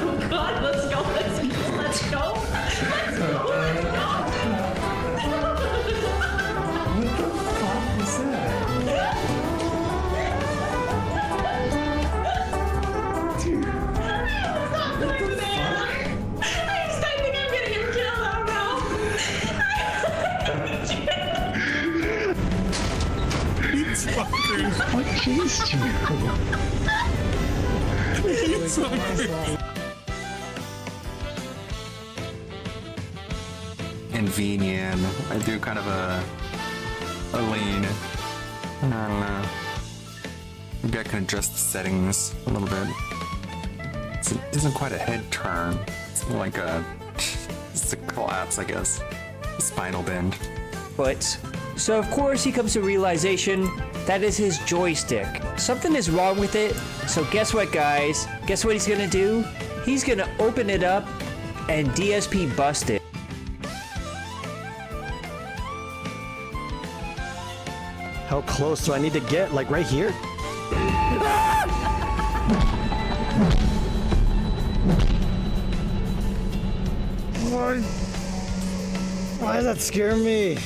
oh God, let's go, let's go, let's go, let's go, let's go. What the fuck was that? Dude. Stop doing that. I think I'm gonna get killed, I don't know. He's fucking. What chased you? He's fucking. And Vinian, I do kind of a lean. I don't know. Maybe I can adjust the settings a little bit. It isn't quite a head turn. It's more like it's a collapse, I guess. A spinal bend. But, so of course he comes to realization that is his joystick. Something is wrong with it, so guess what guys? Guess what he's gonna do? He's gonna open it up and DSP bust it. How close do I need to get? Like right here? Why does that scare me?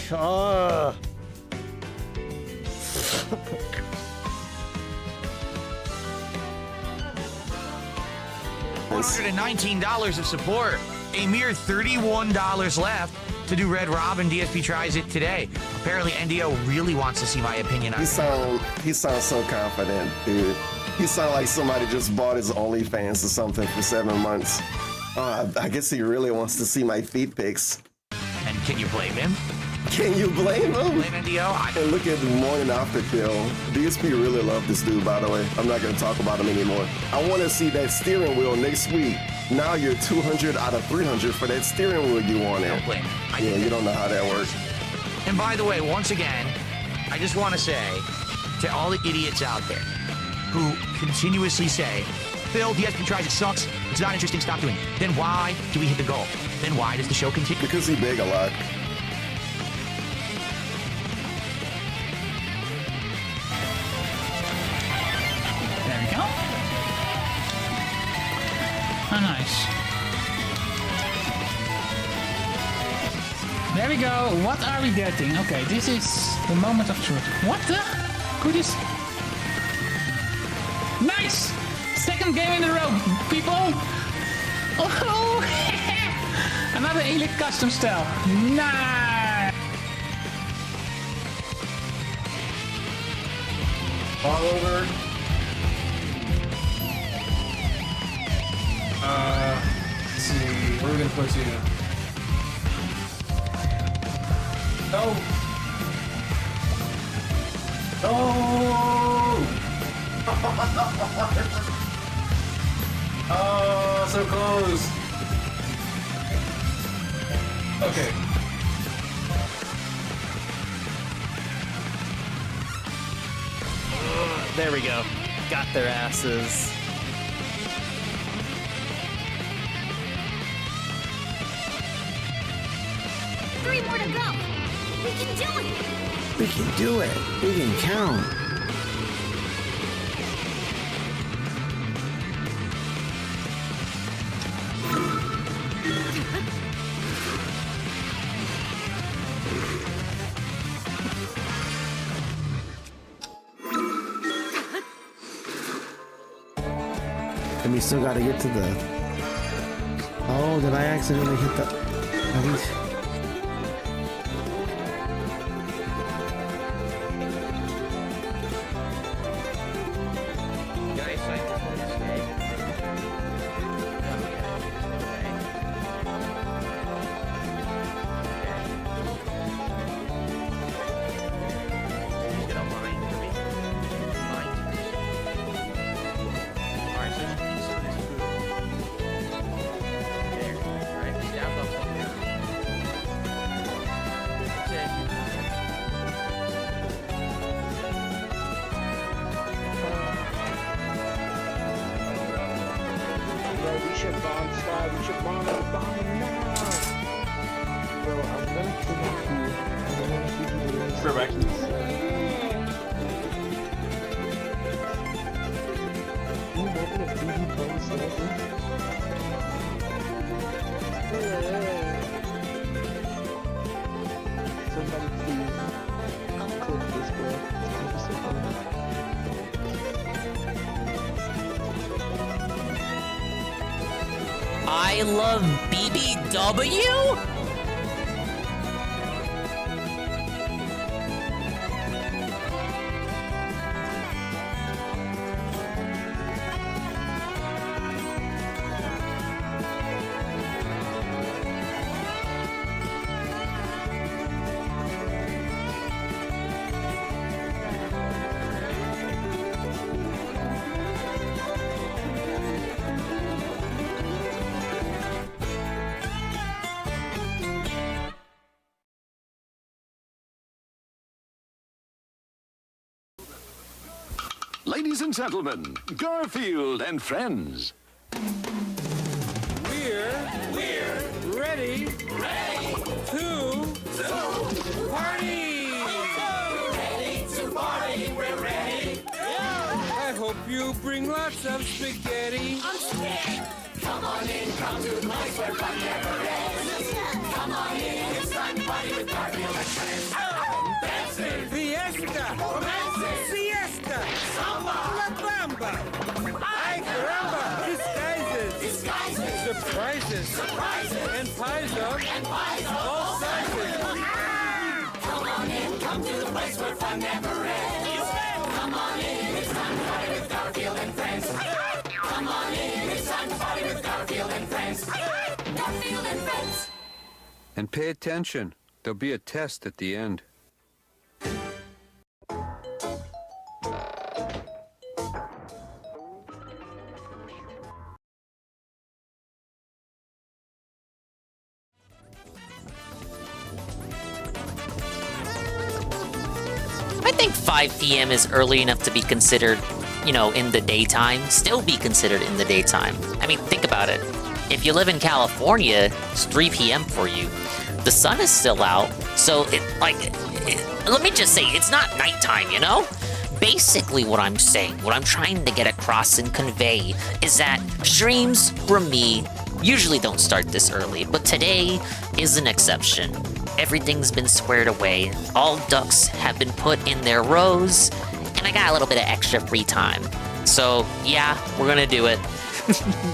$119 of support. A mere $31 left to do Red Robin. DSP tries it today. Apparently NDO really wants to see my opinion on He it. sounds so confident, dude. He sounds like somebody just bought his OnlyFans or something for 7 months. I guess he really wants to see my feet pics. And can you blame him? Can you blame him? Blame NDO? And look at the morning after kill. DSP really loved this dude, by the way. I'm not gonna talk about him anymore. I want to see that steering wheel next week. Now you're 200 out of 300 for that steering wheel you wanted. Don't blame him. Yeah, you don't know how that works. And by the way, once again, I just want to say to all the idiots out there who continuously say, Phil, DSP tries, it sucks, it's not interesting, stop doing it. Then why do we hit the goal? Then why does the show continue? Because he beg a lot. There we go. Oh, nice. There we go. What are we getting? Okay, this is the moment of truth. What the? Goodies. Nice! Second game in a row, people! Oh! Another Elite custom style. Nice! All over. Let's see. Where are we gonna put you? Oh! Oh! Oh, so close. Okay. There we go. Got their asses. Three more to go. We can do it. We can do it. We can count. And we still gotta get to the... Oh, did I accidentally hit the... At least... We should bomb Sky. We should bomb him. Bomb him now. Bro, I'm gonna kidnap you. I'm gonna give you the Directions. You imagine if BB plays Sniper? I love BBW? Ladies and gentlemen, Garfield and friends. We're ready to party. Ready to party. We're ready. I hope you bring lots of spaghetti. I'm scared. Come on in, come to the place where fun never ends. Come on in, it's time to party with Garfield and friends. Dancing, fiesta, romancing, siesta, samba, la bamba, ay caramba, disguises, surprises, and pies of all sizes. Come on in, come to the place where fun never ends. Come on in, it's time to party with Garfield and friends. Come on in, it's time to party with Garfield and friends. Garfield and friends. And pay attention. There'll be a test at the end. I think 5 p.m. is early enough to be considered, you know, in the daytime. Still be considered in the daytime. I mean, think about it. If you live in California, it's 3 p.m. for you. The sun is still out, so let me just say, it's not nighttime, you know? Basically what I'm saying, what I'm trying to get across and convey is that streams from me usually don't start this early, but today is an exception. Everything's been squared away, all ducks have been put in their rows, and I got a little bit of extra free time. So yeah, we're gonna do it.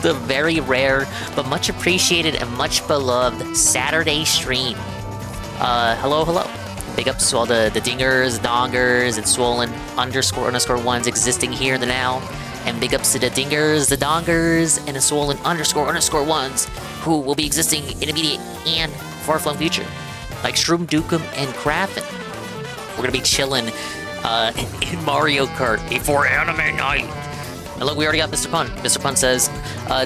The very rare, but much appreciated and much beloved Saturday stream. Hello. Big ups to all the dingers, dongers, and swollen __ones existing here in the now. And big ups to the dingers, the dongers, and the swollen ___ ones who will be existing in immediate and far-flung future. Like Shroom Dukem and Krafen. We're gonna be chilling in Mario Kart before anime night. And look, we already got Mr. Pun. Mr. Pun says,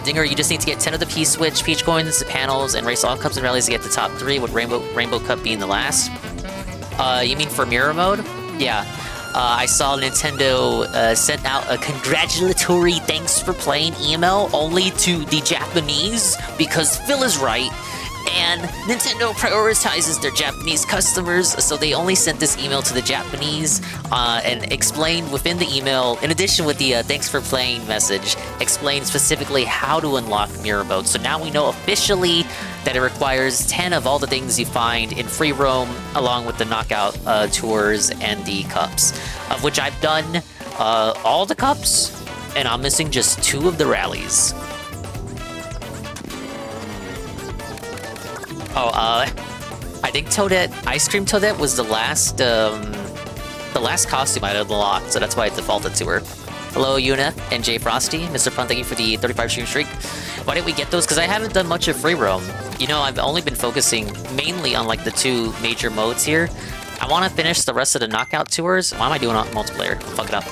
Dinger, you just need to get 10 of the P-Switch, Peach Coins, the panels, and race all cups and rallies to get the top 3, with Rainbow Cup being the last. You mean for mirror mode? Yeah. I saw Nintendo sent out a congratulatory thanks for playing email only to the Japanese, because Phil is right. And Nintendo prioritizes their Japanese customers, so they only sent this email to the Japanese and explained within the email, in addition with the thanks for playing message, explained specifically how to unlock mirror mode. So now we know officially that it requires 10 of all the things you find in free roam, along with the knockout tours and the cups, of which I've done all the cups, and I'm missing just 2 of the rallies. Oh, I think Toadette, Ice Cream Toadette was the last costume I had unlocked, so that's why I defaulted to her. Hello, UNF and J Frosty. Mr. Pun, thank you for the 35 stream streak. Why didn't we get those? Because I haven't done much of free roam. You know, I've only been focusing mainly on, like, the 2 major modes here. I want to finish the rest of the knockout tours. Why am I doing multiplayer? Fuck it up.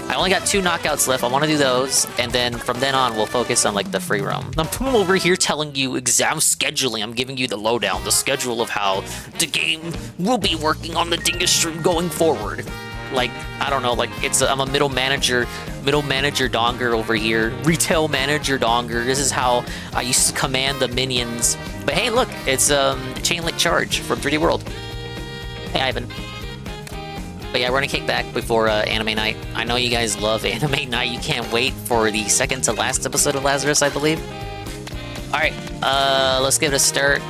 I only got 2 knockouts left. I want to do those, and then from then on, we'll focus on, like, the free roam. I'm over here telling you exam scheduling. I'm giving you the lowdown, the schedule of how the game will be working on the Dingus stream going forward. Like, I don't know, like, I'm a middle manager donger over here. Retail manager donger. This is how I used to command the minions. But hey, look, it's Chain Link Charge from 3D World. Hey, Ivan. But yeah, we're gonna kick back before anime night. I know you guys love anime night. You can't wait for the second to last episode of Lazarus, I believe. Alright, let's give it a start.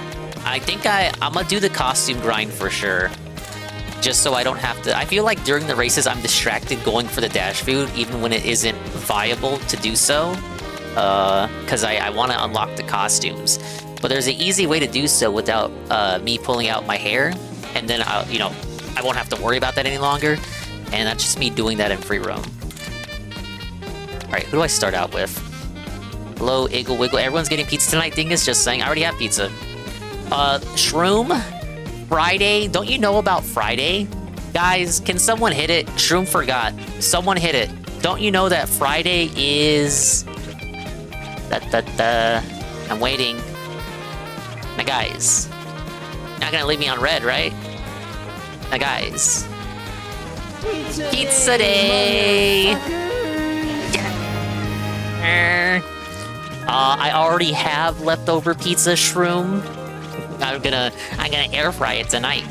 I think I'm gonna do the costume grind for sure. Just so I don't have to... I feel like during the races, I'm distracted going for the dash food, even when it isn't viable to do so. because I want to unlock the costumes. But there's an easy way to do so without me pulling out my hair, and then I won't have to worry about that any longer. And that's just me doing that in free roam. All right, who do I start out with? Hello, Iggle Wiggle. Everyone's getting pizza tonight. Dingus just saying. I already have pizza. Shroom, Friday. Don't you know about Friday? Guys, can someone hit it? Shroom forgot. Someone hit it. Don't you know that Friday is... I'm waiting. Now, guys. Not gonna leave me on red, right? Now, guys. Pizza day! Yeah. I already have leftover pizza, Shroom. I'm gonna air fry it tonight.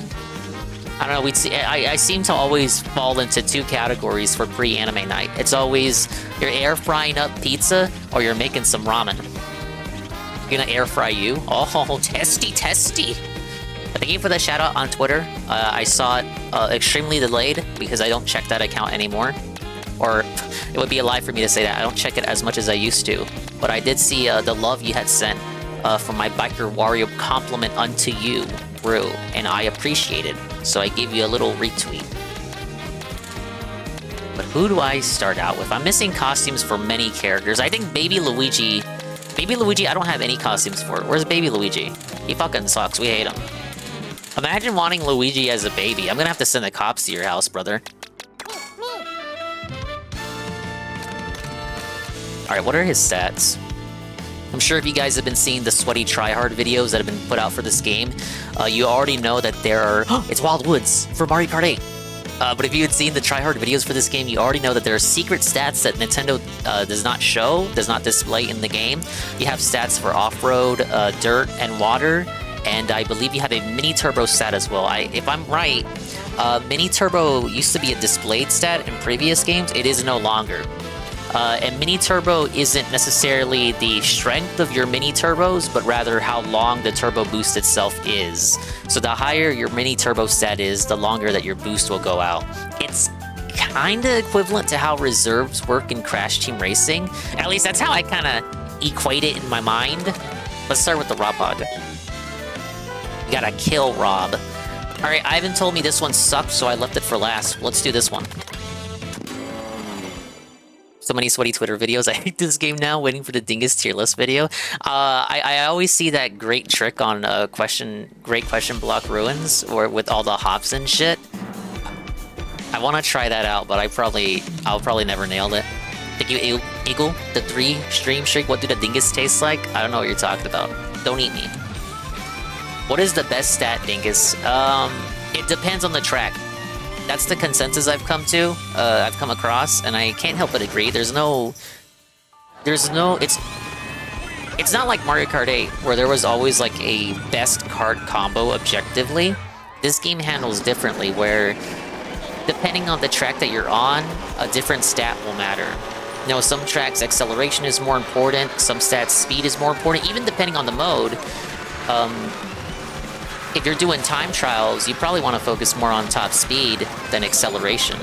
I don't know. I seem to always fall into two categories for pre-anime night. It's always you're air frying up pizza or you're making some ramen. Gonna air fry you? Oh, testy. Thank you for the shout out on Twitter. I saw it extremely delayed because I don't check that account anymore. Or it would be a lie for me to say that. I don't check it as much as I used to. But I did see the love you had sent from my Biker Wario compliment unto you, Rue, and I appreciate it. So I gave you a little retweet. But who do I start out with? I'm missing costumes for many characters. I think Baby Luigi, I don't have any costumes for. Where's Baby Luigi? He fucking sucks. We hate him. Imagine wanting Luigi as a baby. I'm gonna have to send the cops to your house, brother. Alright, what are his stats? I'm sure if you guys have been seeing the sweaty tryhard videos that have been put out for this game, you already know that there are... it's Wild Woods for Mario Kart 8! But if you had seen the tryhard videos for this game, you already know that there are secret stats that Nintendo does not display in the game. You have stats for off-road, dirt, and water, and I believe you have a mini turbo stat as well. If I'm right, mini turbo used to be a displayed stat in previous games. It is no longer. And mini turbo isn't necessarily the strength of your mini turbos, but rather how long the turbo boost itself is. So the higher your mini turbo stat is, the longer that your boost will go out. It's kinda equivalent to how reserves work in Crash Team Racing. At least that's how I kinda equate it in my mind. Let's start with the Rob Hog. You gotta kill Rob. Alright, Ivan told me this one sucked, so I left it for last. Let's do this one. So many sweaty Twitter videos. I hate this game now, waiting for the Dingus tier list video. I always see that great trick on Great Question Block Ruins, or with all the hops and shit. I want to try that out, but I'll probably never nail it. Thank you, Eagle. The 3 stream streak. What do the Dingus taste like? I don't know what you're talking about. Don't eat me. What is the best stat, Dingus? It depends on the track. That's the consensus I've come across, and I can't help but agree. It's not like Mario Kart 8, where there was always like a best card combo objectively. This game handles differently, where depending on the track that you're on, a different stat will matter. You know, some tracks acceleration is more important, some stats speed is more important, even depending on the mode. If you're doing time trials, you probably want to focus more on top speed than acceleration.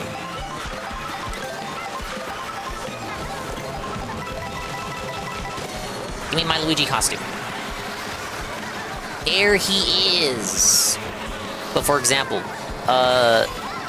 Give me my Luigi costume. There he is! But for example,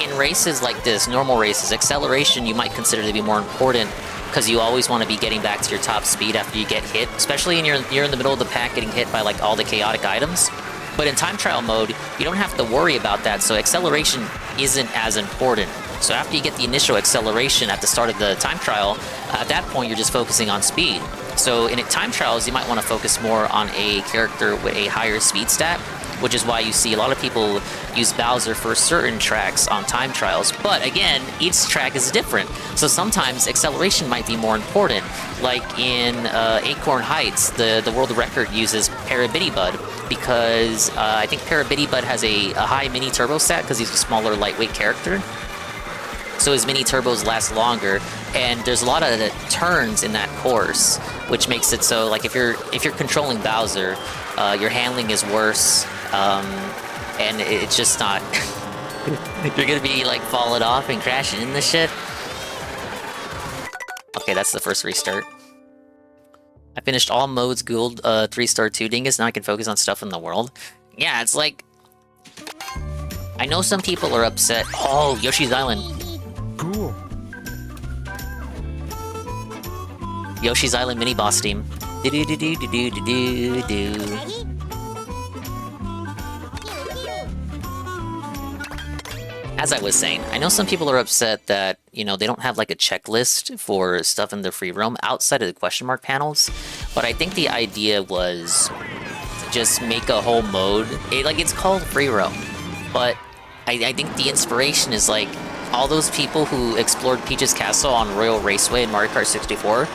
in races like this, normal races, acceleration you might consider to be more important because you always want to be getting back to your top speed after you get hit, especially when you're in the middle of the pack getting hit by like all the chaotic items. But in time trial mode, you don't have to worry about that, so acceleration isn't as important. So after you get the initial acceleration at the start of the time trial, at that point you're just focusing on speed. So in time trials, you might want to focus more on a character with a higher speed stat, which is why you see a lot of people use Bowser for certain tracks on time trials. But again, each track is different, so sometimes acceleration might be more important. Like in Acorn Heights, the world record uses Parabitty-Bud, because I think Parabitty-Bud has a high mini turbo stat because he's a smaller, lightweight character. So his mini turbos last longer, and there's a lot of turns in that course, which makes it so like if you're controlling Bowser, your handling is worse, and it's just not. You're gonna be like falling off and crashing in the shit. Okay, that's the first restart. I finished all modes, Guild 3-star 2 dingus, now I can focus on stuff in the world. Yeah, it's like... I know some people are upset. Oh, Yoshi's Island. Cool. Yoshi's Island mini boss team. Do do do do do do do do. As I was saying, I know some people are upset that, you know, they don't have like a checklist for stuff in the free roam outside of the question mark panels, but I think the idea was to just make a whole mode. It's called free roam, but I think the inspiration is like all those people who explored Peach's Castle on Royal Raceway and Mario Kart 64,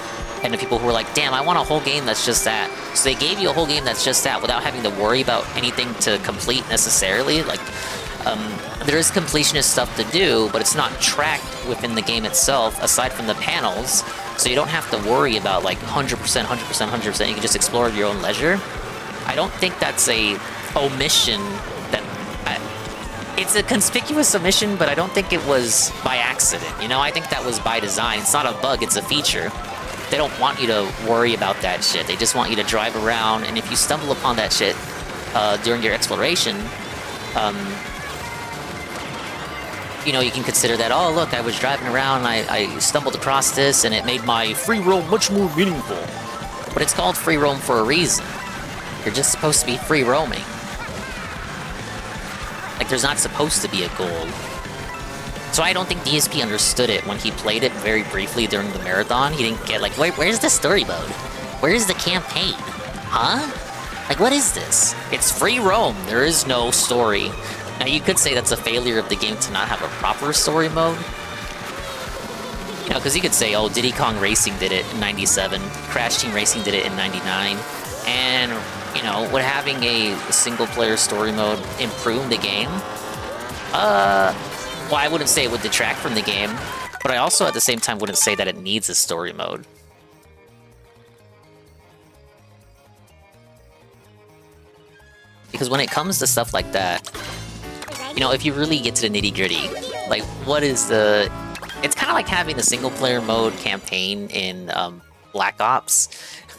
and the people who were like, damn, I want a whole game that's just that. So they gave you a whole game that's just that without having to worry about anything to complete necessarily. Like, there is completionist stuff to do, but it's not tracked within the game itself, aside from the panels, so you don't have to worry about, like, 100%, 100%, 100%, you can just explore at your own leisure. I don't think that's a omission that... it's a conspicuous omission, but I don't think it was by accident, you know? I think that was by design. It's not a bug, it's a feature. They don't want you to worry about that shit. They just want you to drive around, and if you stumble upon that shit during your exploration, you know, you can consider that, oh, look, I was driving around, I stumbled across this, and it made my free roam much more meaningful. But it's called free roam for a reason. You're just supposed to be free roaming. Like, there's not supposed to be a goal. So I don't think DSP understood it when he played it very briefly during the marathon. He didn't get, like, where's the story mode? Where's the campaign? Huh? Like, what is this? It's free roam. There is no story. Now, you could say that's a failure of the game to not have a proper story mode. You know, because you could say, oh, Diddy Kong Racing did it in 97, Crash Team Racing did it in 99, and, you know, would having a single-player story mode improve the game? Well, I wouldn't say it would detract from the game, but I also, at the same time, wouldn't say that it needs a story mode. Because when it comes to stuff like that, you know, if you really get to the nitty-gritty, like, what is the... It's kind of like having the single-player mode campaign in Black Ops.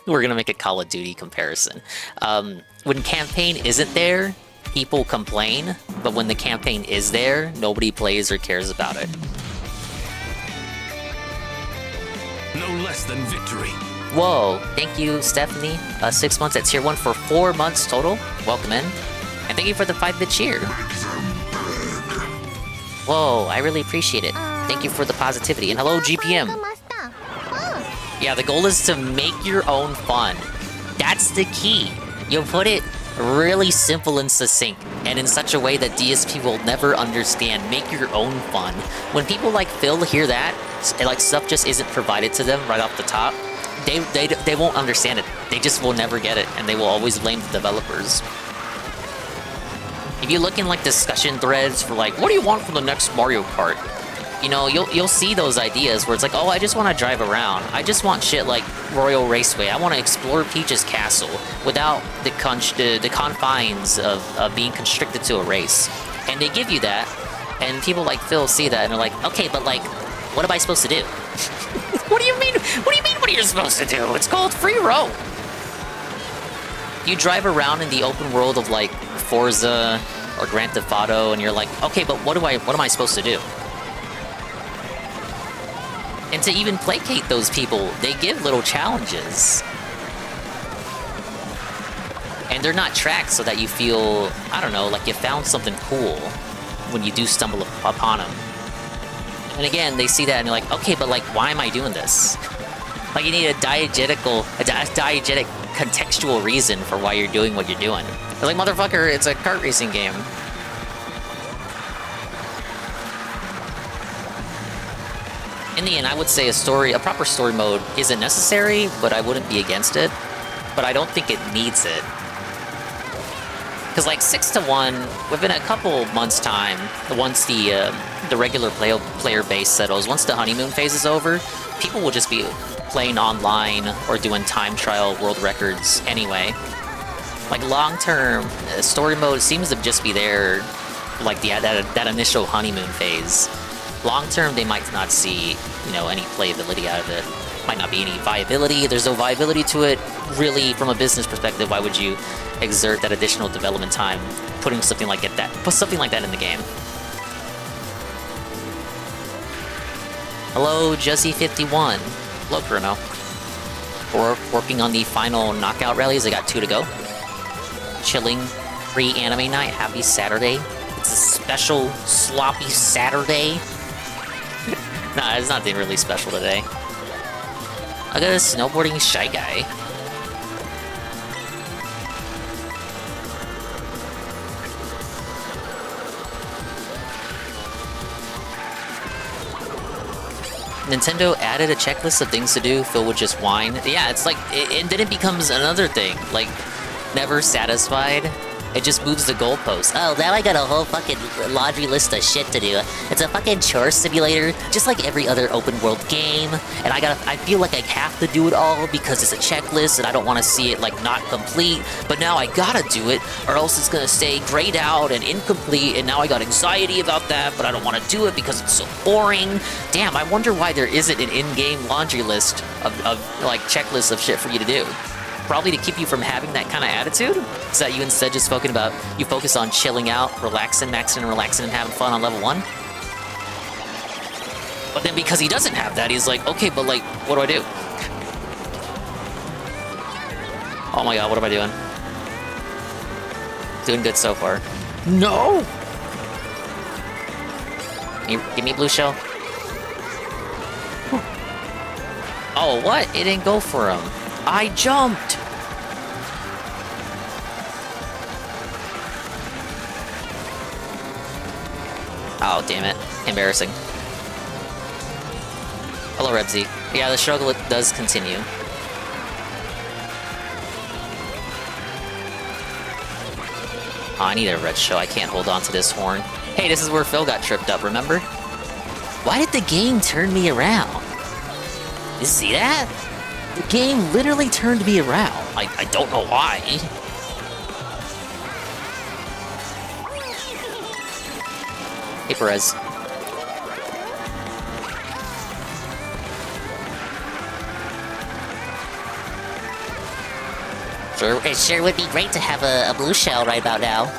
We're gonna make a Call of Duty comparison. When campaign isn't there, people complain, but when the campaign is there, nobody plays or cares about it. No less than victory. Whoa, thank you, Stephanie. 6 months at tier 1 for 4 months total. Welcome in. And thank you for the 5-bit cheer. Whoa, I really appreciate it. Thank you for the positivity. And hello, GPM. Yeah, the goal is to make your own fun. That's the key. You'll put it really simple and succinct, and in such a way that DSP will never understand. Make your own fun. When people like Phil hear that, like stuff just isn't provided to them right off the top, they won't understand it. They just will never get it, and they will always blame the developers. If you look in like discussion threads for like, what do you want from the next Mario Kart? You know, you'll see those ideas where it's like, oh, I just want to drive around. I just want shit like Royal Raceway. I want to explore Peach's Castle without the confines of being constricted to a race. And they give you that, and people like Phil see that and they're like, okay, but like, what am I supposed to do? What do you mean? What do you mean? What are you supposed to do? It's called free roam. You drive around in the open world of like Forza or Grand Theft Auto, and you're like, okay, but what am I supposed to do? And to even placate those people, they give little challenges. And they're not tracked so that you feel, I don't know, like you found something cool when you do stumble upon them. And again, they see that and they're like, okay, but like, why am I doing this? Like, you need a diegetic contextual reason for why you're doing what you're doing. They're like, motherfucker, it's a kart racing game. In the end, I would say a proper story mode isn't necessary, but I wouldn't be against it. But I don't think it needs it. Because like 6 to 1, within a couple months' time, once the regular player base settles, once the honeymoon phase is over, people will just be playing online or doing time trial world records anyway. Like long-term, story mode seems to just be there, like that initial honeymoon phase. Long-term, they might not see, you know, any playability out of it. might not be any viability. There's no viability to it. Really, from a business perspective, why would you exert that additional development time putting something like that in the game? Hello, Jesse51. Hello, Bruno. We're working on the final knockout rallies. I got 2 to go. Chilling pre-anime night. Happy Saturday. It's a special sloppy Saturday. Nah, it's nothing really special today. I got a snowboarding Shy Guy. Nintendo added a checklist of things to do filled with just wine. Yeah, it's like, and then it becomes another thing. Like, never satisfied. It just moves the goalpost. Oh, now I got a whole fucking laundry list of shit to do. It's a fucking chore simulator, just like every other open world game. And I feel like I have to do it all because it's a checklist and I don't want to see it like not complete. But now I gotta do it or else it's gonna stay grayed out and incomplete. And now I got anxiety about that, but I don't want to do it because it's so boring. Damn, I wonder why there isn't an in-game laundry list of like checklists of shit for you to do. Probably to keep you from having that kind of attitude, so that you instead just focus on chilling out, relaxing, maxing, and having fun on level 1. But then because he doesn't have that, he's like, okay, but like, what do I do? Oh my god, what am I doing? Doing good so far. No! Give me blue shell. Oh, what? It didn't go for him. I jumped! Oh, damn it. Embarrassing. Hello, Rebsy. Yeah, the struggle does continue. Oh, I need a red shell. I can't hold on to this horn. Hey, this is where Phil got tripped up, remember? Why did the game turn me around? You see that? The game literally turned me around. I don't know why. Hey, Perez. It sure would be great to have a blue shell right about now.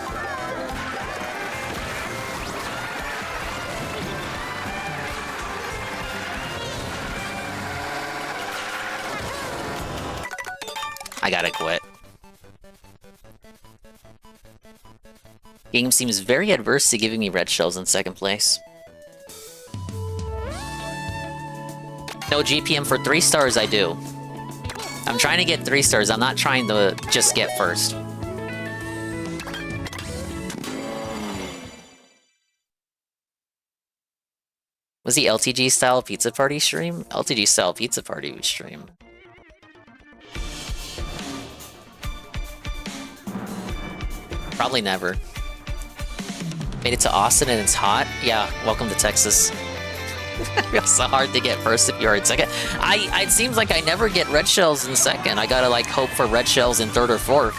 I gotta quit. Game seems very adverse to giving me red shells in second place. No GPM for 3 stars, I do. I'm trying to get 3 stars, I'm not trying to just get first. Was the LTG style pizza party stream? LTG style pizza party would stream. Probably never. Made it to Austin and it's hot? Yeah, welcome to Texas. It's so hard to get first if you're in second. It seems like I never get red shells in second. I gotta like hope for red shells in third or fourth.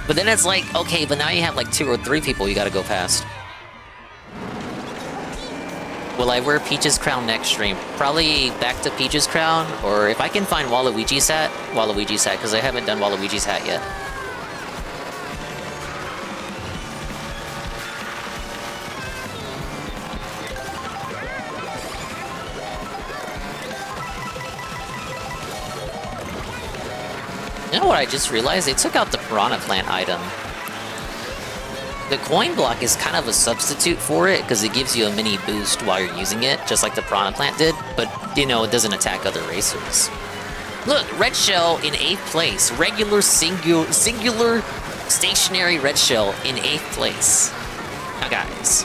But then it's like, okay, but now you have like 2 or 3 people you gotta go past. Will I wear Peach's crown next stream? Probably back to Peach's crown, or if I can find Waluigi's hat, because I haven't done Waluigi's hat yet. You know what I just realized? They took out the Piranha Plant item. The coin block is kind of a substitute for it, because it gives you a mini boost while you're using it, just like the Piranha Plant did, but, you know, it doesn't attack other racers. Look, red shell in 8th place. Regular, singular, stationary red shell in 8th place. Now, guys.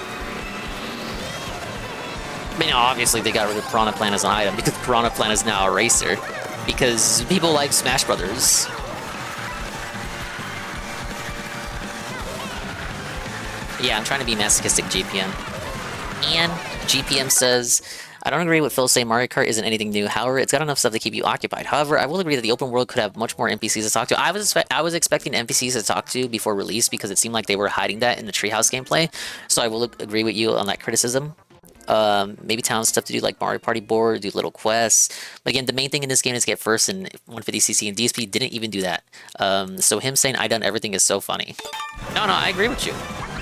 I mean, obviously they got rid of Piranha Plant as an item, because Piranha Plant is now a racer. Because people like Smash Brothers. Yeah, I'm trying to be masochistic, GPM. And GPM says, I don't agree with Phil saying Mario Kart isn't anything new. However, it's got enough stuff to keep you occupied. However, I will agree that the open world could have much more NPCs to talk to. I was expecting NPCs to talk to before release because it seemed like they were hiding that in the Treehouse gameplay. So I will agree with you on that criticism. Maybe town stuff to do like Mario Party board, do little quests. But again, the main thing in this game is get first in 150cc, and DSP didn't even do that. So him saying I done everything is so funny. No, I agree with you.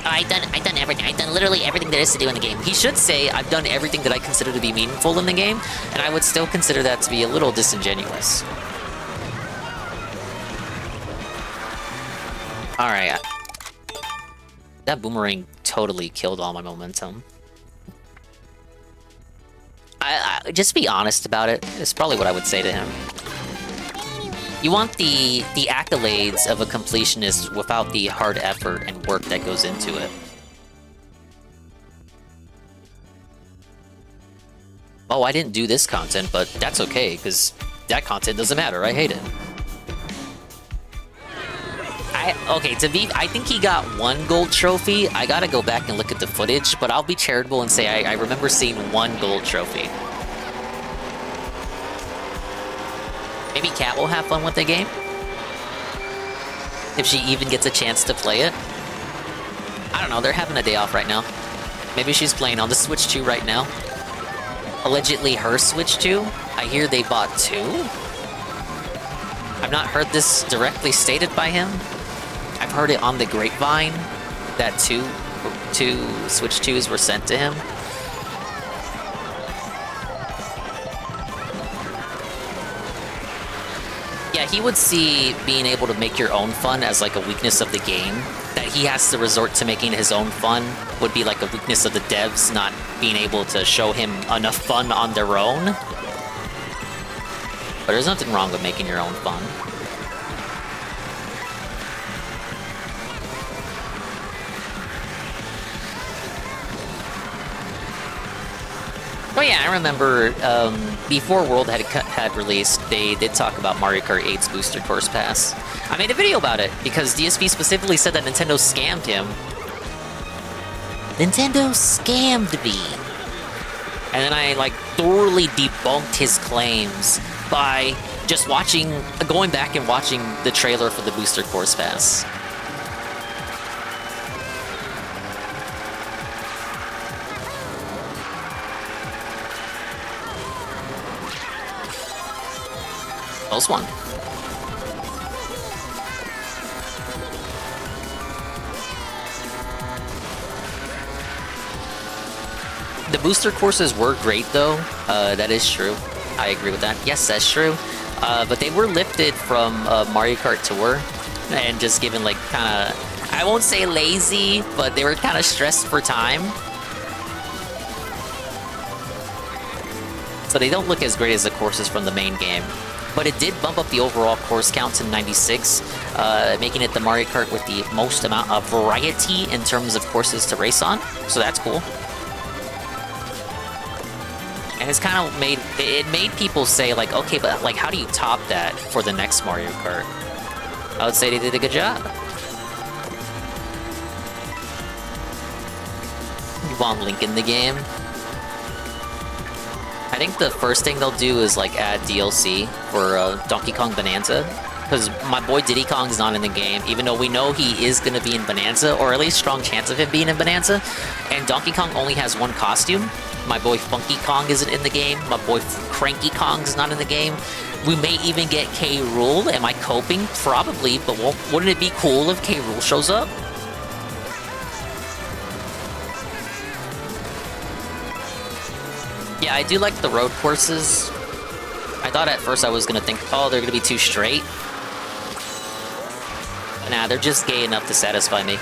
I done everything. I done literally everything there is to do in the game. He should say I've done everything that I consider to be meaningful in the game, and I would still consider that to be a little disingenuous. Alright. That boomerang totally killed all my momentum. I just be honest about it. It's probably what I would say to him. You want the accolades of a completionist without the hard effort and work that goes into it. Oh, I didn't do this content, but that's okay, because that content doesn't matter. I hate it. I think he got 1 gold trophy. I gotta go back and look at the footage, but I'll be charitable and say I remember seeing 1 gold trophy. Maybe Kat will have fun with the game? If she even gets a chance to play it? I don't know, they're having a day off right now. Maybe she's playing on the Switch 2 right now. Allegedly her Switch 2? I hear they bought 2? I've not heard this directly stated by him. I've heard it on the grapevine that two Switch 2s were sent to him. Yeah, he would see being able to make your own fun as like a weakness of the game. That he has to resort to making his own fun would be like a weakness of the devs not being able to show him enough fun on their own. But there's nothing wrong with making your own fun. Oh yeah, I remember before World had released, they did talk about Mario Kart 8's Booster Course Pass. I made a video about it because DSP specifically said that Nintendo scammed him. Nintendo scammed me. And then I like thoroughly debunked his claims by just going back and watching the trailer for the Booster Course Pass. Close one. The booster courses were great though, that is true. I agree with that. Yes, that's true. But they were lifted from Mario Kart Tour and just given like kinda, I won't say lazy, but they were kinda stressed for time. So they don't look as great as the courses from the main game. But it did bump up the overall course count to 96, making it the Mario Kart with the most amount of variety in terms of courses to race on. So that's cool. And it's kind of made people say like, okay, but like, how do you top that for the next Mario Kart? I would say they did a good job. You want Link in the game? I think the first thing they'll do is like add DLC for Donkey Kong Bonanza, because my boy Diddy Kong's not in the game, even though we know he is going to be in Bonanza, or at least strong chance of him being in Bonanza. And Donkey Kong only has 1 costume. My boy Funky Kong isn't in the game. My boy Cranky Kong's not in the game. We may even get K. Rool. Am I coping? Probably, but wouldn't it be cool if K. Rool shows up? Yeah, I do like the road courses. I thought at first I was gonna think, oh, they're gonna be too straight. But nah, they're just gay enough to satisfy me.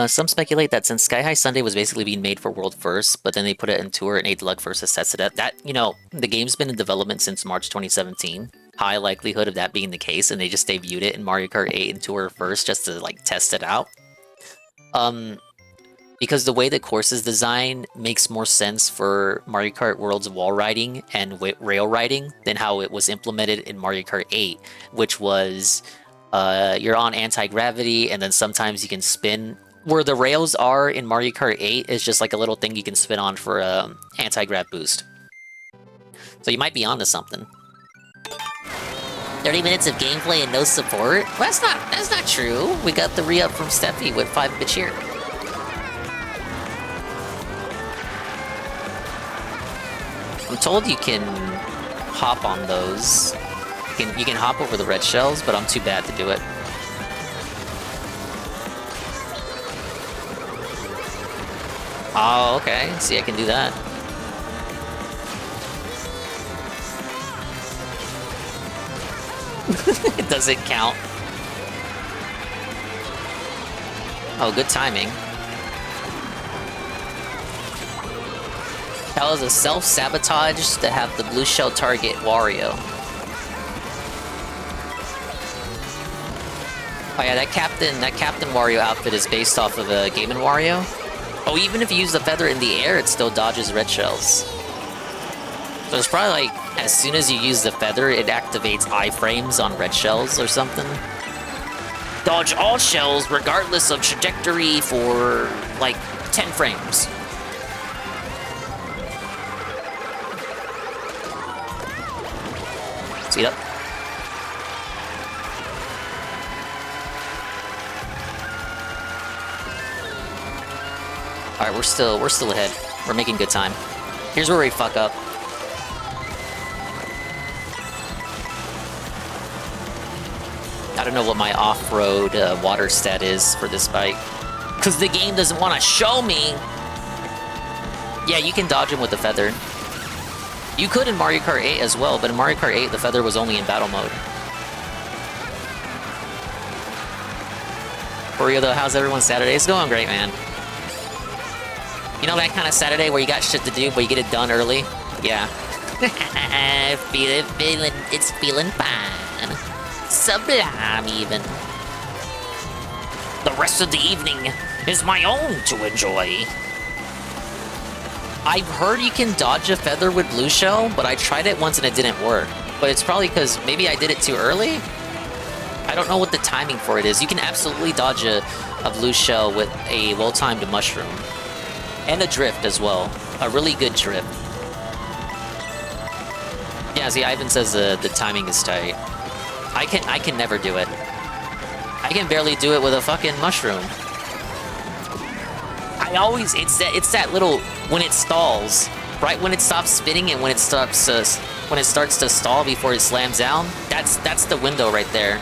Some speculate that since Sky High Sunday was basically being made for World first, but then they put it in Tour and 8 Deluxe versus sets it up, that, you know, the game's been in development since March 2017. High likelihood of that being the case, and they just debuted it in Mario Kart 8 and Tour first just to, like, test it out. Because the way the course is designed makes more sense for Mario Kart World's wall riding and rail riding than how it was implemented in Mario Kart 8, which was, you're on anti-gravity, and then sometimes you can spin. Where the rails are in Mario Kart 8 is just like a little thing you can spin on for anti-grav boost. So you might be onto something. 30 minutes of gameplay and no support? Well, that's not true. We got the re-up from Steffi with 5-bit cheer. I'm told you can hop on those. You can hop over the red shells, but I'm too bad to do it. Oh, okay. See, I can do that. It doesn't count. Oh, good timing. That was a self-sabotage to have the blue shell target Wario. Oh yeah, that Captain Wario outfit is based off of a Game & Wario. Oh, even if you use the feather in the air, it still dodges red shells. So it's probably like, as soon as you use the feather, it activates iframes on red shells or something. Dodge all shells regardless of trajectory for, like, 10 frames. Speed up. Alright, we're still ahead. We're making good time. Here's where we fuck up. I don't know what my off-road water stat is for this bike. Because the game doesn't want to show me! Yeah, you can dodge him with the feather. You could in Mario Kart 8 as well, but in Mario Kart 8, the feather was only in battle mode. For real though, how's everyone's Saturday? It's going great, man. You know that kind of Saturday where you got shit to do, but you get it done early? Yeah. It's feeling fine. Sublime, even. The rest of the evening is my own to enjoy. I've heard you can dodge a feather with blue shell, but I tried it once and it didn't work. But it's probably because maybe I did it too early? I don't know what the timing for it is. You can absolutely dodge a blue shell with a well-timed mushroom. And a drift as well. A really good drift. Yeah, see, Ivan says the timing is tight. I can never do it. I can barely do it with a fucking mushroom. It's that little, when it stalls, right when it stops spinning and when it starts to stall before it slams down, that's the window right there.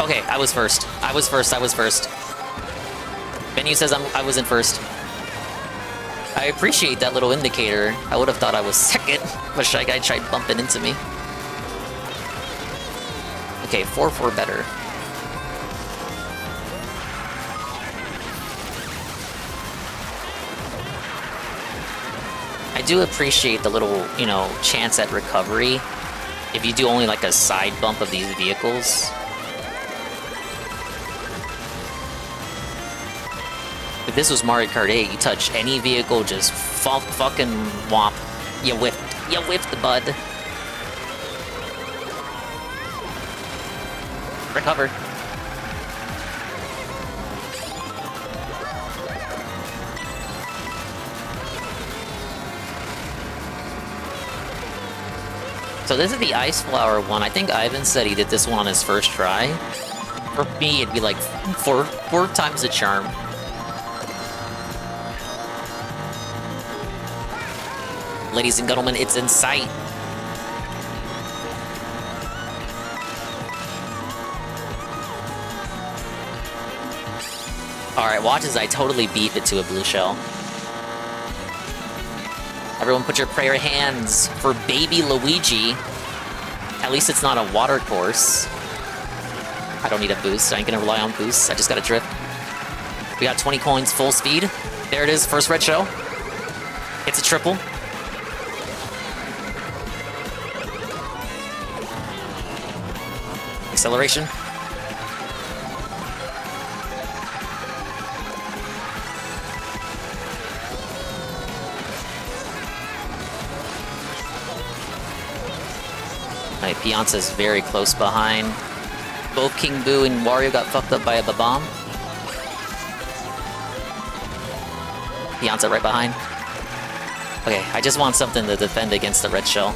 Okay, I was first. I was first. Benyu says I was in first. I appreciate that little indicator. I would have thought I was second, but Shy Guy tried bumping into me. Okay, 4-4 better. I do appreciate the little, you know, chance at recovery if you do only like a side bump of these vehicles. If this was Mario Kart 8, you touch any vehicle, just fucking womp. You whiffed the bud. Recover. So this is the Ice Flower one. I think Ivan said he did this one on his first try. For me, it'd be like four times the charm. Ladies and gentlemen, it's in sight. Alright, watch as I totally beef it to a blue shell. Everyone put your prayer hands for baby Luigi. At least it's not a water course. I don't need a boost. I ain't gonna rely on boosts. I just got a drift. We got 20 coins full speed. There it is, first red shell. It's a triple. Acceleration. My Pianza's very close behind. Both King Boo and Wario got fucked up by a Babam. Beyonce right behind. Okay, I just want something to defend against the red shell.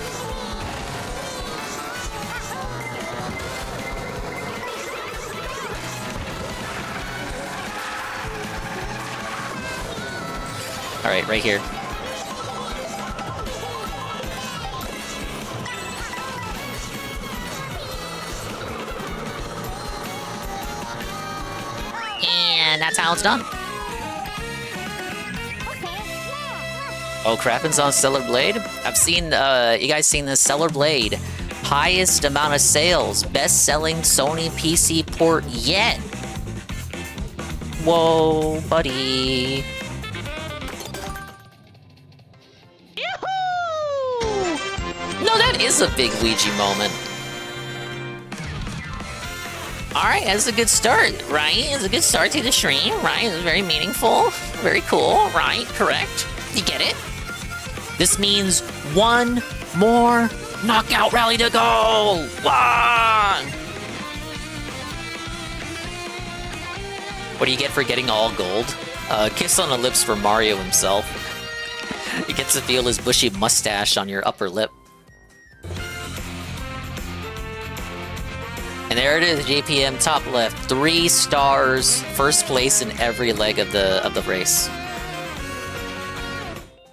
Alright, right here. And that's how it's done. Oh, Crappin's on Stellar Blade? I've seen, you guys seen this? Stellar Blade. Highest amount of sales. Best-selling Sony PC port yet. Whoa, buddy. No, that is a big Luigi moment. Alright, that's a good start, right? It's a good start to the stream, right? It's very meaningful. Very cool, right? Correct. You get it? This means one more knockout rally to go! One! What do you get for getting all gold? Kiss on the lips for Mario himself. You get to feel his bushy mustache on your upper lip. And there it is, JPM top left. 3 stars, first place in every leg of the race.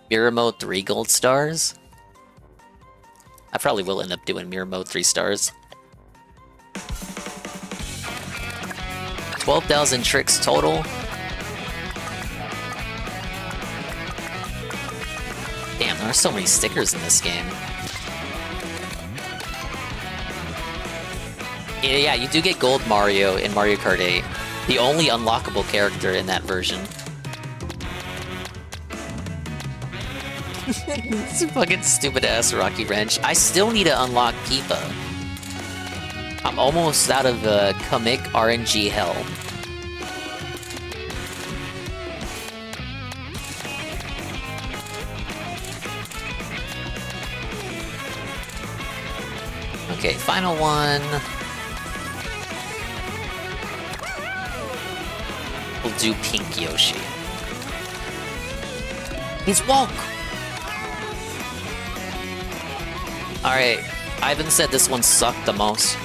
Mirror mode 3 gold stars. I probably will end up doing mirror mode 3 stars. 12,000 tricks total. Damn, there are so many stickers in this game. Yeah, you do get Gold Mario in Mario Kart 8. The only unlockable character in that version. It's a fucking stupid-ass Rocky Wrench. I still need to unlock Peepa. I'm almost out of Comic RNG hell. Okay, final one. We'll do Pink Yoshi. He's woke! Alright, Ivan said this one sucked the most.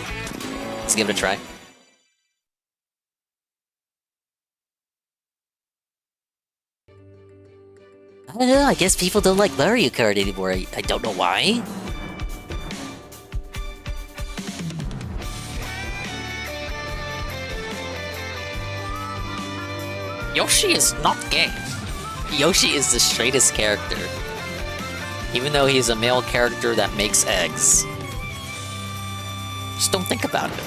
Let's give it a try. I don't know, I guess people don't like Mario Kart anymore. I don't know why. Yoshi is not gay. Yoshi is the straightest character. Even though he's a male character that makes eggs. Just don't think about it.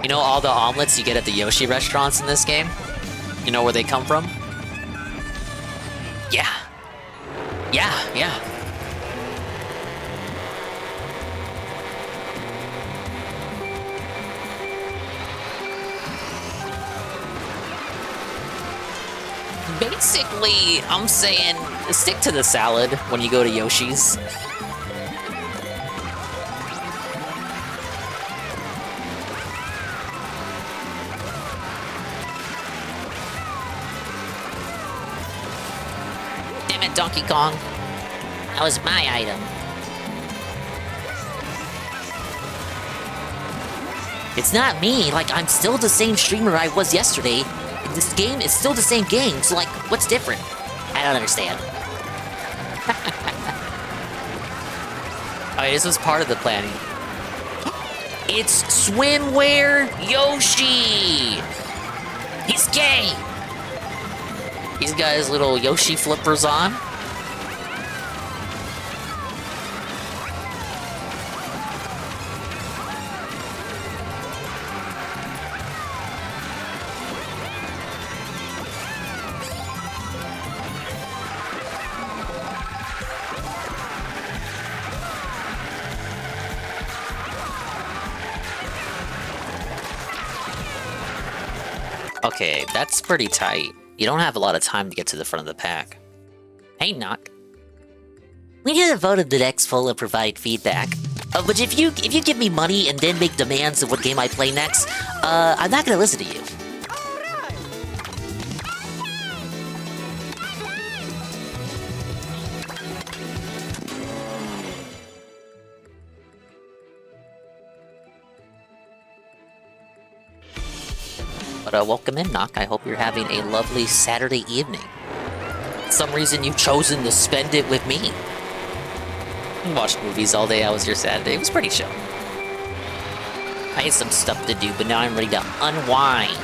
You know all the omelets you get at the Yoshi restaurants in this game? You know where they come from? Yeah. Yeah. Basically, I'm saying stick to the salad when you go to Yoshi's. Damn it, Donkey Kong. That was my item. It's not me, like, I'm still the same streamer I was yesterday. This game is still the same game, so like, what's different? I don't understand. Alright, this was part of the planning. It's swimwear Yoshi! He's gay! He's got his little Yoshi flippers on. Okay, that's pretty tight. You don't have a lot of time to get to the front of the pack. Hey, Knock. We could have voted the next poll and provide feedback. But if you give me money and then make demands of what game I play next, I'm not gonna listen to you. But welcome in, Knock. I hope you're having a lovely Saturday evening. For some reason you've chosen to spend it with me. You watched movies all day, how was your Saturday? It was pretty chill. I had some stuff to do, but now I'm ready to unwind.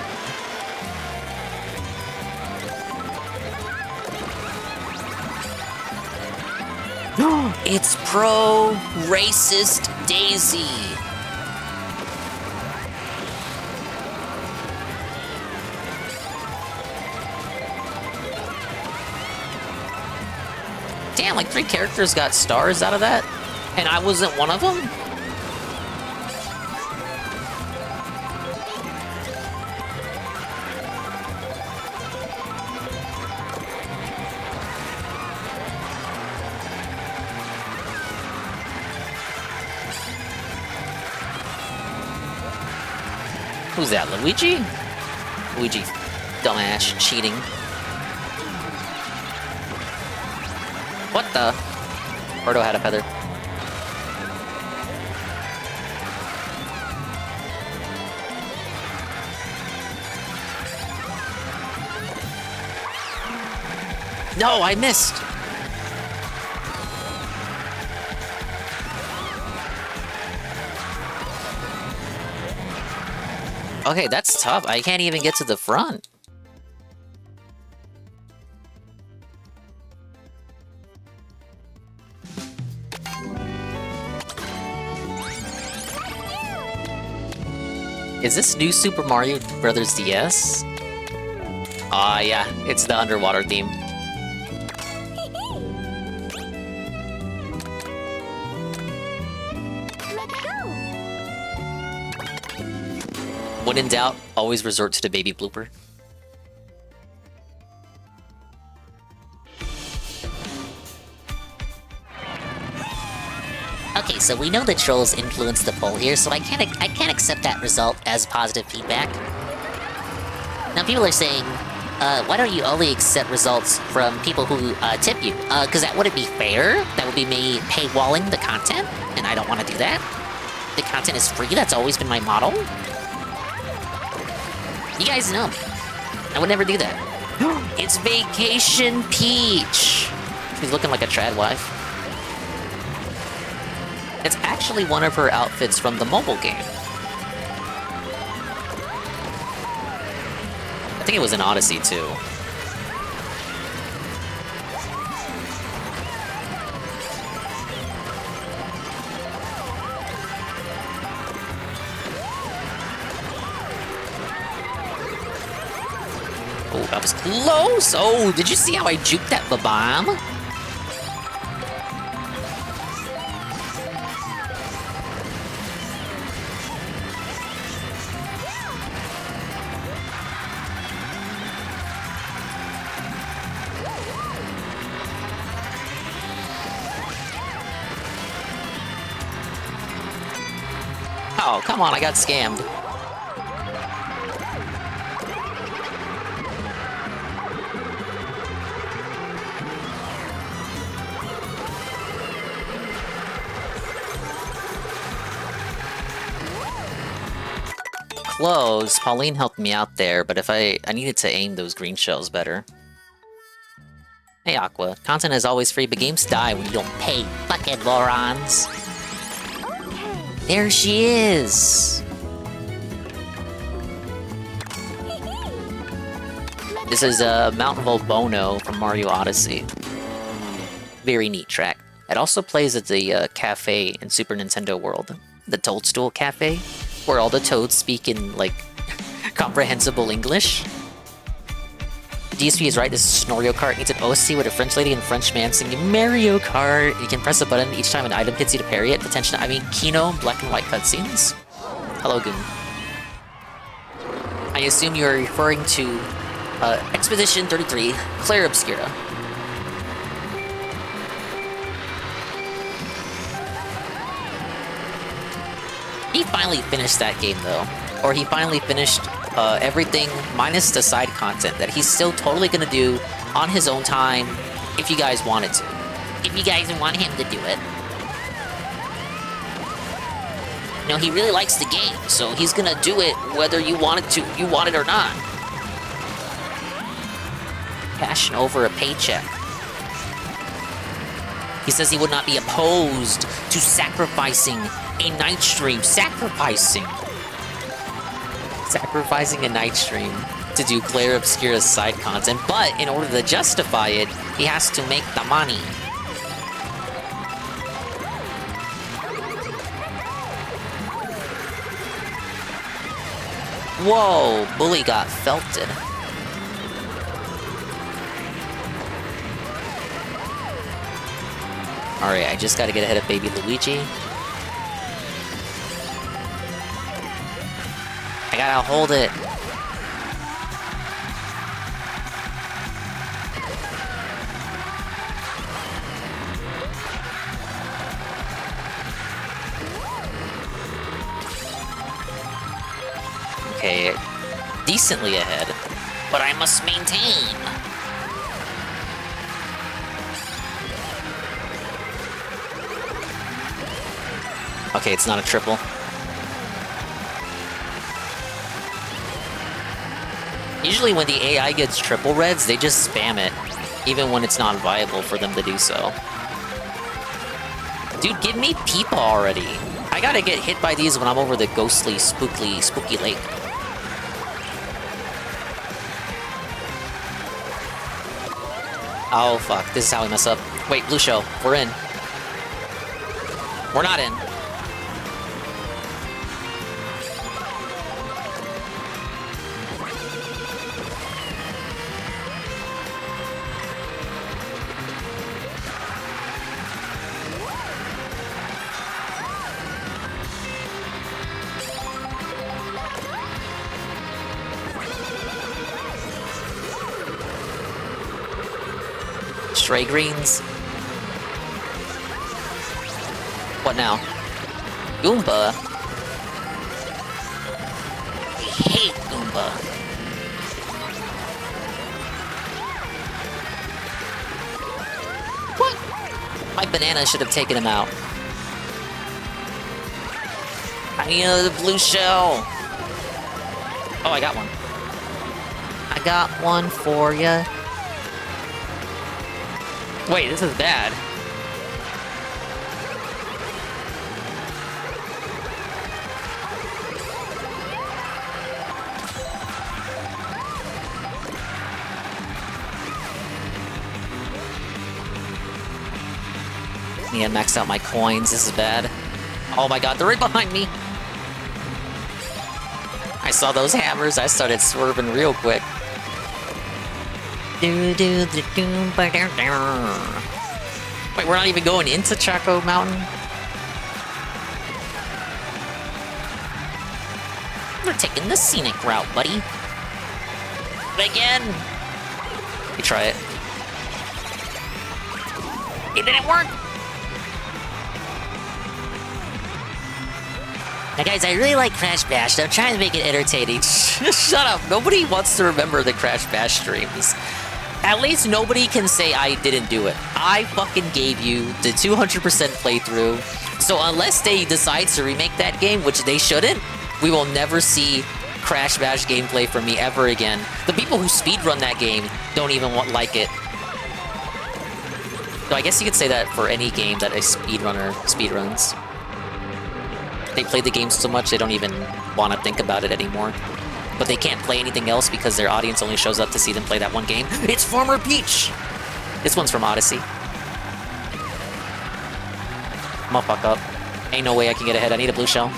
It's pro racist Daisy. Damn, like 3 characters got stars out of that, and I wasn't one of them? Who's that, Luigi? Luigi, dumbass, cheating. What the? Birdo had a feather. No, I missed! Okay, that's tough. I can't even get to the front. Is this new Super Mario Bros. DS? Yeah, it's the underwater theme. When in doubt, always resort to the baby blooper. Okay, so we know the trolls influenced the poll here, so I can't accept that result as positive feedback. Now people are saying, why don't you only accept results from people who tip you? Because that wouldn't be fair. That would be me paywalling the content, and I don't want to do that. The content is free. That's always been my model. You guys know me. I would never do that. It's Vacation Peach! She's looking like a trad wife. It's actually one of her outfits from the mobile game. I think it was in Odyssey, too. Oh, that was close! Oh, did you see how I juked that bomb? Oh, come on, I got scammed. Close. Pauline helped me out there, but if I needed to aim those green shells better. Hey, Aqua. Content is always free, but games die when you don't pay. Fucking morons. There she is! This is Mountain Volbono from Mario Odyssey. Very neat track. It also plays at the cafe in Super Nintendo World. The Toadstool Cafe, where all the toads speak in, like, comprehensible English. DSP is right, this is Mario Kart. Needs an OST with a French lady and French man singing Mario Kart. You can press a button each time an item hits you to parry it. Attention, I mean Kino, black and white cutscenes. Hello, Goon. I assume you're referring to Expedition 33, Claire Obscura. He finally finished that game, though. Or he finally finished everything minus the side content that he's still totally gonna do on his own time if you guys wanted to. If you guys want him to do it. You know, he really likes the game, so he's gonna do it whether you want it or not. Passion over a paycheck. He says he would not be opposed to sacrificing a night stream. Sacrificing a night stream to do Claire Obscura's side content, but in order to justify it, he has to make the money. Whoa, Bully got felted. Alright, I just gotta get ahead of baby Luigi. I gotta hold it. Okay, decently ahead, but I must maintain. Okay, it's not a triple. Usually when the AI gets triple reds, they just spam it, even when it's not viable for them to do so. Dude, give me Peepa already. I gotta get hit by these when I'm over the ghostly, spooky lake. Oh, fuck. This is how we mess up. Wait, blue shell. We're in. We're not in. Stray greens. What now? Goomba? I hate Goomba. What? My banana should have taken him out. I need another blue shell. Oh, I got one. I got one for ya. Wait, this is bad. Yeah, maxed out my coins. This is bad. Oh my god, they're right behind me. I saw those hammers. I started swerving real quick. Wait, we're not even going into Choco Mountain? We're taking the scenic route, buddy. But again! You try it. It didn't work! Now guys, I really like Crash Bash, so I'm trying to make it entertaining. Shut up! Nobody wants to remember the Crash Bash streams. At least nobody can say I didn't do it. I fucking gave you the 200% playthrough. So unless they decide to remake that game, which they shouldn't, we will never see Crash Bash gameplay from me ever again. The people who speedrun that game don't even like it. So I guess you could say that for any game that a speedrunner speedruns. They play the game so much they don't even want to think about it anymore. But they can't play anything else because their audience only shows up to see them play that one game. It's Farmer Peach! This one's from Odyssey. I'm gonna fuck up. Ain't no way I can get ahead. I need a blue shell.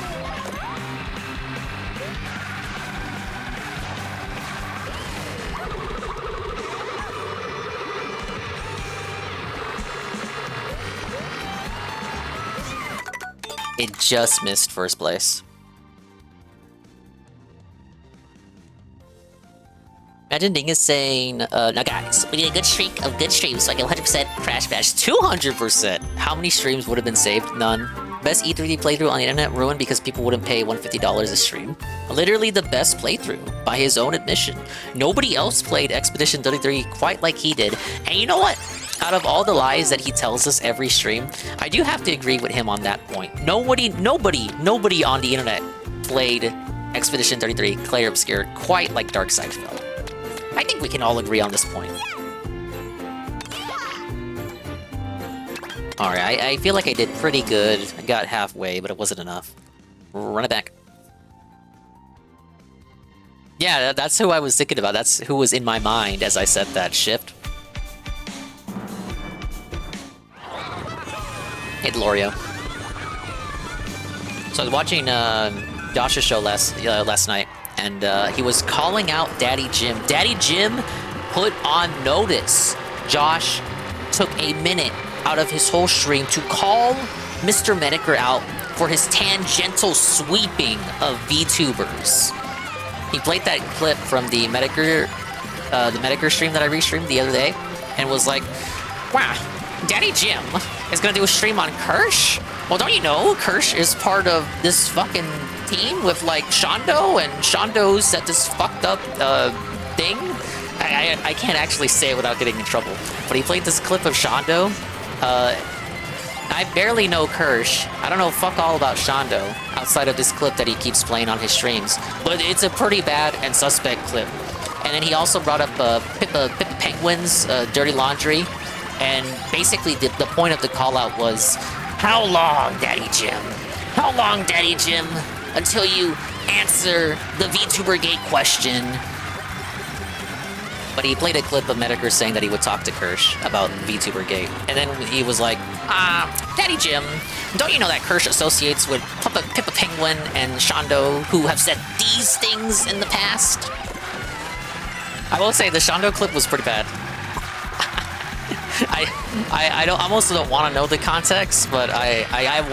It just missed first place. Imagine Dingus saying, now guys, we need a good streak of good streams so I get 100% Crash Bash. 200%! How many streams would have been saved? None. Best E3D playthrough on the internet ruined because people wouldn't pay $150 a stream. Literally the best playthrough, by his own admission. Nobody else played Expedition 33 quite like he did. And you know what? out of all the lies that he tells us every stream, I do have to agree with him on that point. Nobody on the internet played Expedition 33 Clair Obscure quite like Darkside felt. I think we can all agree on this point. Alright, I feel like I did pretty good. I got halfway, but it wasn't enough. Run it back. Yeah, that's who I was thinking about. That's who was in my mind as I said that. Shift. Hey, Delorio. So I was watching Josh's show last night, and he was calling out Daddy Jim. Daddy Jim put on notice. Josh took a minute out of his whole stream to call Mr. Mediker out for his tangential sweeping of VTubers. He played that clip from the Mediker stream that I restreamed the other day, and was like, "Wow, Daddy Jim is gonna do a stream on Kirsch? Well, don't you know Kirsch is part of this fucking team with like Shondo, and Shondo's at this fucked up thing." I can't actually say it without getting in trouble, but he played this clip of Shondo. I barely know Kirsch. I don't know fuck all about Shondo outside of this clip that he keeps playing on his streams. But it's a pretty bad and suspect clip. And then he also brought up Pippa Penguin's Dirty Laundry. And basically the point of the call out was, "How long, Daddy Jim? How long, Daddy Jim, until you answer the VTuber Gate question?" But he played a clip of Mediker saying that he would talk to Kirsch about VTuber Gate. And then he was like, "Daddy Jim, don't you know that Kirsch associates with Pippa Penguin and Shondo, who have said these things in the past?" I will say the Shondo clip was pretty bad. I almost don't want to know the context, but I'm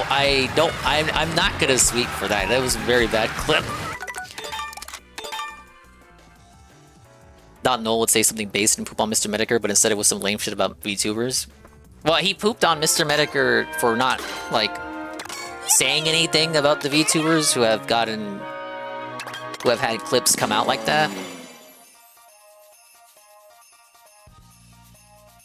not gonna sweep for that. That was a very bad clip. Thought Noel would say something based and poop on Mr. Mediker, but instead it was some lame shit about VTubers. Well, he pooped on Mr. Mediker for not, like, saying anything about the VTubers who have had clips come out like that.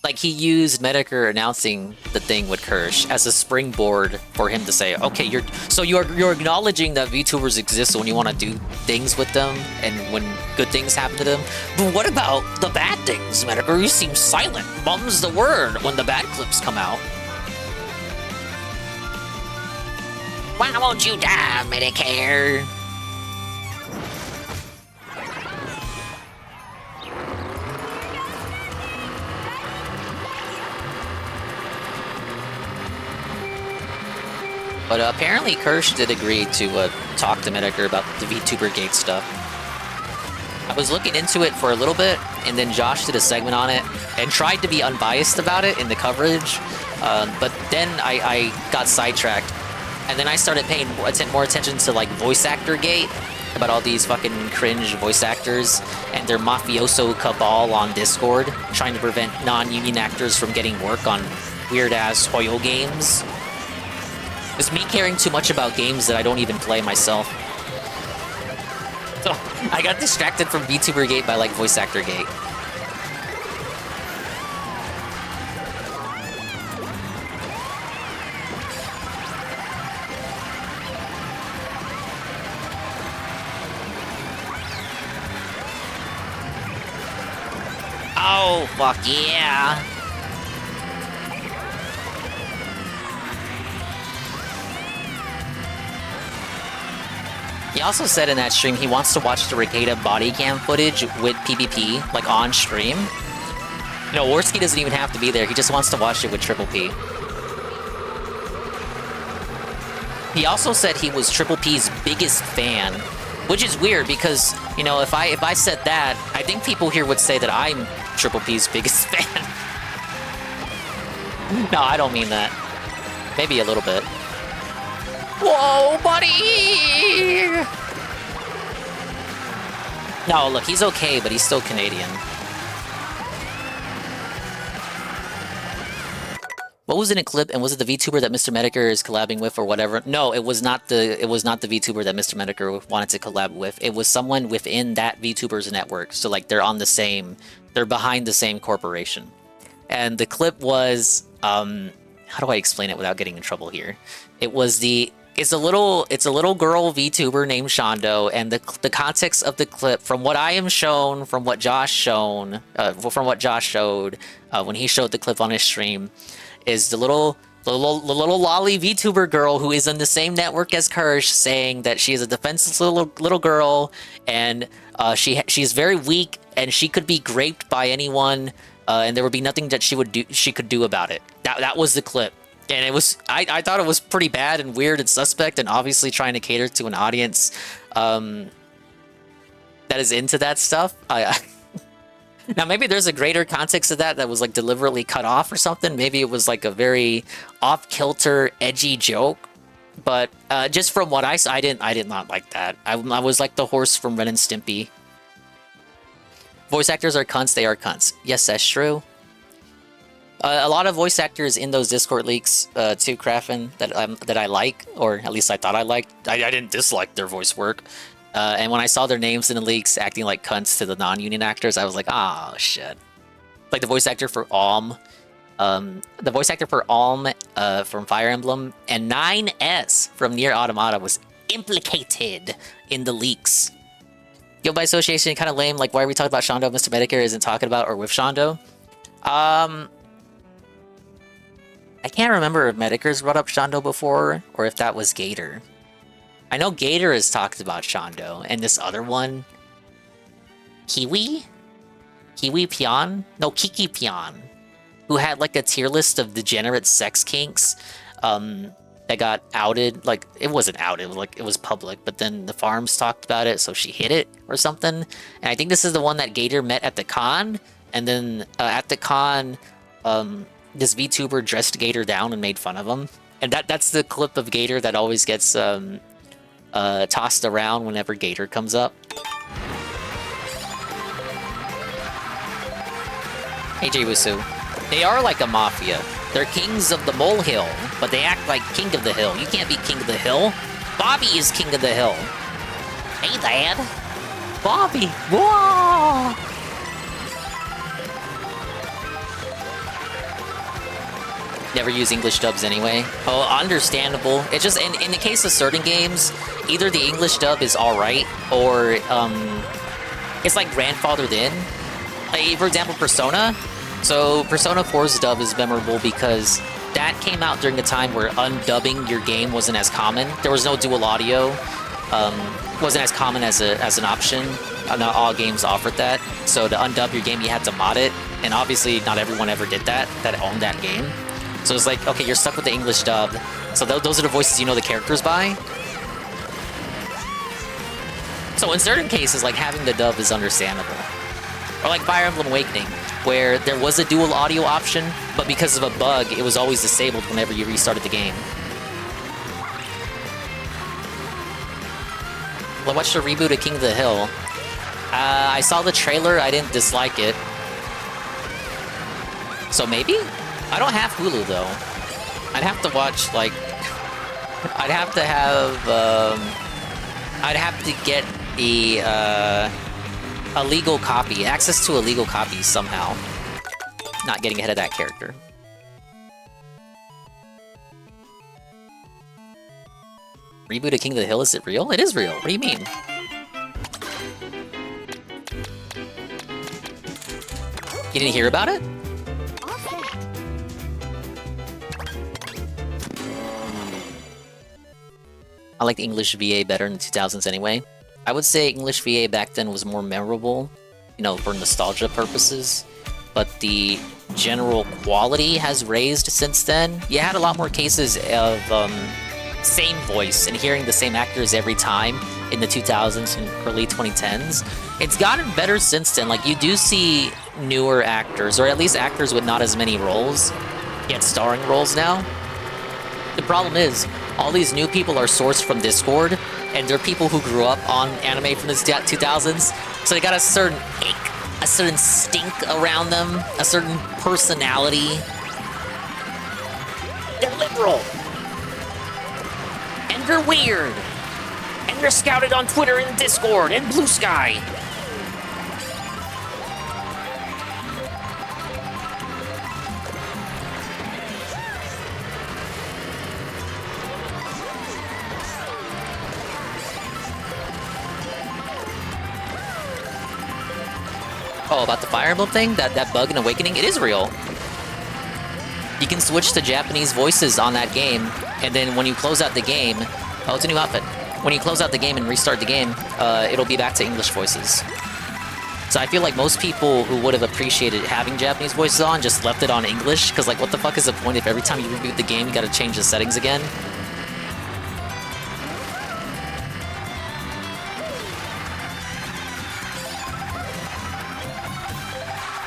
Like, he used Mediker announcing the thing with Kirsch as a springboard for him to say, "Okay, you're acknowledging that VTubers exist when you want to do things with them and when good things happen to them. But what about the bad things, Mediker? You seem silent. Mum's the word when the bad clips come out." Why won't you die, Medicare? But apparently Kirsch did agree to talk to Mediker about the VTuber Gate stuff. I was looking into it for a little bit, and then Josh did a segment on it and tried to be unbiased about it in the coverage, but then I got sidetracked, and then I started paying more attention to like voice actor Gate, about all these fucking cringe voice actors and their mafioso cabal on Discord, trying to prevent non-union actors from getting work on weird-ass Hoyo games. It's me caring too much about games that I don't even play myself. So I got distracted from VTuber Gate by like Voice Actor Gate. Oh, fuck yeah. He also said in that stream he wants to watch the Regatta body cam footage with PvP, like on stream. No, Worski doesn't even have to be there, he just wants to watch it with Triple P. He also said he was Triple P's biggest fan, which is weird because, you know, if I said that, I think people here would say that I'm Triple P's biggest fan. No, I don't mean that. Maybe a little bit. Whoa, buddy! No, look, he's okay, but he's still Canadian. What was in a clip, and was it the VTuber that Mr. Mediker is collabing with or whatever? No, it was not the VTuber that Mr. Mediker wanted to collab with. It was someone within that VTuber's network. So like they're behind the same corporation. and the clip was how do I explain it without getting in trouble here? It's a little girl VTuber named Shondo, and the context of the clip, from what I am shown, from what Josh showed when he showed the clip on his stream, is the little lolly VTuber girl who is in the same network as Kirsch, saying that she is a defenseless little girl, and she's very weak, and she could be raped by anyone, and there would be nothing that she could do about it. That was the clip. And it was, I thought it was pretty bad and weird and suspect, and obviously trying to cater to an audience that is into that stuff. Now, maybe there's a greater context to that was like deliberately cut off or something. Maybe it was like a very off-kilter, edgy joke. But just from what I saw, I did not like that. I was like the horse from Ren and Stimpy. Voice actors are cunts, they are cunts. Yes, that's true. A lot of voice actors in those Discord leaks, too, Krafen, that I like, or at least I thought I liked. I didn't dislike their voice work. And when I saw their names in the leaks acting like cunts to the non-union actors, I was like, oh, shit. Like the voice actor for Alm, from Fire Emblem, and 9S from Nier Automata was implicated in the leaks. Guild by association, kind of lame. Like, why are we talking about Shondo? Mr. Medicare isn't talking about or with Shondo. I can't remember if Medicare's brought up Shondo before, or if that was Gator. I know Gator has talked about Shondo, and this other one... Kiwi Pion? No, Kiki Pion. Who had like a tier list of degenerate sex kinks, that got outed. Like, it wasn't outed, like, it was public, but then the farms talked about it, so she hid it, or something. And I think this is the one that Gator met at the con, and then at the con, this VTuber dressed Gator down and made fun of him. And that's the clip of Gator that always gets tossed around whenever Gator comes up. Hey, Jwusu. They are like a mafia. They're kings of the molehill, but they act like king of the hill. You can't be king of the hill. Bobby is king of the hill. Hey, Dad. Bobby. Whoa! Never use English dubs anyway. Oh, understandable. It's just, in the case of certain games, either the English dub is alright, or it's like grandfathered in. Like, for example, Persona. So Persona 4's dub is memorable because that came out during a time where undubbing your game wasn't as common. There was no dual audio. Wasn't as common as an option. Not all games offered that. So to undub your game, you had to mod it. And obviously, not everyone ever did that owned that game. So it's like, okay, you're stuck with the English dub. So those are the voices you know the characters by. So in certain cases, like, having the dub is understandable. Or like Fire Emblem Awakening, where there was a dual audio option, but because of a bug, it was always disabled whenever you restarted the game. Well, I watched the reboot of King of the Hill. I saw the trailer, I didn't dislike it. So maybe? I don't have Hulu, though. I'd have to watch, like... I'd have to get the, a legal copy. Access to a legal copy somehow. Not getting ahead of that character. Reboot of King of the Hill, is it real? It is real. What do you mean? You didn't hear about it? I liked English VA better in the 2000s anyway. I would say English VA back then was more memorable, you know, for nostalgia purposes. But the general quality has raised since then. You had a lot more cases of same voice and hearing the same actors every time in the 2000s and early 2010s. It's gotten better since then. Like, you do see newer actors, or at least actors with not as many roles, get starring roles now. The problem is, all these new people are sourced from Discord, and they're people who grew up on anime from the 2000s, so they got a certain ick, a certain stink around them, a certain personality. They're liberal. And they're weird. And they're scouted on Twitter and Discord and Blue Sky. Oh, about the Fire Emblem thing? That bug in Awakening? It is real. You can switch to Japanese voices on that game, and then when you close out the game... Oh, it's a new outfit. When you close out the game and restart the game, it'll be back to English voices. So I feel like most people who would have appreciated having Japanese voices on just left it on English, because like, what the fuck is the point if every time you reboot the game you gotta change the settings again?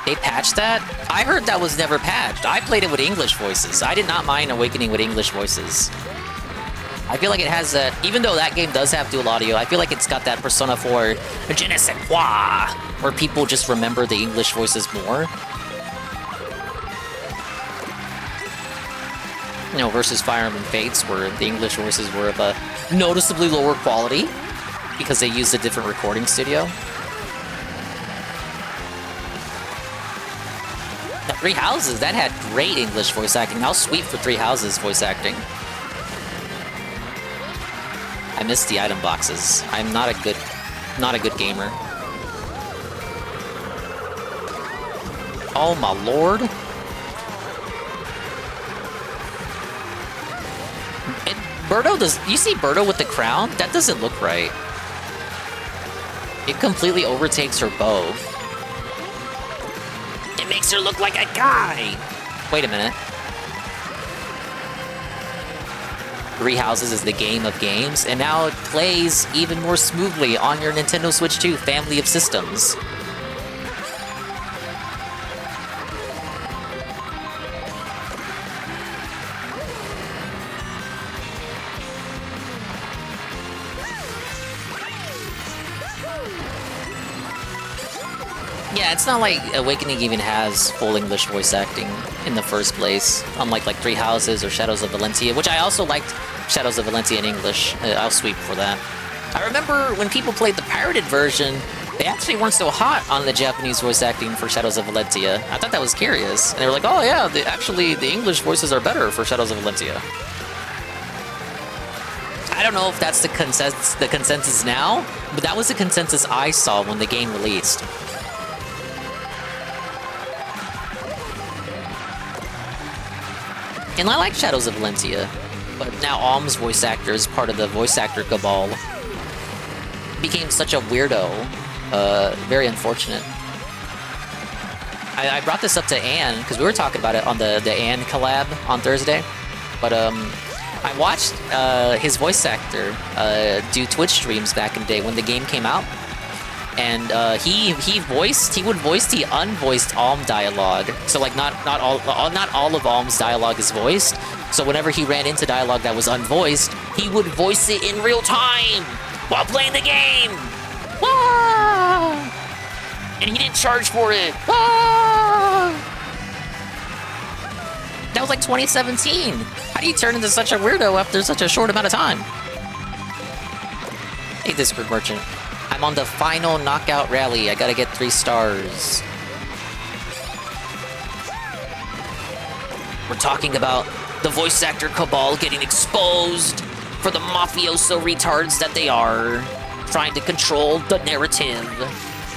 They patched that? I heard that was never patched. I played it with English voices. I did not mind Awakening with English voices. I feel like it has that, even though that game does have dual audio, I feel like it's got that Persona 4 je ne sais quoi, where people just remember the English voices more. You know, versus Fire Emblem Fates, where the English voices were of a noticeably lower quality because they used a different recording studio. The Three Houses, that had great English voice acting. How sweet for Three Houses voice acting. I miss the item boxes. I'm not a good gamer. Oh my lord. Birdo does... You see Birdo with the crown? That doesn't look right. It completely overtakes her bow. It makes her look like a guy! Wait a minute. Three Houses is the game of games, and now it plays even more smoothly on your Nintendo Switch 2 family of systems. Yeah, it's not like Awakening even has full English voice acting in the first place, unlike like Three Houses or Shadows of Valentia, which I also liked Shadows of Valentia in English. I'll sweep for that. I remember when people played the pirated version, they actually weren't so hot on the Japanese voice acting for Shadows of Valentia. I thought that was curious. And they were like, oh yeah, actually the English voices are better for Shadows of Valentia. I don't know if that's the consensus now, but that was the consensus I saw when the game released. And I like Shadows of Valentia, but now Alm's voice actor is part of the voice actor cabal. Became such a weirdo. Very unfortunate. I brought this up to Anne, because we were talking about it on the Anne collab on Thursday. But I watched his voice actor do Twitch streams back in the day when the game came out. And he would voice the unvoiced Alm dialogue. So like not all of Alm's dialogue is voiced. So whenever he ran into dialogue that was unvoiced, he would voice it in real time while playing the game. Ah! And he didn't charge for it. Ah! That was like 2017. How do you turn into such a weirdo after such a short amount of time? Hey, Discord merchant. I'm on the final knockout rally. I gotta get 3 stars. We're talking about the voice actor cabal getting exposed for the mafioso retards that they are, trying to control the narrative.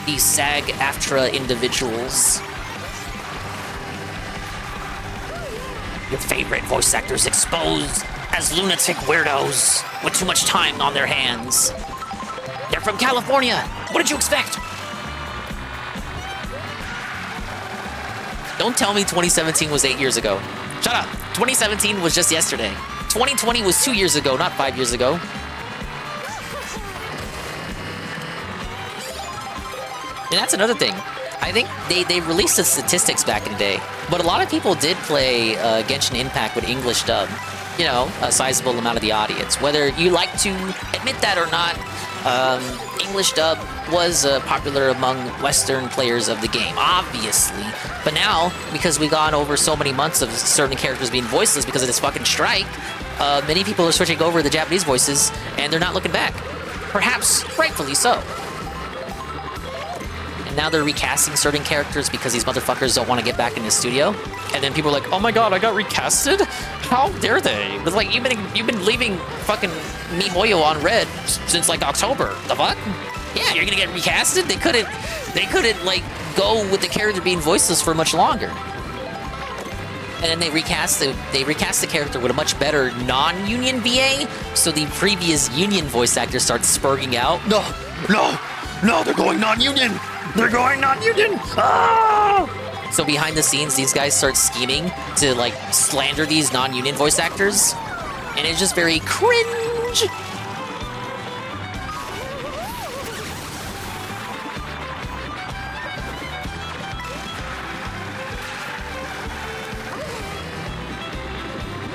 These SAG-AFTRA individuals. Your favorite voice actors exposed as lunatic weirdos with too much time on their hands. They're from California! What did you expect? Don't tell me 2017 was 8 years ago. Shut up! 2017 was just yesterday. 2020 was 2 years ago, not 5 years ago. And that's another thing. I think they released the statistics back in the day, but a lot of people did play Genshin Impact with English dub. You know, a sizable amount of the audience. Whether you like to admit that or not, English dub was popular among Western players of the game, obviously. But now, because we've gone over so many months of certain characters being voiceless because of this fucking strike, many people are switching over to the Japanese voices, and they're not looking back. Perhaps rightfully so. And now they're recasting certain characters because these motherfuckers don't want to get back in the studio. And then people are like, oh my god, I got recasted? How dare they? But like, you've been leaving fucking MiHoYo on red since like October. The fuck? Yeah, you're gonna get recasted? They couldn't They couldn't, like, go with the character being voiceless for much longer. And then they recast the character with a much better non-union VA, so the previous union voice actor starts spurging out. No, they're going non-union! They're going non-union! Ah! So behind the scenes, these guys start scheming to, like, slander these non-union voice actors, and it's just very cringe.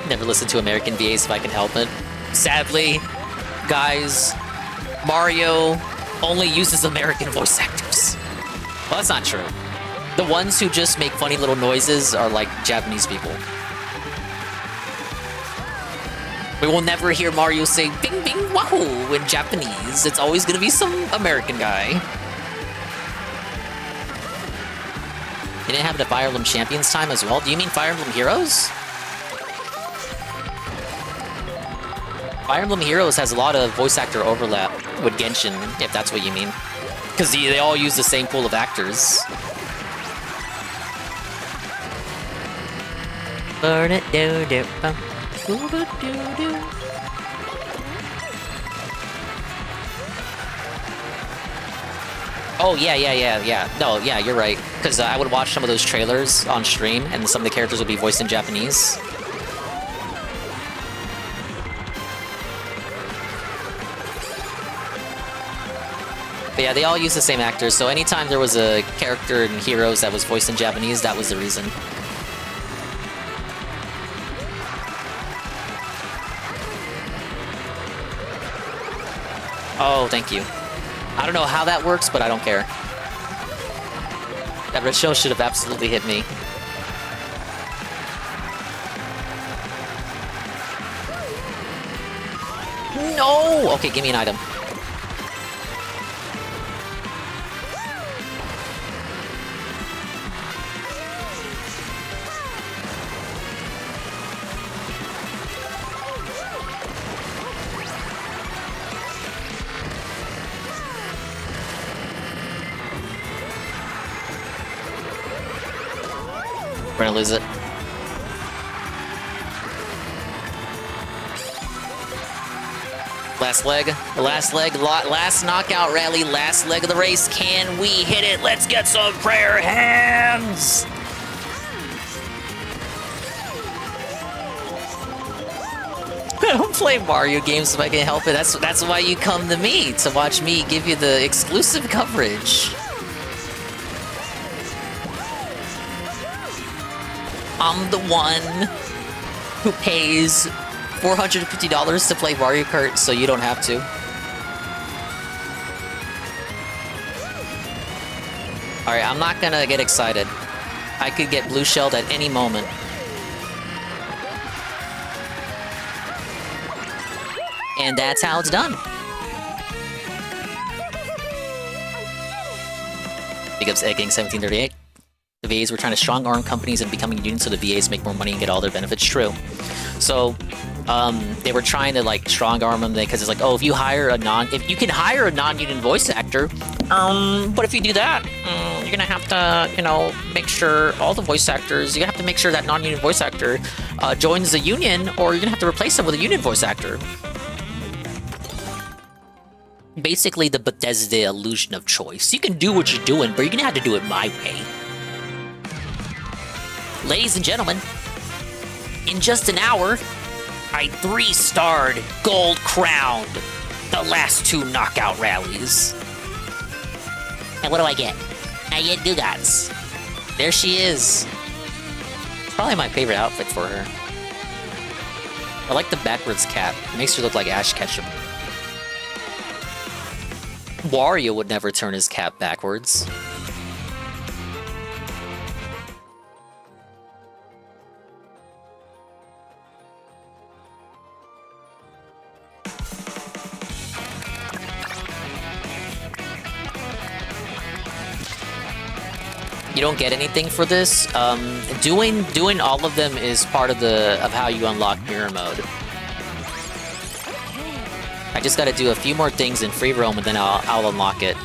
Never listen to American VAs if I can help it. Sadly, guys, Mario only uses American voice actors. Well, that's not true. The ones who just make funny little noises are like Japanese people. We will never hear Mario say bing bing wahoo in Japanese. It's always gonna be some American guy. You didn't have it at Fire Emblem Champions time as well? Do you mean Fire Emblem Heroes? Fire Emblem Heroes has a lot of voice actor overlap with Genshin, if that's what you mean. Because they all use the same pool of actors. Oh, yeah. No, yeah, you're right. Because I would watch some of those trailers on stream, and some of the characters would be voiced in Japanese. But yeah, they all use the same actors, so anytime there was a character in Heroes that was voiced in Japanese, that was the reason. Oh, thank you. I don't know how that works, but I don't care. That red shell should have absolutely hit me. No! Okay, give me an item. We're gonna lose it. Last leg, last knockout rally, last leg of the race. Can we hit it? Let's get some prayer hands! I don't play Mario games if I can help it. That's why you come to me, to watch me give you the exclusive coverage. I'm the one who pays $450 to play Mario Kart, so you don't have to. Alright, I'm not gonna get excited. I could get blue shelled at any moment. And that's how it's done. Big ups Egg Gang 1738. The VAs were trying to strong-arm companies and becoming unions so the VAs make more money and get all their benefits. True. So, they were trying to, like, strong-arm them because it's like, oh, if you can hire a non-union voice actor, but if you do that, you're gonna have to, you know, make sure all the voice actors, you're gonna have to make sure that non-union voice actor joins the union, or you're gonna have to replace them with a union voice actor. Basically, the Bethesda illusion of choice. You can do what you're doing, but you're gonna have to do it my way. Ladies and gentlemen, in just an hour, I 3-starred gold crowned the last 2 knockout rallies. And what do I get? I get Dugats. There she is. It's probably my favorite outfit for her. I like the backwards cap. It makes her look like Ash Ketchum. Wario would never turn his cap backwards. You don't get anything for this. Doing all of them is part of how you unlock mirror mode. I just gotta do a few more things in free roam and then I'll unlock it.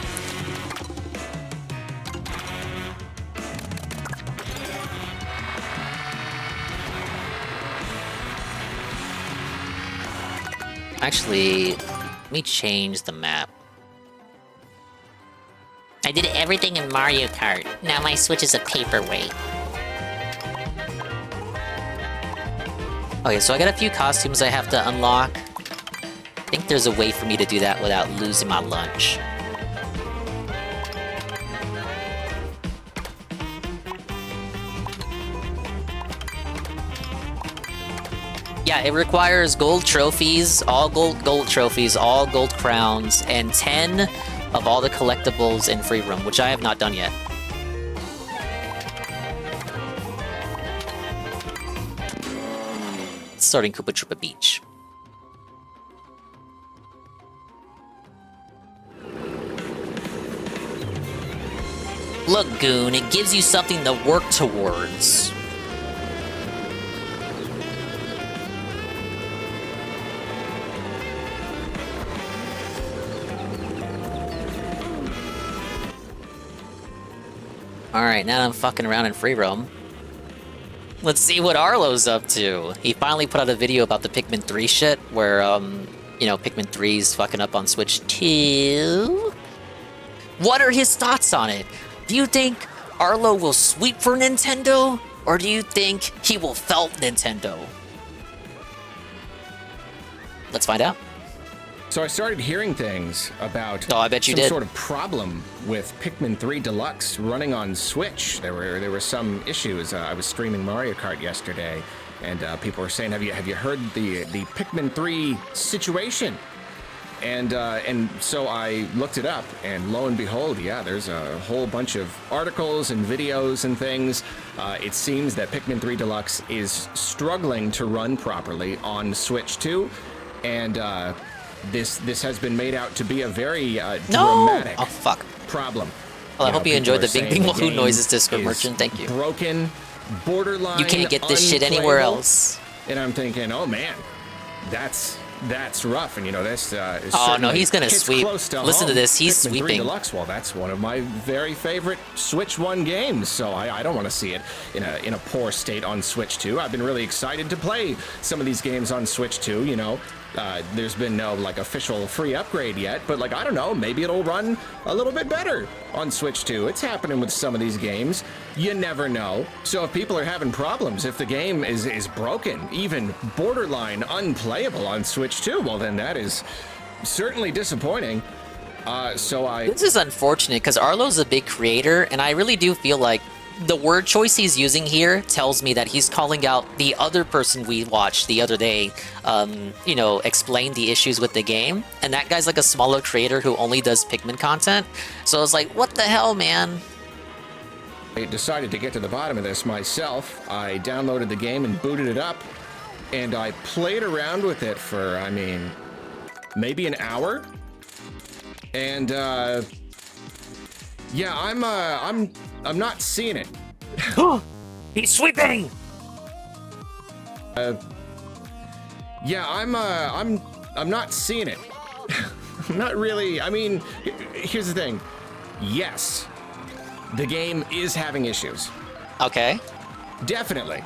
Actually, let me change the map. I did everything in Mario Kart. Now my Switch is a paperweight. Okay, so I got a few costumes I have to unlock. I think there's a way for me to do that without losing my lunch. Yeah, it requires gold trophies, all gold trophies, all gold crowns, and 10 of all the collectibles in free roam, which I have not done yet. Starting Koopa Troopa Beach. Look, Goon, it gives you something to work towards. Alright, now that I'm fucking around in free roam, let's see what Arlo's up to. He finally put out a video about the Pikmin 3 shit, where, you know, Pikmin 3's fucking up on Switch 2. What are his thoughts on it? Do you think Arlo will sweep for Nintendo? Or do you think he will felt Nintendo? Let's find out. So I started hearing things about I bet you some did. sort of problem with Pikmin 3 Deluxe running on Switch. There were some issues. I was streaming Mario Kart yesterday, and people were saying, "Have you heard the Pikmin 3 situation?" And so I looked it up, and lo and behold, yeah, there's a whole bunch of articles and videos and things. It seems that Pikmin 3 Deluxe is struggling to run properly on Switch 2, and this has been made out to be a very dramatic problem. Well, I hope you enjoyed the Bing Bing Wahoo game noises, Discord is merchant. Thank you. Broken, borderline. You can't get this shit anywhere unplayable. else. And I'm thinking, oh man, that's rough. And you know, this is Oh, no, certainly he's gonna hits sweep. close to Listen to home. this, he's Pikmin 3 sweeping. Deluxe, well, that's one of my very favorite Switch 1 games, so I don't want to see it in a poor state on Switch 2. I've been really excited to play some of these games on Switch 2, you know. There's been no like official free upgrade yet, but like I don't know, maybe it'll run a little bit better on Switch 2. It's happening with some of these games. You never know. So if people are having problems, if the game is broken, even borderline unplayable on Switch 2, well then that is certainly disappointing. This is unfortunate because Arlo's a big creator, and I really do feel like the word choice he's using here tells me that he's calling out the other person we watched the other day, you know, explain the issues with the game. And that guy's like a smaller creator who only does Pikmin content. So I was like, what the hell, man? I decided to get to the bottom of this myself. I downloaded the game and booted it up, and I played around with it for, I mean, maybe an hour. And yeah, I'm not seeing it. He's sweeping. Yeah, I'm not seeing it. I'm not really. I mean, here's the thing. Yes, the game is having issues. Okay. Definitely.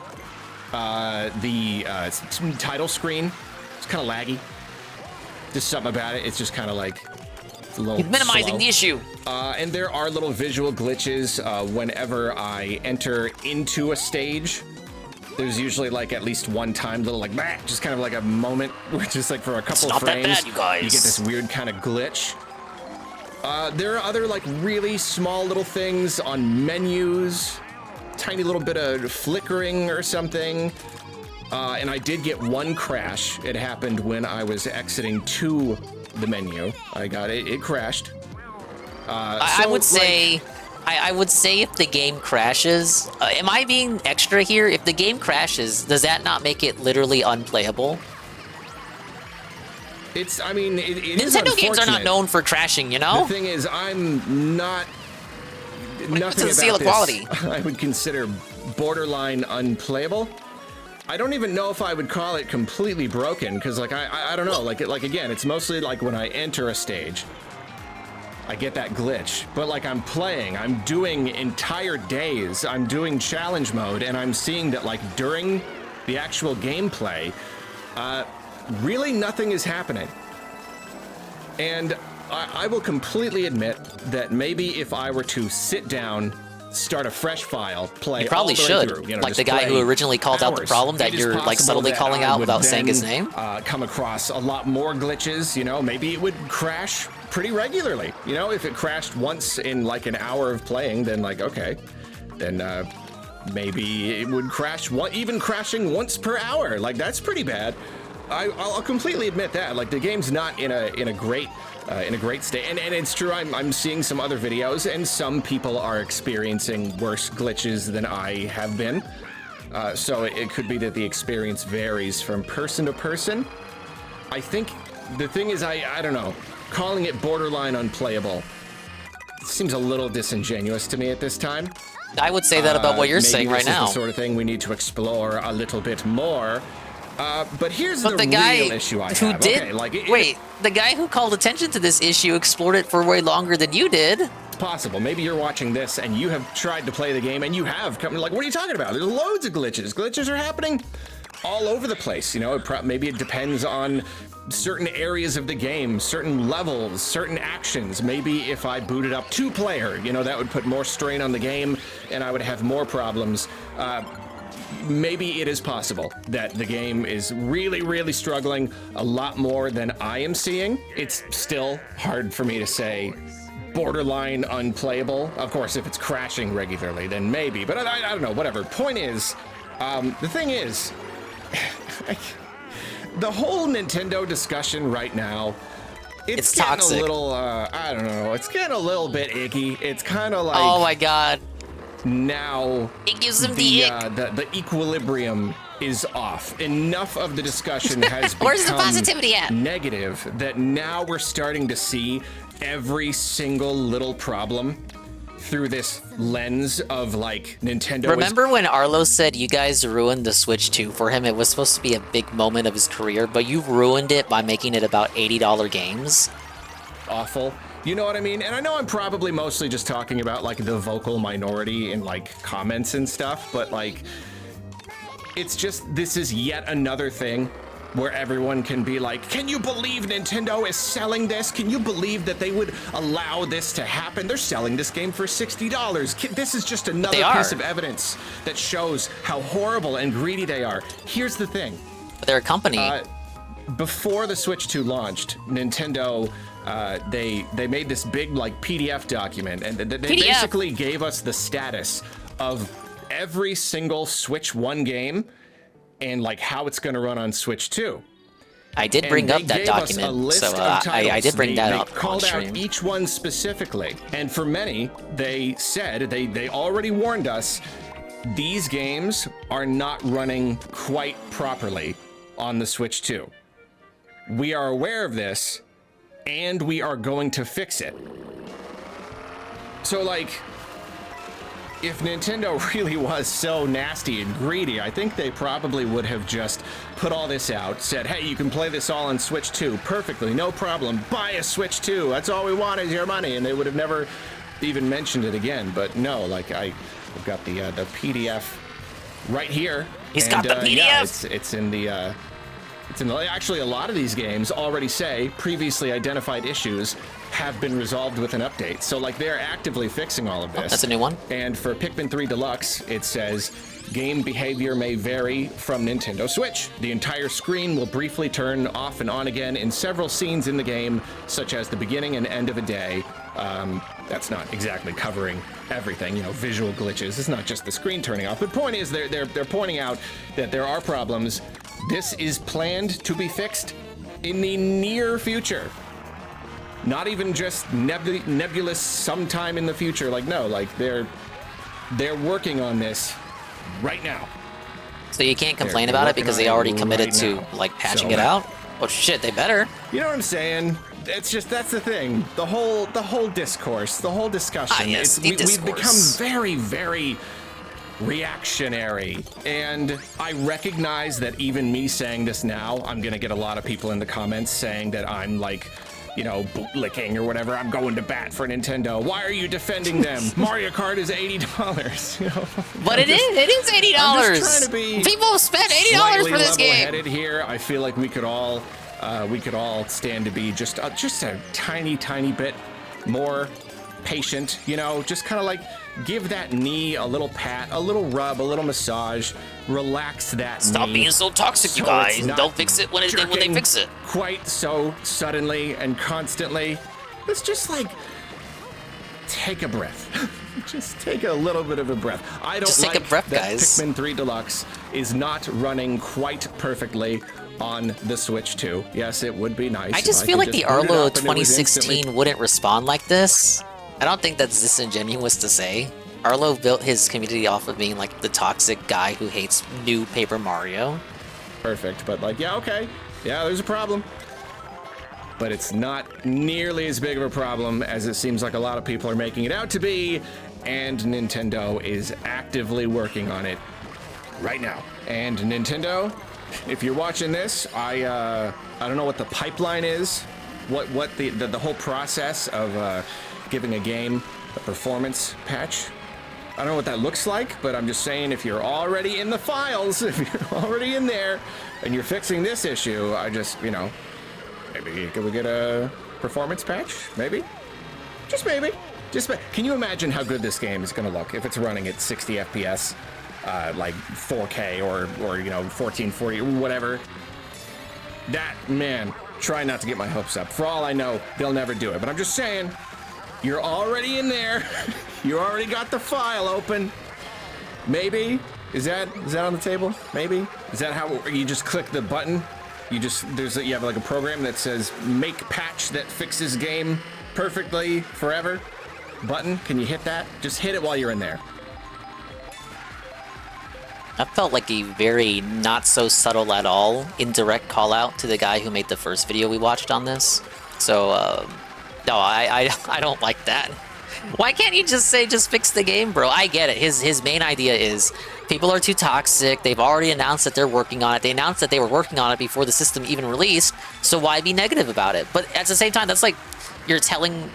The title screen is kind of laggy. Just something about it. It's just kind of like a little He's minimizing slow. the issue. And there are little visual glitches whenever I enter into a stage. There's usually like at least one time little like bah, just kind of like a moment where just like for a couple It's of not that frames bad, you guys. you get this weird kind of glitch. There are other like really small little things on menus, tiny little bit of flickering or something. And I did get one crash. It happened when I was exiting to the menu. I got it. It crashed. I would say, I would say if the game crashes, am I being extra here? If the game crashes, does that not make it literally unplayable? It's, I mean, it is Nintendo games are not unfortunate. known for crashing, you know? The thing is, I'm not. Nothing the seal about of quality? this I would consider borderline unplayable. I don't even know if I would call it completely broken, because like I don't know, like again, it's mostly like when I enter a stage, I get that glitch. But like I'm playing, I'm doing entire days, I'm doing challenge mode, and I'm seeing that like during the actual gameplay, really nothing is happening. And I will completely admit that maybe if I were to sit down, start a fresh file, play You probably all the way should. through, Like the guy who originally called out the problem that you're like subtly calling out without saying his name. Come across a lot more glitches, you know, maybe it would crash pretty regularly. You know, if it crashed once in like an hour of playing, then like, okay, then maybe it would crash, even crashing once per hour. Like, that's pretty bad. I'll completely admit that. Like, the game's not in a great state, and it's true. I'm seeing some other videos, and some people are experiencing worse glitches than I have been. So it could be that the experience varies from person to person. I think the thing is, I don't know, calling it borderline unplayable seems a little disingenuous to me at this time. I would say that about what you're saying right now. Maybe this is the sort of thing we need to explore a little bit more. But here's the guy real issue I who have. did Okay, like, wait, the guy who called attention to this issue explored it for way longer than you did. It's possible. Maybe you're watching this and you have tried to play the game and you have come like, what are you talking about? There's loads of glitches. Glitches are happening all over the place. You know, maybe it depends on certain areas of the game, certain levels, certain actions. Maybe if I booted up 2-player, you know, that would put more strain on the game and I would have more problems. Maybe it is possible that the game is really, really struggling a lot more than I am seeing. It's still hard for me to say borderline unplayable. Of course, if it's crashing regularly, then maybe, but I don't know, whatever. Point is, the thing is, the whole Nintendo discussion right now, it's getting toxic. A little, I don't know, it's getting a little bit icky. It's kind of like... Oh my god. Now it gives them the equilibrium is off. Enough of the discussion has become Where's the positivity at? Negative that now we're starting to see every single little problem through this lens of like Nintendo. Remember when Arlo said you guys ruined the Switch 2 for him? It was supposed to be a big moment of his career, but you ruined it by making it about $80 games. Awful. You know what I mean? And I know I'm probably mostly just talking about like the vocal minority in like comments and stuff, but like, it's just, this is yet another thing where everyone can be like, can you believe Nintendo is selling this? Can you believe that they would allow this to happen? They're selling this game for $60. This is just another piece of evidence that shows how horrible and greedy they are. Here's the thing. But they're a company. Before the Switch 2 launched, Nintendo, they made this big like PDF document, and they basically gave us the status of every single Switch 1 game and like how it's going to run on Switch 2. I did bring up that document, so I did bring that up. They called out each one specifically, and for many, they said they already warned us these games are not running quite properly on the Switch 2. We are aware of this, and we are going to fix it. So, like, if Nintendo really was so nasty and greedy, I think they probably would have just put all this out, said, hey, you can play this all on Switch 2 perfectly, no problem, buy a Switch 2, that's all we want is your money, and they would have never even mentioned it again. But no, like, I've got the PDF right here. He's got the PDF! Yeah, it's in the... Actually, a lot of these games already say previously identified issues have been resolved with an update. So, like, they're actively fixing all of this. That's a new one. And for Pikmin 3 Deluxe, it says, game behavior may vary from Nintendo Switch. The entire screen will briefly turn off and on again in several scenes in the game, such as the beginning and end of a day. That's not exactly covering everything, you know, visual glitches. It's not just the screen turning off. But point is, they're pointing out that there are problems. This is planned to be fixed in the near future. Not even just nebulous sometime in the future. Like, no, like they're working on this right now. So you can't complain about it because they already committed to like patching it out? Oh shit, they better. You know what I'm saying? It's just, that's the thing. The whole discourse, the whole discussion. Yes, we've become very, very reactionary, and I recognize that even me saying this now, I'm gonna get a lot of people in the comments saying that I'm like you know, bootlicking or whatever. I'm going to bat for Nintendo. Why are you defending them? Mario Kart is $80. You know? But it is $80. I'm just trying to be People spent $80 for this game. Level-headed here. I feel like we could all stand to be just a tiny bit more patient. You know, just kind of like give that knee a little pat, a little rub, a little massage. Relax that knee. Stop being so toxic, you guys. Don't fix it when they fix it. Quite so suddenly and constantly. Let's just like take a breath. Just take a little bit of a breath. I don't just take like a breath, that guys. Pikmin 3 Deluxe is not running quite perfectly on the Switch 2. Yes, it would be nice. I just feel like the Arlo 2016 wouldn't respond like this. I don't think that's disingenuous to say. Arlo built his community off of being like the toxic guy who hates new Paper Mario. Perfect, but like, yeah, okay. Yeah, there's a problem. But it's not nearly as big of a problem as it seems like a lot of people are making it out to be, and Nintendo is actively working on it right now. And Nintendo, if you're watching this, I don't know what the pipeline is, what the whole process of giving a game a performance patch. I don't know what that looks like, but I'm just saying if you're already in the files, if you're already in there, and you're fixing this issue, I just, you know, maybe could we get a performance patch? Maybe? Just maybe. Can you imagine how good this game is going to look if it's running at 60 FPS, like 4K or you know 1440 or whatever? That, man, try not to get my hopes up. For all I know, they'll never do it. But I'm just saying, you're already in there. You already got the file open. Maybe. Is that on the table? Maybe. Is that how you just click the button? You have like a program that says make patch that fixes game perfectly forever button. Can you hit that? Just hit it while you're in there. That felt like a very not so subtle at all indirect call out to the guy who made the first video we watched on this. So no, I don't like that. Why can't you just say just fix the game, bro? I get it. His main idea is people are too toxic. They've already announced that they're working on it. They announced that they were working on it before the system even released. So why be negative about it? But at the same time, that's like you're telling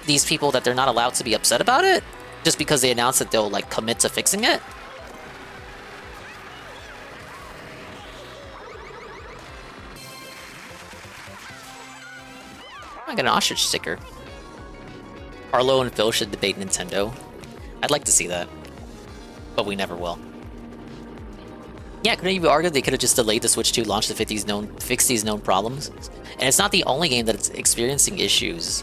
these people that they're not allowed to be upset about it just because they announced that they'll like commit to fixing it. I got an ostrich sticker. Arlo and Phil should debate Nintendo. I'd like to see that. But we never will. Yeah, couldn't you argue they could have just delayed the Switch 2 launch to fix these known problems? And it's not the only game that's experiencing issues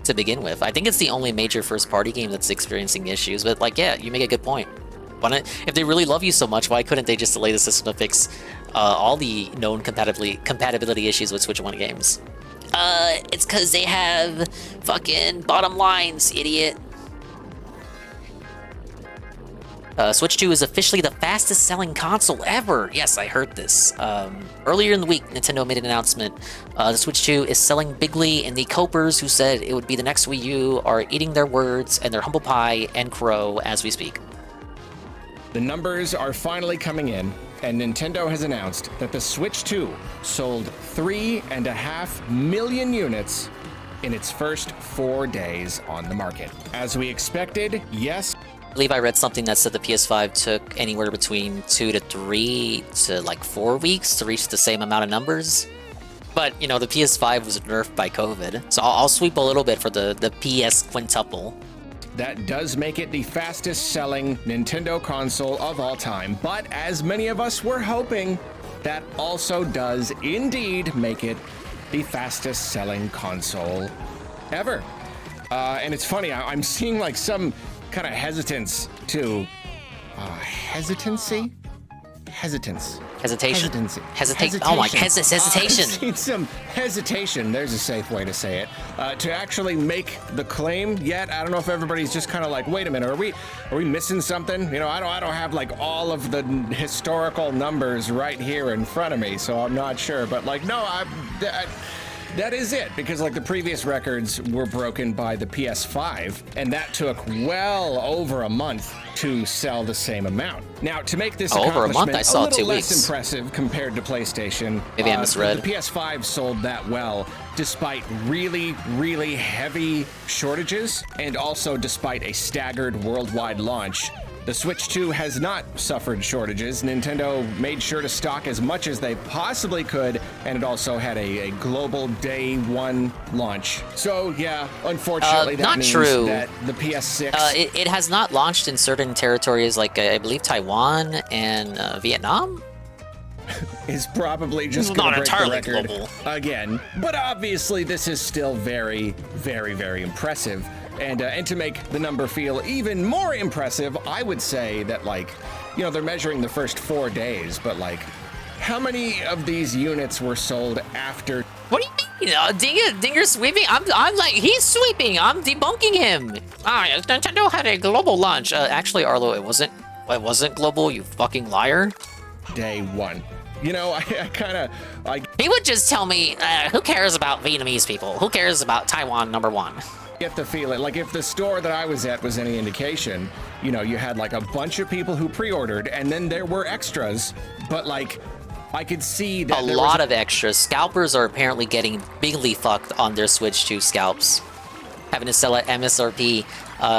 to begin with. I think it's the only major first-party game that's experiencing issues. But like, yeah, you make a good point. If they really love you so much, why couldn't they just delay the system to fix all the known compatibility issues with Switch 1 games? It's because they have fucking bottom lines, idiot. Switch 2 is officially the fastest selling console ever. Yes, I heard this. Earlier in the week, Nintendo made an announcement. The Switch 2 is selling bigly, and the copers who said it would be the next Wii U are eating their words and their humble pie and crow as we speak. The numbers are finally coming in, and Nintendo has announced that the Switch 2 sold 3.5 million units in its first 4 days on the market. As we expected, yes. I believe I read something that said the PS5 took anywhere between 2 to 3 to like 4 weeks to reach the same amount of numbers. But, you know, the PS5 was nerfed by COVID, so I'll sweep a little bit for the PS quintuple. That does make it the fastest selling Nintendo console of all time, but as many of us were hoping, that also does indeed make it the fastest selling console ever. And it's funny, I'm seeing like some kind of hesitance to hesitation. Oh my, hesitation. I've seen some hesitation. There's a safe way to say it. To actually make the claim yet. I don't know if everybody's just kind of like, wait a minute, are we missing something? You know, I don't have like all of the historical numbers right here in front of me, so I'm not sure. But like, no, that is it, because like the previous records were broken by the PS5, and that took well over a month to sell the same amount. Now, to make this over a month, accomplishment I saw little 2 less weeks. impressive compared to PlayStation, Maybe I misread. the PS5 sold that well despite really, really heavy shortages and also despite a staggered worldwide launch. The Switch 2 has not suffered shortages. Nintendo made sure to stock as much as they possibly could, and it also had a global day one launch. So yeah, unfortunately, that not means true. that the PS6... It has not launched in certain territories like I believe Taiwan and Vietnam. is probably just It's going not to break the entirely record global. again. But obviously, this is still very, very, very impressive. And to make the number feel even more impressive, I would say that, like, you know, they're measuring the first 4 days, but, like, how many of these units were sold after? What do you mean? Dinger sweeping? I'm like, he's sweeping. I'm debunking him. Nintendo had a global launch. Actually, Arlo, it wasn't global, you fucking liar. Day one. You know, I kind of like. He would just tell me, who cares about Vietnamese people? Who cares about Taiwan #1? Get the feeling, like if the store that I was at was any indication, you know, you had like a bunch of people who pre-ordered and then there were extras, but like I could see that a lot of extras. Scalpers are apparently getting bigly fucked on their Switch 2 scalps. Having to sell at MSRP,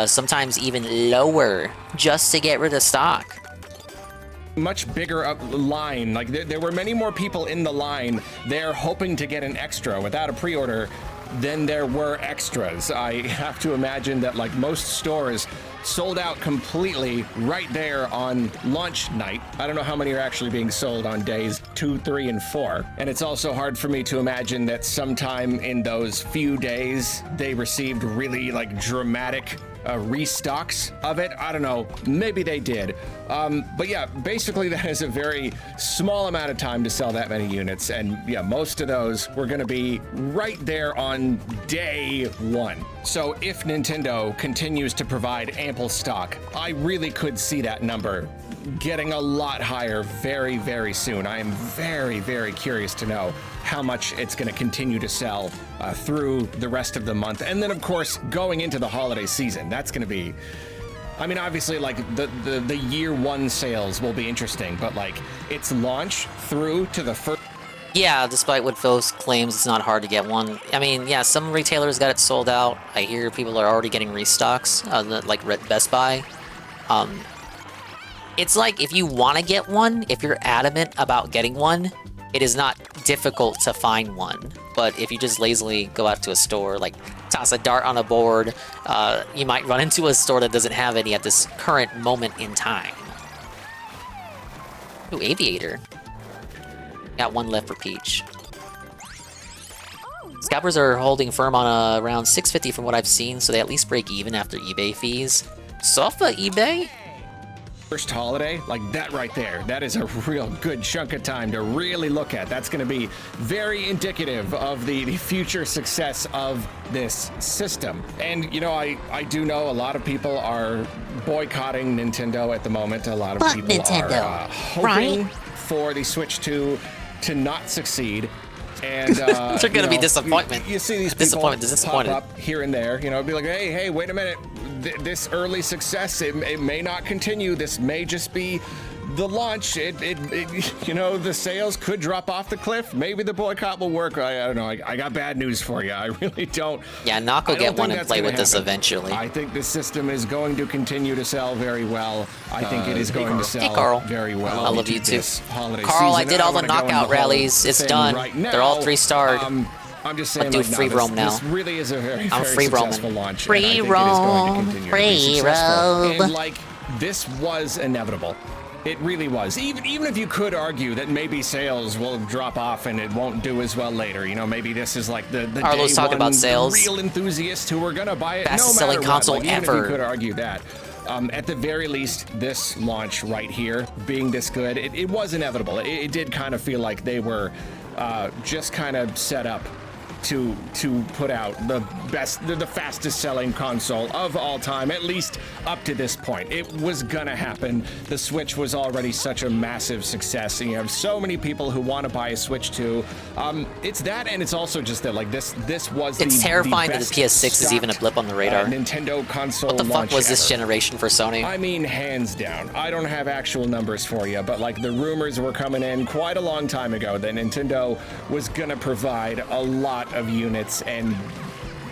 sometimes even lower, just to get rid of stock. Much bigger line. Like there were many more people in the line there hoping to get an extra without a pre-order than there were extras. I have to imagine that like most stores sold out completely right there on launch night. I don't know how many are actually being sold on days 2, 3, and 4. And it's also hard for me to imagine that sometime in those few days they received really like dramatic restocks of it. I don't know, maybe they did. But yeah, basically that is a very small amount of time to sell that many units. And yeah, most of those were gonna be right there on day one. So if Nintendo continues to provide ample stock, I really could see that number getting a lot higher very, very soon. I am very, very curious to know how much it's going to continue to sell through the rest of the month. And then, of course, going into the holiday season, that's going to be... I mean, obviously, like, the year one sales will be interesting, but, like, its launch through to the first... Yeah, despite what Phil claims, it's not hard to get one. I mean, yeah, some retailers got it sold out. I hear people are already getting restocks, like Best Buy. It's like, if you want to get one, if you're adamant about getting one, it is not difficult to find one. But if you just lazily go out to a store, like toss a dart on a board, you might run into a store that doesn't have any at this current moment in time. Ooh, Aviator. Got one left for Peach. Scalpers are holding firm on around 650 from what I've seen, so they at least break even after eBay fees. Sofa eBay? First holiday, like that right there, that is a real good chunk of time to really look at. That's going to be very indicative of the future success of this system. And, you know, I do know a lot of people are boycotting Nintendo at the moment. A lot of Fuck people Nintendo, are hoping for the Switch 2 to not succeed. And They're gonna be disappointment. You see these people pop disappointed. up here and there, you know, be like, hey, wait a minute. This early success, it may not continue. This may just be the launch. You know, the sales could drop off the cliff. Maybe the boycott will work. I don't know. I got bad news for you. I really don't. Yeah, Knock will get one and play with this eventually. I think this system is going to continue to sell very well. I think it is going to sell very well. I love you too. Holiday Carl, season. I did all the I'm gonna go knockout in the whole rallies. It's thing done. right now. They're all 3-starred. I'm just saying, I'll do like, free roam now. This really is a very, I'm very free successful roaming. launch. Free and I think it is going to roam, continue to be free successful. roam. And like, this was inevitable. It really was. Even if you could argue that maybe sales will drop off and it won't do as well later. You know, maybe this is like the Arlo's day talking one about sales. real enthusiasts who are gonna buy it Fastest no matter selling what. console Like, even ever. if you could argue that. At the very least, this launch right here, being this good, it was inevitable. It did kind of feel like they were just kind of set up to put out the fastest selling console of all time, at least up to this point. It was gonna happen. The Switch was already such a massive success, and you have so many people who want to buy a Switch 2. It's that, and it's also just that like this was It's terrifying that the PS6 is even a blip on the radar. Nintendo console. What the fuck was this ever. generation for Sony? I mean, hands down. I don't have actual numbers for you, but like the rumors were coming in quite a long time ago that Nintendo was gonna provide a lot of units, and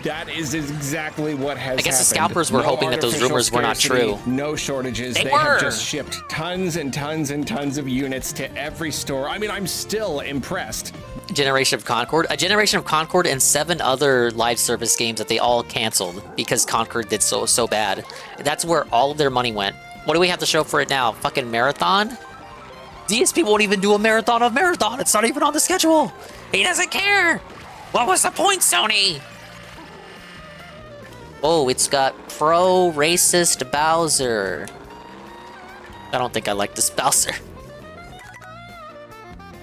that is exactly what has happened. I guess the scalpers were hoping that those rumors were not true. No shortages. They have just shipped tons and tons and tons of units to every store. I mean, I'm still impressed. Generation of Concord, a Generation of Concord, and 7 other live service games that they all canceled because Concord did so bad. That's where all of their money went. What do we have to show for it now? Fucking Marathon? DSP won't even do a marathon of Marathon. It's not even on the schedule. He doesn't care. What was the point, Sony? Oh, it's got pro racist Bowser. I don't think I like this Bowser.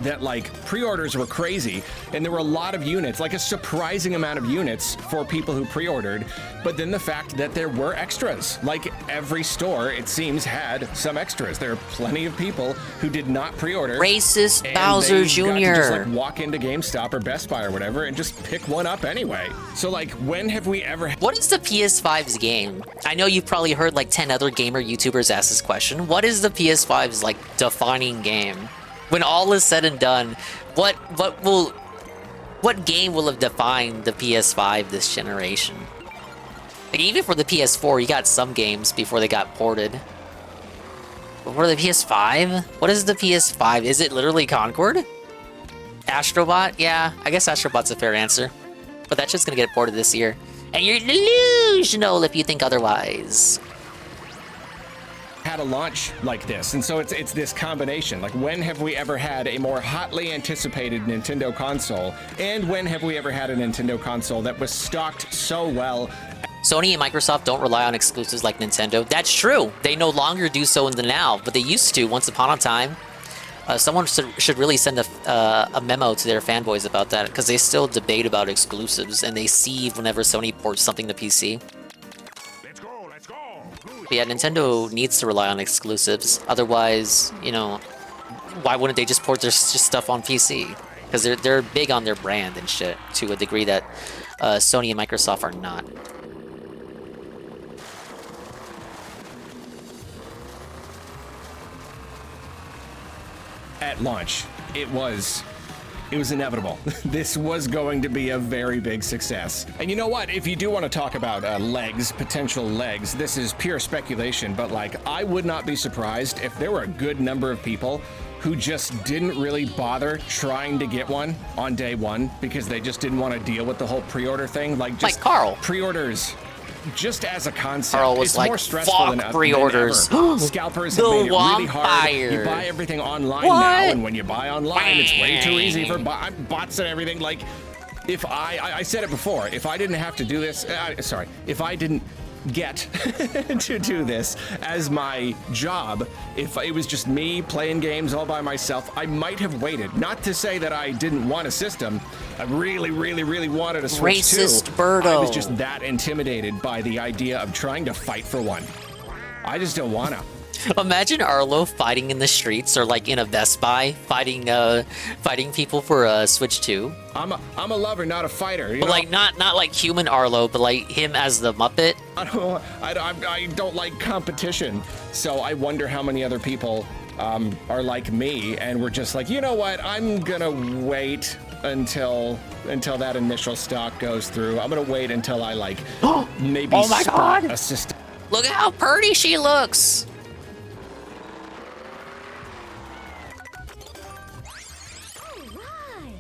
That like pre-orders were crazy, and there were a lot of units, like a surprising amount of units for people who pre-ordered, but then the fact that there were extras. Like every store, it seems, had some extras. There are plenty of people who did not pre-order. Racist and Bowser they Jr. got to just like walk into GameStop or Best Buy or whatever and just pick one up anyway. So like, when have we ever... What is the PS5's game? I know you've probably heard like 10 other gamer YouTubers ask this question. What is the PS5's like defining game? When all is said and done, what game will have defined the PS5 this generation? Like, even for the PS4, you got some games before they got ported. But for the PS5? What is the PS5? Is it literally Concord? Astrobot? Yeah, I guess Astrobot's a fair answer. But that's just gonna get ported this year. And you're delusional if you think otherwise. Had a launch like this, and so it's this combination. Like, when have we ever had a more hotly anticipated Nintendo console, and when have we ever had a Nintendo console that was stocked so well? Sony and Microsoft don't rely on exclusives like Nintendo. That's true. They no longer do so in the now, but they used to once upon a time. Someone should really send a memo to their fanboys about that, because they still debate about exclusives, and they seethe whenever Sony ports something to PC. But yeah, Nintendo needs to rely on exclusives. Otherwise, you know, why wouldn't they just port their stuff on PC? Because they're big on their brand and shit to a degree that Sony and Microsoft are not. At launch, it was inevitable. This was going to be a very big success. And you know what? If you do want to talk about potential legs, this is pure speculation, but like, I would not be surprised if there were a good number of people who just didn't really bother trying to get one on day one because they just didn't want to deal with the whole pre-order thing. Like, just Carl. Pre-orders. Just as a concept, Carl was it's like, more stressful than pre-orders. Scalpers have made it really hard. You buy everything online now, and when you buy online, it's way too easy for bots and everything. Like, if I said it before, if I didn't have to do this, if I didn't get to do this as my job, if it was just me playing games all by myself, I might have waited. Not to say that I didn't want a system. I really, really, really wanted a Switch 2. Racist Birdo. I was just that intimidated by the idea of trying to fight for one. I just don't wanna. Imagine Arlo fighting in the streets or like in a Best Buy, fighting people for a Switch 2. I'm a lover, not a fighter. You but know? like not like human Arlo, but like him as the Muppet. I don't like competition, so I wonder how many other people are like me and we're just like, you know what? I'm gonna wait until that initial stock goes through. I'm gonna wait until I like maybe spot a system. Look at how pretty she looks.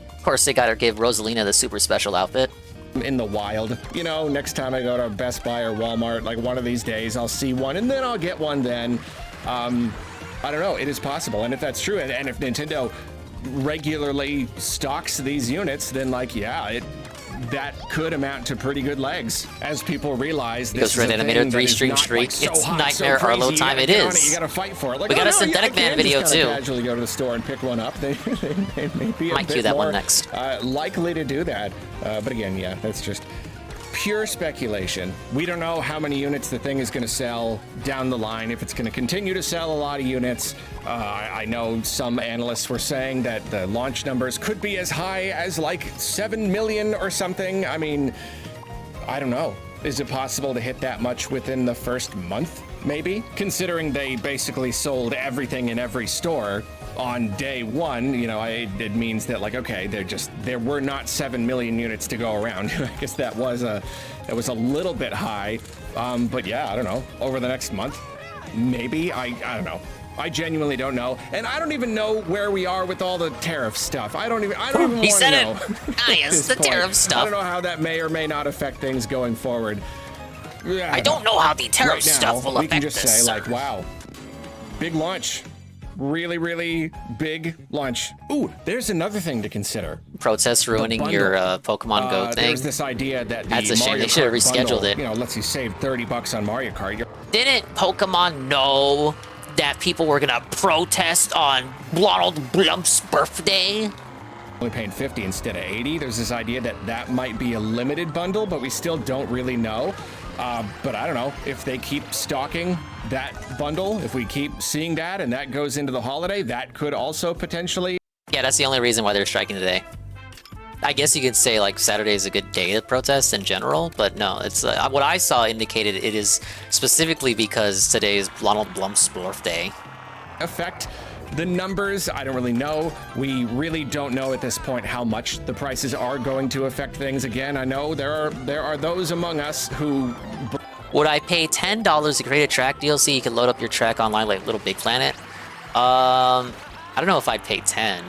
Of course, they gotta give Rosalina the super special outfit. In the wild, you know, next time I go to Best Buy or Walmart, like one of these days, I'll see one and then I'll get one then. I don't know, it is possible. And if that's true, and if Nintendo regularly stocks these units, then like, yeah, that could amount to pretty good legs as people realize Because this is a Reanimator thing 3 that is stream not, streak, like, so it's hot, Nightmare so crazy, Arlo you time, gotta it get on is. You gotta fight for it. Like, We got oh, a no, Synthetic I Man can video just kinda too. Casually go to the store and pick one up. They may be a Might bit cue that one more, next. likely to do that. But again, yeah, that's just pure speculation. We don't know how many units the thing is going to sell down the line, if it's going to continue to sell a lot of units. I know some analysts were saying that the launch numbers could be as high as like 7 million or something. I mean, I don't know. Is it possible to hit that much within the first month? Maybe, considering they basically sold everything in every store on day one. You know, it means that, like, okay, there were not 7 million units to go around. I guess that was a little bit high, but yeah, I don't know. Over the next month, maybe. I don't know. I genuinely don't know, and I don't even know where we are with all the tariff stuff. I don't even want to know. He said it. Ah, yes, the tariff I stuff. don't know how that may or may not affect things going forward. I don't know how the tariff Right now, stuff will we affect can just this. say, like, wow, big launch. Really, really big launch. Ooh, there's another thing to consider. Protests ruining your Pokemon Go thing. There's this idea that the That's a shame. Mario They should have Kart rescheduled bundle, it. You know, lets you save $30 on Mario Kart. Didn't Pokemon know that people were gonna protest on Donald Blump's birthday? Only paying 50 instead of 80. There's this idea that that might be a limited bundle, but we still don't really know. But I don't know if they keep stocking that bundle, if we keep seeing that and that goes into the holiday, that could also potentially. Yeah, that's the only reason why they're striking today. I guess you could say like Saturday is a good day to protest in general, but no, it's what I saw indicated it is specifically because today is Donald Blump's birthday. Affect the numbers, I don't really know. We really don't know at this point how much the prices are going to affect things. Again, I know there are those among us who. Would I pay $10 to create a track DLC? You can load up your track online like Little Big Planet. I don't know if I'd pay 10.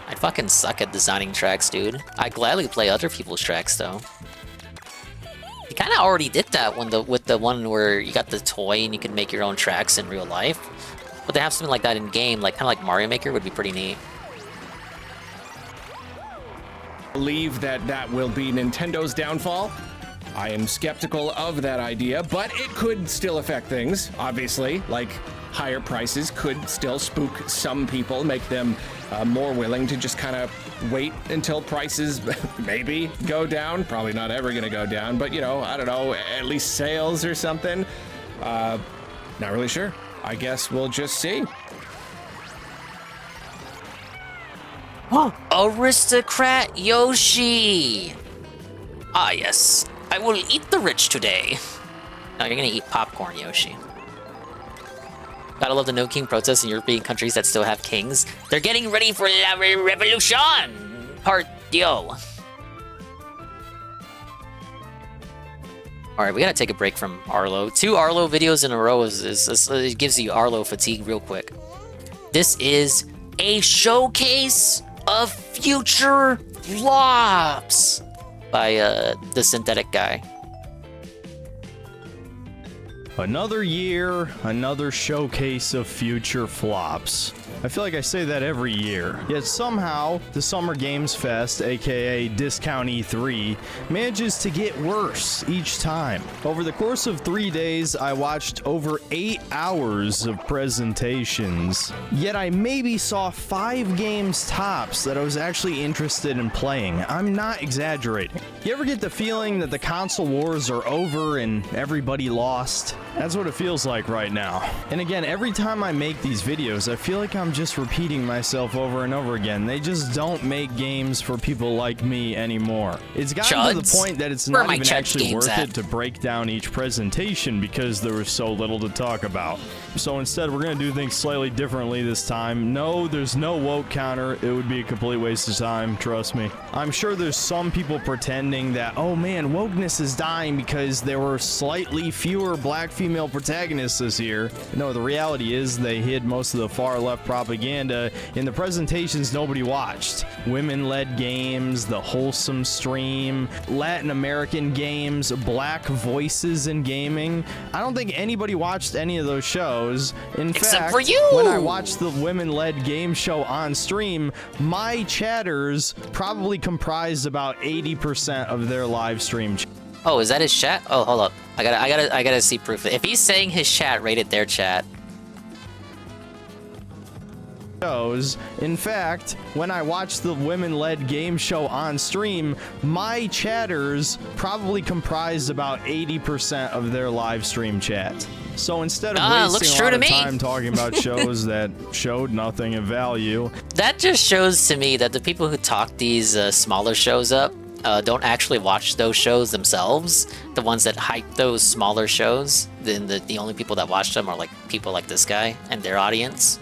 I'd fucking suck at designing tracks, dude. I'd gladly play other people's tracks though. You kind of already did that with the one where you got the toy and you can make your own tracks in real life. But to have something like that in game, like kind of like Mario Maker, would be pretty neat. Believe that will be Nintendo's downfall. I am skeptical of that idea, but it could still affect things, obviously. Like, higher prices could still spook some people, make them more willing to just kind of wait until prices maybe go down. Probably not ever going to go down, but, you know, I don't know, at least sales or something. Not really sure. I guess we'll just see. Aristocrat Yoshi! Ah, yes. I will eat the rich today. No, you're gonna eat popcorn, Yoshi. Gotta love the No King protests in European countries that still have kings. They're getting ready for La Revolution! Part yo. Alright, we gotta take a break from Arlo. 2 Arlo videos in a row it gives you Arlo fatigue real quick. This is a showcase of future flops by the synthetic guy. Another year, another showcase of future flops. I feel like I say that every year. Yet somehow, the Summer Games Fest, aka Discount E3, manages to get worse each time. Over the course of 3 days, I watched over 8 hours of presentations. Yet I maybe saw 5 games tops that I was actually interested in playing. I'm not exaggerating. You ever get the feeling that the console wars are over and everybody lost? That's what it feels like right now. And again, every time I make these videos, I feel like I'm just repeating myself over and over again. They just don't make games for people like me anymore. It's gotten to the point that it's not even actually worth it to break down each presentation because there was so little to talk about. So instead, we're going to do things slightly differently this time. No, there's no woke counter. It would be a complete waste of time, trust me. I'm sure there's some people pretending that, oh man, wokeness is dying because there were slightly fewer black female protagonists this year. No, the reality is they hid most of the far left propaganda propaganda in the presentations nobody watched. Women-led games, the wholesome stream, Latin American games, black voices in gaming. I don't think anybody watched any of those shows. In Except fact, for you! when I watched the women-led game show on stream, my chatters probably comprised about 80% of their live stream. Oh, is that his chat? Oh, hold up. I gotta see proof. If he's saying his chat rated their chat. In fact, when I watched the women-led game show on stream, my chatters probably comprised about 80% of their live stream chat. So instead of wasting a lot of time talking about shows that showed nothing of value, that just shows to me that the people who talk these smaller shows up don't actually watch those shows themselves. The ones that hype those smaller shows, then the only people that watch them are like people like this guy and their audience.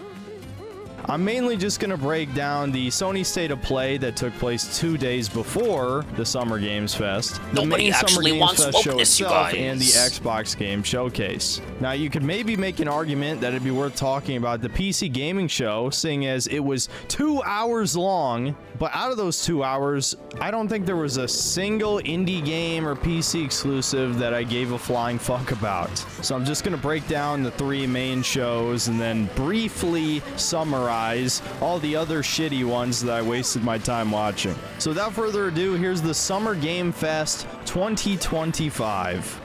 I'm mainly just going to break down the Sony State of Play that took place 2 days before the Summer Games Fest, the main Summer Games Fest show itself, and the Xbox Game Showcase. Now, you could maybe make an argument that it'd be worth talking about the PC Gaming Show, seeing as it was 2 hours long, but out of those 2 hours, I don't think there was a single indie game or PC exclusive that I gave a flying fuck about. So I'm just going to break down the 3 main shows and then briefly summarize all the other shitty ones that I wasted my time watching. So without further ado, here's the Summer Game Fest 2025.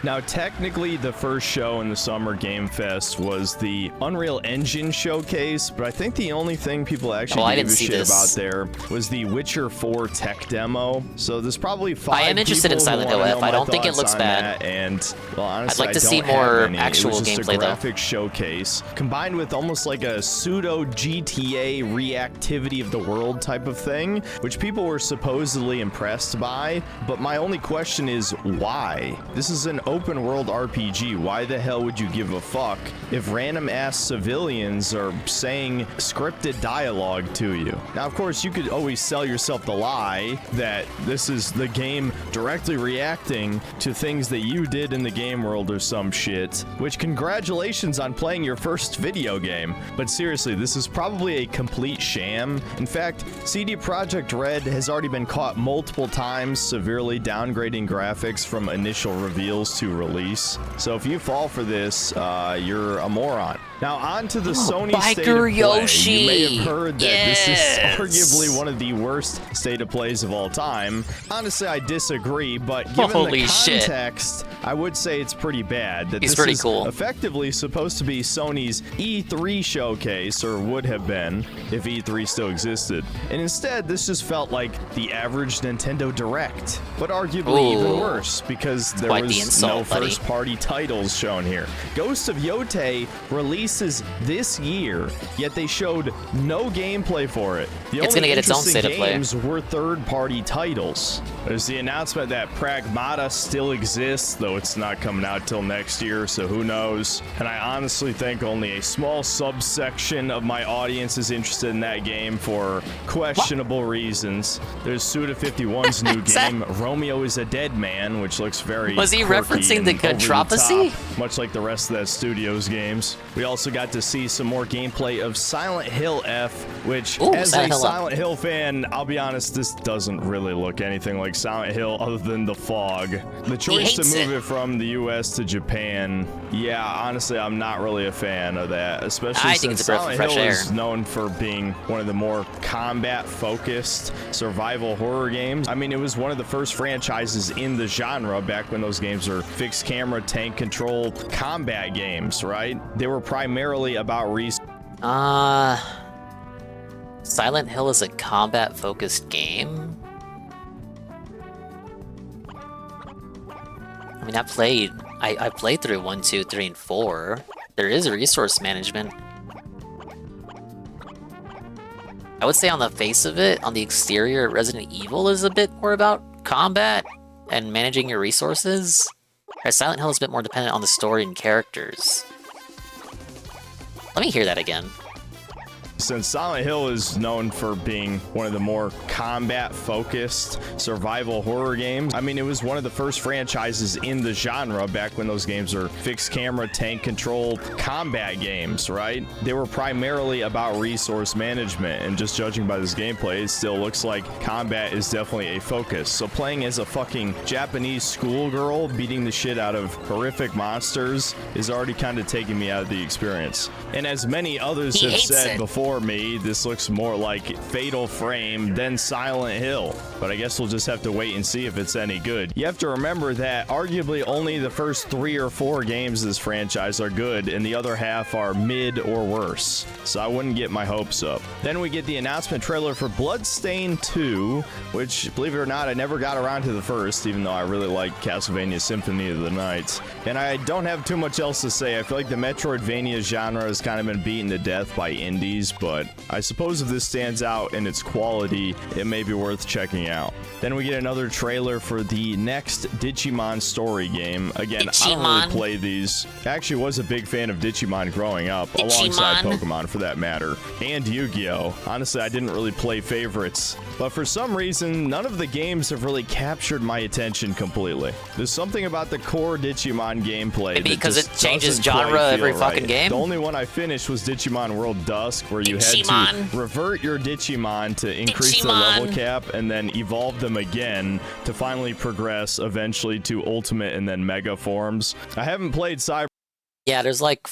Now, technically, the first show in the Summer Game Fest was the Unreal Engine Showcase, but I think the only thing people actually gave a shit about there was the Witcher 4 tech demo. So there's probably 5 I am interested in Silent Hill F. I don't think it looks bad. And, well, honestly, I'd like to see I don't more have any. actual It was just gameplay, a though. graphic showcase combined with almost like a pseudo GTA reactivity of the world type of thing, which people were supposedly impressed by. But my only question is why? This is an open world RPG. Why the hell would you give a fuck if random ass civilians are saying scripted dialogue to you? Now, of course, you could always sell yourself the lie that this is the game directly reacting to things that you did in the game world or some shit, which congratulations on playing your first video game. But seriously, this is probably a complete sham. In fact, CD Projekt Red has already been caught multiple times severely downgrading graphics from initial reveals to release. So if you fall for this, you're a moron. Now on to the Sony State of Play. Yoshi. You may have heard that Yes. this is arguably one of the worst State of Plays of all time. Honestly, I disagree, but given Holy the shit. context, I would say it's pretty bad. That He's this pretty is cool. effectively supposed to be Sony's E3 showcase, or would have been if E3 still existed. And instead, this just felt like the average Nintendo Direct, but arguably even worse because there Quite the was insult, no buddy. first-party titles shown here. Ghost of Yotei releases this year, yet they showed no gameplay for it. The It's only gonna get its own interesting State of Play. games were third-party titles. There's the announcement that Pragmata still exists, though it's not coming out till next year, so who knows. And I honestly think only a small subsection of my audience is interested in that game for questionable reasons. There's Suda51's new game, Romeo is a Dead Man, which looks very Was he quirky referencing and the over controversy? top, much like the rest of that studio's games. We also got to see some more gameplay of Silent Hill F, which, Ooh, as Silent a Hill F. Silent Hill fan, I'll be honest, this doesn't really look anything like Silent Hill other than the fog. The choice to hates move it. it from the US to Japan, yeah, honestly, I'm not really a fan of that, especially I think since it's a breath of Silent fresh Hill air. is known for being one of the more combat-focused survival horror games. I mean, it was one of the first franchises in the genre back when those games were fixed camera, tank control combat games, right? They were primarily about Silent Hill is a combat-focused game? I mean, I played through 1, 2, 3, and 4. There is resource management. I would say on the face of it, on the exterior, Resident Evil is a bit more about combat and managing your resources. Whereas Silent Hill is a bit more dependent on the story and characters. Let me hear that again. since Silent Hill is known for being one of the more combat-focused survival horror games, I mean, it was one of the first franchises in the genre back when those games were fixed camera, tank control, combat games, right? They were primarily about resource management, and just judging by this gameplay, it still looks like combat is definitely a focus. So playing as a fucking Japanese schoolgirl beating the shit out of horrific monsters is already kind of taking me out of the experience. And as many others have said before me, this looks more like Fatal Frame than Silent Hill. But I guess we'll just have to wait and see if it's any good. You have to remember that arguably only the first 3 or 4 games of this franchise are good, and the other half are mid or worse. So I wouldn't get my hopes up. Then we get the announcement trailer for Bloodstained 2, which, believe it or not, I never got around to the first, even though I really like Castlevania Symphony of the Night. And I don't have too much else to say. I feel like the Metroidvania genre has kind of been beaten to death by indies, but I suppose if this stands out in its quality, it may be worth checking out. Then we get another trailer for the next Digimon story game. Again, I don't really play these. I actually was a big fan of Digimon growing up, alongside Pokemon for that matter, and Yu-Gi-Oh! Honestly, I didn't really play favorites, but for some reason, none of the games have really captured my attention completely. There's something about the core Digimon gameplay Maybe because it changes doesn't quite genre every feel fucking right. game? The only one I finished was Digimon World Dusk, where you had to revert your Digimon to increase the level cap and then evolve them again to finally progress eventually to Ultimate and then Mega forms. I haven't played Cyber. Yeah, there's like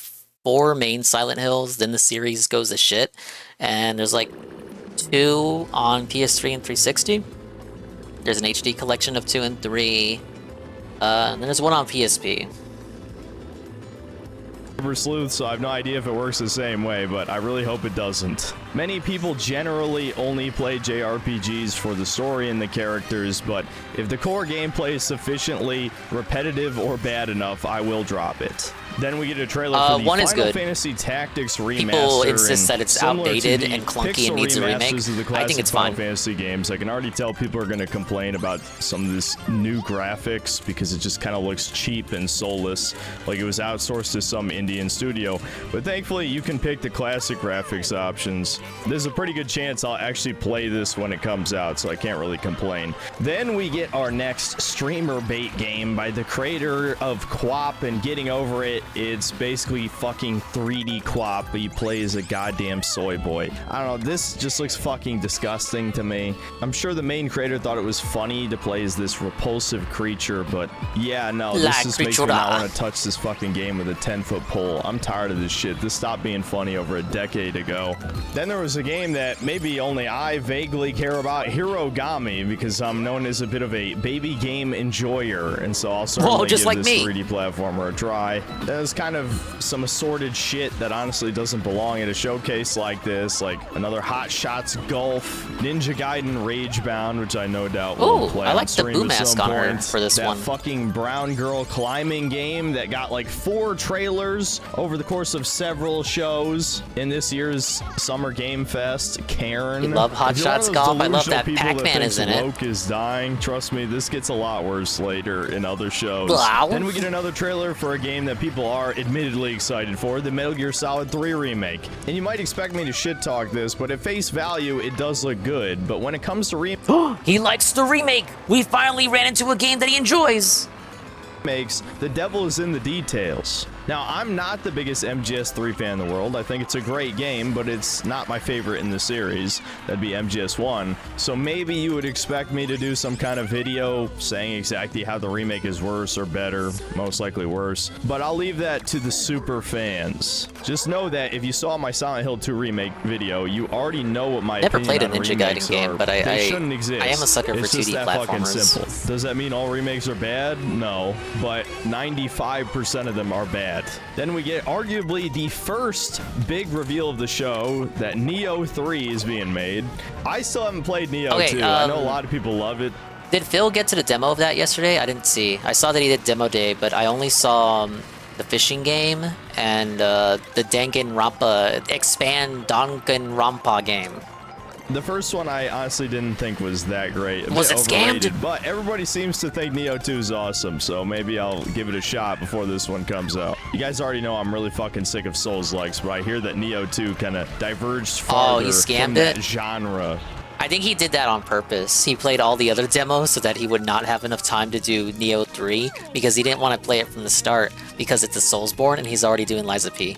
4 main Silent Hills, then the series goes to shit, and there's like 2 on PS3 and 360. There's an HD collection of 2 and 3. And then there's 1 on PSP. Sleuth, so I have no idea if it works the same way, but I really hope it doesn't. Many people generally only play JRPGs for the story and the characters, but if the core gameplay is sufficiently repetitive or bad enough, I will drop it. Then we get a trailer for the Final Fantasy Tactics remaster. People insist that it's similar to outdated the and clunky pixel and needs a remake. remasters of the I think classic it's Final fine. Fantasy games. I can already tell people are going to complain about some of this new graphics because it just kind of looks cheap and soulless, like it was outsourced to some Indian studio. But thankfully, you can pick the classic graphics options. There's a pretty good chance I'll actually play this when it comes out, so I can't really complain. Then we get our next streamer bait game by the creator of QWOP and Getting Over It. It's basically fucking 3D QWOP, but you play as a goddamn soy boy. I don't know, this just looks fucking disgusting to me. I'm sure the main creator thought it was funny to play as this repulsive creature, but yeah, no, this just makes me not want to touch this fucking game with a 10-foot pole. I'm tired of this shit. This stopped being funny over a decade ago. Then there was a game that maybe only I vaguely care about, Hirogami, because I'm known as a bit of a baby game enjoyer, and so I'll certainly give this 3D platformer a try. There's kind of some assorted shit that honestly doesn't belong at a showcase like this, like another Hot Shots Golf, Ninja Gaiden Ragebound, which I no doubt will play I on like the stream Boo at mask some on her point. for this that one. Fucking brown girl climbing game that got like 4 trailers over the course of several shows in this year's Summer Game Fest. Karen. We love Hot If you're one of Shots those Golf. I love delusional that people Pac-Man thinks is in it. Woke is dying. Trust me, this gets a lot worse later in other shows. Blah. Then we get another trailer for a game that people are admittedly excited for, the Metal Gear Solid 3 remake. And you might expect me to shit talk this, but at face value, it does look good. But when it comes to He likes the remake. We finally ran into a game that he enjoys. remakes, the devil is in the details. Now, I'm not the biggest MGS3 fan in the world. I think it's a great game, but it's not my favorite in the series. That'd be MGS1. So maybe you would expect me to do some kind of video saying exactly how the remake is worse or better, most likely worse. But I'll leave that to the super fans. Just know that if you saw my Silent Hill 2 remake video, you already know what my Never opinion played a on Ninja remakes Gaiden game, are. but They shouldn't exist. I am a sucker for It's just 2D that fucking platformers. simple. Does that mean all remakes are bad? No, but 95% of them are bad. Then we get arguably the first big reveal of the show that Neo 3 is being made. I still haven't played Neo 2. I know a lot of people love it. Did Phil get to the demo of that yesterday? I didn't see. I saw that he did demo day, but I only saw the fishing game and the Danganronpa, expand Danganronpa game. The first one I honestly didn't think was that great. Was it overrated, scammed? but everybody seems to think Nioh 2 is awesome, so maybe I'll give it a shot before this one comes out. You guys already know I'm really fucking sick of Souls-likes, but I hear that Nioh 2 kind of diverged farther he scammed from that it? genre. I think he did that on purpose. He played all the other demos so that he would not have enough time to do Nioh 3 because he didn't want to play it from the start because it's a Soulsborne and he's already doing Liza P.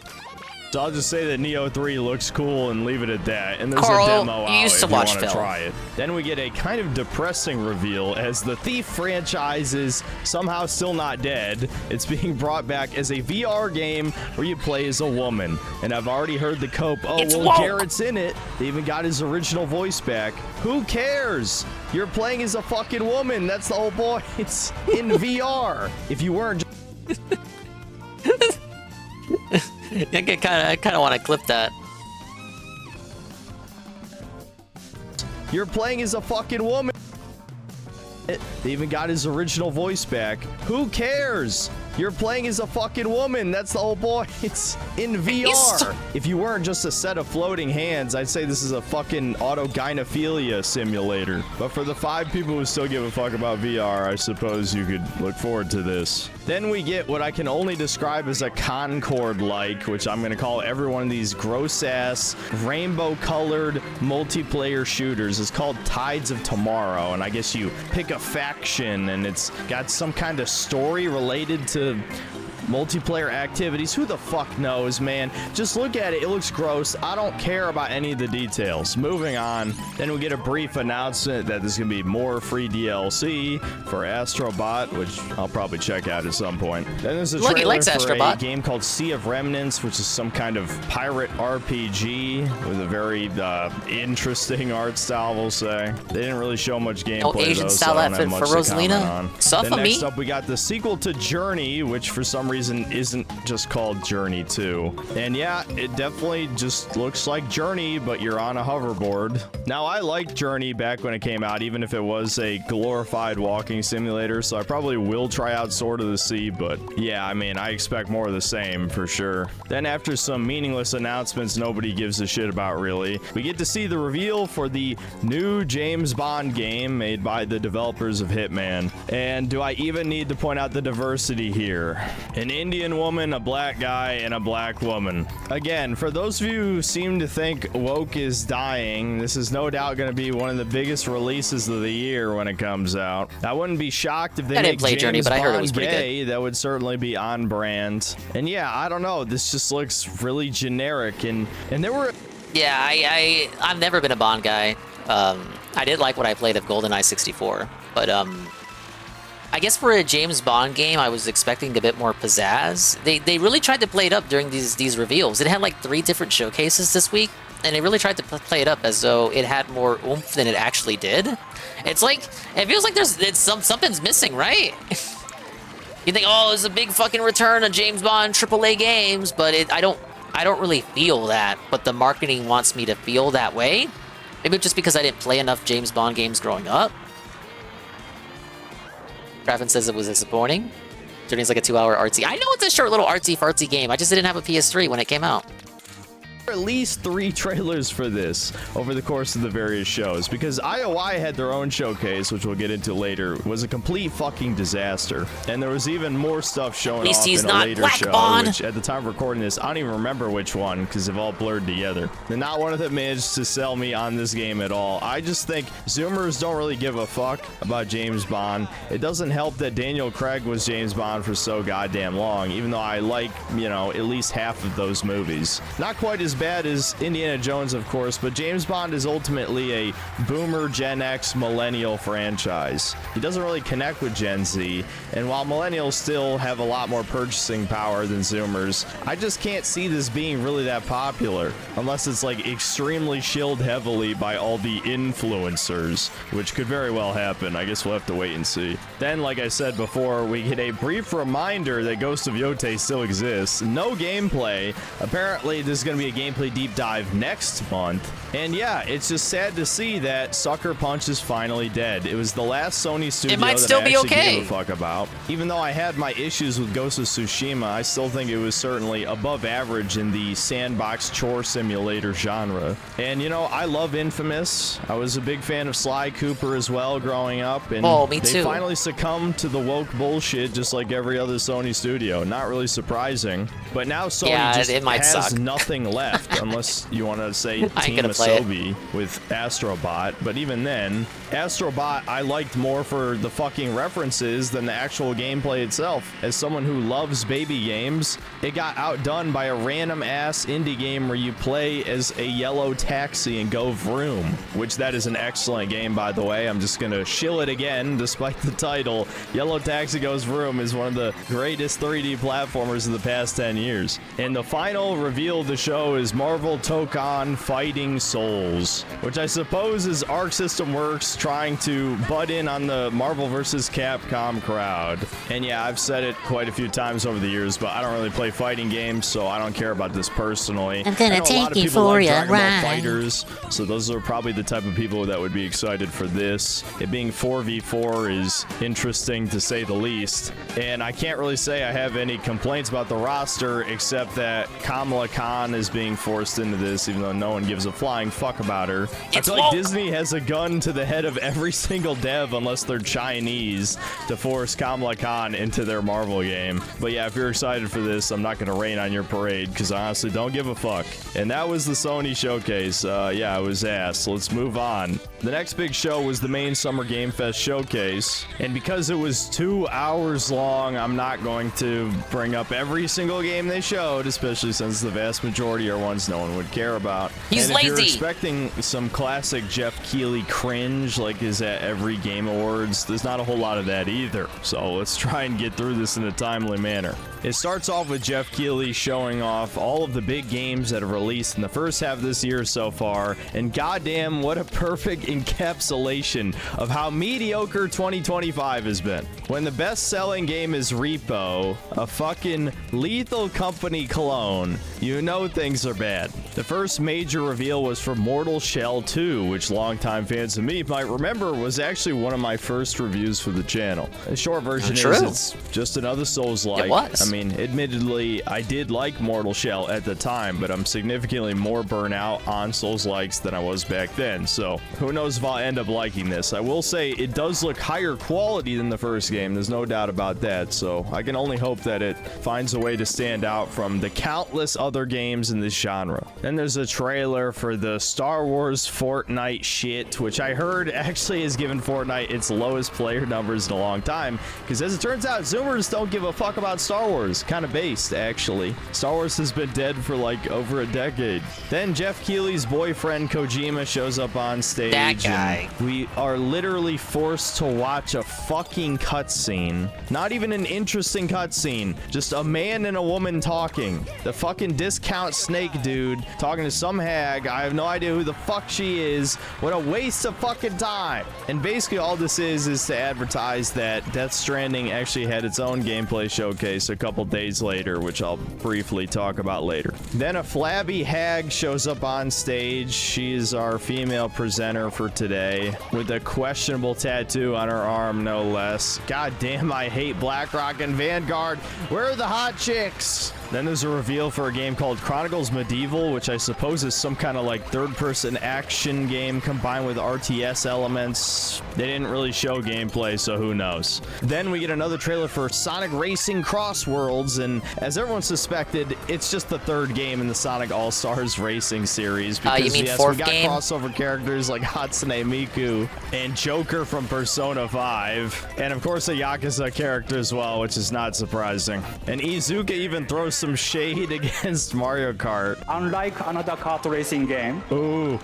So I'll just say that Nioh 3 looks cool and leave it at that. And there's Carl, a demo you out used if to you watch want to film. try it. Then we get a kind of depressing reveal as the Thief franchise is somehow still not dead. It's being brought back as a VR game where you play as a woman. And I've already heard the cope, oh, It's well, woke. Garrett's in it. They even got his original voice back. Who cares? You're playing as a fucking woman. That's the whole point. It's in VR. If you weren't... I kind of want to clip that. You're playing as a fucking woman. They even got his original voice back. Who cares? You're playing as a fucking woman. That's the whole point. It's in VR. If you weren't just a set of floating hands, I'd say this is a fucking autogynephilia simulator. But for the 5 people who still give a fuck about VR, I suppose you could look forward to this. Then we get what I can only describe as a Concord-like, which I'm going to call every one of these gross-ass, rainbow-colored multiplayer shooters. It's called Tides of Tomorrow, and I guess you pick a faction, and it's got some kind of story related to multiplayer activities. Who the fuck knows, man? Just look at it. It looks gross. I don't care about any of the details. Moving on. Then we get a brief announcement that there's going to be more free DLC for Astrobot, which I'll probably check out at some point. Then there's a Look, he trailer likes for Astrobot. a game called Sea of Remnants, which is some kind of pirate RPG with a very interesting art style, we'll say. They didn't really show much gameplay, Asian though, style so I don't outfit have for much to comment Rosalina? on. Suffer Then next me. up, we got the sequel to Journey, which for some reason isn't just called Journey 2. And yeah, it definitely just looks like Journey, but you're on a hoverboard. Now, I liked Journey back when it came out, even if it was a glorified walking simulator, so I probably will try out Sword of the Sea, but yeah, I mean, I expect more of the same for sure. Then after some meaningless announcements nobody gives a shit about really, we get to see the reveal for the new James Bond game made by the developers of Hitman. And do I even need to point out the diversity here? An Indian woman, a black guy, and a black woman. Again, for those of you who seem to think woke is dying, this is no doubt going to be one of the biggest releases of the year when it comes out. I wouldn't be shocked if they I didn't make play James Journey, but I heard it Bond was pretty good. gay. That would certainly be on brand. And yeah, I don't know. This just looks really generic. And there were... Yeah, I've never been a Bond guy. I did like what I played of GoldenEye 64, but I guess for a James Bond game, I was expecting a bit more pizzazz. They really tried to play it up during these reveals. It had like 3 different showcases this week, and they really tried to play it up as though it had more oomph than it actually did. It's like, it feels like something's missing, right? You think, oh, it's a big fucking return of James Bond AAA games, but I don't really feel that, but the marketing wants me to feel that way. Maybe just because I didn't play enough James Bond games growing up. Raffin says it was disappointing. Journey's like a 2-hour artsy. I know it's a short little artsy-fartsy game. I just didn't have a PS3 when it came out. At least 3 trailers for this over the course of the various shows, because IOI had their own showcase, which we'll get into later, was a complete fucking disaster. And there was even more stuff showing off in a later show, which at the time of recording this, I don't even remember which one, because they've all blurred together. And not one of them managed to sell me on this game at all. I just think Zoomers don't really give a fuck about James Bond. It doesn't help that Daniel Craig was James Bond for so goddamn long, even though I like, you know, at least half of those movies. Not quite as bad as Indiana Jones, of course, but James Bond is ultimately a boomer Gen X millennial franchise. He doesn't really connect with Gen Z, and while millennials still have a lot more purchasing power than Zoomers, I just can't see this being really that popular, unless it's like extremely shilled heavily by all the influencers, which could very well happen. I guess we'll have to wait and see. Then, like I said before, we get a brief reminder that Ghost of Yote still exists. No gameplay. Apparently, this is going to be a gameplay deep dive next month. And yeah, it's just sad to see that Sucker Punch is finally dead. It was the last Sony studio might that still I be actually okay. gave a fuck about. Even though I had my issues with Ghost of Tsushima, I still think it was certainly above average in the sandbox chore simulator genre. And you know, I love Infamous. I was a big fan of Sly Cooper as well growing up. And Oh, me they too. finally succumbed to the woke bullshit just like every other Sony studio. Not really surprising. But now Sony Yeah, just it might has suck. nothing left unless you want to say I ain't Team gonna play it. Asobi with Astrobot. But even then, Astrobot I liked more for the fucking references than the actual gameplay itself. As someone who loves baby games, it got outdone by a random ass indie game where you play as a yellow taxi and go vroom, which that is an excellent game, by the way. I'm just gonna shill it again despite the title. Yellow Taxi Goes Vroom is one of the greatest 3D platformers of the past 10 years. And the final reveal of the show is Marvel Tokon Fighting Souls, which I suppose is Arc System Works trying to butt in on the Marvel vs. Capcom crowd. And yeah, I've said it quite a few times over the years, but I don't really play fighting games, so I don't care about this personally. I'm gonna I know a lot take of you people for like a Dragon Ball ride. Fighters, so those are probably the type of people that would be excited for this. It being 4v4 is interesting to say the least, and I can't really say I have any complaints about the roster except that Kamala Khan is being forced into this, even though no one gives a flying fuck about her. I feel like Disney has a gun to the head of every single dev, unless they're Chinese, to force Kamala Khan into their Marvel game. But yeah, if you're excited for this, I'm not gonna rain on your parade, because I honestly don't give a fuck. And that was the Sony showcase. Yeah, it was ass. Let's move on. The next big show was the main Summer Game Fest showcase, and because it was 2 hours long, I'm not going to bring up every single game they showed, especially since the vast majority are ones no one would care about. He's and if you're lazy. expecting some classic Jeff Keighley cringe like is at every Game Awards, there's not a whole lot of that either. So let's try and get through this in a timely manner. It starts off with Jeff Keighley showing off all of the big games that have released in the first half of this year so far, and goddamn, what a perfect encapsulation of how mediocre 2025 has been. When the best-selling game is Repo, a fucking Lethal Company clone, you know things are bad. The first major reveal was for Mortal Shell 2, which longtime fans of me might remember was actually one of my first reviews for the channel. The short version True. is it's just another Souls-like. It was. I mean, admittedly, I did like Mortal Shell at the time, but I'm significantly more burnt out on Souls-likes than I was back then, so who knows if I'll end up liking this. I will say it does look higher quality than the first game, there's no doubt about that, so I can only hope that it finds a way to stand out from the countless other games in this genre. Then there's a trailer for the Star Wars Fortnite shit, which I heard actually has given Fortnite its lowest player numbers in a long time, because as it turns out, Zoomers don't give a fuck about Star Wars. Kind of based, actually. Star Wars has been dead for like over a decade. Then Jeff Keighley's boyfriend Kojima shows up on stage. That guy. And we are literally forced to watch a fucking cutscene. Not even an interesting cutscene. Just a man and a woman talking. The fucking discount snake dude talking to some hag. I have no idea who the fuck she is. What a waste of fucking time. And basically all this is to advertise that Death Stranding actually had its own gameplay showcase a couple days later, which I'll briefly talk about later. Then a flabby hag shows up on stage. She is our female presenter for today, with a questionable tattoo on her arm, no less. God damn, I hate BlackRock and Vanguard. Where are the hot chicks? Then there's a reveal for a game called Chronicles Medieval, which I suppose is some kind of like third-person action game combined with RTS elements. They didn't really show gameplay, so who knows. Then we get another trailer for Sonic Racing Cross Worlds, and as everyone suspected, it's just the third game in the Sonic All-Stars Racing series. Because you mean yes, fourth we got game? crossover characters like Hatsune Miku and Joker from Persona 5, and of course a Yakuza character as well, which is not surprising. And Iizuka even throws some shade against Mario Kart. Unlike another kart racing game, Ooh.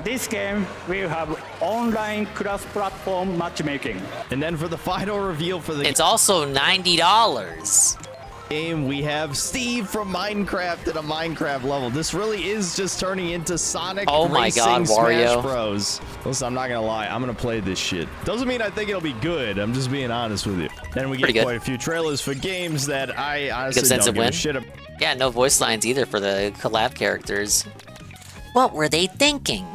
this game will have online cross-platform matchmaking. And then for the final reveal for the... It's also $90. game, we have Steve from Minecraft at a Minecraft level. This really is just turning into Sonic Racing Smash Bros. Listen, I'm not gonna lie, I'm gonna play this shit. Doesn't mean I think it'll be good. I'm just being honest with you. And we get quite a few trailers for games that I honestly don't give a shit about. Yeah, no voice lines either for the collab characters. What were they thinking?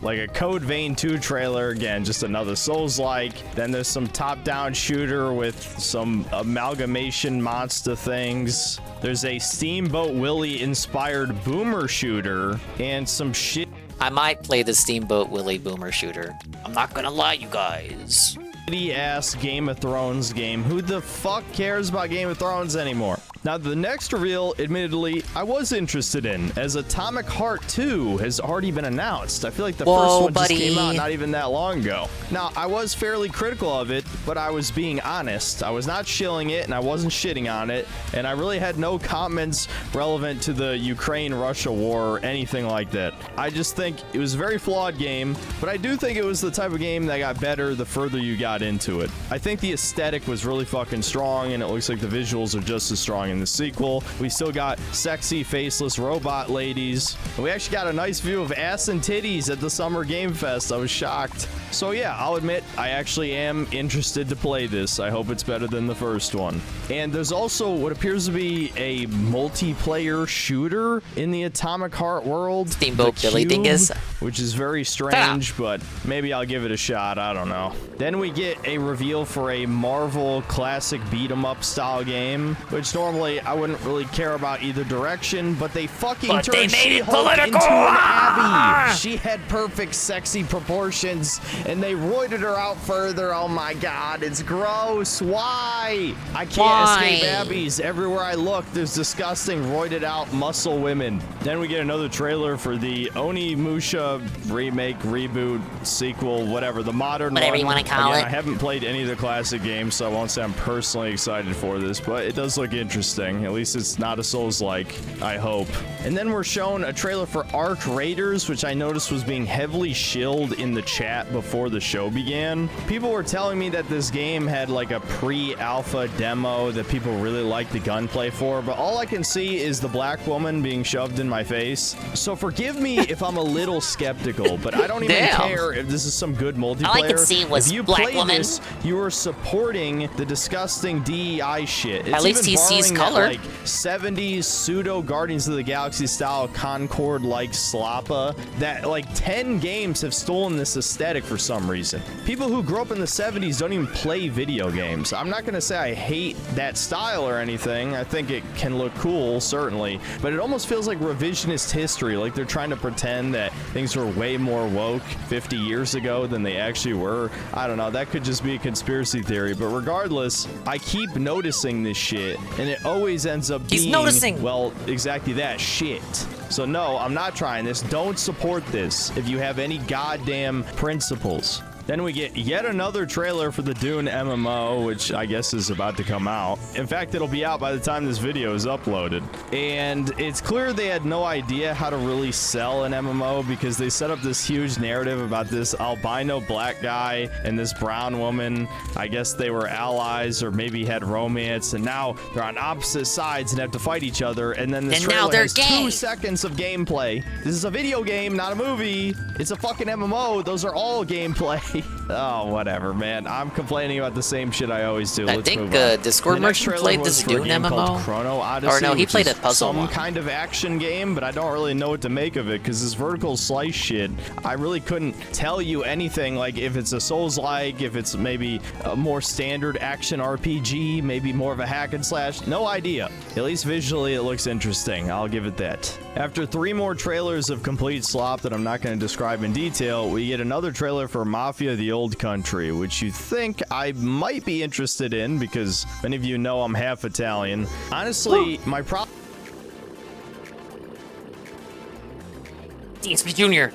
Like a Code Vein 2 trailer, again, just another Souls-like. Then there's some top-down shooter with some amalgamation monster things. There's a Steamboat Willie inspired boomer shooter and some shit. I might play the Steamboat Willie boomer shooter. I'm not gonna lie, you guys. Shitty-ass Game of Thrones game. Who the fuck cares about Game of Thrones anymore? Now, the next reveal, admittedly, I was interested in, as Atomic Heart 2 has already been announced. I feel like the first one just came out not even that long ago. Now, I was fairly critical of it, but I was being honest. I was not shilling it, and I wasn't shitting on it, and I really had no comments relevant to the Ukraine-Russia war or anything like that. I just think it was a very flawed game, but I do think it was the type of game that got better the further you got into it. I think the aesthetic was really fucking strong, and it looks like the visuals are just as strong in the sequel. We still got sexy, faceless robot ladies. And we actually got a nice view of ass and titties at the Summer Game Fest. I was shocked. So yeah, I'll admit, I actually am interested to play this. I hope it's better than the first one. And there's also what appears to be a multiplayer shooter in the Atomic Heart world. Steamboat Billy Dingus. Which is very strange, but maybe I'll give it a shot. I don't know. Then we get a reveal for a Marvel classic beat-em-up style game, which normally I wouldn't really care about either direction, but they fucking turned She-Hulk into an Abby. She had perfect sexy proportions, and they roided her out further. Oh my god, it's gross. Why? I can't escape Abbies. Everywhere I look, there's disgusting roided out muscle women. Then we get another trailer for the Onimusha remake, reboot, sequel, whatever, the modern one. Whatever you want to call it. I haven't played any of the classic games, so I won't say I'm personally excited for this, but it does look interesting. At least it's not a Souls-like, I hope. And then we're shown a trailer for Arc Raiders, which I noticed was being heavily shilled in the chat before the show began. People were telling me that this game had like a pre-alpha demo that people really liked the gunplay for, but all I can see is the black woman being shoved in my face. So forgive me if I'm a little skeptical, but I don't even care if this is some good multiplayer. All I could see was if you black play woman. this, you are supporting the disgusting DEI shit. It's At least he sees color. Like 70s pseudo Guardians of the Galaxy style Concord like slappa that like 10 games have stolen this aesthetic for some reason. People who grew up in the 70s don't even play video games. I'm not gonna say I hate that style or anything. I think it can look cool, certainly, but it almost feels like revisionist history, like they're trying to pretend that things were way more woke 50 years ago than they actually were. I don't know, that could just be a conspiracy theory, but regardless, I keep noticing this shit, and it always ends up being, well, exactly that, shit. So no, I'm not trying this. Don't support this if you have any goddamn principles. Then we get yet another trailer for the Dune MMO, which I guess is about to come out. In fact, it'll be out by the time this video is uploaded. And it's clear they had no idea how to really sell an MMO because they set up this huge narrative about this albino black guy and this brown woman. I guess they were allies or maybe had romance, and now they're on opposite sides and have to fight each other. And then this trailer has 2 seconds of gameplay. This is a video game, not a movie. It's a fucking MMO. Those are all gameplay. Oh, whatever, man. I'm complaining about the same shit I always do. I think Discord Merchant played this Dune MMO. Chrono Odyssey, or no, he played a puzzle some one. kind of action game, but I don't really know what to make of it because this vertical slice shit, I really couldn't tell you anything, like if it's a Souls-like, if it's maybe a more standard action RPG, maybe more of a hack and slash. No idea. At least visually it looks interesting. I'll give it that. After 3 more trailers of complete slop that I'm not going to describe in detail, we get another trailer for Mafia the Old Country, which you think I might be interested in because many of you know I'm half Italian. Honestly, my problem... DSP Jr.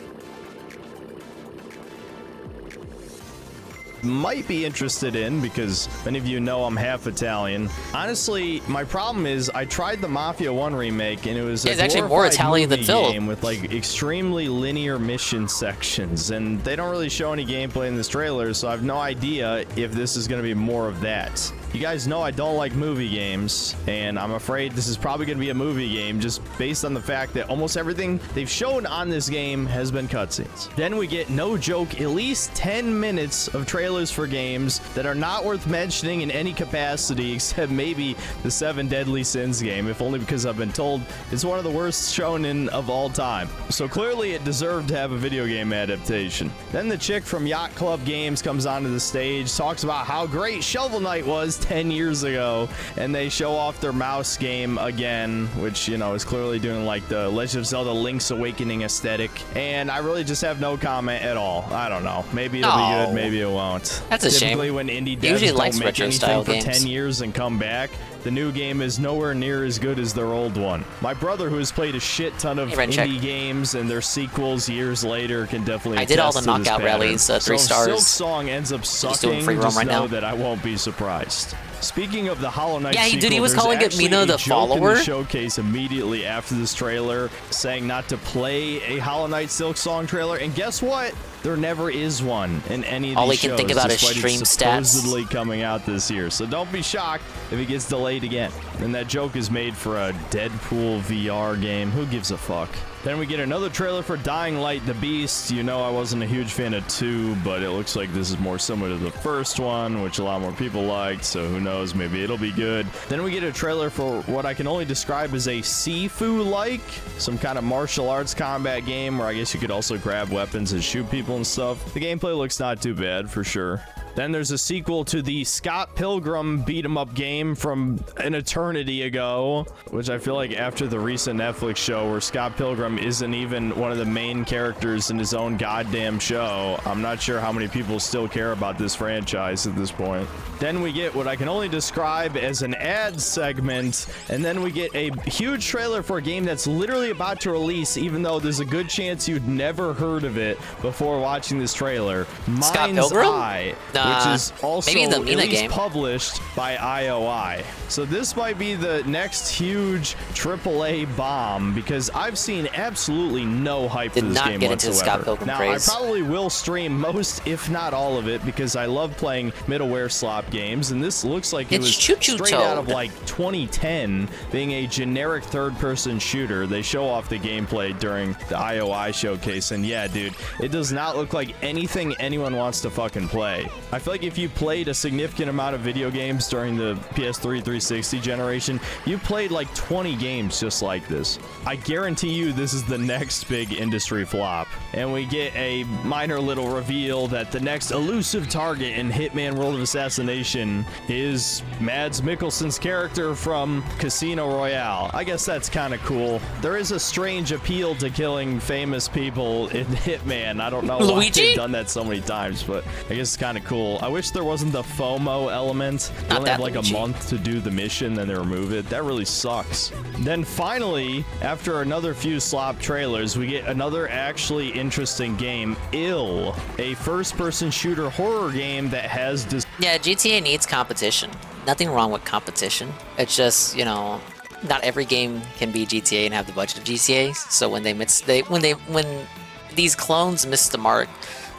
might be interested in, because many of you know I'm half Italian. Honestly, my problem is I tried the Mafia 1 remake, and it was it's actually more Italian than Phil. Game with like extremely linear mission sections, and they don't really show any gameplay in this trailer, so I have no idea if this is going to be more of that. You guys know I don't like movie games, and I'm afraid this is probably going to be a movie game just based on the fact that almost everything they've shown on this game has been cutscenes. Then we get, no joke, at least 10 minutes of trailers for games that are not worth mentioning in any capacity except maybe the 7 Deadly Sins game, if only because I've been told it's one of the worst shonen of all time. So clearly it deserved to have a video game adaptation. Then the chick from Yacht Club Games comes onto the stage, talks about how great Shovel Knight was 10 years ago, and they show off their mouse game again, which, you know, is clearly doing like the Legend of Zelda Link's Awakening aesthetic, and I really just have no comment at all. I don't know. Maybe it'll be good, maybe it won't. That's a shame. Typically when indie devs Usually don't likes make retro anything style for games. 10 years and come back, the new game is nowhere near as good as their old one. My brother, who has played a shit ton of indie games and their sequels years later, can definitely I did all the attest to this knockout pattern. rallies, 3 So if stars. Silk Song ends up Just doing sucking, free roam just right know now. that I won't be surprised. Speaking of the Hollow Knight Yeah, sequel, dude, he was there's calling it actually Mina a the joke in follower. the showcase immediately after this trailer saying not to play a Hollow Knight Silk Song trailer, and guess what? There never is one in any of All these he can shows, think about is despite it stream stats. supposedly coming out this year. So don't be shocked if it gets delayed again. And that joke is made for a Deadpool VR game. Who gives a fuck? Then we get another trailer for Dying Light the Beast. You know I wasn't a huge fan of 2, but it looks like this is more similar to the first one, which a lot more people liked, so who knows, maybe it'll be good. Then we get a trailer for what I can only describe as a Sifu-like, some kind of martial arts combat game where I guess you could also grab weapons and shoot people and stuff. The gameplay looks not too bad, for sure. Then there's a sequel to the Scott Pilgrim beat-em-up game from an eternity ago, which I feel like after the recent Netflix show where Scott Pilgrim isn't even one of the main characters in his own goddamn show, I'm not sure how many people still care about this franchise at this point. Then we get what I can only describe as an ad segment, and then we get a huge trailer for a game that's literally about to release, even though there's a good chance you'd never heard of it before watching this trailer. Scott Mind's Pilgrim? Eye, which is also maybe the at Mina least game. published by IOI. So this might be the next huge AAA bomb, because I've seen absolutely no hype for Did this not game get into the whatsoever. Scott Pilgrim Now, craze. I probably will stream most, if not all of it, because I love playing middleware slop games, and this looks like it It's was Choo-Choo straight out of Toad. like 2010, being a generic third-person shooter. They show off the gameplay during the IOI showcase, and yeah, dude, it does not look like anything anyone wants to fucking play. I feel like if you played a significant amount of video games during the PS3 360 generation, you played like 20 games just like this. I guarantee you this is the next big industry flop. And we get a minor little reveal that the next elusive target in Hitman World of Assassination is Mads Mikkelsen's character from Casino Royale. I guess that's kind of cool. There is a strange appeal to killing famous people in Hitman. I don't know why Luigi? they've done that so many times, but I guess it's kind of cool. I wish there wasn't the FOMO element. You Not only have that like Luigi. a month to do the mission, then they remove it. That really sucks. Then finally, after another few slop trailers, we get another actually interesting game, Ill, a first-person shooter horror game that has this. Yeah, GTA needs competition. Nothing wrong with competition. It's just, you know, not every game can be GTA and have the budget of GTA. So when when these clones miss the mark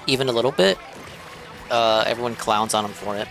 even a little bit, everyone clowns on them for it.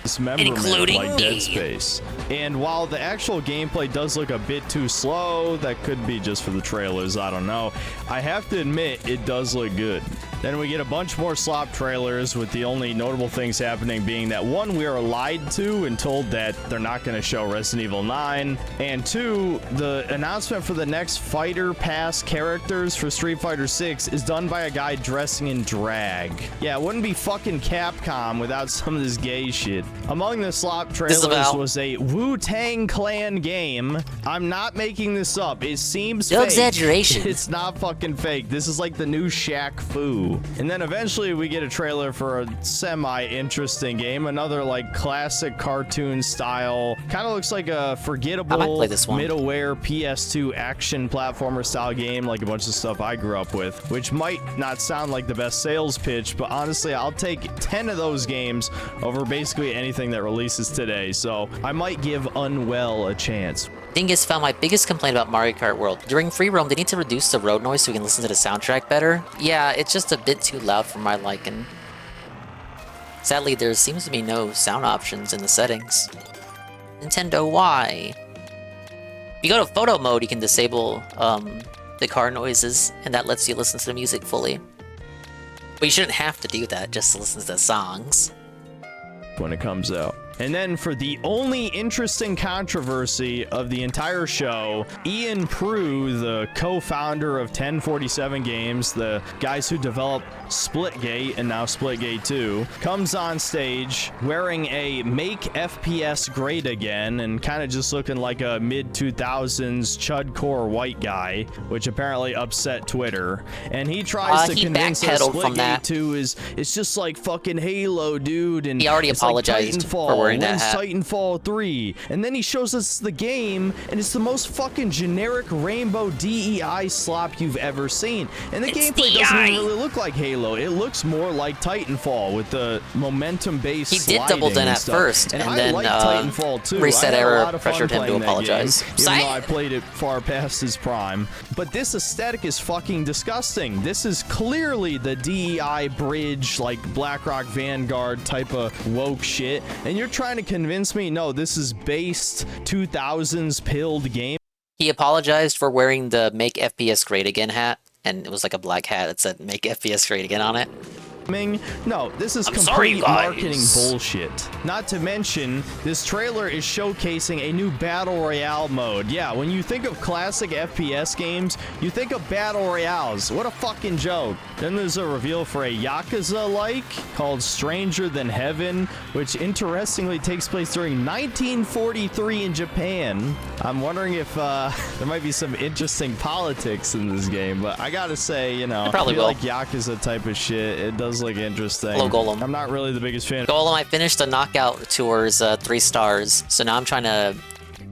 Dismemberment Including like me. Dead Space. And while the actual gameplay does look a bit too slow, that could be just for the trailers, I don't know. I have to admit, it does look good. Then we get a bunch more slop trailers, with the only notable things happening being that, one, we are lied to and told that they're not going to show Resident Evil 9, and two, the announcement for the next Fighter Pass characters for Street Fighter 6 is done by a guy dressing in drag. Yeah, it wouldn't be fucking Capcom without some of this gay shit. Among the slop trailers Disavow. was a Wu-Tang Clan game. I'm not making this up. It seems No fake. exaggeration. It's not fucking fake. This is like the new Shaq Fu. And then eventually we get a trailer for a semi-interesting game. Another like classic cartoon style. Kind of looks like a forgettable play this one. middleware PS2 action platformer style game, like a bunch of stuff I grew up with, which might not sound like the best sales pitch, but honestly, I'll take 10 of those games over basically anything that releases today, so I might give Unwell a chance. Dingus found my biggest complaint about Mario Kart World. During free roam, they need to reduce the road noise so we can listen to the soundtrack better. Yeah, it's just a bit too loud for my liking. Sadly, there seems to be no sound options in the settings. Nintendo, why? If you go to photo mode, you can disable the car noises, and that lets you listen to the music fully. But you shouldn't have to do that just to listen to the songs. When it comes out. And then for the only interesting controversy of the entire show, Ian Prue, the co-founder of 1047 Games, the guys who developed Splitgate and now Splitgate 2, comes on stage wearing a Make FPS Great Again and kind of just looking like a mid-2000s chudcore white guy, which apparently upset Twitter. And he tries to he convince us backpedaled from that. Splitgate 2 is it's just like fucking Halo, dude. And He already it's like apologized Titanfall. for wearing that When's hat. Titanfall 3? And then he shows us the game, and it's the most fucking generic rainbow DEI slop you've ever seen. And the gameplay doesn't even really look like Halo. It looks more like Titanfall with the momentum-based He did sliding double in and at stuff. first, and I then, like Titanfall too. Reset I had a Error lot of fun pressured him to playing that apologize. game, even though I played it far past his prime. But this aesthetic is fucking disgusting. This is clearly the DEI bridge, like BlackRock Vanguard type of woke shit. And you're trying to convince me, no, this is based 2000s pilled game. He apologized for wearing the Make FPS Great Again hat, and it was like a black hat that said Make FPS Great Again on it. No, this is I'm sorry, complete guys. marketing bullshit. Not to mention, this trailer is showcasing a new Battle Royale mode. Yeah, when you think of classic FPS games, you think of Battle Royales. What a fucking joke. Then there's a reveal for a Yakuza-like called Stranger Than Heaven, which interestingly takes place during 1943 in Japan. I'm wondering if there might be some interesting politics in this game, but I gotta say, you know, Probably if you will. like Yakuza type of shit, it does look interesting. Hello, Golem. I'm not really the biggest fan. Golem, I finished the Knockout Tours 3 stars, so now I'm trying to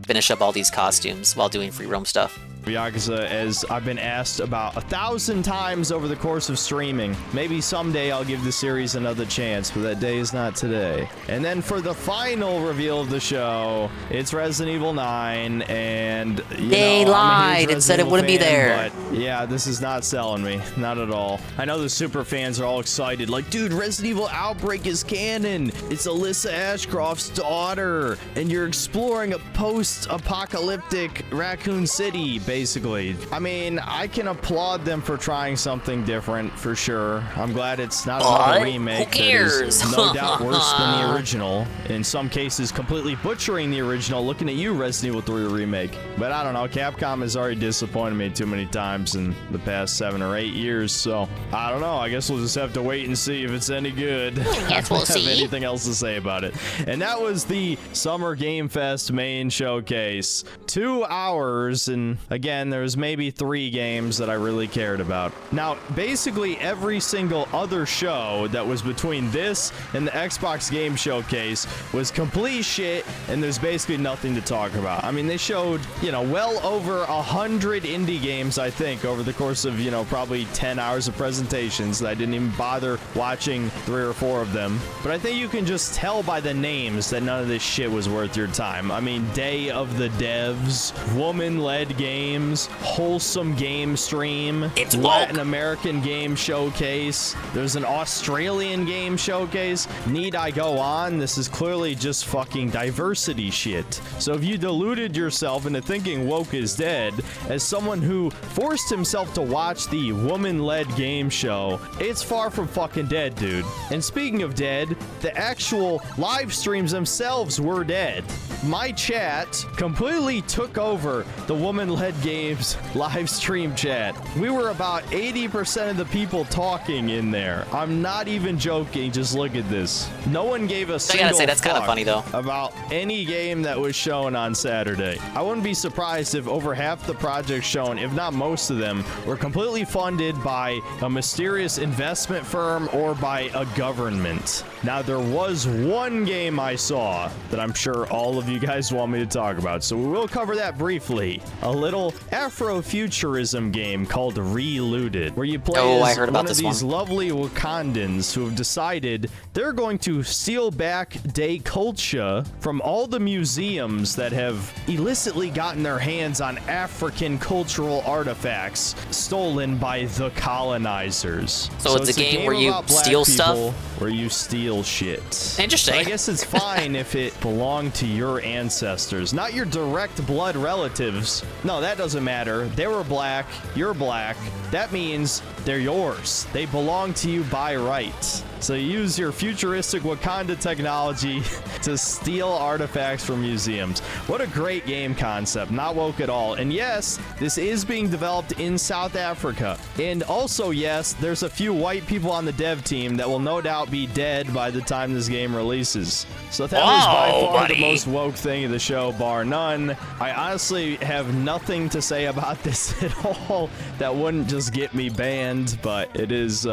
finish up all these costumes while doing free roam stuff. Yakuza, as I've been asked about 1,000 times over the course of streaming. Maybe someday I'll give the series another chance, but that day is not today. And then for the final reveal of the show, it's Resident Evil 9, and They lied and said it wouldn't be there. But yeah, this is not selling me, not at all. I know the super fans are all excited, like, dude, Resident Evil Outbreak is canon. It's Alyssa Ashcroft's daughter, and you're exploring a post-apocalyptic Raccoon City, basically. I mean, I can applaud them for trying something different, for sure. I'm glad it's not another remake that is no doubt worse than the original. In some cases, completely butchering the original. Looking at you, Resident Evil 3 remake. But I don't know, Capcom has already disappointed me too many times in the past 7 or 8 years, so I don't know. I guess we'll just have to wait and see if it's any good. Guess we'll I don't have see. anything else to say about it. And that was the Summer Game Fest main showcase. 2 hours, and again, there's maybe 3 games that I really cared about. Now, basically every single other show that was between this and the Xbox Game Showcase was complete shit, and there's basically nothing to talk about. I mean, they showed, you know, well over 100 indie games, I think, over the course of, you know, probably 10 hours of presentations. I didn't even bother watching 3 or 4 of them. But I think you can just tell by the names that none of this shit was worth your time. I mean, Day of the Devs, woman-led games, wholesome game stream, It's Latin American game showcase, there's an Australian game showcase. Need I go on? This is clearly just fucking diversity shit. So if you deluded yourself into thinking woke is dead, as someone who forced himself to watch the woman-led game show, it's far from fucking dead, dude. And speaking of dead, the actual live streams themselves were dead. my chat completely took over the woman-led games live stream chat. We were about 80% of the people talking in there. I'm not even joking. Just look at this. No one gave a single I gotta say, that's kind of fuck funny, though. about any game that was shown on Saturday. I wouldn't be surprised if over half the projects shown, if not most of them, were completely funded by a mysterious investment firm or by a government. Now, there was one game I saw that I'm sure all of you guys want me to talk about, so we will cover that briefly. A little Afrofuturism game called Relooted, where you play as one of these lovely Wakandans who have decided they're going to steal back day culture from all the museums that have illicitly gotten their hands on African cultural artifacts stolen by the colonizers. So it's a game where you about black steal people, stuff? Where you steal shit. Interesting. But I guess it's fine if it belonged to your ancestors, not your direct blood relatives. No, that doesn't matter. They were black, you're black. That means they're yours. They belong to you by right. So use your futuristic Wakanda technology to steal artifacts from museums. What a great game concept. Not woke at all. And yes, this is being developed in South Africa. And also, yes, there's a few white people on the dev team that will no doubt be dead by the time this game releases. So that was by far the most woke thing of the show, bar none. I honestly have nothing to say about this at all that wouldn't just get me banned, but it is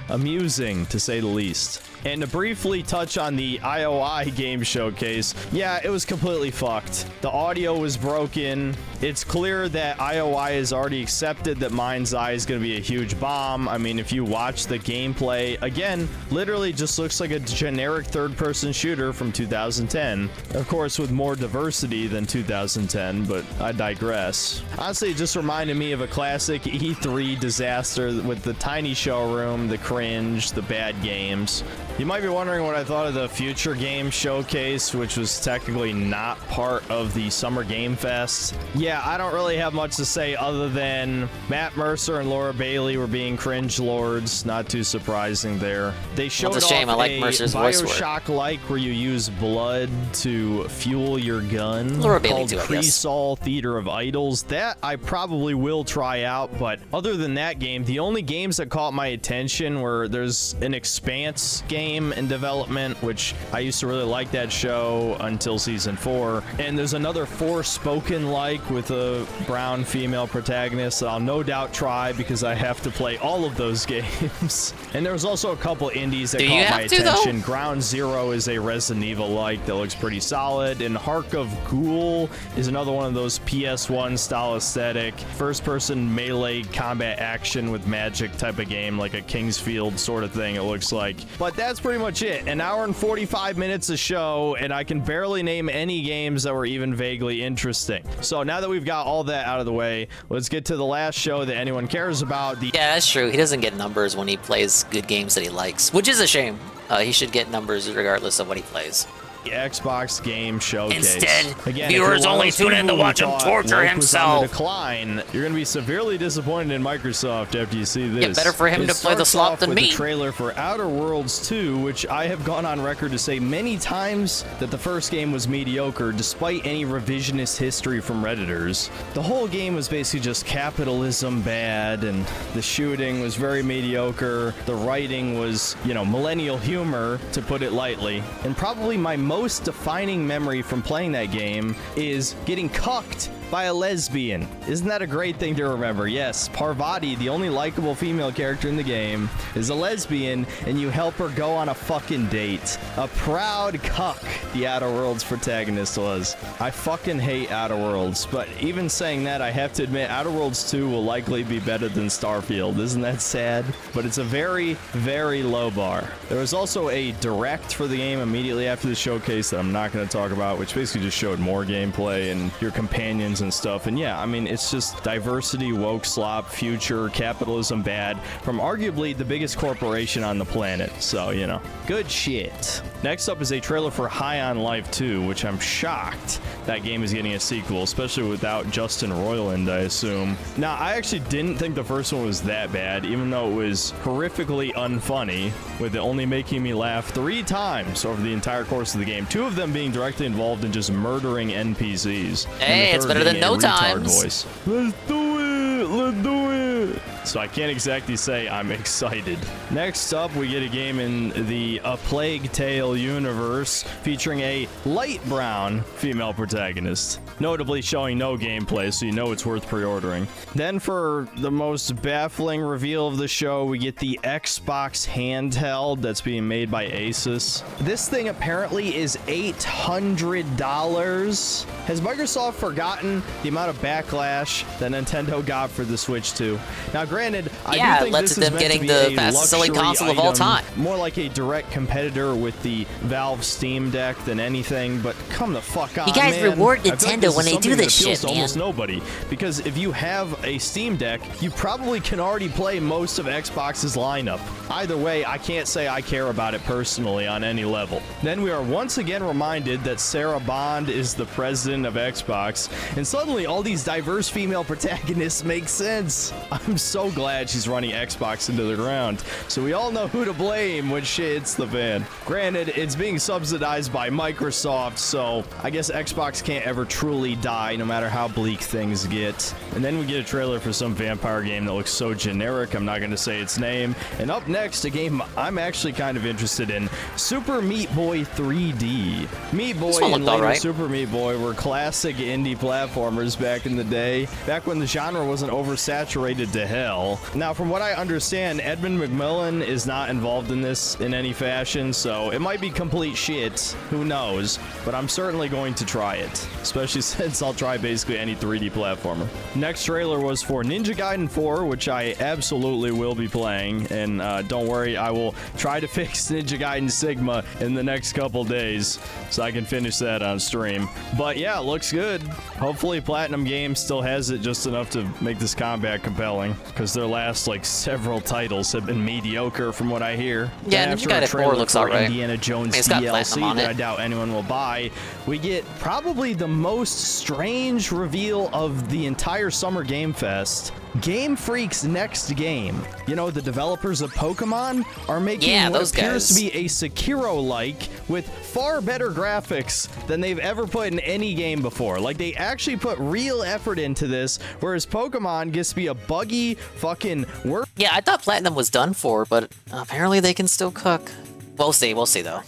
amusing to say the least. And to briefly touch on the IOI game showcase, yeah, it was completely fucked. The audio was broken. It's clear that IOI has already accepted that Mind's Eye is going to be a huge bomb. I mean, if you watch the gameplay, again, literally just looks like a generic third-person shooter from 2010. Of course, with more diversity than 2010, but I digress. Honestly, it just reminded me of a classic E3 disaster with the tiny showroom, the cringe, the bad games. You might be wondering what I thought of the Future Game Showcase, which was technically not part of the Summer Game Fest. Yeah, I don't really have much to say other than Matt Mercer and Laura Bailey were being cringe lords. Not too surprising there. They showed That's a shame. I like a Mercer's voice work. Bioshock-like where you use blood to fuel your gun. Laura Bailey called too, I guess. Pre-Sol Theater of Idols. That I probably will try out, but other than that game, the only games that caught my attention were there's an Expanse game in development, which I used to really like that show until season 4, and there's another Forspoken-like with a brown female protagonist that I'll no doubt try because I have to play all of those games. And there was also a couple indies that caught my attention. Ground Zero is a Resident Evil-like that looks pretty solid, and Hark of Ghoul is another one of those PS1 style aesthetic first-person melee combat action with magic type of game, like a Kingsfield sort of thing it looks like. But that's pretty much it. An hour and 45 minutes of show, and I can barely name any games that were even vaguely interesting. So now that we've got all that out of the way, let's get to the last show that anyone cares about. Yeah, that's true. He doesn't get numbers when he plays good games that he likes, which is a shame. He should get numbers regardless of what he plays. Xbox game showcase. Instead, again, viewers only tune in to watch him torture himself. Decline. You're going to be severely disappointed in Microsoft after you see this. Yeah, better for him to play the slot than me. The trailer for Outer Worlds 2, which I have gone on record to say many times that the first game was mediocre, despite any revisionist history from Redditors. The whole game was basically just capitalism bad, and the shooting was very mediocre. The writing was, you know, millennial humor, to put it lightly. And probably my most defining memory from playing that game is getting cucked by a lesbian. Isn't that a great thing to remember? Yes, Parvati, the only likable female character in the game, is a lesbian, and you help her go on a fucking date. A proud cuck, the Outer Worlds protagonist was. I fucking hate Outer Worlds, but even saying that, I have to admit, Outer Worlds 2 will likely be better than Starfield. Isn't that sad? But it's a very, very low bar. There was also a direct for the game immediately after the showcase that I'm not going to talk about, which basically just showed more gameplay and your companions and stuff. And yeah, I mean, it's just diversity, woke slop, future, capitalism bad from arguably the biggest corporation on the planet. So, you know, good shit. Next up is a trailer for High on Life 2, which I'm shocked that game is getting a sequel, especially without Justin Roiland, I assume. Now, I actually didn't think the first one was that bad, even though it was horrifically unfunny, with it only making me laugh 3 times over the entire course of the game, 2 of them being directly involved in just murdering NPCs. Hey, it's better than No Times. Voice. Let's do it! Let's do it! So I can't exactly say I'm excited. Next up, we get a game in the A Plague Tale universe featuring a light brown female protagonist, notably showing no gameplay, so you know it's worth pre-ordering. Then for the most baffling reveal of the show, we get the Xbox handheld that's being made by Asus. This thing apparently is $800. Has Microsoft forgotten the amount of backlash that Nintendo got for the Switch 2? Now, granted, I do think led this to is them meant to getting be the a fastest selling luxury console of all item, time. more like a direct competitor with the Valve Steam Deck than anything, but come the fuck on, You guys man. reward I feel like Nintendo this when is they do something that this appeals shit, to almost man. nobody, because if you have a Steam Deck, you probably can already play most of Xbox's lineup. Either way, I can't say I care about it personally on any level. Then we are once again reminded that Sarah Bond is the president of Xbox, and suddenly all these diverse female protagonists make sense. I'm so glad she's running Xbox into the ground, so we all know who to blame when shit hits the fan. Granted, it's being subsidized by Microsoft, so I guess Xbox can't ever truly die, no matter how bleak things get. And then we get a trailer for some vampire game that looks so generic, I'm not going to say its name. And up next, a game I'm actually kind of interested in, Super Meat Boy 3D. Meat Boy and later Super Meat Boy were classic indie platformers back in the day, back when the genre wasn't oversaturated to hell. Now, from what I understand, Edmund McMillan is not involved in this in any fashion, so it might be complete shit. Who knows? But I'm certainly going to try it, especially since I'll try basically any 3D platformer. Next trailer was for Ninja Gaiden 4, which I absolutely will be playing, and don't worry, I will try to fix Ninja Gaiden Sigma in the next couple days so I can finish that on stream. But yeah, it looks good. Hopefully Platinum Games still has it just enough to make this combat compelling, because their last like several titles have been mediocre from what I hear. Yeah, Ninja Gaiden 4 looks alright. Indiana Jones it's got DLC Platinum on that it. I doubt anyone will buy. We get probably the most strange reveal of the entire Summer Game Fest. Game Freak's next game, you know, the developers of Pokemon, are making what those appears guys. to be a Sekiro-like with far better graphics than they've ever put in any game before. Like, they actually put real effort into this, whereas Pokemon gets to be a buggy fucking work. Yeah, I thought Platinum was done for, but apparently they can still cook. We'll see though.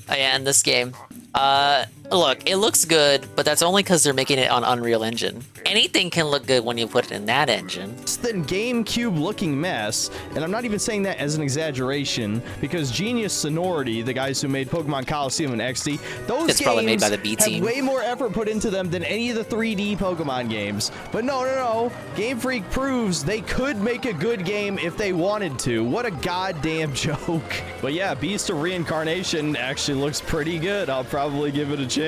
Oh yeah, in this game. Look, it looks good, but that's only because they're making it on Unreal Engine. Anything can look good when you put it in that engine. It's the GameCube-looking mess, and I'm not even saying that as an exaggeration, because Genius Sonority, the guys who made Pokemon Coliseum and XD, those It's games probably made by the B team. have way more effort put into them than any of the 3D Pokemon games. But no. Game Freak proves they could make a good game if they wanted to. What a goddamn joke. But yeah, Beast of Reincarnation actually looks pretty good. I'll probably give it a chance.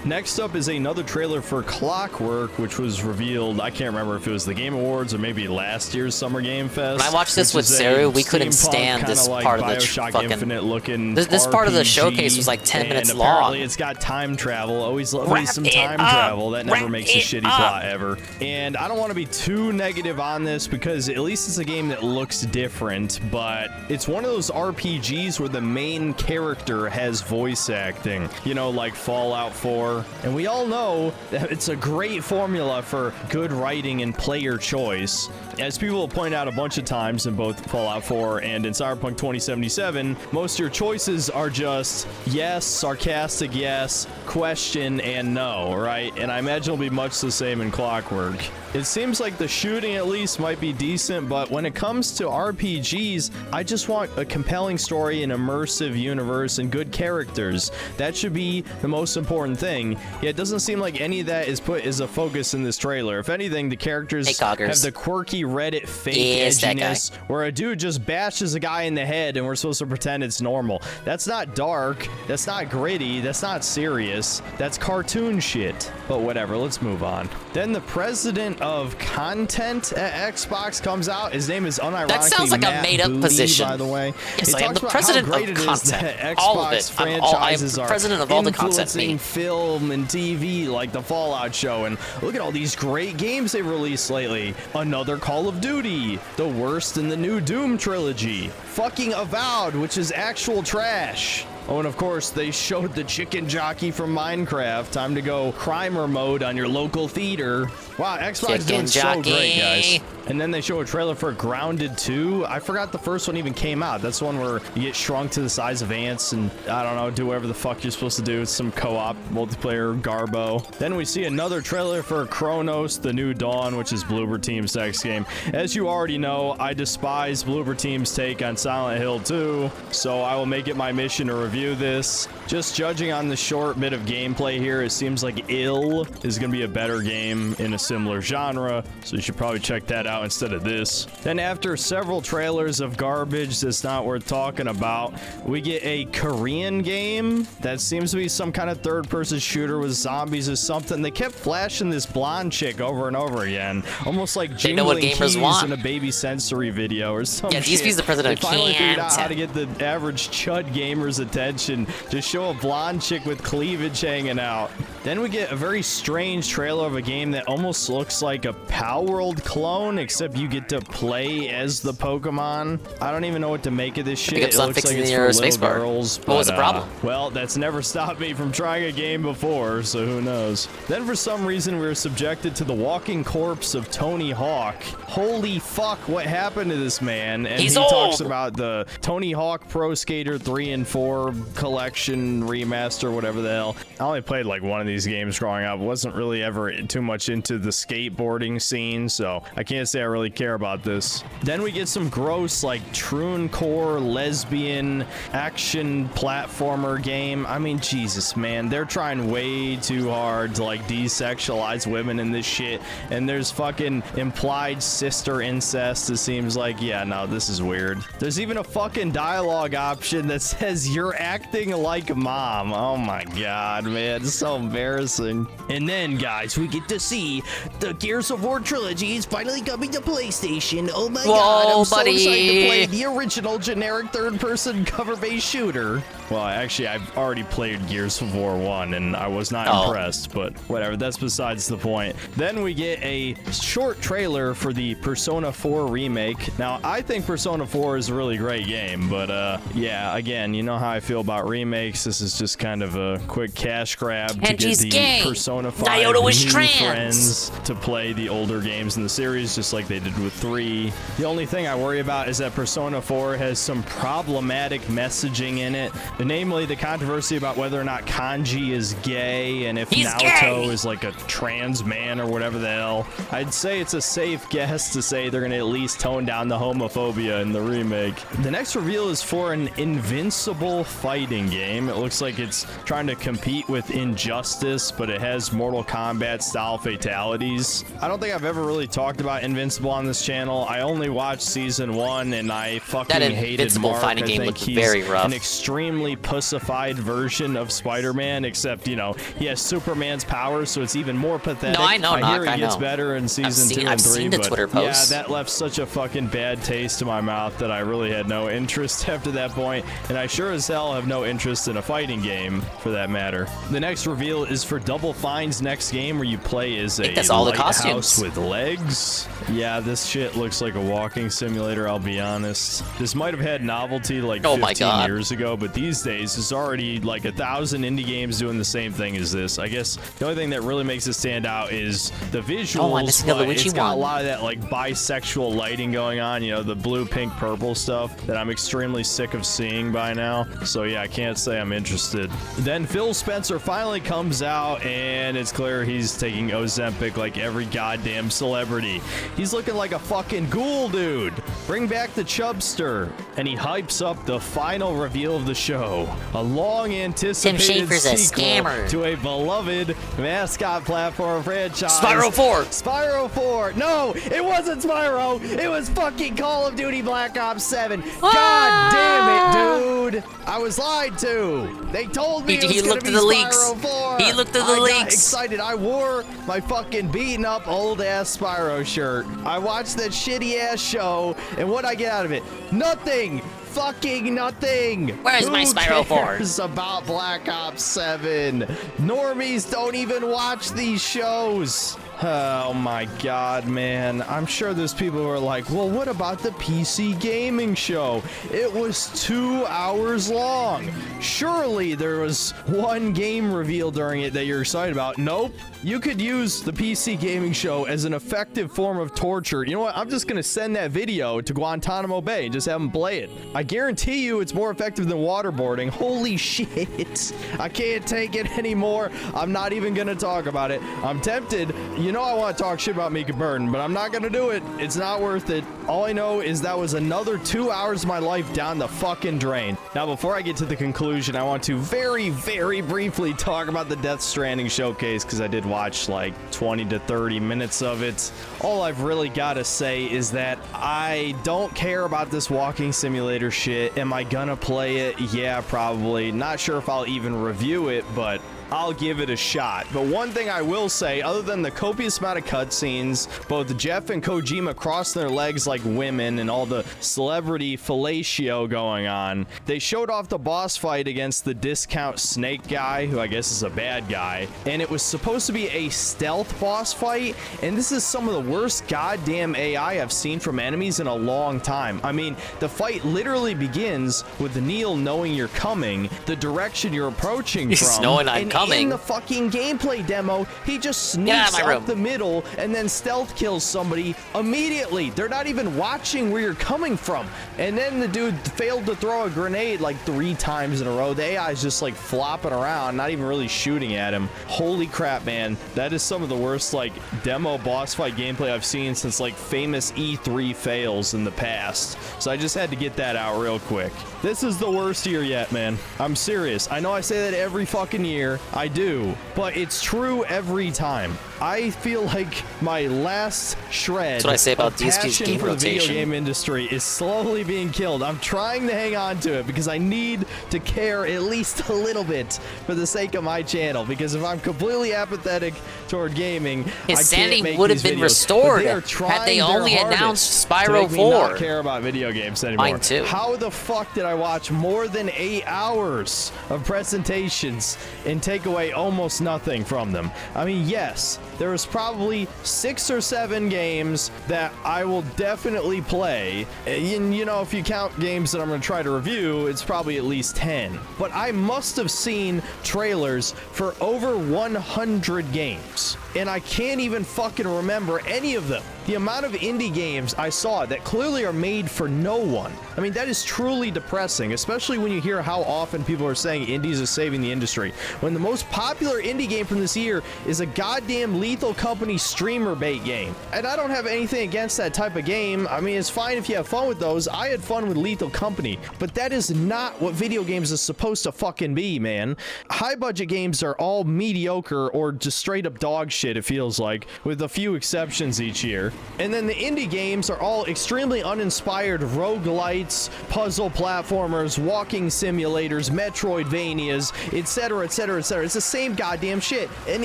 Next up is another trailer for Clockwork, which was revealed, I can't remember if it was the Game Awards or maybe last year's Summer Game Fest. When I watched this with Sarah, we couldn't stand this part of the fucking... This part of the showcase was like 10 minutes long. Apparently it's got time travel. Always love me some time travel. That never makes a shitty plot ever. And I don't want to be too negative on this because at least it's a game that looks different, but it's one of those RPGs where the main character has voice acting. You know, like Fallout 4. And we all know that it's a great formula for good writing and player choice. As people will point out a bunch of times in both Fallout 4 and in Cyberpunk 2077, most of your choices are just yes, sarcastic yes, question, and no, right? And I imagine it'll be much the same in Clockwork. It seems like the shooting at least might be decent, but when it comes to RPGs, I just want a compelling story, an immersive universe, and good characters. That should be the most important thing. thing, yeah, it doesn't seem like any of that is put as a focus in this trailer. If anything, the characters have the quirky Reddit fake edginess where a dude just bashes a guy in the head and we're supposed to pretend it's normal. That's not dark. That's not gritty. That's not serious. That's cartoon shit. But whatever, let's move on. Then the president of content at Xbox comes out. His name is unironically That sounds like Matt a made-up Booty, position. by the way. Yes, It I am talks the about president how great of it is content. that All of Xbox it. franchises I'm are president of all the content, influencing me. film and TV, like the Fallout show. And look at all these great games they've released lately. Another Call of Duty, the worst in the new Doom trilogy, fucking Avowed, which is actual trash. Oh, and of course, they showed the chicken jockey from Minecraft. Time to go crimer mode on your local theater. Wow, Xbox is doing so great, guys. And then they show a trailer for Grounded 2. I forgot the first one even came out. That's the one where you get shrunk to the size of ants and, I don't know, do whatever the fuck you're supposed to do. It's some co-op multiplayer garbo. Then we see another trailer for Chronos, The New Dawn, which is Bloober Team's next game. As you already know, I despise Bloober Team's take on Silent Hill 2, so I will make it my mission to review this. Just judging on the short bit of gameplay here, it seems like Ill is going to be a better game in a similar genre, so you should probably check that out instead of this. Then after several trailers of garbage that's not worth talking about, we get a Korean game that seems to be some kind of third-person shooter with zombies or something. They kept flashing this blonde chick over and over again, almost like They know what jingling gamers keys want. in a Baby Sensory video or something. Yeah, DSP's the president They of finally figured out content. how to get the average chud gamer's attention. Just show a blonde chick with cleavage hanging out. Then we get a very strange trailer of a game that almost looks like a Palworld clone, except you get to play as the Pokemon. I don't even know what to make of this shit. Pick up It looks like fixing it's your for little spacebar. girls. What was but, the problem? Well, that's never stopped me from trying a game before, so who knows. Then for some reason we were subjected to the walking corpse of Tony Hawk. Holy fuck, what happened to this man? And He's he talks old. about the Tony Hawk Pro Skater 3 and 4 collection remaster, whatever the hell. I only played like one of these games growing up. Wasn't really ever too much into the skateboarding scene, so I can't say I really care about this. Then we get some gross like TrueCore lesbian action platformer game. I mean, Jesus, man, they're trying way too hard to like desexualize women in this shit, and there's fucking implied sister incest. It seems like, yeah, no, this is weird. There's even a fucking dialogue option that says you're acting like mom. Oh my god, man, it's so embarrassing. And then, guys, we get to see the Gears of War trilogy is finally coming to PlayStation. Oh my god, I'm so excited to play the original generic third-person cover-based shooter. Well, actually, I've already played Gears of War 1, and I was not impressed, but whatever, that's besides the point. Then we get a short trailer for the Persona 4 remake. Now, I think Persona 4 is a really great game, but yeah, again, you know how I feel about remakes. This is just kind of a quick cash grab to get Genji's the gay. Persona 5 Naoto is new trans. friends to play the older games in the series, just like they did with 3. The only thing I worry about is that Persona 4 has some problematic messaging in it, namely the controversy about whether or not Kanji is gay and if He's Naoto gay. is like a trans man or whatever the hell. I'd say it's a safe guess to say they're going to at least tone down the homophobia in the remake. The next reveal is for an Invincible fighting game. It looks like it's trying to compete with Injustice, but it has Mortal Kombat style fatalities. I don't think I've ever really talked about Invincible on this channel. I only watched season 1 and I fucking That hated Invincible Mark. fighting I game think looked he's very rough. an extremely pussified version of Spider-Man, except, you know, he has Superman's powers, so it's even more pathetic. No, I know, I hear Knock, he I gets know. better in season 2 and 3. I've seen the but Twitter posts. Yeah, that left such a fucking bad taste in my mouth that I really had no interest after that point, and I sure as hell have no interest in a fighting game for that matter. The next reveal is for Double Fine's next game, where you play as a that's all the lighthouse costumes. with legs. Yeah, this shit looks like a walking simulator, I'll be honest. This might have had novelty like Oh my 15 God. years ago, but these days there's already like 1,000 indie games doing the same thing as this. I guess the only thing that really makes it stand out is the visuals. Oh, I'm missing the but Luigi it's got one. a lot of that like bisexual lighting going on, you know, the blue, pink, purple stuff that I'm extremely sick of seeing by now. So yeah, I can't say I'm interested. Then Phil Spencer finally comes out, and it's clear he's taking Ozempic like every goddamn celebrity. He's looking like a fucking ghoul, dude. Bring back the chubster. And he hypes up the final reveal of the show, So, a long anticipated Schafer's a sequel scammer. to a beloved mascot platform franchise. Spyro 4. Spyro 4. No, it wasn't Spyro. It was fucking Call of Duty Black Ops 7. God damn it, dude. I was lied to. They told me it was He gonna looked be at the leaks. Spyro 4. He looked at the I got leaks. excited. I wore my fucking beaten up old ass Spyro shirt. I watched that shitty ass show, and what I get out of it? Nothing. Fucking nothing. Where's my Spyro 4? Who cares about Black Ops 7? Normies don't even watch these shows. Oh my god, man. I'm sure there's people who are like, well, what about the PC gaming show? It was 2 hours long. Surely there was one game reveal during it that you're excited about. Nope. You could use the PC gaming show as an effective form of torture. You know what? I'm just going to send that video to Guantanamo Bay and just have them play it. I guarantee you it's more effective than waterboarding. Holy shit. I can't take it anymore. I'm not even going to talk about it. I'm tempted. You know I want to talk shit about Mika Burton, but I'm not going to do it. It's not worth it. All I know is that was another 2 hours of my life down the fucking drain. Now, before I get to the conclusion, I want to very, very briefly talk about the Death Stranding showcase, because I did watch like 20 to 30 minutes of it. All I've really got to say is that I don't care about this walking simulator shit. Am I gonna play it? Yeah, probably. Not sure if I'll even review it, but I'll give it a shot. But one thing I will say, other than the copious amount of cutscenes, both Jeff and Kojima crossing their legs like women and all the celebrity fellatio going on, they showed off the boss fight against the discount snake guy, who I guess is a bad guy, and it was supposed to be a stealth boss fight, and this is some of the worst goddamn AI I've seen from enemies in a long time. I mean, the fight literally begins with Neil knowing you're coming, the direction you're approaching He's from, knowing I'm and coming. in the fucking gameplay demo, he just sneaks up the middle and then stealth kills somebody immediately. They're not even watching where you're coming from. And then the dude failed to throw a grenade like 3 times in a row. The AI is just like flopping around, not even really shooting at him. Holy crap, man. That is some of the worst like demo boss fight gameplay I've seen since like famous E3 fails in the past. So I just had to get that out real quick. This is the worst year yet, man. I'm serious. I know I say that every fucking year. I do, but it's true every time. I feel like my last shred That's what I say about of DSP's passion game for the video rotation. game industry is slowly being killed. I'm trying to hang on to it because I need to care at least a little bit for the sake of my channel, because if I'm completely apathetic toward gaming, His I sanity can't make would have these been videos. restored But they are had they trying only their announced hardest to Spyro make me not 4. care about video games anymore. Mine too. How the fuck did I watch more than 8 hours of presentations and take away almost nothing from them? I mean, yes, there was probably 6 or 7 games that I will definitely play. And, you know, if you count games that I'm going to try to review, it's probably at least 10. But I must have seen trailers for over 100 games, and I can't even fucking remember any of them. The amount of indie games I saw that clearly are made for no one. I mean, that is truly depressing, especially when you hear how often people are saying indies are saving the industry, when the most popular indie game from this year is a goddamn Lethal Company streamer bait game. And I don't have anything against that type of game. I mean, it's fine if you have fun with those. I had fun with Lethal Company, but that is not what video games is supposed to fucking be, man. High budget games are all mediocre or just straight up dog shit, it feels like, with a few exceptions each year. And then the indie games are all extremely uninspired roguelites, puzzle platformers, walking simulators, Metroidvanias, etc., etc., etc. It's the same goddamn shit. And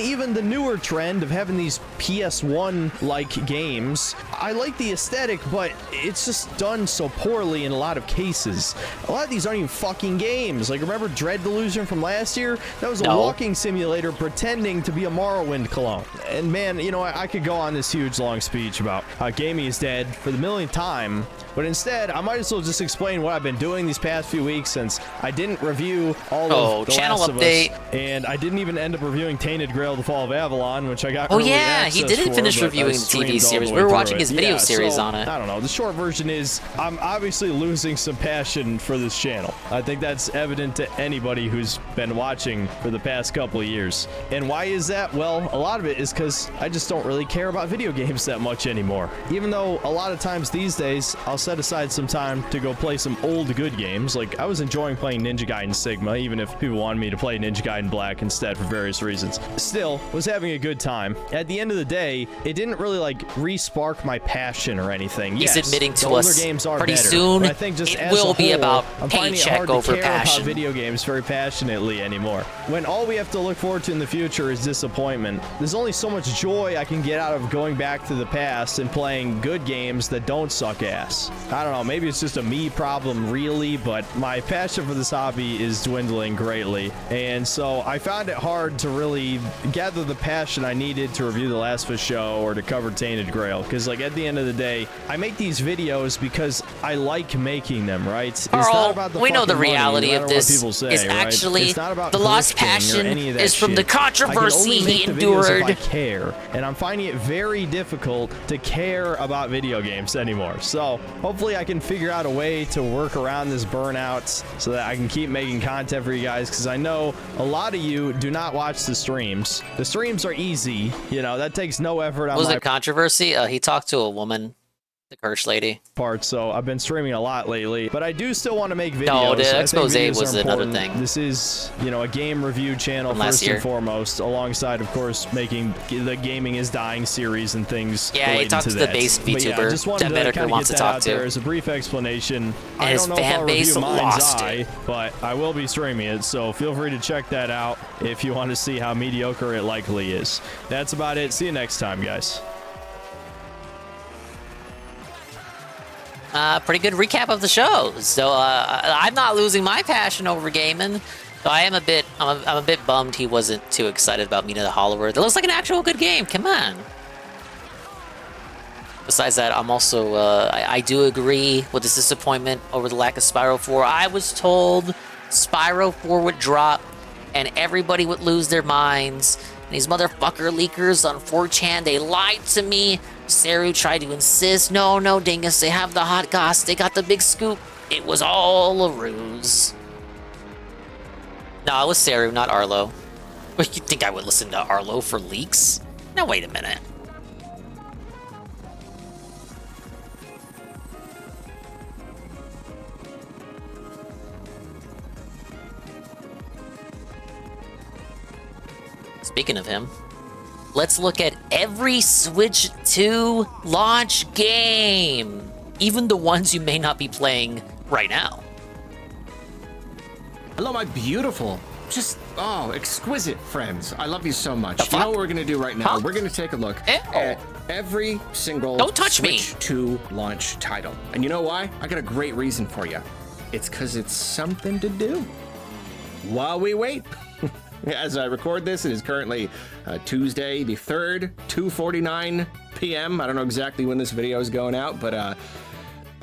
even the newer trend of having these PS1-like games, I like the aesthetic, but it's just done so poorly in a lot of cases. A lot of these aren't even fucking games. Like, remember Dread Delusion from last year? That was a walking simulator pretending to be a Morrowind clone. And man, you know, I could go on this huge long speech about how gaming is dead for the millionth time, but instead I might as well just explain what I've been doing these past few weeks, since I didn't review all of The channel Last of update. Us, and I didn't even end up reviewing Tainted Grail: The Fall of Avalon, which I got Oh early yeah, he access didn't for, finish but I reviewing the streamed TV all the series. way We were through watching it. his video Yeah, series so, on it. I don't know. The short version is I'm obviously losing some passion for this channel. I think that's evident to anybody who's been watching for the past couple of years. And why is that? Well, a lot of it is because I just don't really care about video games that much much anymore. Even though a lot of times these days, I'll set aside some time to go play some old good games. Like, I was enjoying playing Ninja Gaiden Sigma, even if people wanted me to play Ninja Gaiden Black instead for various reasons. Still, was having a good time. At the end of the day, it didn't really, like, re-spark my passion or anything. He's Yes, admitting to the older us games are pretty better, soon but I think just it as will a be whole, about I'm finding it paycheck hard over to care passion. about video games very passionately anymore. When all we have to look forward to in the future is disappointment, there's only so much joy I can get out of going back to the past and playing good games that don't suck ass. I don't know, maybe it's just a me problem really, but my passion for this hobby is dwindling greatly. And so I found it hard to really gather the passion I needed to review The Last of Us show or to cover Tainted Grail. Because, like, at the end of the day, I make these videos because I like making them, right? It's not about the we know the fucking money, reality no of matter what this people say, is right? actually It's not about the lost grifting or passion any of that is from the shit. I can controversy only he make the videos if I endured. care, and I'm finding it very difficult to care about video games anymore. So hopefully I can figure out a way to work around this burnout so that I can keep making content for you guys, because I know a lot of you do not watch the streams. The streams are easy, you know, that takes no effort on Was my it controversy? He talked to a woman, the Kirsch lady. part, so I've been streaming a lot lately, but I do still want to make videos. No, the I think expose videos was are another important. thing. This is, you know, a game review channel From last first year. and foremost, alongside, of course, making the Gaming is Dying series and things. Yeah, he related talked to to the that. base But yeah, VTuber just wanted Jet to Medicare kind of wants get to that talk out to. there as a brief explanation. I his don't know if fan I'll base review Mind's lost Eye, it. but I will be streaming it, so feel free to check that out if you want to see how mediocre it likely is. That's about it. See you next time, guys. Pretty good recap of the show. So I'm not losing my passion over gaming. So I am I'm a bit bummed he wasn't too excited about Mina the Hollower. That looks like an actual good game. Come on. Besides that, I'm also I do agree with this disappointment over the lack of Spyro 4. I was told Spyro 4 would drop and everybody would lose their minds. And these motherfucker leakers on 4chan, they lied to me. Saru tried to insist, no, Dingus, they have the hot goss, they got the big scoop. It was all a ruse. No, it was Saru, not Arlo. But you think I would listen to Arlo for leaks? Now wait a minute. Speaking of him, let's look at every Switch 2 launch game, even the ones you may not be playing right now. Hello, my beautiful, just, exquisite friends. I love you so much. You know what we're going to do right now? We're going to take a look at every single Switch 2 launch title. And you know why? I got a great reason for you. It's because it's something to do while we wait. As I record this, it is currently Tuesday the 3rd, 2:49 p.m. I don't know exactly when this video is going out, but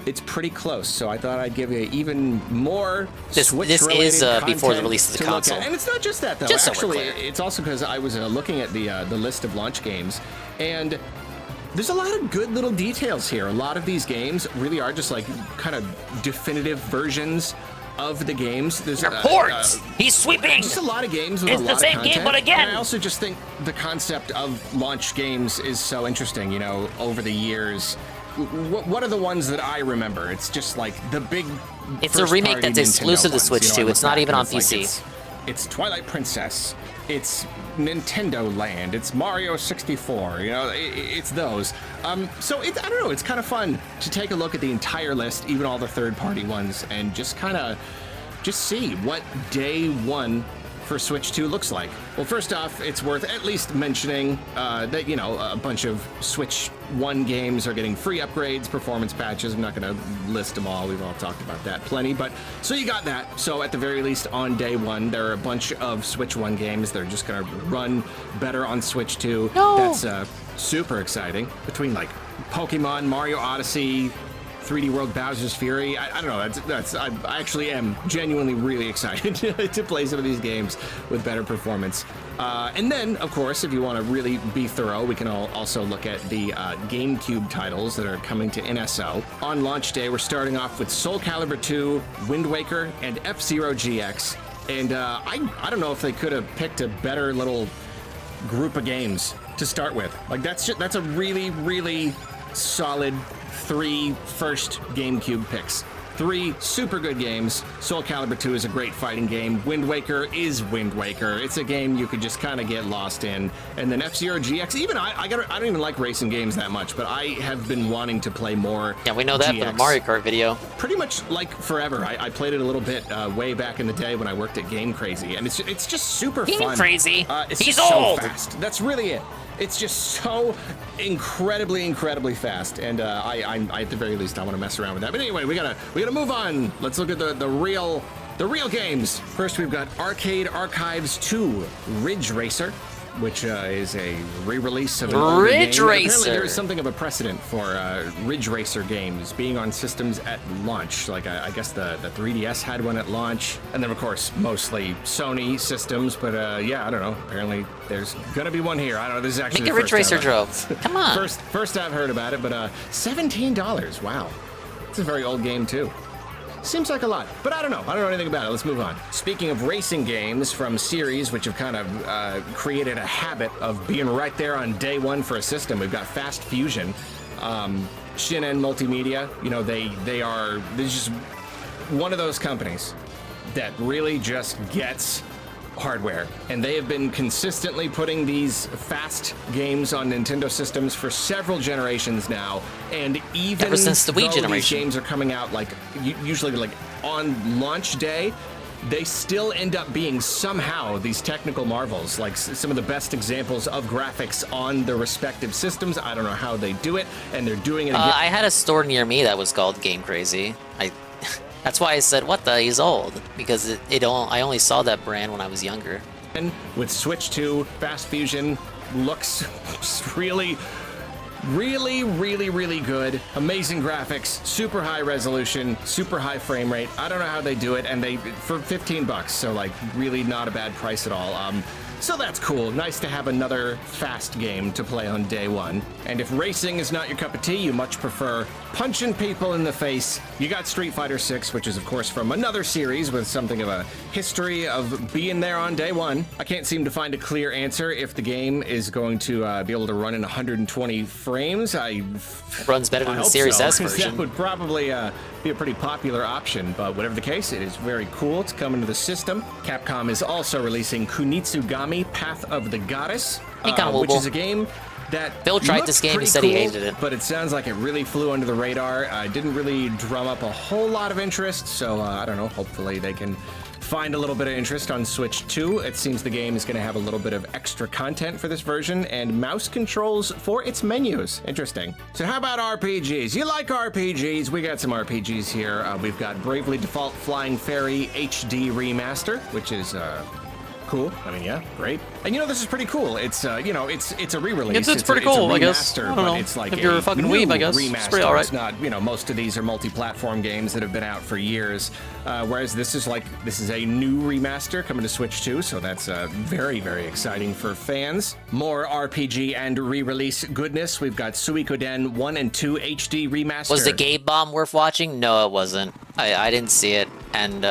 it's pretty close. So I thought I'd give you even more Switch-related is before the content release of the to look console. at. And it's not just that, though. Just so we're Actually, clear. it's also because I was looking at the list of launch games, and there's a lot of good little details here. A lot of these games really are just like kind of definitive versions of the games. There's ports! He's sweeping! Just a lot of games with It's a the lot same of game, content. but again! And I also just think the concept of launch games is so interesting, you know, over the years. What are the ones that I remember? It's just like the big It's a remake that's exclusive to Switch 2. It's not even on PC. It's Twilight Princess. It's Nintendo Land. It's Mario 64. You know, it's those. So I don't know. It's kind of fun to take a look at the entire list, even all the third-party ones, and just kind of see what day one for Switch 2 looks like. Well, first off, it's worth at least mentioning that, you know, a bunch of Switch 1 games are getting free upgrades, performance patches. I'm not going to list them all. We've all talked about that plenty. But so you got that. So at the very least, on day one, there are a bunch of Switch 1 games that are just going to run better on Switch 2. No. That's super exciting. Between like Pokemon, Mario Odyssey, 3D World Bowser's Fury. I don't know. I actually am genuinely really excited to play some of these games with better performance. And then, of course, if you want to really be thorough, we can also look at the GameCube titles that are coming to NSO. On launch day, we're starting off with Soul Calibur 2, Wind Waker, and F-Zero GX. And I don't know if they could have picked a better little group of games to start with. Like that's a really, really solid 3 first GameCube picks. 3 super good games. Soul Calibur 2 is a great fighting game. Wind Waker is Wind Waker. It's a game you could just kind of get lost in. And then F-Zero GX, even I don't even like racing games that much, but I have been wanting to play more. Yeah, we know that GX. from the Mario Kart video. Pretty much like forever. I played it a little bit way back in the day when I worked at Game Crazy, and it's just super fun. Game Crazy? It's He's just old! So fast. That's really it. It's just so incredibly fast, and I at the very least I want to mess around with that. But anyway, we gotta move on. Let's look at the real games. First, we've got Arcade Archives 2 Ridge Racer, which is a re-release of an older game. Ridge Racer. Apparently, there is something of a precedent for Ridge Racer games being on systems at launch. Like I guess the 3DS had one at launch, and then of course mostly Sony systems. But yeah, I don't know. Apparently, there's gonna be one here. I don't know. This is actually Make a the Ridge first Racer time drove. Come on. First I've heard about it, but $17. Wow, it's a very old game too. Seems like a lot, but I don't know. I don't know anything about it. Let's move on. Speaking of racing games from series which have kind of created a habit of being right there on day one for a system, we've got Fast Fusion. Shinen Multimedia, you know, they're just one of those companies that really just gets hardware, and they have been consistently putting these fast games on Nintendo systems for several generations now, and even ever since the Wii though generation, these games are coming out like usually like on launch day, they still end up being somehow these technical marvels, like some of the best examples of graphics on the respective systems. I don't know how they do it, and they're doing it again. I had a store near me that was called Game Crazy. That's why I said, what the, he's old. Because I only saw that brand when I was younger. And with Switch 2, Fast Fusion looks really good. Amazing graphics, super high resolution, super high frame rate. I don't know how they do it, and for $15, so like really not a bad price at all. So that's cool. Nice to have another fast game to play on day one. And if racing is not your cup of tea, you much prefer punching people in the face, you got Street Fighter 6, which is of course from another series with something of a history of being there on day one. I can't seem to find a clear answer if the game is going to be able to run in 120 frames. Runs better than the Series S version. That would probably be a pretty popular option, but whatever the case, it is very cool. It's coming to the system. Capcom is also releasing Kunitsugami Path of the Goddess, which is a game that Phil tried this game, he said he hated it. But it sounds like it really flew under the radar. Didn't really drum up a whole lot of interest, so I don't know, hopefully they can find a little bit of interest on Switch 2. It seems the game is going to have a little bit of extra content for this version and mouse controls for its menus. Interesting. So how about RPGs? You like RPGs? We got some RPGs here. We've got Bravely Default Flying Fairy HD Remaster, which is cool. I mean, yeah, great. And you know, this is pretty cool. It's it's a re-release. It's pretty cool, I guess. I don't know. It's like if you're a fucking weeb, I guess. Remaster. It's pretty alright. It's not, you know, most of these are multi-platform games that have been out for years. Whereas this is a new remaster coming to Switch 2, so that's very, very exciting for fans. More RPG and re-release goodness. We've got Suikoden 1 and 2 HD Remaster. Was the Gabe Bomb worth watching? No, it wasn't. I didn't see it, and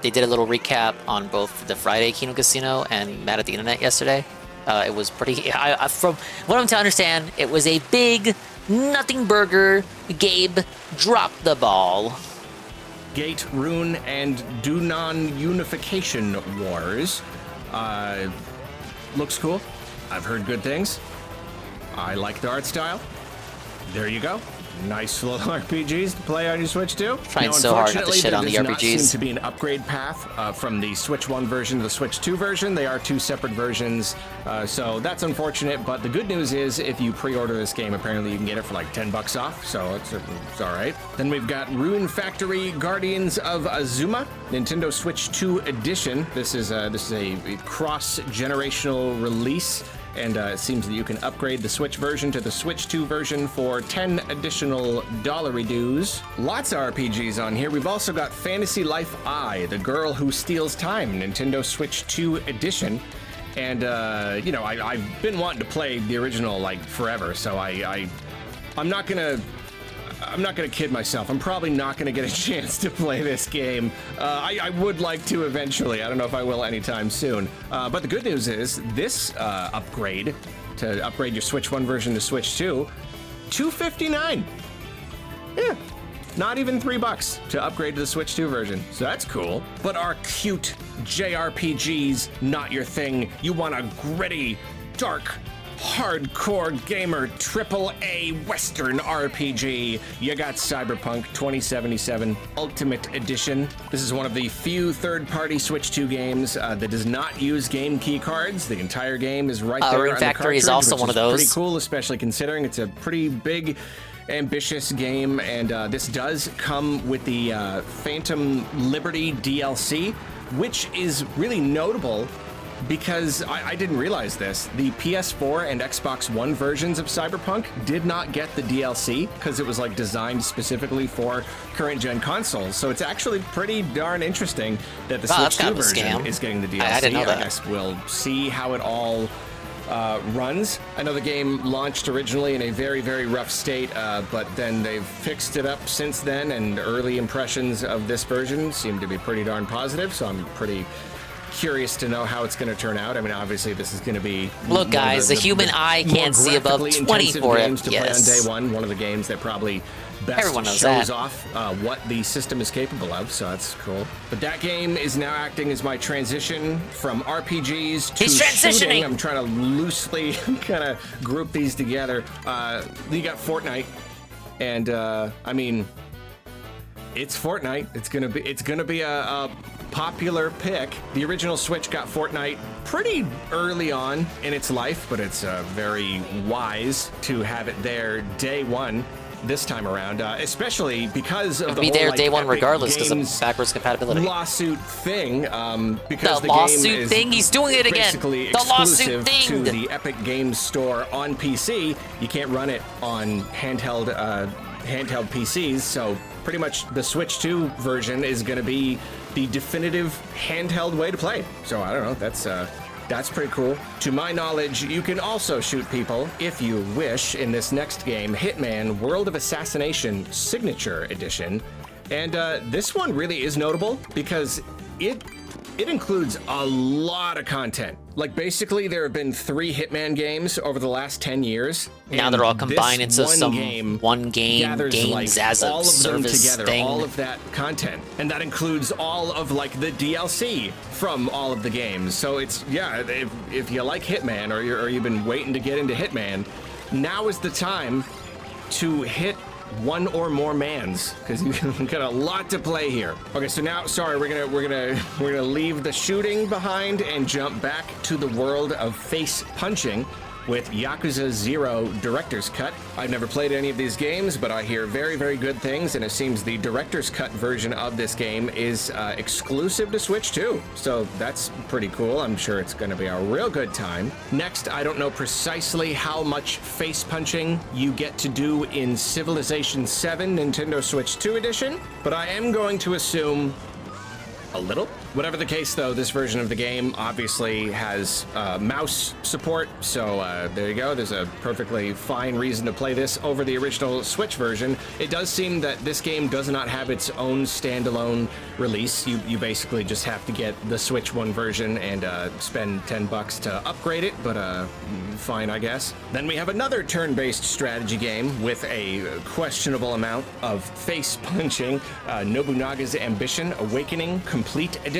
they did a little recap on both the Friday Kino Casino and Mad at the Internet yesterday. It was pretty. From what I'm to understand, it was a big nothing burger. Gabe dropped the ball. Gate, Rune, and Dunan Unification Wars. Looks cool. I've heard good things. I like the art style. There you go. Nice little RPGs to play on your Switch 2. Trying so hard not to shit on the There does not seem RPGs. to be an upgrade path from the Switch 1 version to the Switch 2 version. They are two separate versions, so that's unfortunate. But the good news is, if you pre-order this game, apparently you can get it for like $10 off, so it's all right. Then we've got Rune Factory Guardians of Azuma, Nintendo Switch 2 Edition. This is a cross-generational release. And it seems that you can upgrade the Switch version to the Switch 2 version for 10 additional dollary dues. Lots of RPGs on here. We've also got Fantasy Life I, The Girl Who Steals Time, Nintendo Switch 2 Edition. And, you know, I've been wanting to play the original, like, forever, so I'm not gonna kid myself. I'm probably not gonna get a chance to play this game. I would like to eventually. I don't know if I will anytime soon. But the good news is this upgrade, to upgrade your Switch 1 version to Switch 2, $259. Yeah, not even $3 to upgrade to the Switch 2 version. So that's cool. But are cute JRPGs not your thing? You want a gritty, dark, hardcore gamer AAA Western RPG. You got Cyberpunk 2077 Ultimate Edition. This is one of the few third-party Switch 2 games that does not use game key cards. The entire game is right there Ring on the Factory is cartridge, also which one of is those. pretty cool, especially considering it's a pretty big, ambitious game. And this does come with the Phantom Liberty DLC, which is really notable because I didn't realize this. The PS4 and Xbox One versions of Cyberpunk did not get the DLC because it was like designed specifically for current gen consoles. So it's actually pretty darn interesting that the Switch 2 version is getting the DLC. I didn't know that. I guess we'll see how it all runs. I know the game launched originally in a very, very rough state, but then they've fixed it up since then, and early impressions of this version seem to be pretty darn positive, so I'm pretty curious to know how it's going to turn out. I mean, obviously, this is going to be... Look, guys, the human eye can't see above 24 games to play on FPS. day one. One of the games that probably best Everyone knows shows that. off what the system is capable of, so that's cool. But that game is now acting as my transition from RPGs to He's transitioning. shooting. I'm trying to loosely kind of group these together. You got Fortnite, and I mean, it's Fortnite. It's gonna be a popular pick. The original Switch got Fortnite pretty early on in its life, but it's very wise to have it there day one this time around, especially because of It'll the be whole, there like, day one Epic regardless because Games of backwards compatibility. lawsuit thing. Because The the lawsuit game is thing? He's doing it again. basically The lawsuit exclusive thing. to the Epic Games Store on PC. You can't run it on handheld PCs, so pretty much the Switch 2 version is going to be the definitive handheld way to play. So I don't know, that's pretty cool. To my knowledge, you can also shoot people, if you wish, in this next game, Hitman World of Assassination Signature Edition. And this one really is notable because it includes a lot of content. Like, basically, there have been 3 Hitman games over the last 10 years. Now and they're all this combined into some one game games like as a all of them service together, thing. all of that content, and that includes all of like the DLC from all of the games. So it's, yeah, if you like Hitman or you've been waiting to get into Hitman, now is the time to hit one or more mans, because you got a lot to play here. Okay, so now, sorry, we're gonna leave the shooting behind and jump back to the world of face punching with Yakuza 0 Director's Cut. I've never played any of these games, but I hear very, very good things, and it seems the Director's Cut version of this game is exclusive to Switch 2. So that's pretty cool. I'm sure it's going to be a real good time. Next, I don't know precisely how much face punching you get to do in Civilization 7 Nintendo Switch 2 Edition, but I am going to assume a little. Whatever the case, though, this version of the game obviously has mouse support, so there you go. There's a perfectly fine reason to play this over the original Switch version. It does seem that this game does not have its own standalone release. You basically just have to get the Switch 1 version and spend $10 to upgrade it, but fine, I guess. Then we have another turn-based strategy game with a questionable amount of face punching, Nobunaga's Ambition Awakening Complete Edition.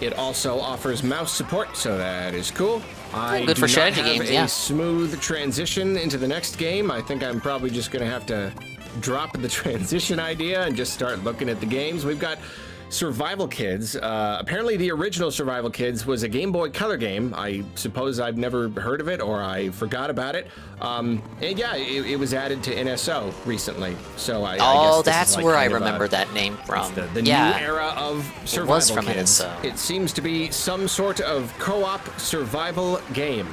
It also offers mouse support, so that is cool. I good do for not strategy have games, a yeah. smooth transition into the next game. I think I'm probably just going to have to drop the transition idea and just start looking at the games. We've got Survival Kids. Apparently the original Survival Kids was a Game Boy Color game. I suppose I've never heard of it or I forgot about it. And yeah, it was added to NSO recently. So I guess this that's is like where I kind of remember that name from. the yeah. new era of Survival It was from Kids. NSO. It seems to be some sort of co-op survival game.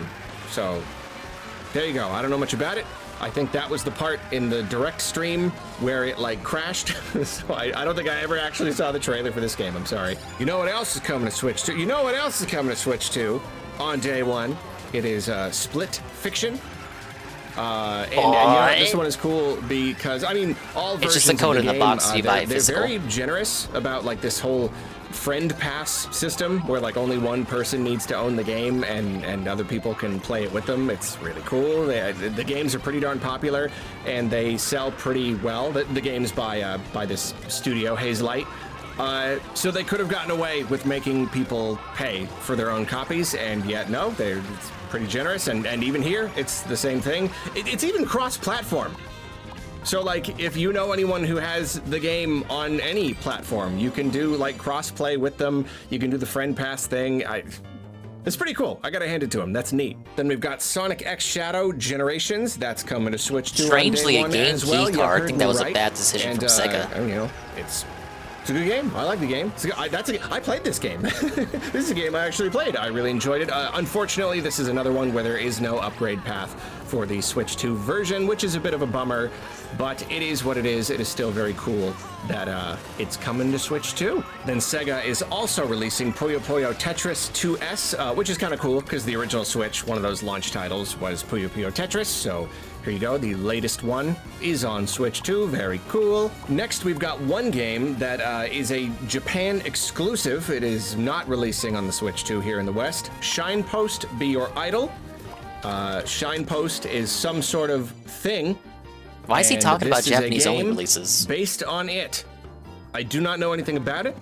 So there you go. I don't know much about it. I think that was the part in the direct stream where it like crashed. So I don't think I ever actually saw the trailer for this game. I'm sorry. You know what else is coming to Switch 2? You know what else is coming to Switch 2 on day one? It is Split Fiction. And you know, this one is cool because I mean all versions It's just a code of in the the game, box, you buy it they're physical. very generous about like this whole friend pass system where like only one person needs to own the game and other people can play it with them. It's really cool. The games are pretty darn popular and they sell pretty well. The game's by this studio, Hazelight. So they could have gotten away with making people pay for their own copies, and yet no, it's pretty generous. And even here, it's the same thing. It's even cross-platform. So like, if you know anyone who has the game on any platform, you can do like cross-play with them. You can do the friend pass thing. It's pretty cool. I gotta hand it to him. That's neat. Then we've got Sonic X Shadow Generations. That's coming to Switch 2 Strangely, on a day game one as well. key card. I think that was a bad decision from Sega. You know, it's a good game. I like the game. I played this game. This is a game I actually played. I really enjoyed it. Unfortunately, this is another one where there is no upgrade path for the Switch 2 version, which is a bit of a bummer, but it is what it is. It is still very cool that it's coming to Switch 2. Then Sega is also releasing Puyo Puyo Tetris 2S, which is kind of cool because the original Switch, one of those launch titles, was Puyo Puyo Tetris, so here you go. The latest one is on Switch 2. Very cool. Next, we've got one game that is a Japan exclusive. It is not releasing on the Switch 2 here in the West. Shinepost Be Your Idol. Shinepost is some sort of thing. Why is he talking about Japanese only game releases? Based on it. I do not know anything about it.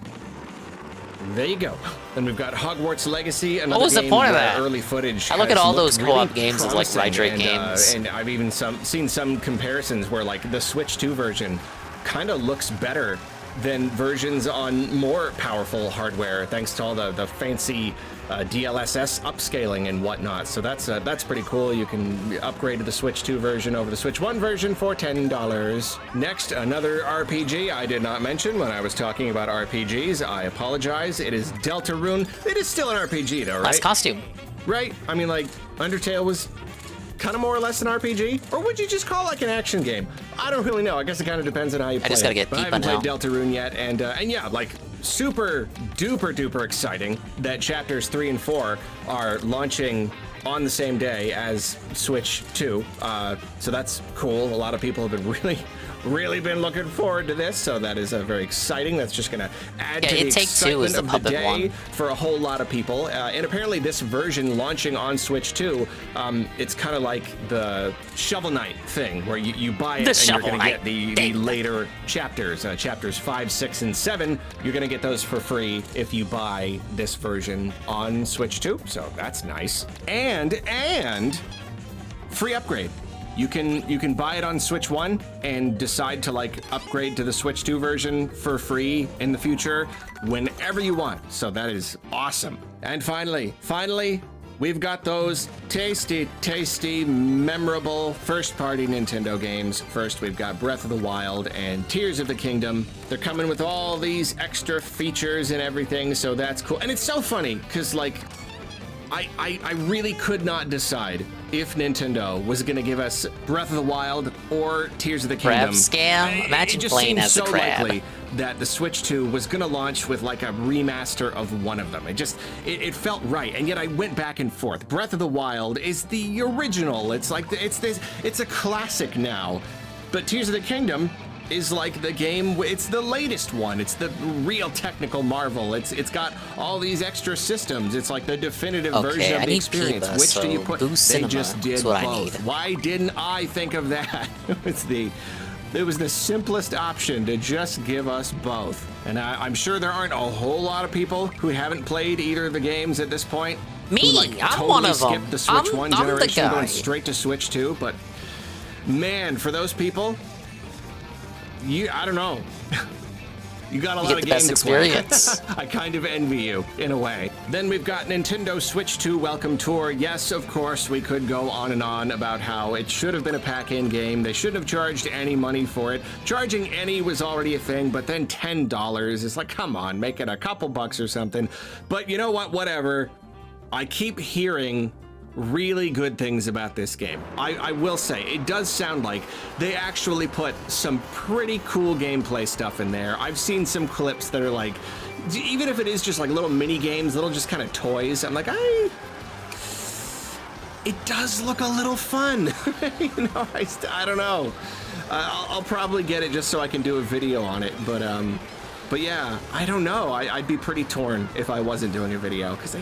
There you go. Then we've got Hogwarts Legacy. What was the point of that? Early footage. I look at all those really co-op games as like Rydrake games. And I've even seen some comparisons where like the Switch 2 version kind of looks better than versions on more powerful hardware, thanks to all the fancy DLSS upscaling and whatnot. So that's pretty cool. You can upgrade to the Switch 2 version over the Switch 1 version for $10. Next, another RPG I did not mention when I was talking about RPGs. I apologize. It is Deltarune. It is still an RPG though, right? Nice costume. Right? I mean, like, Undertale was kind of more or less an RPG? Or would you just call it like an action game? I don't really know. I guess it kind of depends on how you play it. I just gotta get but I deep on haven't now. played Deltarune yet, and yeah, like, super duper exciting that chapters 3 and 4 are launching on the same day as Switch 2. So that's cool. A lot of people have been really been looking forward to this, so that is very exciting. That's just gonna add to the excitement of the day for a whole lot of people. And apparently this version launching on Switch 2, it's kind of like the Shovel Knight thing, where you buy it and you're gonna get the later chapters, chapters 5, 6, and 7. You're gonna get those for free if you buy this version on Switch 2, so that's nice. And free upgrade. You can buy it on Switch 1 and decide to like upgrade to the Switch 2 version for free in the future whenever you want. So that is awesome. And finally, we've got those tasty, memorable first-party Nintendo games. First, we've got Breath of the Wild and Tears of the Kingdom. They're coming with all these extra features and everything, so that's cool. And it's so funny, because like, I really could not decide if Nintendo was going to give us Breath of the Wild or Tears of the Kingdom. Crab scam? Imagine playing as a crab. It just seemed so likely that the Switch 2 was going to launch with like a remaster of one of them. It felt right, and yet I went back and forth. Breath of the Wild is the original. It's like it's a classic now, but Tears of the Kingdom is like the game, it's the latest one. It's the real technical marvel. It's got all these extra systems. It's like the definitive version of the experience. Piva, Which so do you put? Boost They Cinema just did is what both. Why didn't I think of that? It was the simplest option to just give us both. And I'm sure there aren't a whole lot of people who haven't played either of the games at this point. Me, who, like, I'm totally one of them. skipped the Switch 1 I'm the generation guy. going straight to Switch 2, but man, for those people, I don't know. You got a lot of games to play. Experience. I kind of envy you, in a way. Then we've got Nintendo Switch 2 Welcome Tour. Yes, of course, we could go on and on about how it should have been a pack-in game. They shouldn't have charged any money for it. Charging any was already a thing, but then $10 is like, come on, make it a couple bucks or something. But you know what? Whatever. I keep hearing really good things about this game. I will say, it does sound like they actually put some pretty cool gameplay stuff in there. I've seen some clips that are like, even if it is just like little mini games, little just kind of toys, I'm like, it does look a little fun. You know, I don't know. I'll probably get it just so I can do a video on it, but But yeah, I don't know. I'd be pretty torn if I wasn't doing a video, because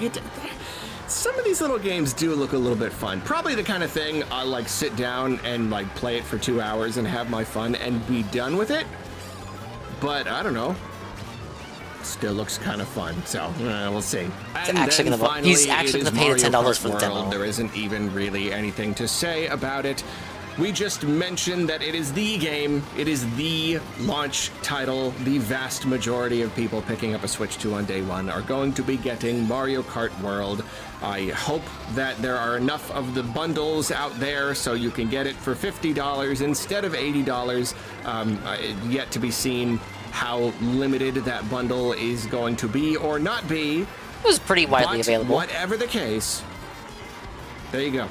some of these little games do look a little bit fun. Probably the kind of thing I'll like sit down and like play it for 2 hours and have my fun and be done with it. But I don't know. Still looks kind of fun, so we'll see. And actually then gonna finally, he's actually it is gonna pay the Mario $10 Kart for the demo. World. There isn't even really anything to say about it. We just mentioned that it is the game, it is the launch title. The vast majority of people picking up a Switch 2 on day one are going to be getting Mario Kart World. I hope that there are enough of the bundles out there so you can get it for $50 instead of $80. Yet to be seen how limited that bundle is going to be or not be. It was pretty widely available. Whatever the case, there you go.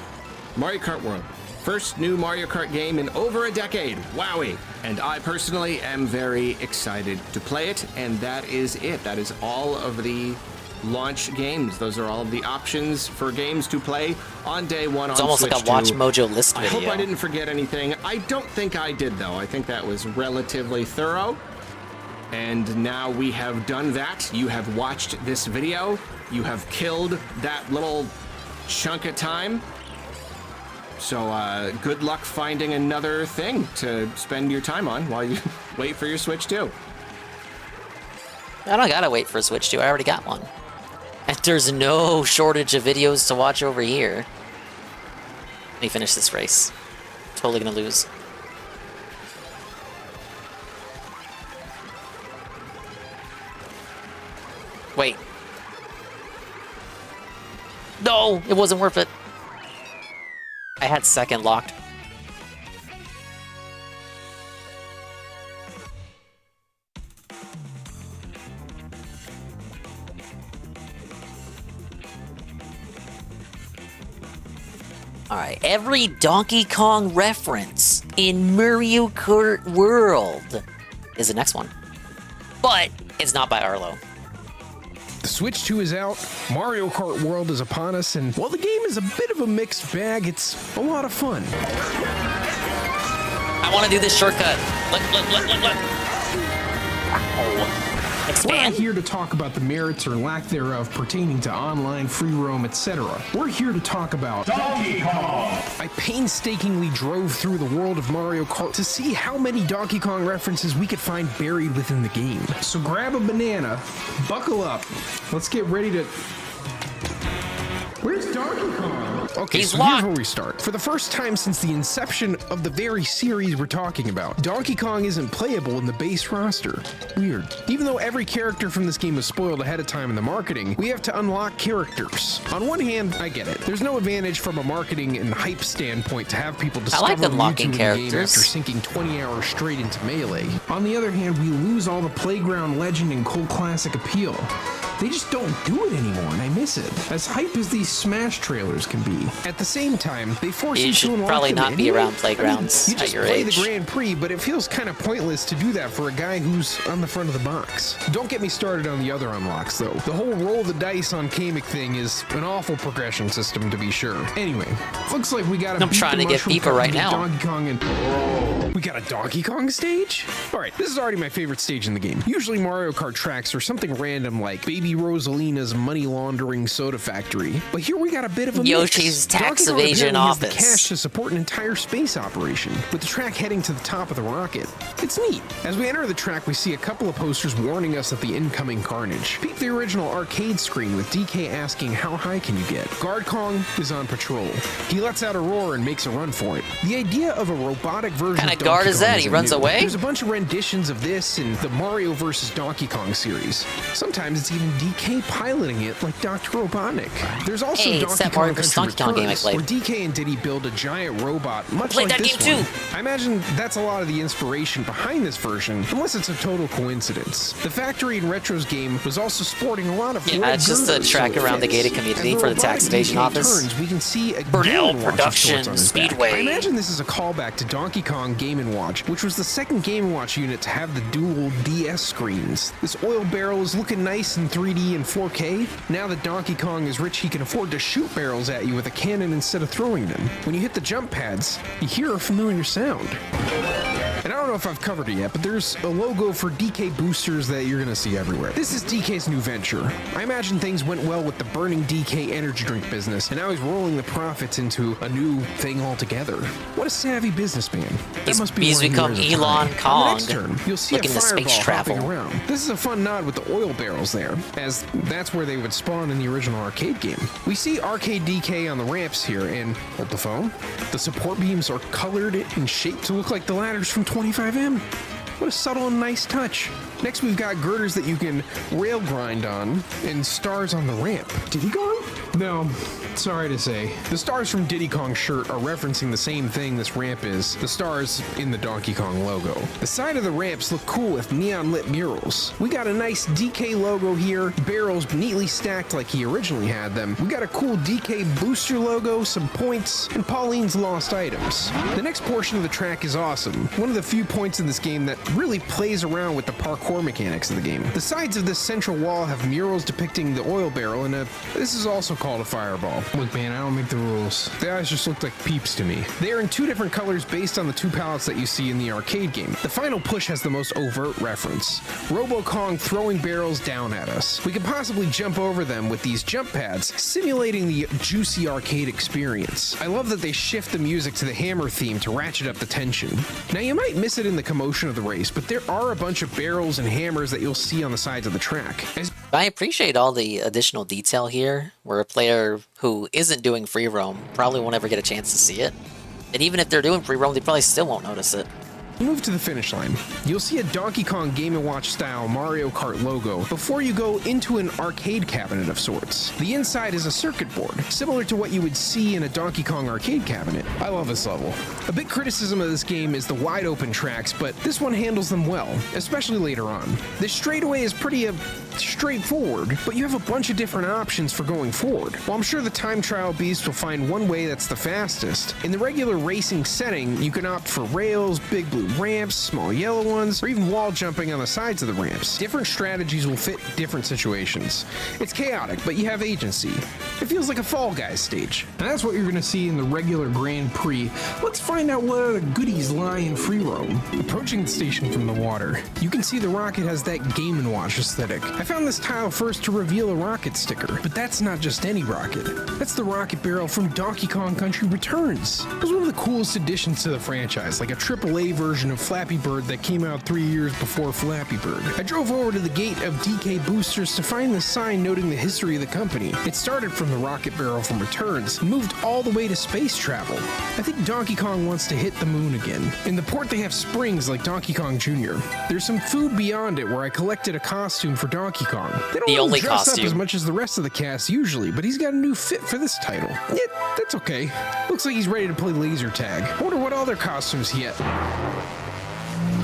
Mario Kart World. First new Mario Kart game in over a decade. Wowie. And I personally am very excited to play it, and that is it. That is all of the launch games. Those are all of the options for games to play on day one on Switch 2. It's almost like a Watch Mojo list video. I hope I didn't forget anything. I don't think I did, though. I think that was relatively thorough. And now we have done that. You have watched this video. You have killed that little chunk of time. So good luck finding another thing to spend your time on while you wait for your Switch 2. I don't gotta wait for a Switch 2, I already got one. And there's no shortage of videos to watch over here. Let me finish this race. Totally gonna lose. Wait. No, it wasn't worth it. I had second locked. Alright, every Donkey Kong reference in Mario Kart World is the next one. But it's not by Arlo. The Switch 2 is out, Mario Kart World is upon us, and while the game is a bit of a mixed bag, it's a lot of fun. I want to do this shortcut. Look. Oh. We're not here to talk about the merits or lack thereof pertaining to online, free roam, etc. We're here to talk about Donkey Kong! I painstakingly drove through the world of Mario Kart to see how many Donkey Kong references we could find buried within the game. So grab a banana, buckle up, let's get ready to... Where's Donkey Kong? Okay, so here's where we start. For the first time since the inception of the very series we're talking about, Donkey Kong isn't playable in the base roster. Weird. Even though every character from this game was spoiled ahead of time in the marketing, we have to unlock characters. On one hand, I get it. There's no advantage from a marketing and hype standpoint to have people discover unlocking Mewtwo in the game after sinking 20 hours straight into Melee. On the other hand, we lose all the playground legend and cult classic appeal. They just don't do it anymore, and I miss it. As hype as these Smash trailers can be. At the same time, they force you to unlock probably them not be anyway. around playgrounds you just at your play age. the Grand Prix, but it feels kind of pointless to do that for a guy who's on the front of the box. Don't get me started on the other unlocks, though. The whole roll the dice on Kamek thing is an awful progression system, to be sure. Anyway, looks like we got I'm trying to get FIFA right now. Donkey Kong and... We got a Donkey Kong stage? Alright, this is already my favorite stage in the game. Usually Mario Kart tracks are something random like Baby Rosalina's money laundering soda factory. But here we got a bit of a Yoshi's mix. tax Donkey Kong evasion apparently has office. the cash to support an entire space operation, with the track heading to the top of the rocket. It's neat. As we enter the track, we see a couple of posters warning us of the incoming carnage. Peep the original arcade screen with DK asking how high can you get. Guard Kong is on patrol. He lets out a roar and makes a run for it. The idea of a robotic version What kind of of guard Donkey is Kong that? He isn't runs new. away? There's a bunch of renditions of this in the Mario vs. Donkey Kong series. Sometimes it's even DK piloting it like Dr. Robotnik. There's also Hey, it's Donkey that Kong Mario vs. Country Donkey Kong game I Returns, played. where DK and Diddy build a giant robot much Played like that this game one. too. I imagine that's a lot of the inspiration behind this version, unless it's a total coincidence. The factory in Retro's game was also sporting a lot of Yeah, it's just a girders, track so it around the fits. gated community As for the tax robotic evasion DK office. turns, we can see a Burnell Game & Watch of Production sorts on his back. Speedway. I imagine this is a callback to Donkey Kong Game & Watch, which was the second Game & Watch unit to have the dual DS screens. This oil barrel is looking nice in 3D 3D and 4K, now that Donkey Kong is rich, he can afford to shoot barrels at you with a cannon instead of throwing them. When you hit the jump pads, you hear a familiar sound. And I don't know if I've covered it yet, but there's a logo for DK boosters that you're gonna see everywhere. This is DK's new venture. I imagine things went well with the burning DK energy drink business, and now he's rolling the profits into a new thing altogether. What a savvy businessman. That must be He's one he become wears a Elon tie. Kong, On the next turn, you'll see a looking to fireball space hopping travel. around. This is a fun nod with the oil barrels there, as that's where they would spawn in the original arcade game. We see Arcade DK on the ramps here, and hold the phone. The support beams are colored and shaped to look like the ladders from 25M. What a subtle and nice touch. Next, we've got girders that you can rail grind on and stars on the ramp. Diddy Kong? No, sorry to say. The stars from Diddy Kong's shirt are referencing the same thing this ramp is, the stars in the Donkey Kong logo. The side of the ramps look cool with neon lit murals. We got a nice DK logo here, barrels neatly stacked like he originally had them. We got a cool DK booster logo, some points, and Pauline's lost items. The next portion of the track is awesome. One of the few points in this game that really plays around with the parkour mechanics of the game. The sides of this central wall have murals depicting the oil barrel, and this is also called a fireball. Look, man, I don't make the rules. The eyes just look like peeps to me. They are in two different colors based on the two palettes that you see in the arcade game. The final push has the most overt reference. Robo-Kong throwing barrels down at us. We could possibly jump over them with these jump pads, simulating the juicy arcade experience. I love that they shift the music to the hammer theme to ratchet up the tension. Now, you might miss it in the commotion of the race, but there are a bunch of barrels and hammers that you'll see on the sides of the track. I appreciate all the additional detail here, where a player who isn't doing free roam probably won't ever get a chance to see it. And even if they're doing free roam, they probably still won't notice it. Move to the finish line. You'll see a Donkey Kong Game & Watch style Mario Kart logo before you go into an arcade cabinet of sorts. The inside is a circuit board, similar to what you would see in a Donkey Kong arcade cabinet. I love this level. A big criticism of this game is the wide open tracks, but this one handles them well, especially later on. This straightaway is pretty straightforward, but you have a bunch of different options for going forward. While I'm sure the time trial beast will find one way that's the fastest, in the regular racing setting, you can opt for rails, big blue ramps, small yellow ones, or even wall jumping on the sides of the ramps. Different strategies will fit different situations. It's chaotic, but you have agency. It feels like a Fall Guys stage. And that's what you're going to see in the regular Grand Prix. Let's find out what other goodies lie in free roam. Approaching the station from the water, you can see the rocket has that Game & Watch aesthetic. I found this tile first to reveal a rocket sticker, but that's not just any rocket. That's the rocket barrel from Donkey Kong Country Returns. It was one of the coolest additions to the franchise, like a AAA version of Flappy Bird that came out 3 years before Flappy Bird. I drove over to the gate of DK Boosters to find the sign noting the history of the company. It started from the rocket barrel from Returns and moved all the way to space travel. I think Donkey Kong wants to hit the moon again. In the port they have springs like Donkey Kong Jr. There's some food beyond it where I collected a costume for Donkey Kong. They don't really dress up as much as the rest of the cast usually, but he's got a new fit for this title. Yeah, that's okay. Looks like he's ready to play laser tag. I wonder what other costumes he had.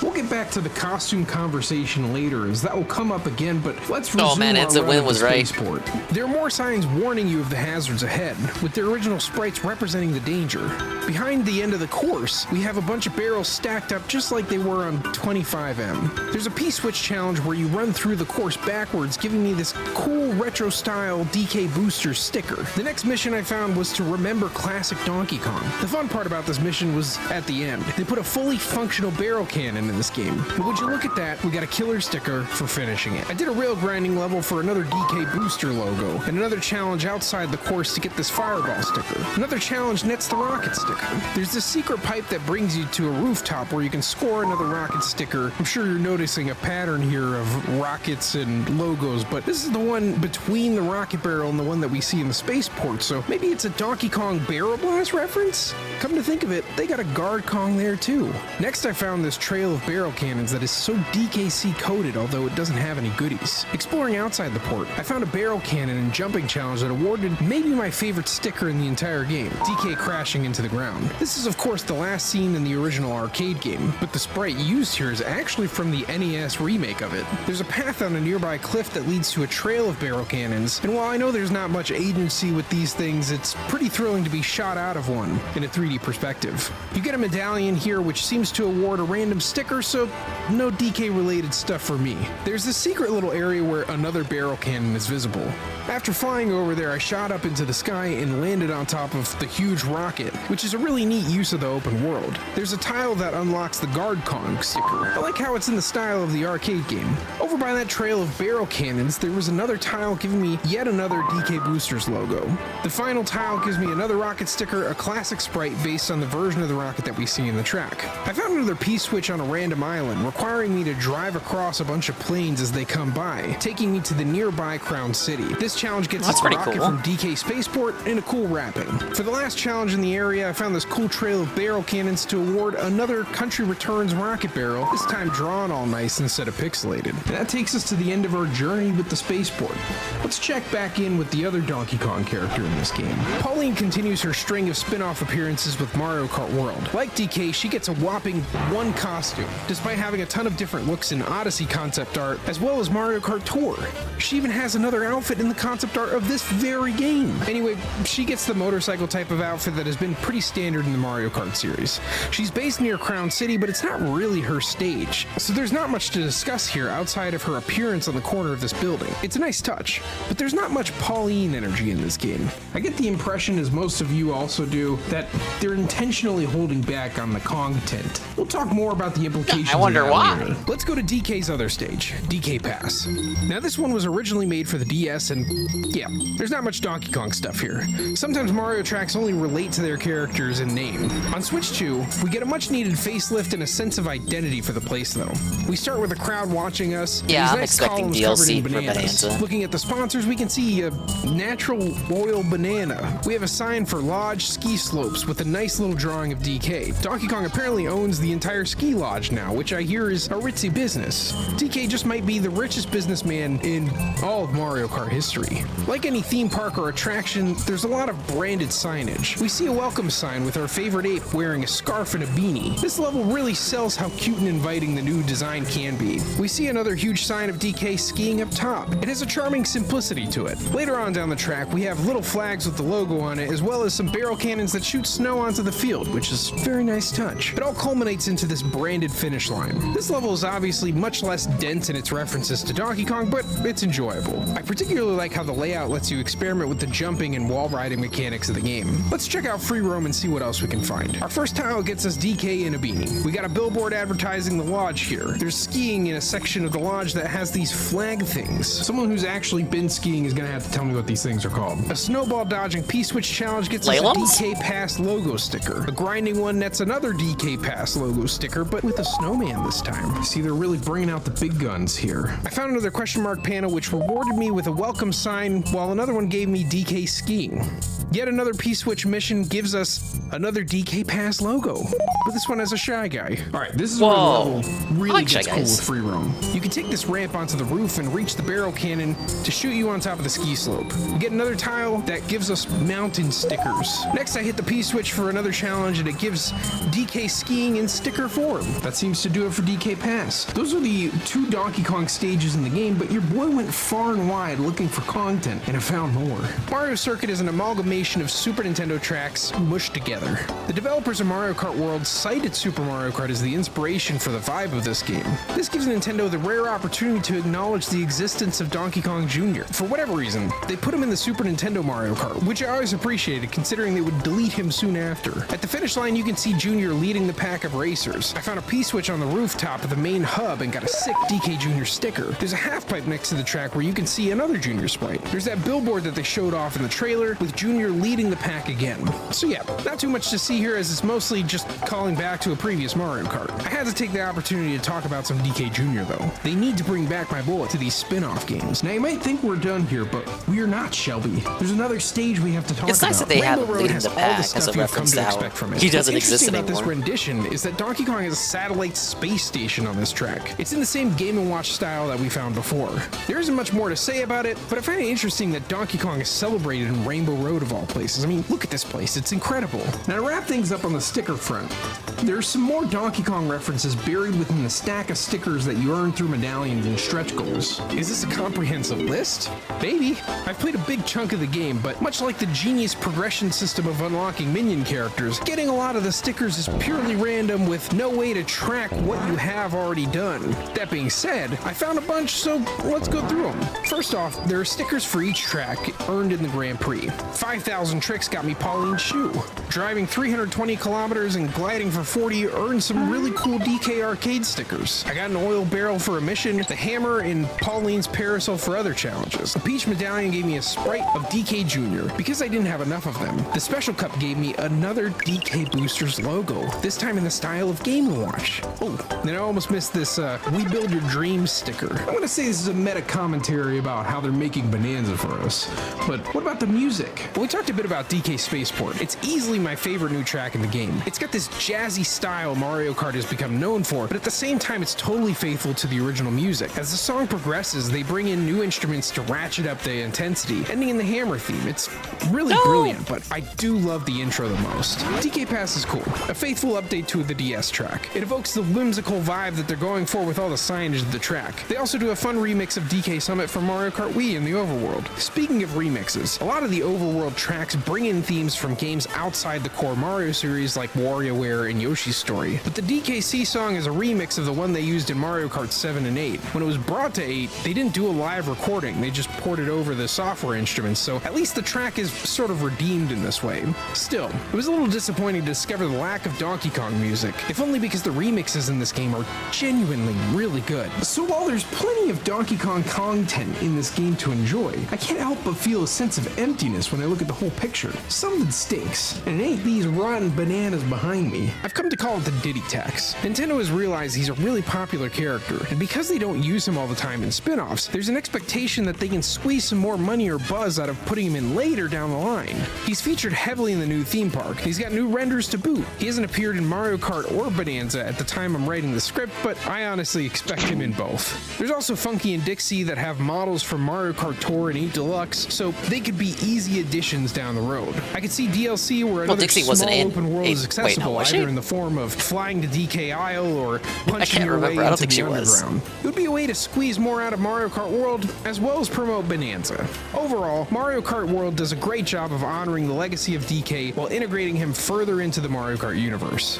We'll get back to the costume conversation later, as that will come up again, but let's resume Enza Win was right. Spaceport. There are more signs warning you of the hazards ahead, with the original sprites representing the danger. Behind the end of the course, we have a bunch of barrels stacked up just like they were on 25M. There's a P-switch challenge where you run through the course backwards, giving me this cool retro-style DK Booster sticker. The next mission I found was to remember classic Donkey Kong. The fun part about this mission was at the end. They put a fully functional barrel cannon in this game. But would you look at that, we got a killer sticker for finishing it. I did a rail grinding level for another DK Booster logo, and another challenge outside the course to get this fireball sticker. Another challenge nets the rocket sticker. There's this secret pipe that brings you to a rooftop where you can score another rocket sticker. I'm sure you're noticing a pattern here of rockets and logos, but this is the one between the rocket barrel and the one that we see in the spaceport, so maybe it's a Donkey Kong Barrel Blast reference? Come to think of it, they got a Guard Kong there too. Next I found this trail of barrel cannons that is so DKC coded, although it doesn't have any goodies. Exploring outside the port, I found a barrel cannon and jumping challenge that awarded maybe my favorite sticker in the entire game, DK crashing into the ground. This is of course the last scene in the original arcade game, but the sprite used here is actually from the NES remake of it. There's a path on a nearby cliff that leads to a trail of barrel cannons, and while I know there's not much agency with these things, it's pretty thrilling to be shot out of one in a 3D perspective. You get a medallion here which seems to award a random sticker, so So, no DK related stuff for me. There's this secret little area where another barrel cannon is visible. After flying over there, I shot up into the sky and landed on top of the huge rocket, which is a really neat use of the open world. There's a tile that unlocks the Guard Kong sticker. I like how it's in the style of the arcade game. Over by that trail of barrel cannons, there was another tile giving me yet another DK Boosters logo. The final tile gives me another rocket sticker, a classic sprite based on the version of the rocket that we see in the track. I found another P-switch on a random island, requiring me to drive across a bunch of planes as they come by, taking me to the nearby Crown City. This challenge gets us a rocket from DK Spaceport and a cool wrapping. For the last challenge in the area, I found this cool trail of barrel cannons to award another Country Returns rocket barrel, this time drawn all nice instead of pixelated. And that takes us to the end of our journey with the Spaceport. Let's check back in with the other Donkey Kong character in this game. Pauline continues her string of spin-off appearances with Mario Kart World. Like DK, she gets a whopping one costume, despite having a ton of different looks in Odyssey concept art, as well as Mario Kart Tour. She even has another outfit in the concept art of this very game. Anyway, she gets the motorcycle type of outfit that has been pretty standard in the Mario Kart series. She's based near Crown City, but it's not really her stage, so there's not much to discuss here outside of her appearance on the corner of this building. It's a nice touch, but there's not much Pauline energy in this game. I get the impression, as most of you also do, that they're intentionally holding back on the content. We'll talk more about the implications. I wonder why. Later. Let's go to DK's other stage, DK Pass. Now this one was originally made for the DS, and yeah, there's not much Donkey Kong stuff here. Sometimes Mario tracks only relate to their characters in name. On Switch 2, we get a much needed facelift and a sense of identity for the place though. We start with a crowd watching us. Yeah, I'm nice expecting DLC for Bonanza. Looking at the sponsors, we can see a natural oil banana. We have a sign for Lodge Ski Slopes with a nice little drawing of DK. Donkey Kong apparently owns the entire ski lodge now, which I hear is a ritzy business. DK just might be the richest businessman in all of Mario Kart history. Like any theme park or attraction, there's a lot of branded signage. We see a welcome sign with our favorite ape wearing a scarf and a beanie. This level really sells how cute and inviting the new design can be. We see another huge sign of DK skiing up top. It has a charming simplicity to it. Later on down the track, we have little flags with the logo on it, as well as some barrel cannons that shoot snow onto the field, which is a very nice touch. It all culminates into this branded finish line. This level is obviously much less dense in its references to Donkey Kong, but it's enjoyable. I particularly like how the layout lets you experiment with the jumping and wall riding mechanics of the game. Let's check out Free Roam and see what else we can find. Our first tile gets us DK in a beanie. We got a billboard advertising the lodge here. There's skiing in a section of the lodge that has these flag things. Someone who's actually been skiing is gonna have to tell me what these things are called. A snowball dodging P-switch challenge gets us a DK Pass logo sticker. A grinding one nets another DK Pass logo sticker, but with a snowman this time. See, they're really bringing out the big guns here. I found another question mark panel which rewarded me with a welcome sign, while another one gave me DK skiing. Yet another P-switch mission gives us another DK Pass logo, but this one has a Shy Guy. All right, this is where the level really gets cool with Free Roam. You can take this ramp onto the roof and reach the barrel cannon to shoot you on top of the ski slope. We get another tile that gives us mountain stickers. Next, I hit the P-switch for another challenge, and it gives DK skiing in sticker form. That seems to do it for DK Pass. Those are the two Donkey Kong stages in the game, but your boy went far and wide looking for content, and I found more. Mario Circuit is an amalgamation of Super Nintendo tracks mushed together. The developers of Mario Kart World cited Super Mario Kart as the inspiration for the vibe of this game. This gives Nintendo the rare opportunity to acknowledge the existence of Donkey Kong Jr. For whatever reason, they put him in the Super Nintendo Mario Kart, which I always appreciated considering they would delete him soon after. At the finish line, you can see Jr. leading the pack of racers. I found a P-switch on the rooftop of the main hub and got a sick DK Jr. sticker. There's a half pipe next to the track where you can see another Jr. sprite. There's that billboard that they showed off in the trailer with Jr. leading the pack again. So yeah, not too much to see here as it's mostly just calling back to a previous Mario Kart. I had to take the opportunity to talk about some DK Jr. though. They need to bring back my boy to these spin-off games. Now you might think we're done here, but we are not, Shelby. There's another stage we have to talk about. It's nice that they have him leading the pack as a reference to how he doesn't exist anymore. What's interesting about this rendition is that Donkey Kong has a satellite space station on this track. It's in the same Game & Watch style that we found before. There isn't much more to say about it, but I find it interesting that Donkey Kong is celebrated in Rainbow Road of all all places. I mean, look at this place. It's incredible. Now, to wrap things up on the sticker front, there's some more Donkey Kong references buried within the stack of stickers that you earn through medallions and stretch goals. Is this a comprehensive list? Maybe. I've played a big chunk of the game, but much like the genius progression system of unlocking minion characters, getting a lot of the stickers is purely random with no way to track what you have already done. That being said, I found a bunch, so let's go through them. First off, there are stickers for each track earned in the Grand Prix. 5,000 tricks got me Pauline's shoe. Driving 320 kilometers and gliding for 40 earned some really cool DK arcade stickers. I got an oil barrel for a mission, the hammer, and Pauline's parasol for other challenges. The Peach medallion gave me a sprite of DK Jr. Because I didn't have enough of them. The Special Cup gave me another DK Boosters logo, this time in the style of Game & Watch. Oh, and I almost missed this We Build Your Dreams sticker. I'm gonna say this is a meta commentary about how they're making Bonanza for us, but what about the music? Well, we talked a bit about DK Spaceport. It's easily my favorite new track in the game. It's got this jazzy style Mario Kart has become known for, but at the same time it's totally faithful to the original music. As the song progresses, they bring in new instruments to ratchet up the intensity, ending in the hammer theme. It's really brilliant, but I do love the intro the most. DK Pass is cool, a faithful update to the DS track. It evokes the whimsical vibe that they're going for with all the signage of the track. They also do a fun remix of DK Summit from Mario Kart Wii in the Overworld. Speaking of remixes, a lot of the Overworld tracks bring in themes from games outside the core Mario series like WarioWare and Yoshi's Story, but the DKC song is a remix of the one they used in Mario Kart 7 and 8. When it was brought to 8, they didn't do a live recording, they just ported over the software instruments, so at least the track is sort of redeemed in this way. Still, it was a little disappointing to discover the lack of Donkey Kong music, if only because the remixes in this game are genuinely really good. So while there's plenty of Donkey Kong content in this game to enjoy, I can't help but feel a sense of emptiness when I look at the whole picture. Something stinks, and it ain't these rotten bananas behind me. I've come to call it the Diddy tax. Nintendo has realized he's a really popular character, and because they don't use him all the time in spin-offs, there's an expectation that they can squeeze some more money or buzz out of putting him in later down the line. He's featured heavily in the new theme park. He's got new renders to boot. He hasn't appeared in Mario Kart or Bonanza at the time I'm writing the script, but I honestly expect him in both. There's also Funky and Dixie that have models from Mario Kart Tour and 8 Deluxe, so they could be easy additions down the road. I could see DLC where another Dixie small wasn't in open world is accessible, was either she? in the form of flying to DK Isle or punching your way remember. I don't into think the she was. underground. It would be a way to squeeze more out of Mario Kart World, as well as promote Bonanza. Overall, Mario Kart World does a great job of honoring the legacy of DK while integrating him further into the Mario Kart universe.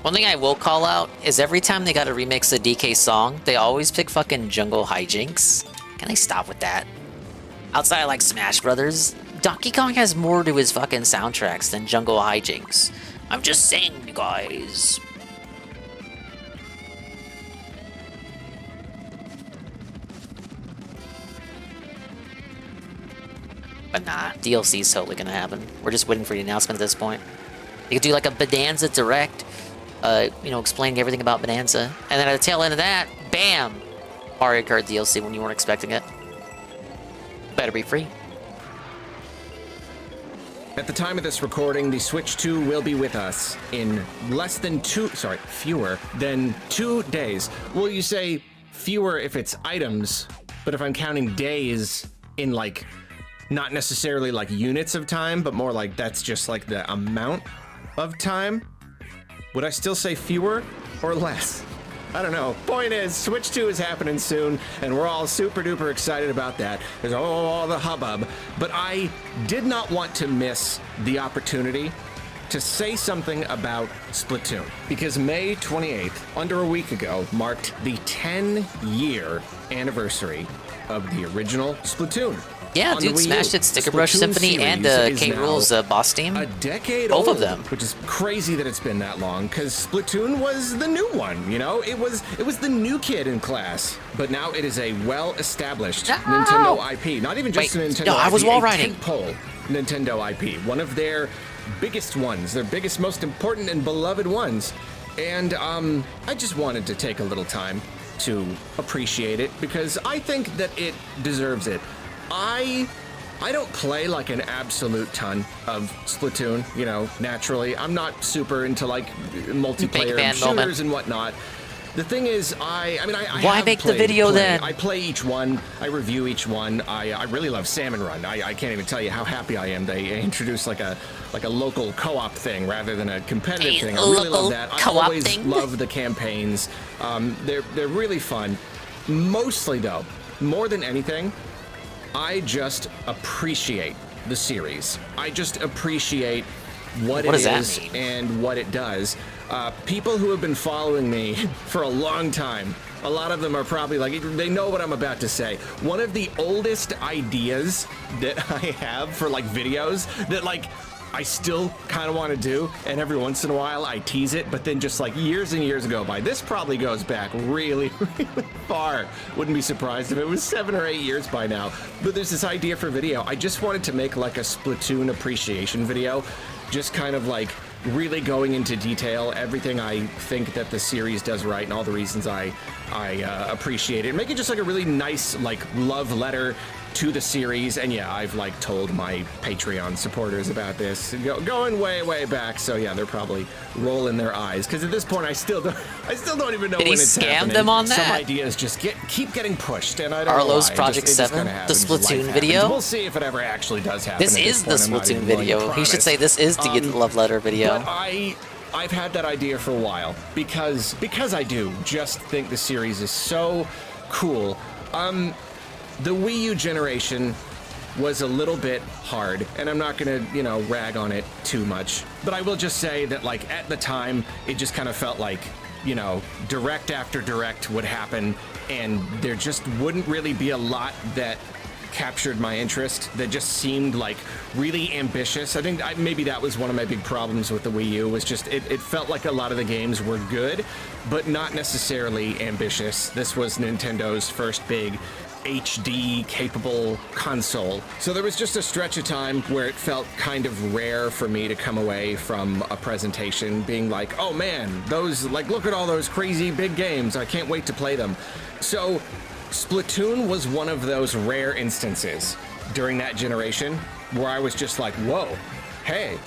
One thing I will call out is every time they gotta remix a DK song, they always pick fucking Jungle Hijinks. Can they stop with that? Outside of like Smash Brothers, Donkey Kong has more to his fucking soundtracks than Jungle Hijinks. I'm just saying, you guys. But nah, DLC is totally gonna happen. We're just waiting for the announcement at this point. You could do like a Bonanza Direct, explaining everything about Bonanza. And then at the tail end of that, bam! Mario Kart DLC when you weren't expecting it. Better be free. At the time of this recording, the Switch 2 will be with us in fewer than 2 days. Well, you say fewer if it's items, but if I'm counting days in like, not necessarily like units of time, but more like that's just like the amount of time, would I still say fewer or less? I don't know. Point is, Switch 2 is happening soon, and we're all super duper excited about that. There's all the hubbub. But I did not want to miss the opportunity to say something about Splatoon, because May 28th, under a week ago, marked the 10-year anniversary of the original Splatoon. Yeah, dude, smashed it. Sticker Brush Symphony and K. Rool's boss team. A decade Both old, of them. which is crazy that it's been that long, because Splatoon was the new one, you know? It was the new kid in class. But now it is a well-established Nintendo IP. Not even just a Nintendo IP, I was wall riding. tentpole Nintendo IP. One of their biggest ones, their biggest, most important and beloved ones. And I just wanted to take a little time to appreciate it, because I think that it deserves it. I don't play like an absolute ton of Splatoon, naturally. I'm not super into like multiplayer shooters and whatnot. The thing is, I Why have make the played video plenty. then? I play each one. I review each one. I really love Salmon Run. I can't even tell you how happy I am. They introduced like a local co-op thing rather than a competitive thing. I really love that. I always love the campaigns. They're really fun. Mostly though, more than anything, I just appreciate the series. I just appreciate what it is and what it does. People who have been following me for a long time, a lot of them are probably like, they know what I'm about to say. One of the oldest ideas that I have for like videos that like I still kind of want to do, and every once in a while I tease it, but then just like years and years go by. This probably goes back really, really far. Wouldn't be surprised if it was 7 or 8 years by now. But there's this idea for video. I just wanted to make like a Splatoon appreciation video, just kind of like really going into detail, everything I think that the series does right and all the reasons I appreciate it. Make it just like a really nice like love letter to the series. And yeah, I've like told my Patreon supporters about this going way back, so yeah, they're probably rolling their eyes because at this point I still don't even know when it's happening. Them on that? Some ideas just keep getting pushed, and I don't Arlo's know why. Project 7, the Splatoon video. We'll see if it ever actually does happen. This is the Splatoon video. He should say this is the love letter video. But I've had that idea for a while because I do just think the series is so cool. The Wii U generation was a little bit hard, and I'm not gonna, rag on it too much. But I will just say that, like, at the time, it just kind of felt like, direct after direct would happen, and there just wouldn't really be a lot that captured my interest, that just seemed like really ambitious. I think maybe that was one of my big problems with the Wii U, was just it felt like a lot of the games were good, but not necessarily ambitious. This was Nintendo's first big HD capable console. So there was just a stretch of time where it felt kind of rare for me to come away from a presentation being like, oh man, look at all those crazy big games. I can't wait to play them. So Splatoon was one of those rare instances during that generation where I was just like, whoa, hey,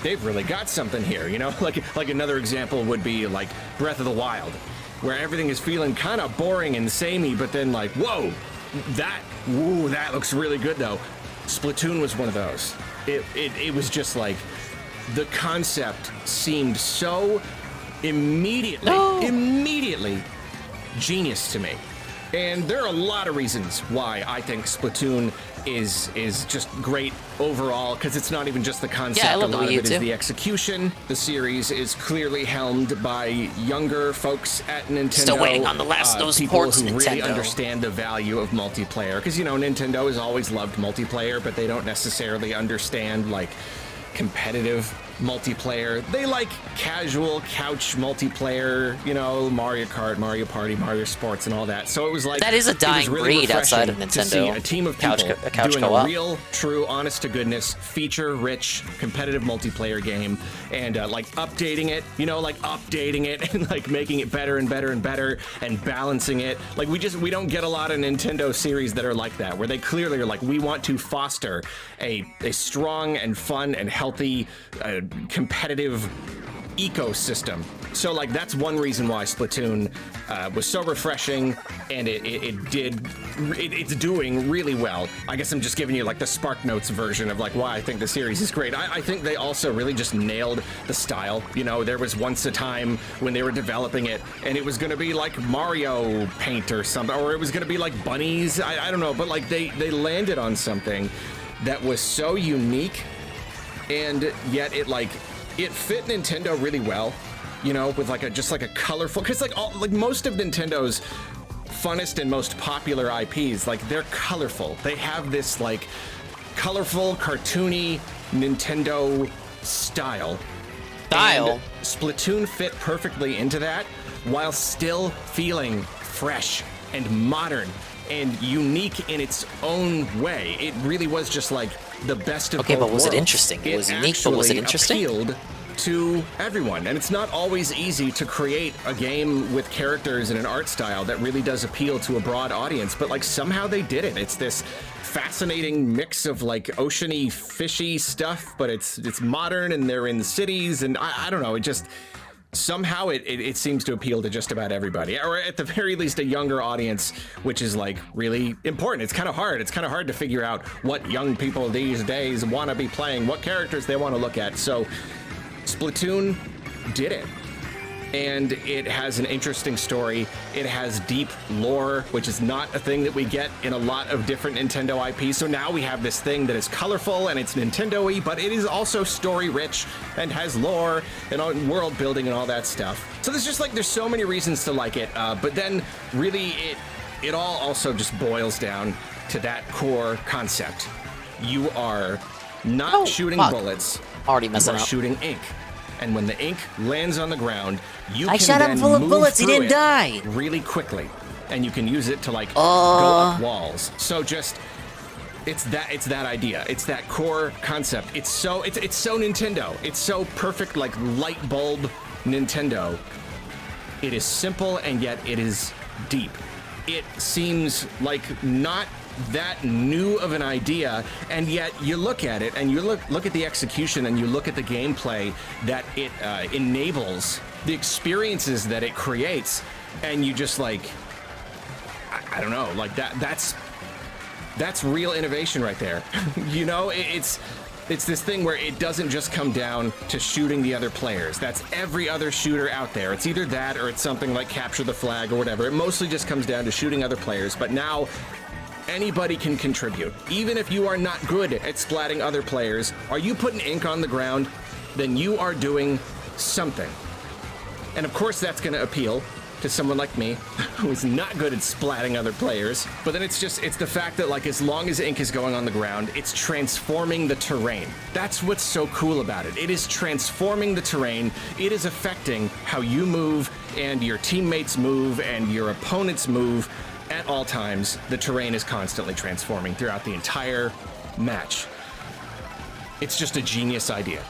they've really got something here, Like another example would be like Breath of the Wild, where everything is feeling kind of boring and samey, but then like, whoa, that looks really good though. Splatoon was one of those. It was just like, the concept seemed so immediately genius to me. And there are a lot of reasons why I think Splatoon is just great overall, because it's not even just the concept. Yeah, I love a lot of Wii U it is too. the execution. The series is clearly helmed by younger folks at Nintendo. Still waiting on the last of those people ports, who really Nintendo. understand the value of multiplayer. Because, Nintendo has always loved multiplayer, but they don't necessarily understand, like, competitive multiplayer. They like casual couch multiplayer, Mario Kart, Mario Party, Mario Sports, and all that. So it was like, that is a dying breed outside of Nintendo. To see a team of people couch doing co-op. a real, true, honest to goodness, feature-rich, competitive multiplayer game, and like updating it, and like making it better and better and better, and balancing it. Like we don't get a lot of Nintendo series that are like that, where they clearly are like, we want to foster a strong and fun and healthy competitive ecosystem. So like that's one reason why Splatoon was so refreshing, and it's doing really well. I guess I'm just giving you like the Spark Notes version of like why I think the series is great. I think they also really just nailed the style. There was once a time when they were developing it, and it was going to be like Mario Paint or something, or it was going to be like bunnies. I don't know, but like they landed on something that was so unique, and yet it fit Nintendo really well, with like a colorful, because like most of Nintendo's funnest and most popular IPs, like they're colorful. They have this like colorful, cartoony Nintendo style. And Splatoon fit perfectly into that, while still feeling fresh and modern and unique in its own way. It really was just like the best of both worlds. Okay, but was it interesting? It was unique, but was it interesting? Appealed to everyone, and it's not always easy to create a game with characters and an art style that really does appeal to a broad audience, but like somehow they did it. It's this fascinating mix of like oceany, fishy stuff, but it's modern, and they're in cities, and I don't know, somehow it seems to appeal to just about everybody, or at the very least a younger audience, which is like really important. It's kind of hard. It's kind of hard to figure out what young people these days want to be playing, what characters they want to look at. So Splatoon did it. And it has an interesting story. It has deep lore, which is not a thing that we get in a lot of different Nintendo IPs. So now we have this thing that is colorful and it's Nintendo-y, but it is also story-rich and has lore and world building and all that stuff. So there's just like, there's so many reasons to like it. But then really it all also just boils down to that core concept. You are not shooting bullets. Already messing up. Shooting ink. And when the ink lands on the ground, you I can shot him then full of move bullets, he through didn't it die. really quickly, and you can use it to like go up walls. So just it's that idea. It's that core concept. It's so Nintendo. It's so perfect, like light bulb Nintendo. It is simple and yet it is deep. It seems like not that new of an idea, and yet you look at it and you look at the execution and you look at the gameplay that it enables, the experiences that it creates, and you just like, I don't know, like that's real innovation right there. You know, it's this thing where it doesn't just come down to shooting the other players. That's every other shooter out there. It's either that or it's something like Capture the Flag or whatever. It mostly just comes down to shooting other players, but now anybody can contribute. Even if you are not good at splatting other players, are you putting ink on the ground? Then you are doing something. And of course that's going to appeal to someone like me, who is not good at splatting other players. But then it's the fact that like as long as ink is going on the ground, it's transforming the terrain. That's what's so cool about it. It is transforming the terrain. It is affecting how you move and your teammates move and your opponents move. At all times, the terrain is constantly transforming throughout the entire match. It's just a genius idea.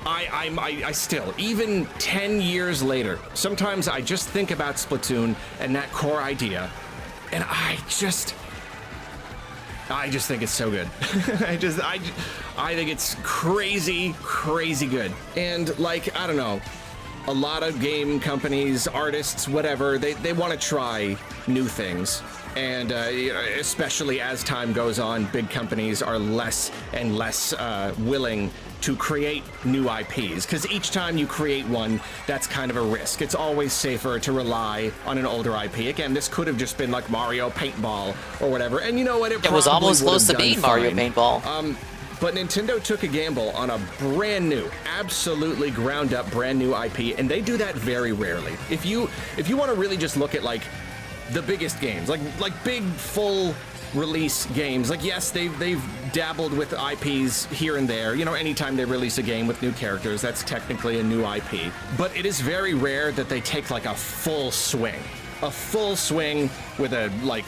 I still, even 10 years later, sometimes I just think about Splatoon and that core idea, and I just think it's so good. I think it's crazy good. And like, I don't know, a lot of game companies, artists, whatever, they want to try new things. And especially as time goes on, big companies are less and less willing to create new IPs, because each time you create one, that's kind of a risk. It's always safer to rely on an older IP. Again, this could have just been like Mario Paintball or whatever, and you know what? It was almost would close have to being done Mario fine. Paintball. But Nintendo took a gamble on a brand new, absolutely ground up brand new IP, and they do that very rarely. If you want to really just look at like the biggest games, like big full release games, like yes, they've dabbled with IPs here and there. You know, anytime they release a game with new characters, that's technically a new IP. But it is very rare that they take like a full swing with a like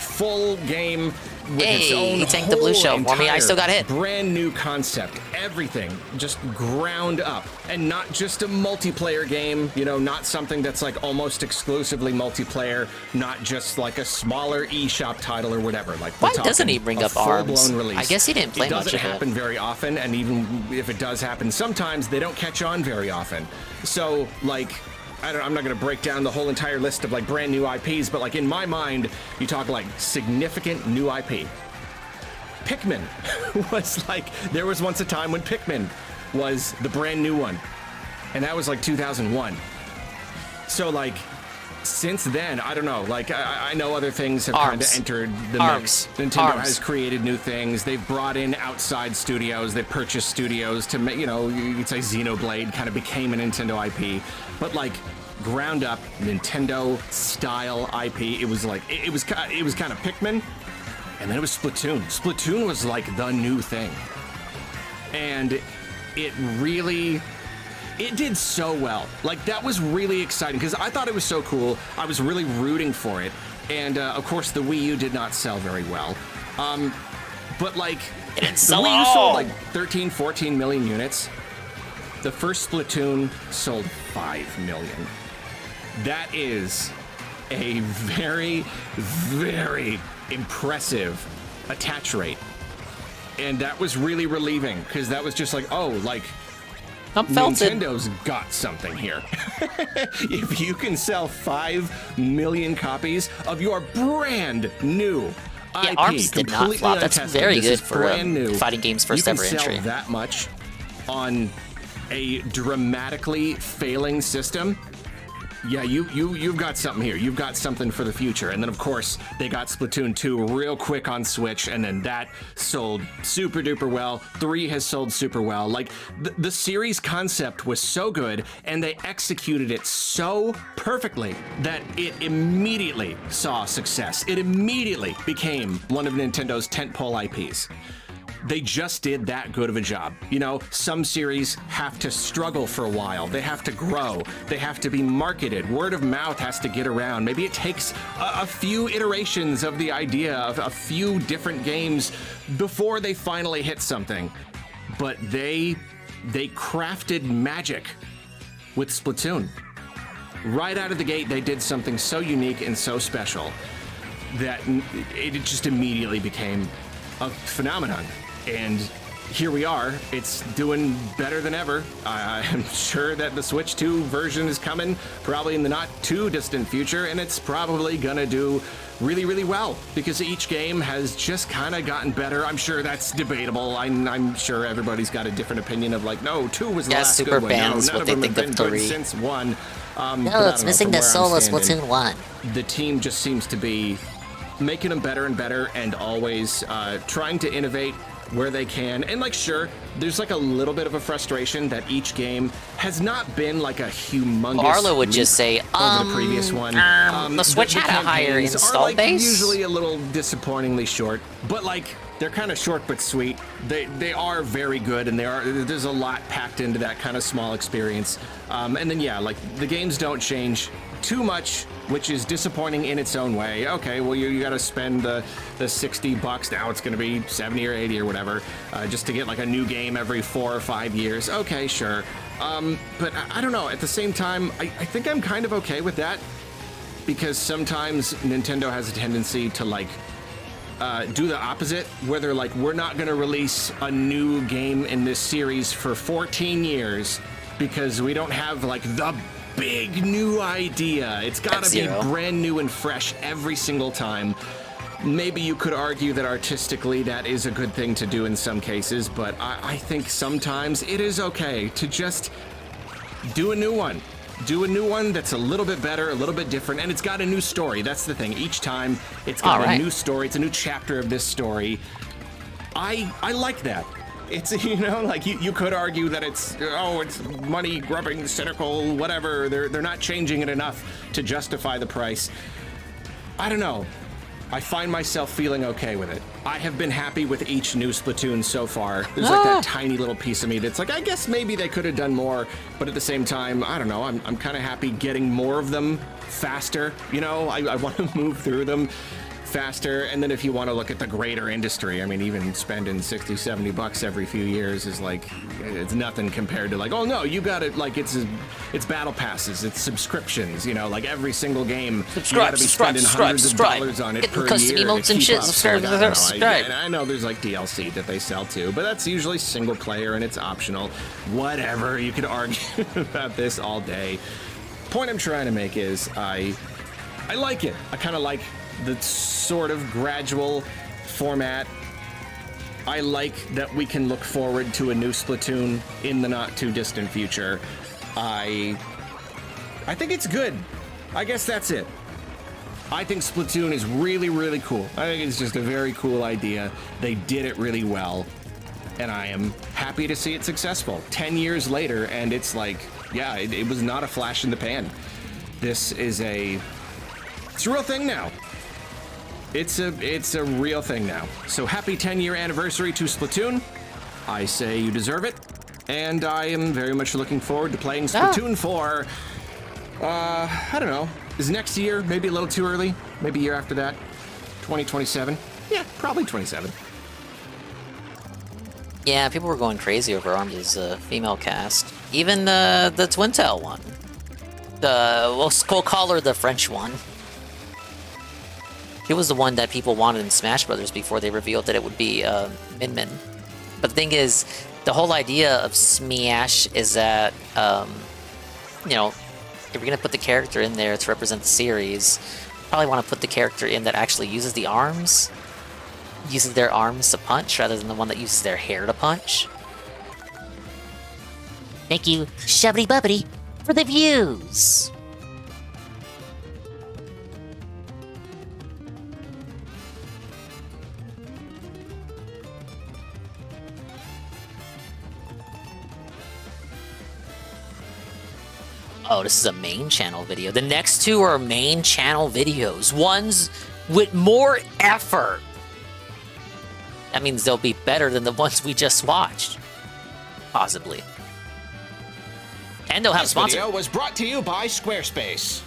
full game. With its own he tanked the blue shell for me. I still got hit. Brand new concept, everything just ground up, and not just a multiplayer game. You know, not something that's like almost exclusively multiplayer, not just like a smaller eShop title or whatever. Like, why doesn't he bring up ARMS? Release. I guess he didn't play much of it. It doesn't happen very often, and even if it does happen, sometimes they don't catch on very often. So like, I'm not going to break down the whole entire list of like brand new IPs, but like in my mind, you talk like significant new IP. Pikmin was like, there was once a time when Pikmin was the brand new one, and that was like 2001. So like, since then, I don't know, like I know other things have kind of entered the mix. Nintendo has created new things. They've brought in outside studios. They've purchased studios to make, you know, you could say Xenoblade kind of became a Nintendo IP, but like ground up Nintendo style IP. It was like, it was kind of Pikmin, and then it was Splatoon. Splatoon was like the new thing, and it really, it did so well. Like, that was really exciting because I thought it was so cool. I was really rooting for it. And of course, the Wii U did not sell very well. But like, it didn't the Wii U sold like 13, 14 million units. The first Splatoon sold 5 million. That is a very, very impressive attach rate. And that was really relieving because that was just like, oh, like, Nintendo's got something here. If you can sell 5 million copies of your brand new IP, ARMS did not flop. That's untested, very this good is for brand new, fighting games first you ever can entry. sell that much on a dramatically failing system. Yeah, you've got something here. You've got something for the future. And then, of course, they got Splatoon 2 real quick on Switch, and then that sold super duper well. 3 has sold super well. Like, the series concept was so good, and they executed it so perfectly that it immediately saw success. It immediately became one of Nintendo's tentpole IPs. They just did that good of a job. You know, some series have to struggle for a while. They have to grow. They have to be marketed. Word of mouth has to get around. Maybe it takes a few iterations of the idea of a few different games before they finally hit something. But they crafted magic with Splatoon. Right out of the gate, they did something so unique and so special that it just immediately became a phenomenon. And here we are. It's doing better than ever. I'm sure that the Switch 2 version is coming probably in the not too distant future, and it's probably gonna do really, really well because each game has just kind of gotten better. I'm sure that's debatable. I'm sure everybody's got a different opinion of like, no, 2 was the last super good one. No, fans, none what of they them have think been of good 3. since 1. No, it's missing the soul of Splatoon 1. The team just seems to be making them better and better, and always trying to innovate where they can. And like, sure, there's like a little bit of a frustration that each game has not been like a humongous Arlo would leap just say, over the previous one. the Switch had a higher campaigns install are, like, base. usually a little disappointingly short, but like they're kind of short but sweet. They are very good, and there's a lot packed into that kind of small experience. And then yeah, like the games don't change too much, which is disappointing in its own way. Okay, well you got to spend the $60. Now it's going to be 70 or 80 or whatever, just to get like a new game every 4 or 5 years. Okay, sure. But I don't know. At the same time, I think I'm kind of okay with that, because sometimes Nintendo has a tendency to like do the opposite, where they're like, we're not going to release a new game in this series for 14 years because we don't have like the big new idea. It's got to be brand new and fresh every single time. Maybe you could argue that artistically that is a good thing to do in some cases, but I think sometimes it is okay to just do a new one. Do a new one that's a little bit better, a little bit different, and it's got a new story. That's the thing. Each time it's got a new story. It's a new chapter of this story. I like that. It's, you know, like you could argue that it's money grubbing, cynical, whatever. They're not changing it enough to justify the price. I don't know. I find myself feeling okay with it. I have been happy with each new Splatoon so far. There's like that tiny little piece of me that's like, I guess maybe they could have done more, but at the same time, I don't know. I'm kind of happy getting more of them faster. You know, I want to move through them faster. And then if you want to look at the greater industry, I mean, even spending $60-$70 every few years is like, it's nothing compared to like, oh no, you got it, like it's battle passes, it's subscriptions, you know, like every single game you got to be spending hundreds of dollars on it per year to keep up. Subscribe. And I know there's like DLC that they sell too, but that's usually single player and it's optional. Whatever, you could argue about this all day. Point I'm trying to make is I like it. I kind of like the sort of gradual format. I like that we can look forward to a new Splatoon in the not too distant future. I think it's good. I guess that's it. I think Splatoon is really, really cool. I think it's just a very cool idea. They did it really well, and I am happy to see it successful. 10 years later, and it's like, yeah, it was not a flash in the pan. This is it's a real thing now. It's a real thing now. So happy 10-year anniversary to Splatoon. I say you deserve it. And I am very much looking forward to playing Splatoon 4. I don't know. Is next year maybe a little too early? Maybe a year after that? 2027? Yeah, probably 27. Yeah, people were going crazy over ARMS' female cast. Even the Twintel one. We'll call her the French one. She was the one that people wanted in Smash Brothers before they revealed that it would be Min Min. But the thing is, the whole idea of Smash is that, you know, if you're gonna put the character in there to represent the series, you probably want to put the character in that actually uses the arms, uses their arms to punch, rather than the one that uses their hair to punch. Thank you, Shubbity Bubbity, for the views. Oh, this is a main channel video. The next two are main channel videos. Ones with more effort. That means they'll be better than the ones we just watched. Possibly. And they'll have This sponsors. video was brought to you by Squarespace.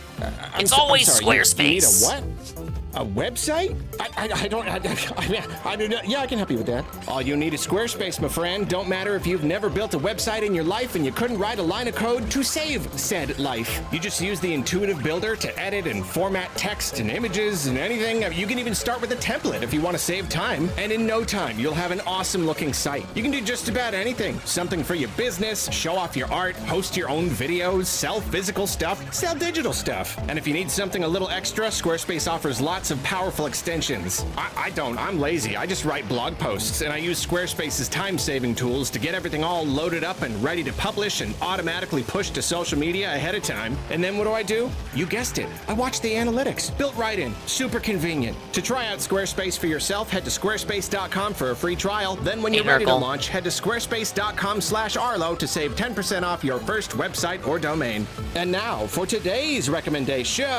It's always Squarespace. You need a Squarespace. what? A website? I don't yeah, I can help you with that. All you need is Squarespace, my friend. Don't matter if you've never built a website in your life and you couldn't write a line of code to save said life. You just use the intuitive builder to edit and format text and images and anything. You can even start with a template if you want to save time. And in no time, you'll have an awesome looking site. You can do just about anything. Something for your business, show off your art, host your own videos, sell physical stuff, sell digital stuff. And if you need something a little extra, Squarespace offers lots of powerful extensions. I don't. I'm lazy. I just write blog posts, and I use Squarespace's time-saving tools to get everything all loaded up and ready to publish and automatically push to social media ahead of time. And then what do? You guessed it. I watch the analytics. Built right in. Super convenient. To try out Squarespace for yourself, head to squarespace.com for a free trial. Then when you're ready to launch, head to squarespace.com/Arlo to save 10% off your first website or domain. And now for today's recommendation.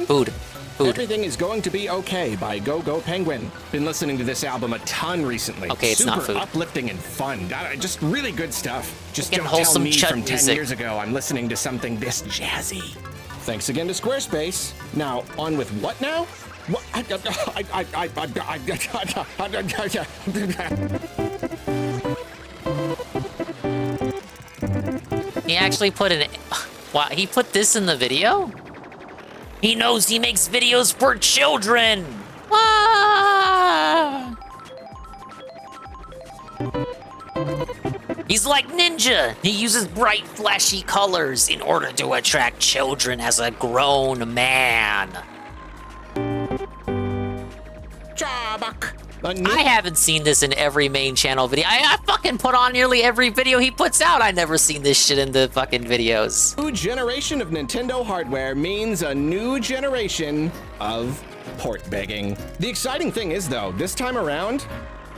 Food. Everything is Going to Be Okay by Go Go Penguin. Been listening to this album a ton recently. Okay, it's Super not food. uplifting and fun. Just really good stuff. Just Get don't tell wholesome me chut from 10 music. years ago I'm listening to something this jazzy. Thanks again to Squarespace. Now, on with what now? What? He actually put an... Wow, he put this in the video? He knows he makes videos for children! Ah! He's like Ninja! He uses bright, flashy colors in order to attract children as a grown man. I haven't seen this in every main channel video. I fucking put on nearly every video he puts out. I've never seen this shit in the fucking videos. New generation of Nintendo hardware means a new generation of port begging. The exciting thing is, though, this time around,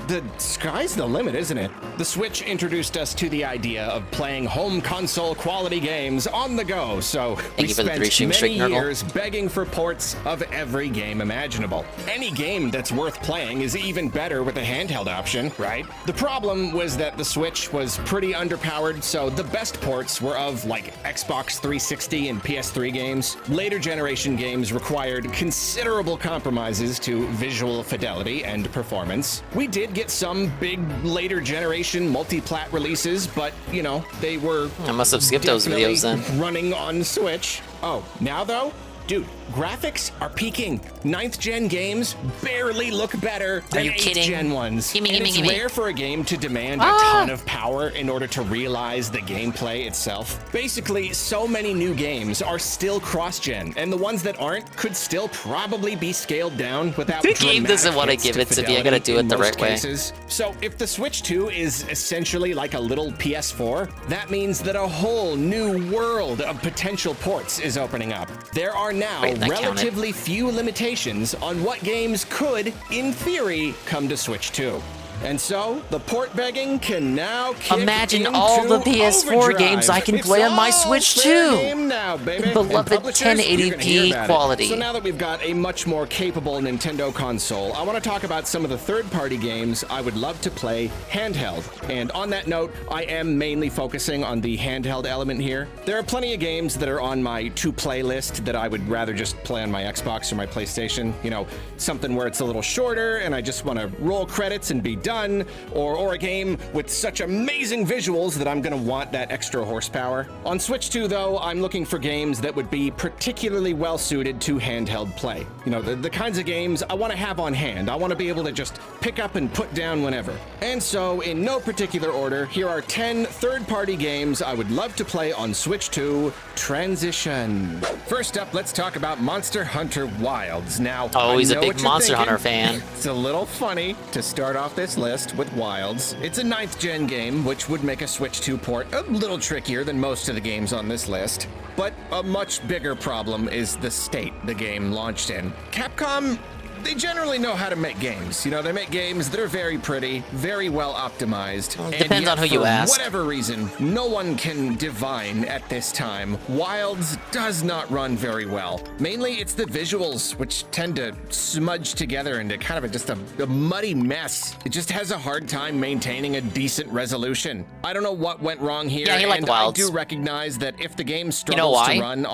the sky's the limit, isn't it? The Switch introduced us to the idea of playing home console quality games on the go, so we spent many years begging for ports of every game imaginable. Any game that's worth playing is even better with a handheld option, right? The problem was that the Switch was pretty underpowered, so the best ports were of like Xbox 360 and PS3 games. Later generation games required considerable compromises to visual fidelity and performance. We did get some big later generation multi-plat releases, but you know, they were I must have skipped those videos then. Running on Switch. Oh, now though? Dude, graphics are peaking. 9th gen games barely look better than 8th gen ones. And it's rare for a game to demand a ton of power in order to realize the gameplay itself. Basically, so many new games are still cross-gen, and the ones that aren't could still probably be scaled down without The game doesn't want to give it to me. I gotta do it the right way. So if the Switch 2 is essentially like a little PS4, that means that a whole new world of potential ports is opening up. There are now relatively few limitations on what games could, in theory, come to Switch 2. And so, the port begging can now kick Imagine all the PS4 overdrive. games I can play on my Switch too. Now, baby. Beloved And publishers, you're gonna hear 1080p about it. quality. So now that we've got a much more capable Nintendo console, I want to talk about some of the third-party games I would love to play handheld. And on that note, I am mainly focusing on the handheld element here. There are plenty of games that are on my to-play list that I would rather just play on my Xbox or my PlayStation. You know, something where it's a little shorter and I just want to roll credits and be done. done, or a game with such amazing visuals that I'm gonna want that extra horsepower. On Switch 2, though, I'm looking for games that would be particularly well suited to handheld play. You know, the kinds of games I want to have on hand. I want to be able to just pick up and put down whenever. And so, in no particular order, here are 10 third-party games I would love to play on Switch 2. Transition. First up, let's talk about Monster Hunter Wilds. Now, Oh, he's a I know big what you're Monster thinking. Hunter fan. It's a little funny to start off this list with Wilds. It's a 9th gen game, which would make a Switch 2 port a little trickier than most of the games on this list. But a much bigger problem is the state the game launched in. Capcom, they generally know how to make games. You know, they make games that are very pretty, very well optimized. Well, it and depends yet, on who you for ask. whatever reason, no one can divine at this time. Wilds does not run very well. Mainly, it's the visuals, which tend to smudge together into kind of just a muddy mess. It just has a hard time maintaining a decent resolution. I don't know what went wrong here, Yeah, he liked and Wilds. I do recognize that if the game You struggles know why? to run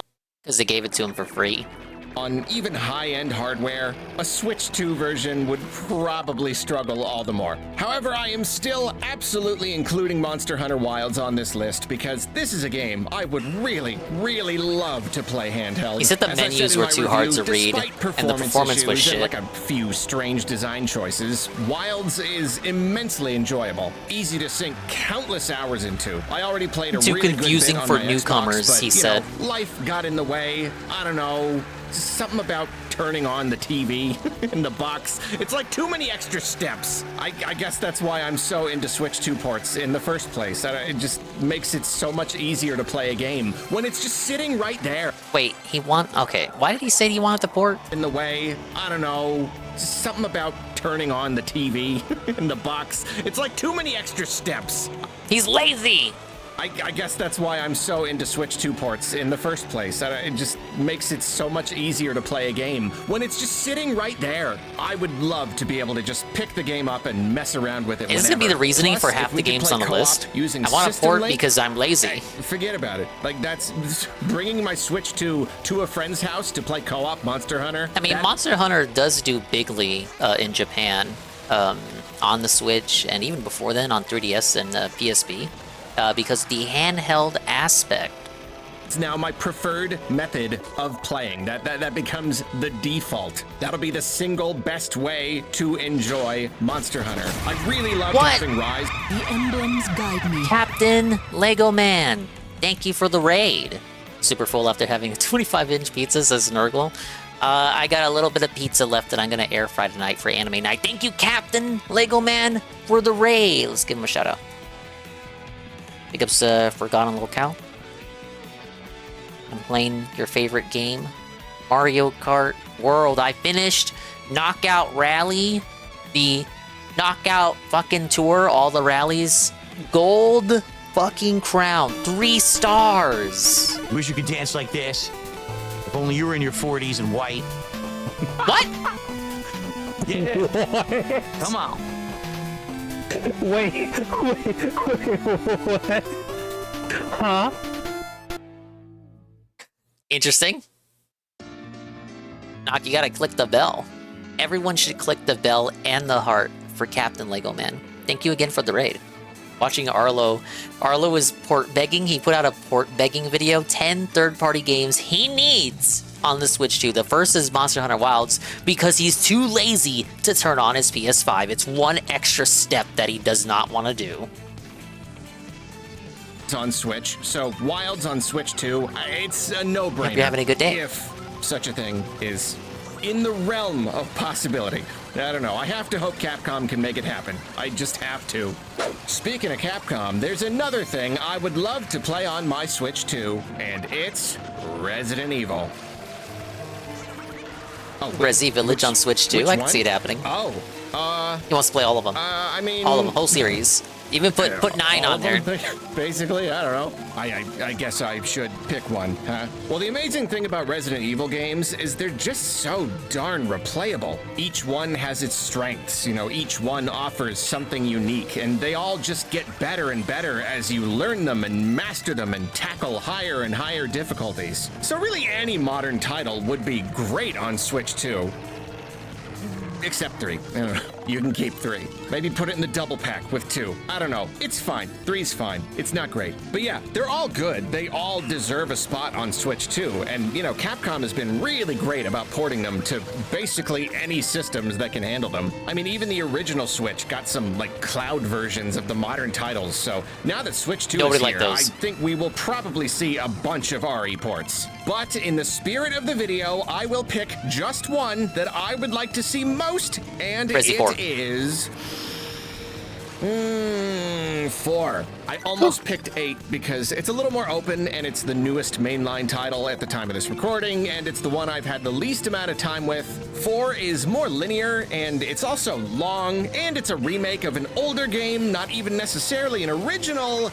Because they gave it to him for free. on even high-end hardware, a Switch 2 version would probably struggle all the more. However, I am still absolutely including Monster Hunter Wilds on this list because this is a game I would really, really love to play handheld. He said the As I menus in were my too hard to review, read, despite and the performance was issues and, shit. like a few strange design choices, Wilds is immensely enjoyable, easy to sink countless hours into. I already played a Too really confusing good bit for on my newcomers, Xbox, but, he you said. know, life got in the way. I don't know. Something about turning on the TV in the box. It's like too many extra steps. I guess that's why I'm so into Switch 2 ports in the first place. It just makes it so much easier to play a game when it's just sitting right there. Wait, okay, why did he say he wanted the port? In the way, I don't know. Something about turning on the TV in the box. It's like too many extra steps. He's lazy! I guess that's why I'm so into Switch 2 ports in the first place. It just makes it so much easier to play a game when it's just sitting right there. I would love to be able to just pick the game up and mess around with it. Is this gonna be the reasoning Plus, for half if we the could games play on the co-op list? using I want a System port Link, because I'm lazy. hey, forget about it. Like, that's bringing my Switch 2 to a friend's house to play co-op Monster Hunter. I mean, Monster Hunter does do bigly in Japan on the Switch, and even before then on 3DS and PSP, because the handheld aspect. It's now my preferred method of playing. That becomes the default. That'll be the single best way to enjoy Monster Hunter. I really love having Rise. The emblems guide me. Captain Lego Man, thank you for the raid. Super full after having a 25-inch pizza, says Nurgle. I got a little bit of pizza left that I'm gonna air fry tonight for anime night. Thank you, Captain Lego Man, for the raid. Let's give him a shout out. Big ups Forgotten Locale. I'm playing your favorite game, Mario Kart World. I finished Knockout Rally, the Knockout fucking tour, all the rallies. Gold fucking crown, 3 stars. Wish you could dance like this. If only you were in your 40s and white. What? Yeah. Come on. Wait, what? Huh? Interesting. Knock, you gotta click the bell. Everyone should click the bell and the heart for Captain Lego Man. Thank you again for the raid. Watching Arlo. Arlo is port begging. He put out a port begging video. 10 third-party games he needs on the Switch 2. The first is Monster Hunter Wilds because he's too lazy to turn on his PS5. It's one extra step that he does not want to do. On Switch, so Wilds on Switch 2, it's a no-brainer. Hope you're having a good day. If such a thing is in the realm of possibility. I don't know. I have to hope Capcom can make it happen. I just have to. Speaking of Capcom, there's another thing I would love to play on my Switch 2, and it's Resident Evil. Oh, Resi Village on Switch 2. I can see it happening. Oh, he wants to play all of them. I mean, all of them, whole series. Even put 9 on there. Basically, I don't know. I guess I should pick one, huh? Well, the amazing thing about Resident Evil games is they're just so darn replayable. Each one has its strengths, you know, each one offers something unique, and they all just get better and better as you learn them and master them and tackle higher and higher difficulties. So really any modern title would be great on Switch 2. except 3. I don't know. You can keep 3. Maybe put it in the double pack with 2. I don't know. It's fine. 3's fine. It's not great. But yeah, they're all good. They all deserve a spot on Switch too. And, you know, Capcom has been really great about porting them to basically any systems that can handle them. I mean, even the original Switch got some, like, cloud versions of the modern titles. So now that Switch 2 is here, I think we will probably see a bunch of RE ports. But in the spirit of the video, I will pick just one that I would like to see most, and it is 4. I almost picked 8 because it's a little more open and it's the newest mainline title at the time of this recording, and it's the one I've had the least amount of time with. 4 is more linear, and it's also long, and it's a remake of an older game, not even necessarily an original.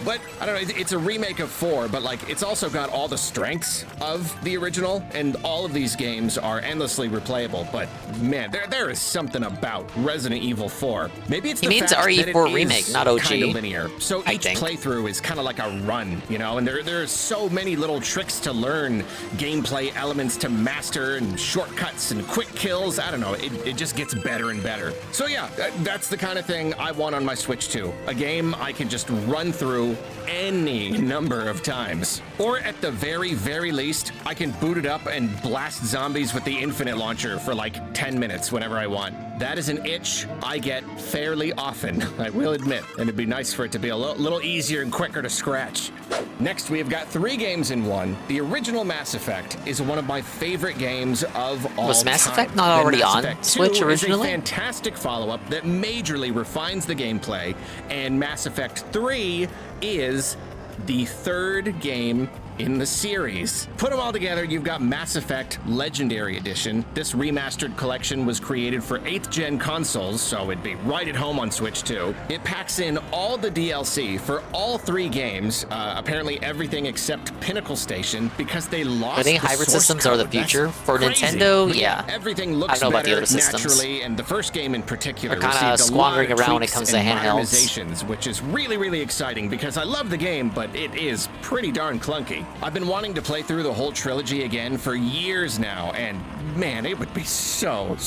But, I don't know, it's a remake of 4, but, like, it's also got all the strengths of the original, and all of these games are endlessly replayable. But, man, there is something about Resident Evil 4. Maybe it's the fact that it is remake, not OG. kind of linear. So each playthrough is kind of like a run, you know? And there are so many little tricks to learn, gameplay elements to master, and shortcuts and quick kills. I don't know, it just gets better and better. So, yeah, that's the kind of thing I want on my Switch 2. A game I can just run through any number of times. Or at the very, very least, I can boot it up and blast zombies with the Infinite Launcher for like 10 minutes whenever I want. That is an itch I get fairly often, I will admit, and it'd be nice for it to be a little easier and quicker to scratch. Next, we have got 3 games in one. The original Mass Effect is one of my favorite games of all time. Was Mass Effect not already on Switch originally? Is a fantastic follow-up that majorly refines the gameplay, and Mass Effect 3 is the 3rd game in the series. Put them all together, you've got Mass Effect Legendary Edition. This remastered collection was created for 8th gen consoles, so it'd be right at home on Switch 2. It packs in all the DLC for all 3 games, apparently everything except Pinnacle Station, because they lost I think hybrid systems are the future. For Nintendo, yeah. Everything looks I don't know about the better other systems. naturally, and the first game in particular They're kinda received a lot squandering of around when it tweaks comes to and handhelds. modernizations, which is really, really exciting because I love the game, but it is pretty darn clunky. I've been wanting to play through the whole trilogy again for years now, and man, it would be so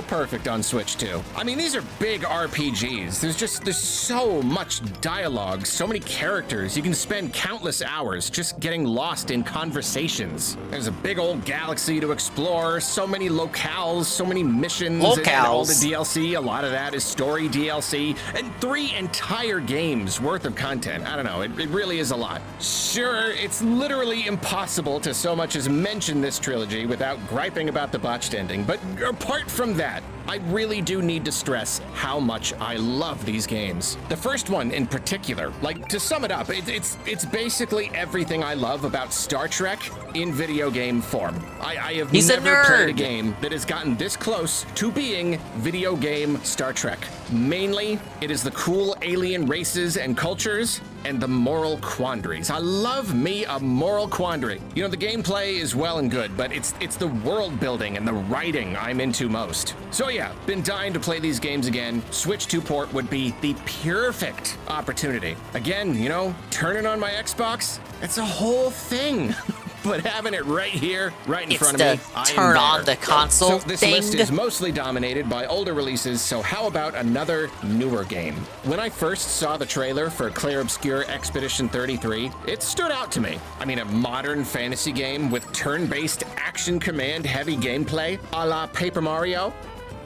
perfect on Switch 2. I mean, these are big RPGs. There's so much dialogue, so many characters. You can spend countless hours just getting lost in conversations. There's a big old galaxy to explore, so many locales, so many missions, and all the DLC. A lot of that is story DLC, and 3 entire games worth of content. I don't know, it really is a lot. Sure, it's literally impossible to so much as mention this trilogy without griping about the botched ending, but apart from that, I really do need to stress how much I love these games. The first one in particular, like, to sum it up, it's basically everything I love about Star Trek in video game form. I have never played a game that has gotten this close to being video game Star Trek. Mainly, it is the cool alien races and cultures and the moral quandaries. I love me a moral quandary. You know, the gameplay is well and good, but it's the world building and the writing I'm into most. So yeah, been dying to play these games again. Switch 2 port would be the perfect opportunity. Again, you know, turning on my Xbox, it's a whole thing. But having it right here, right in front of me, I turn on the console So this thing. list is mostly dominated by older releases, so how about another newer game? When I first saw the trailer for Clair Obscur Expedition 33, it stood out to me. I mean, a modern fantasy game with turn-based action command-heavy gameplay, a la Paper Mario?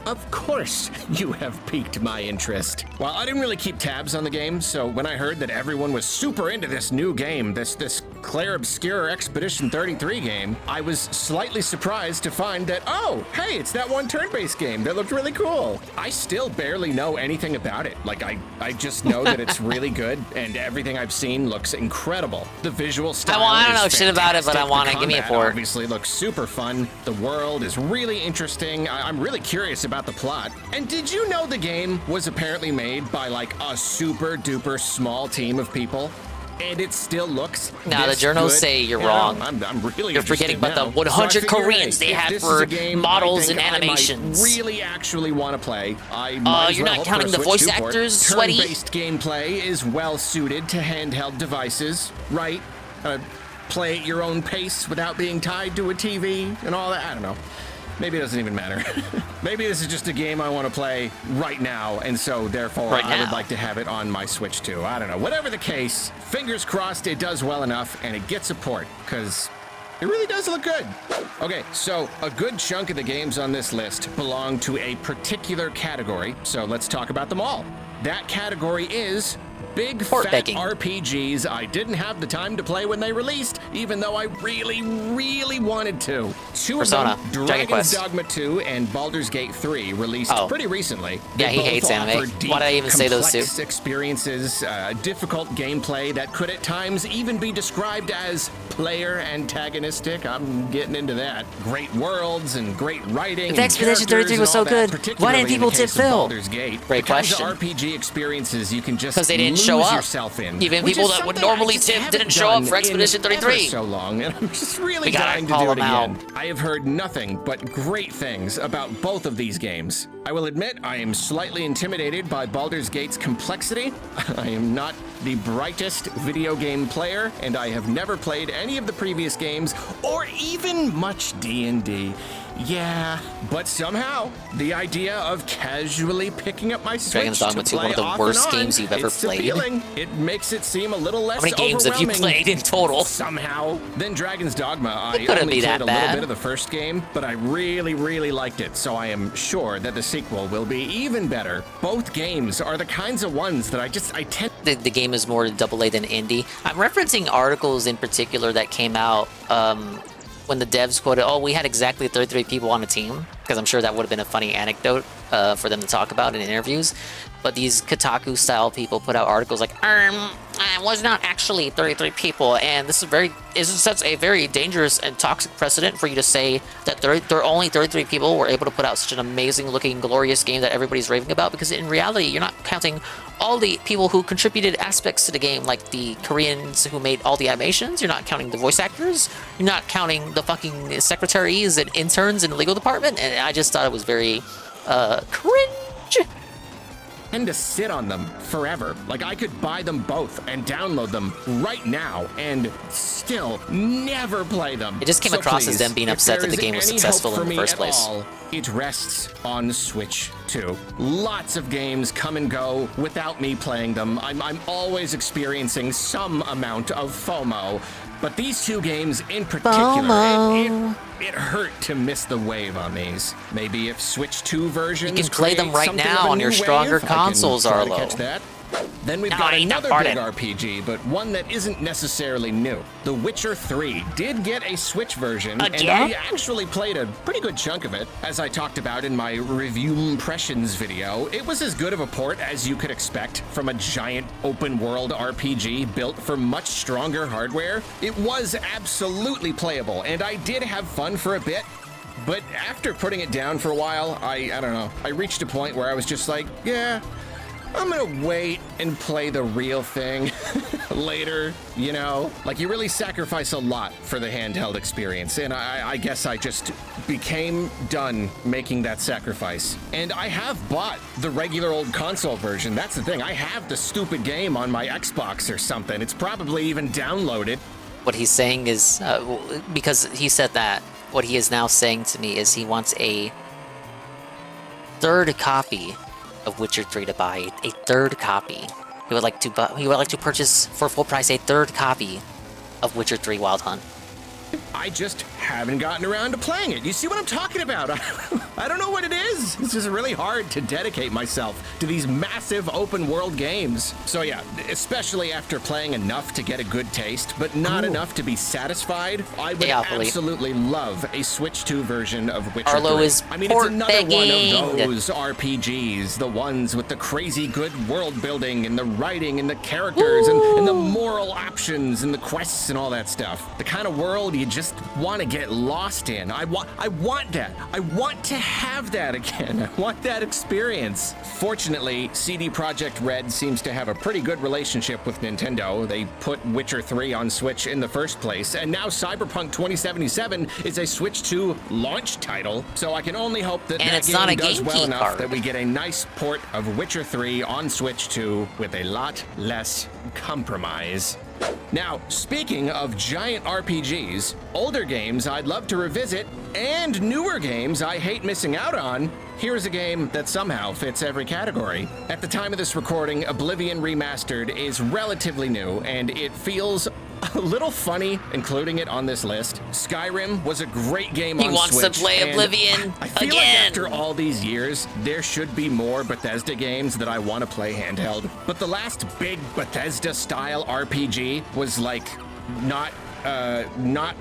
Of course, you have piqued my interest. Well, I didn't really keep tabs on the game, so when I heard that everyone was super into this new game, this Clair Obscur Expedition 33 game, I was slightly surprised to find that, oh, hey, it's that one turn-based game that looked really cool. I still barely know anything about it. Like, I just know that it's really good, and everything I've seen looks incredible. The visual style I don't know is shit about it, but I fantastic. want The it. Give me a combat 4. Obviously looks super fun. The world is really interesting. I'm really curious about the plot. And did you know the game was apparently made by like a super duper small team of people? And it still looks Nah, the this journals good? say you're Yeah, wrong. I'm really You're forgetting interested about the now. 100 So I figure, Koreans hey, they if have this is for a game models I and think animations. I might really actually want to play. I might as you're well not hope counting for a the Switch voice 2 port. actors, sweaty? Turn-based gameplay is well suited to handheld devices, right? Play at your own pace without being tied to a TV and all that. I don't know. maybe it doesn't even matter. Maybe this is just a game I want to play right now, and so therefore I would like to have it on my Switch too. I don't know. Whatever the case, fingers crossed it does well enough and it gets support, because it really does look good. Okay, so a good chunk of the games on this list belong to a particular category, so let's talk about them all. That category is big fat RPGs I didn't have the time to play when they released, even though I really, really wanted to. Two Persona, of them, Dragon Dragon's Quest. Dogma 2 and Baldur's Gate 3, released pretty recently. Yeah, he both hates anime. offer deep, Why did I even say those two? complex experiences, difficult gameplay that could at times even be described as player antagonistic. I'm getting into that. Great worlds and great writing. If Expedition 33 was so good, why didn't people tip Phil? Great Great question. RPG experiences you can just Because they didn't show lose up. yourself in. Even which people is that would something I normally just tip haven't didn't show up done for Expedition in 33. ever so long, and I'm just really We gotta dying to call do it them out. again. I have heard nothing but great things about both of these games. I will admit I am slightly intimidated by Baldur's Gate's complexity. I am not the brightest video game player, and I have never played any of the previous games or even much D&D. Yeah, but somehow the idea of casually picking up my Switch Dragon's Dogma to 2, play one of the off worst and on, games you've ever it's played. appealing. It makes it seem a little less How many games have you overwhelming played in total? somehow than Dragon's Dogma. I couldn't only be played that a bad. little bit of the first game, but I really, really liked it, so I am sure that the sequel will be even better. Both games are the kinds of ones that I tend. The game is more AA than indie. I'm referencing articles in particular that came out when the devs quoted, "Oh, we had exactly 33 people on a team," because I'm sure that would have been a funny anecdote for them to talk about in interviews. But these Kotaku-style people put out articles like, it was not actually 33 people, and this sets a very dangerous and toxic precedent for you to say that there are only 33 people were able to put out such an amazing-looking, glorious game that everybody's raving about, because in reality, you're not counting all the people who contributed aspects to the game, like the Koreans who made all the animations. You're not counting the voice actors. You're not counting the fucking secretaries and interns in the legal department, and I just thought it was very cringe. To sit on them forever. Like, I could buy them both and download them right now and still never play them. It just came So across as please, them being if upset that there the game is was any successful hope in for the me first at place. all, it rests on Switch 2. Lots of games come and go without me playing them. I'm always experiencing some amount of FOMO, but these two games in particular, it hurt to miss the wave on these. Maybe if Switch 2 versions You can play them create right something now of a on your new stronger wave, I can consoles, try to Arlo. catch that. Then we've No, got I ain't another that big farted. RPG, but one that isn't necessarily new. The Witcher 3 did get a Switch version, and Again? I actually played a pretty good chunk of it. As I talked about in my review impressions video, it was as good of a port as you could expect from a giant open-world RPG built for much stronger hardware. It was absolutely playable, and I did have fun for a bit. But after putting it down for a while, I don't know, I reached a point where I was just like, yeah, I'm gonna wait and play the real thing later, you know? Like, you really sacrifice a lot for the handheld experience, and I guess I just became done making that sacrifice. And I have bought the regular old console version. That's the thing, I have the stupid game on my Xbox or something. It's probably even downloaded. What he's saying is, because he said that, what he is now saying to me is he wants a third copy of Witcher 3 to buy. A third copy. He would like to purchase for full price a third copy of Witcher 3 Wild Hunt. I just haven't gotten around to playing it. You see what I'm talking about? I don't know what it is. It's just really hard to dedicate myself to these massive open world games. So yeah, especially after playing enough to get a good taste, but not enough to be satisfied, I would absolutely love a Switch 2 version of Witcher 3. Arlo is I mean, it's port another begging. one of those RPGs, the ones with the crazy good world building and the writing and the characters and the moral options and the quests and all that stuff. The kind of world you just want to get lost in. I want that. I want to have that again. I want that experience. Fortunately, CD Projekt Red seems to have a pretty good relationship with Nintendo. They put Witcher 3 on Switch in the first place, and now Cyberpunk 2077 is a Switch 2 launch title, so I can only hope that And that it's not game a does Game well Key enough card. that we get a nice port of Witcher 3 on Switch 2 with a lot less compromise. Now, speaking of giant RPGs, older games I'd love to revisit, and newer games I hate missing out on, here's a game that somehow fits every category. At the time of this recording, Oblivion Remastered is relatively new, and it feels a little funny including it on this list. Skyrim was a great game on Switch. He wants to play Oblivion I feel again. like after all these years, there should be more Bethesda games that I want to play handheld. But the last big Bethesda-style RPG was like not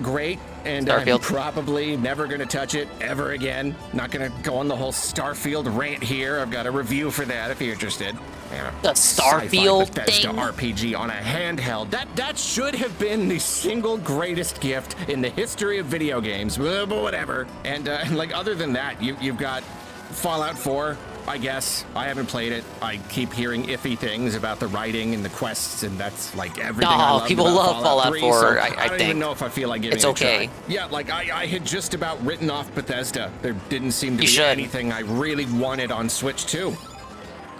great, and I'm Starfield. probably never gonna touch it ever again. Not gonna go on the whole Starfield rant here. I've got a review for that if you're interested. Yeah. The Starfield Sci-fi Bethesda thing? RPG on a handheld. That should have been the single greatest gift in the history of video games. But whatever. And like other than that, you've got Fallout 4. I guess. I haven't played it. I keep hearing iffy things about the writing and the quests, and that's like everything I No, love people about love Fallout 3, 4, so I I don't think. even know if I feel like giving It's it a okay. try. Yeah, like I had just about written off Bethesda. There didn't seem to You be should. anything I really wanted on Switch 2.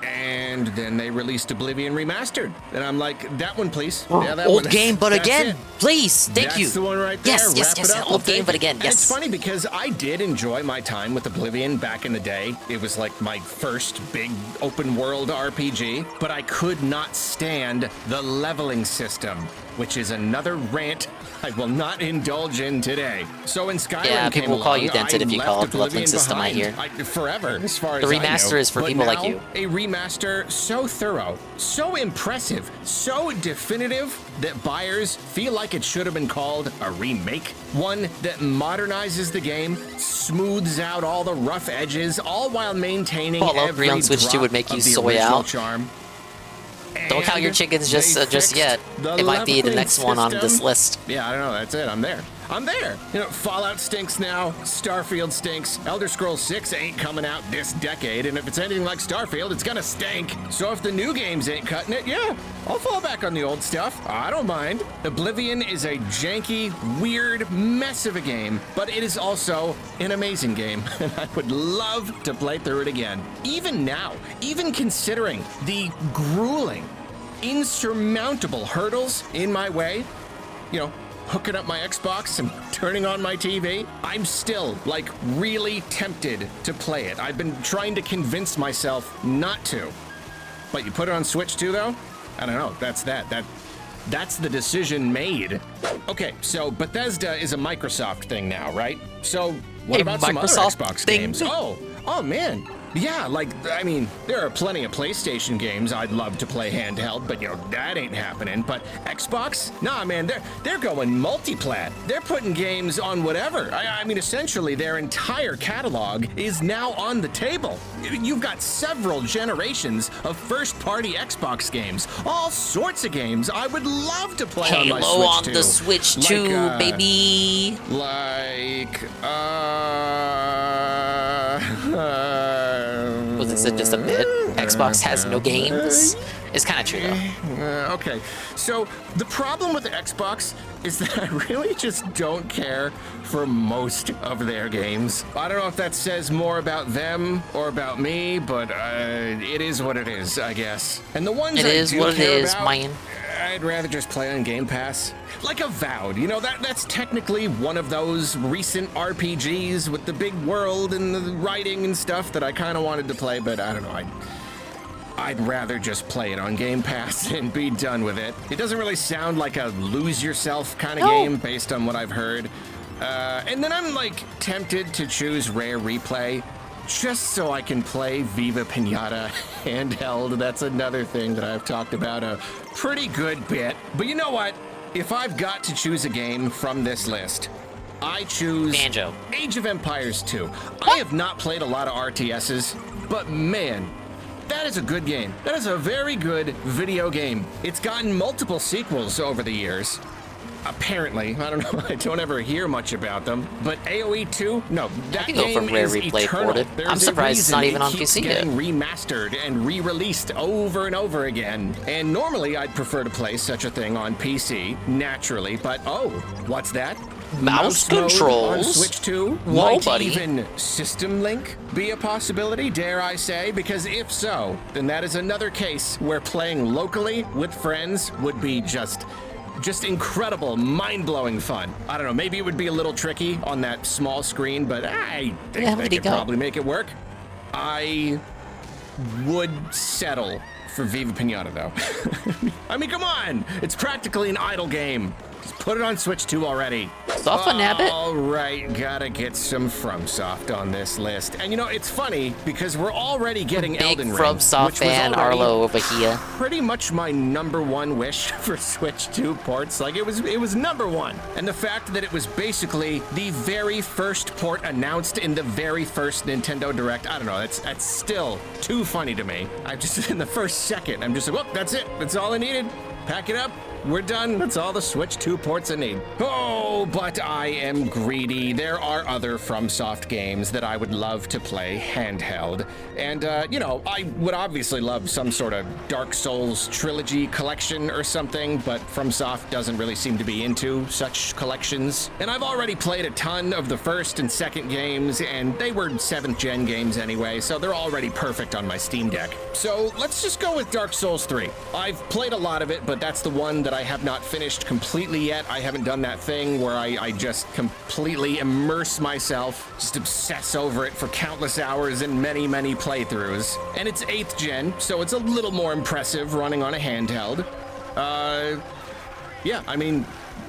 And then they released Oblivion Remastered. And I'm like, that one, please. Yeah, that Old one. game, but That's again. it. Please, thank That's you. the one right there. Yes, yes, Wrap yes. it up. Old game, Thank but you. again. And Yes. it's funny because I did enjoy my time with Oblivion back in the day. It was like my first big open world RPG, but I could not stand the leveling system, which is another rant I will not indulge in today. So when Skyrim Yeah, came people will call along, you dented I if you left call it the leveling Oblivion system, I behind. hear. Forever, as far The as I know. remaster is for But people like now, you. A remaster so thorough, so impressive, so definitive that buyers feel like it should have been called a remake. One that modernizes the game, smooths out all the rough edges, all while maintaining Fallout every 3 on Switch 2 drop would make you of the soy original out. charm. Don't count your And chickens they just yet. fixed the It might be the leveling next one on this system. list. Yeah, I don't know. That's it. I'm there. I'm there. You know, Fallout stinks now. Starfield stinks. Elder Scrolls 6 ain't coming out this decade, and if it's anything like Starfield, it's gonna stink. So if the new games ain't cutting it, yeah, I'll fall back on the old stuff. I don't mind. Oblivion is a janky, weird mess of a game, but it is also an amazing game, and I would love to play through it again. Even now, even considering the grueling, insurmountable hurdles in my way, you know, hooking up my Xbox and turning on my TV, I'm still like really tempted to play it. I've been trying to convince myself not to. But you put it on Switch 2 though? I don't know. That's the decision made. Okay, so Bethesda is a Microsoft thing now, right? So what A about some other Microsoft Xbox thing? games? Oh man. Yeah, like, I mean, there are plenty of PlayStation games I'd love to play handheld, but, you know, that ain't happening. But Xbox? Nah, man, they're going multiplat. They're putting games on whatever. I mean, essentially, their entire catalog is now on the table. You've got several generations of first-party Xbox games. All sorts of games I would love to play on my Halo Switch on 2. the Switch 2, baby. Was this just a bit? Xbox has no games? It's kind of true, though. Okay, so the problem with the Xbox is that I really just don't care for most of their games. I don't know if that says more about them or about me, but it is what it is, I guess. And the ones It I is do what it care is, about, man. I'd rather just play on Game Pass. Like Avowed, you know, that's technically one of those recent RPGs with the big world and the writing and stuff that I kind of wanted to play, but I don't know, I'd rather just play it on Game Pass and be done with it. It doesn't really sound like a lose yourself kind of game based on what I've heard. And then I'm like tempted to choose Rare Replay just so I can play Viva Pinata handheld. That's another thing that I've talked about a pretty good bit. But you know what? If I've got to choose a game from this list, I choose Banjo. Age of Empires 2. I have not played a lot of RTSs, but man, that is a good game. That is a very good video game. It's gotten multiple sequels over the years. Apparently, I don't know, I don't ever hear much about them. But AoE 2, no, that can go game for Rare is Replay eternal. ported. There's I'm a surprised it's reason not even it on keeps PC yet. getting remastered and re-released over and over again. And normally I'd prefer to play such a thing on PC, naturally, but oh, what's that? Mouse mode controls? on Switch 2? Whoa, Might buddy. even System Link be a possibility, dare I say? Because if so, then that is another case where playing locally with friends would be just just incredible, mind-blowing fun. I don't know, maybe it would be a little tricky on that small screen, but I think they could probably make it work. I would settle for Viva Pinata, though. I mean, come on! It's practically an idle game. Just put it on Switch 2 already. Soft on Nabbit? All right, gotta get some FromSoft on this list. And you know, it's funny because we're already getting Elden Ring. FromSoft which fan was already Arlo over here. pretty much my #1 wish for Switch 2 ports. Like, it was #1. And the fact that it was basically the very first port announced in the very first Nintendo Direct, I don't know, that's still too funny to me. I just, in the first second, I'm just like, well, that's it. That's all I needed. Pack it up. We're done. That's all the Switch 2 ports I need. Oh, but I am greedy. There are other FromSoft games that I would love to play handheld. And, you know, I would obviously love some sort of Dark Souls trilogy collection or something, but FromSoft doesn't really seem to be into such collections. And I've already played a ton of the first and second games, and they were 7th gen games anyway, so they're already perfect on my Steam Deck. So let's just go with Dark Souls 3. I've played a lot of it, but that's the one that I have not finished completely yet. I haven't done that thing where I just completely immerse myself, just obsess over it for countless hours and many, many playthroughs. And it's 8th gen, so it's a little more impressive running on a handheld. Yeah, I mean,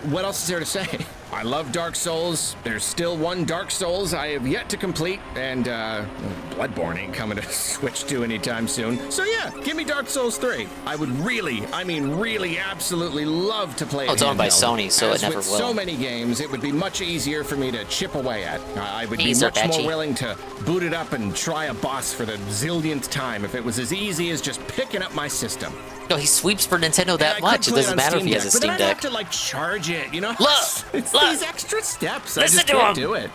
what else is there to say? I love Dark Souls. There's still one Dark Souls I have yet to complete, and Bloodborne ain't coming to Switch 2 anytime soon. So yeah, give me Dark Souls 3. I would really, I mean really, absolutely love to play it. Oh, it's owned by handheld. Sony, so As it never with will. so many games, it would be much easier for me to chip away at. I would be Easier, much more Patchy. willing to boot it up and try a boss for the zillionth time if it was as easy as just picking up my system. No, he sweeps for Nintendo that And I much. could It play doesn't on matter if he Steam has a Deck, but Steam then I'd have Deck. to like charge it, you know? Look! It's Look! these extra steps. I Listen just to can't him. do it.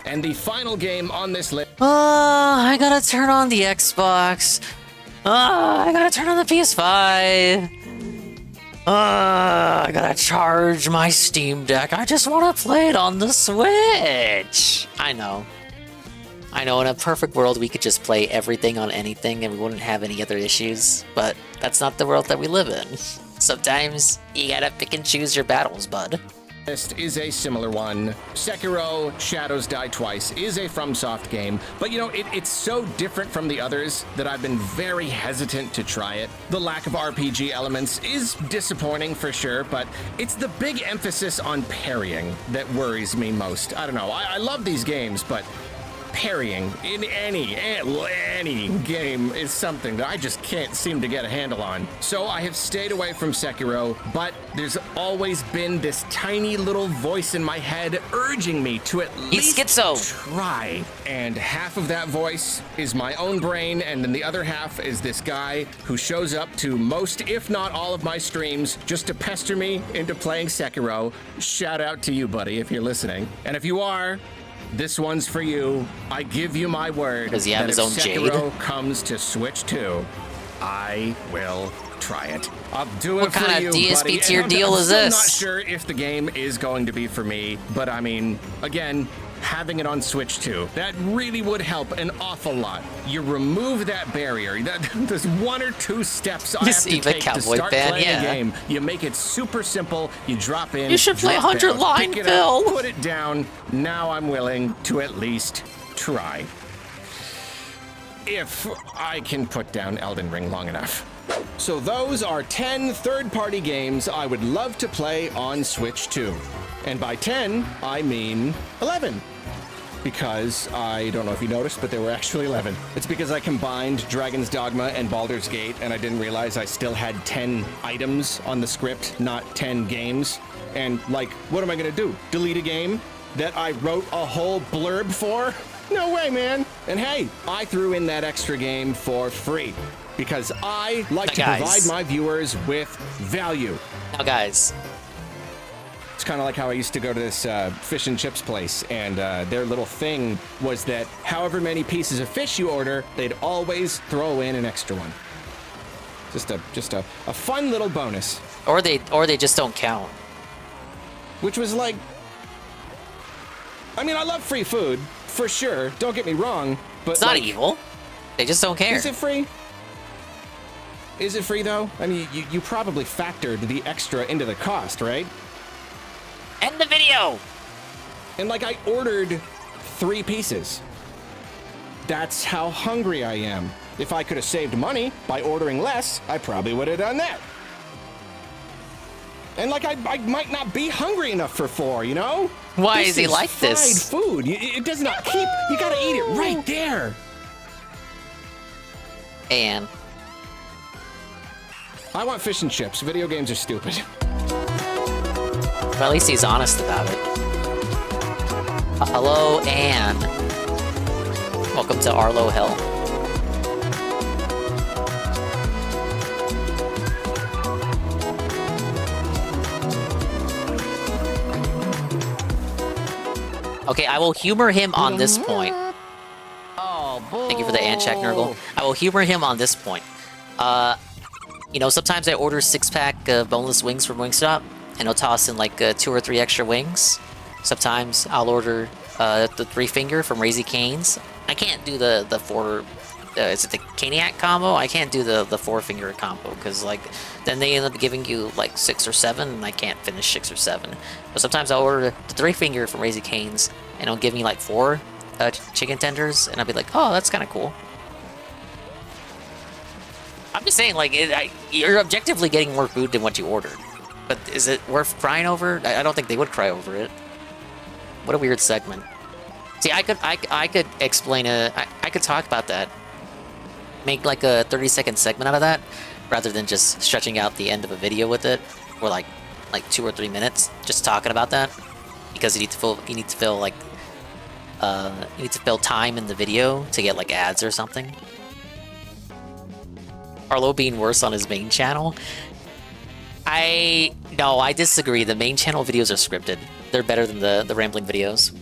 And the final game on this list. I gotta turn on the Xbox. I gotta turn on the PS5. I gotta charge my Steam Deck. I just want to play it on the Switch. I know, in a perfect world, we could just play everything on anything and we wouldn't have any other issues. But that's not the world that we live in. Sometimes you gotta pick and choose your battles, bud. List is a similar one. Sekiro Shadows Die Twice is a FromSoft game, but you know, it's so different from the others that I've been very hesitant to try it. The lack of RPG elements is disappointing for sure, but it's the big emphasis on parrying that worries me most. I don't know, I love these games, but parrying in any game is something that I just can't seem to get a handle on. So I have stayed away from Sekiro, but there's always been this tiny little voice in my head urging me to at least try. And half of that voice is my own brain, and then the other half is this guy who shows up to most, if not all, of my streams just to pester me into playing Sekiro. Shout out to you, buddy, if you're listening. And if you are, this one's for you. I give you my word. Does he have that his if own Jade? Sekiro comes to Switch 2, I will try it. I'll do it What for kind you, of DSP buddy. tier And deal I'm is still this? not sure if the game is going to be for me, but I mean, again, having it on Switch 2, that really would help an awful lot. You remove that barrier. There's one or two steps I have to Eva take to Cowboy start fan, playing yeah. a game. You make it super simple. You drop in. You should play drop 100 out, line, pick it up, Phil. put it down. Now I'm willing to at least try. If I can put down Elden Ring long enough. So those are 10 third-party games I would love to play on Switch 2. And by 10, I mean 11. Because I don't know if you noticed, but there were actually 11. It's because I combined Dragon's Dogma and Baldur's Gate, and I didn't realize I still had 10 items on the script, not 10 games. And, like, what am I gonna do? Delete a game that I wrote a whole blurb for? No way, man. And hey, I threw in that extra game for free because I like to provide my viewers with value. Now, guys. It's kind of like how I used to go to this fish and chips place, and their little thing was that however many pieces of fish you order, they'd always throw in an extra one. Just a fun little bonus. Or they just don't count. Which was like, I mean, I love free food for sure. Don't get me wrong, but It's not like, evil. They just don't care. Is it free? Is it free though? I mean, you probably factored the extra into the cost, right? End the video! And like, I ordered 3 pieces. That's how hungry I am. If I could have saved money by ordering less, I probably would have done that. And like, I might not be hungry enough for 4, you know? Why This is he like fried this? Food. It does not keep. You gotta eat it right there. And I want fish and chips. Video games are stupid. well, at least he's honest about it. Hello, Anne. Welcome to Arlo Hell. Okay, I will humor him on this point. Thank you for the Ant check, Nurgle. I will humor him on this point. You know, sometimes I order 6-pack boneless wings from Wingstop, and I'll toss in like 2 or 3 extra wings. Sometimes I'll order the 3-finger from Raising Cane's. I can't do the 4... is it the Caniac combo? I can't do the 4-finger combo, because like then they end up giving you like 6 or 7, and I can't finish 6 or 7. But sometimes I'll order the 3-finger from Raising Cane's, and it'll give me like 4 chicken tenders, and I'll be like, oh, that's kind of cool. I'm just saying, like, you're objectively getting more food than what you ordered. But is it worth crying over? I don't think they would cry over it. What a weird segment. See, I could explain I could talk about that. Make like a 30-second segment out of that, rather than just stretching out the end of a video with it, or like 2 or 3 minutes just talking about that, because you need to fill like you need to fill time in the video to get like ads or something. Arlo being worse on his main channel? I disagree. The main channel videos are scripted. They're better than the rambling videos.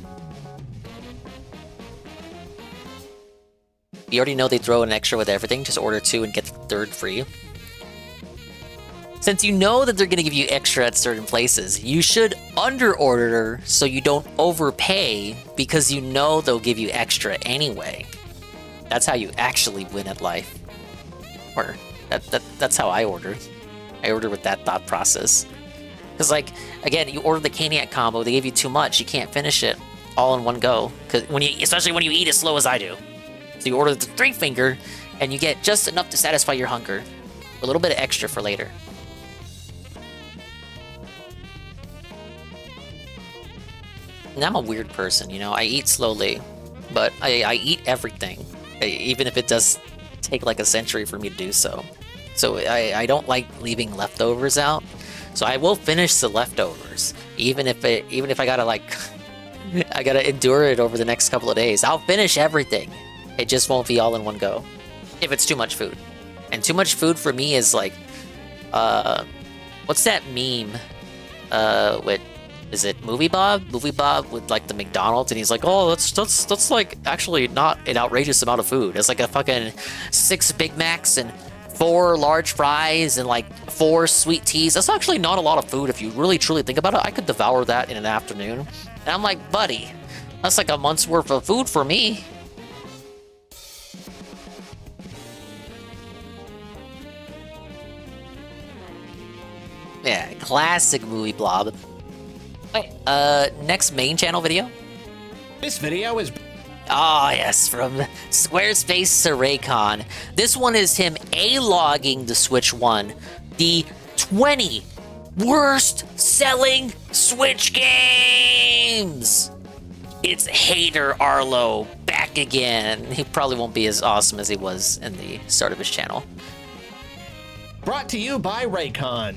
You already know they throw an extra with everything. Just order 2 and get the 3rd free. Since you know that they're going to give you extra at certain places, you should under-order so you don't overpay, because you know they'll give you extra anyway. That's how you actually win at life. Or that's how I order. I order with that thought process. Because like, again, you order the Caniac combo, they give you too much, you can't finish it all in one go. Especially when you eat as slow as I do. So you order the 3-finger, and you get just enough to satisfy your hunger. A little bit of extra for later. And I'm a weird person, you know? I eat slowly, but I eat everything. Even if it does take like a century for me to do so. So I don't like leaving leftovers out. So I will finish the leftovers. Even if I gotta like... I gotta endure it over the next couple of days. I'll finish everything. It just won't be all in one go. If it's too much food. And too much food for me is like... what's that meme? With... Is it Movie Bob? Movie Bob with like the McDonald's, and he's like, oh, that's like actually not an outrageous amount of food. It's like a fucking 6 Big Macs and 4 large fries and like 4 sweet teas. That's actually not a lot of food if you really truly think about it. I could devour that in an afternoon. And I'm like, buddy, that's like a month's worth of food for me. Yeah, classic Movie Blob. Wait, next main channel video? This video is... Ah, yes, from Squarespace Raycon. This one is him A-logging the Switch 1. The 20 worst selling Switch games! It's Hater Arlo back again. He probably won't be as awesome as he was in the start of his channel. Brought to you by Raycon.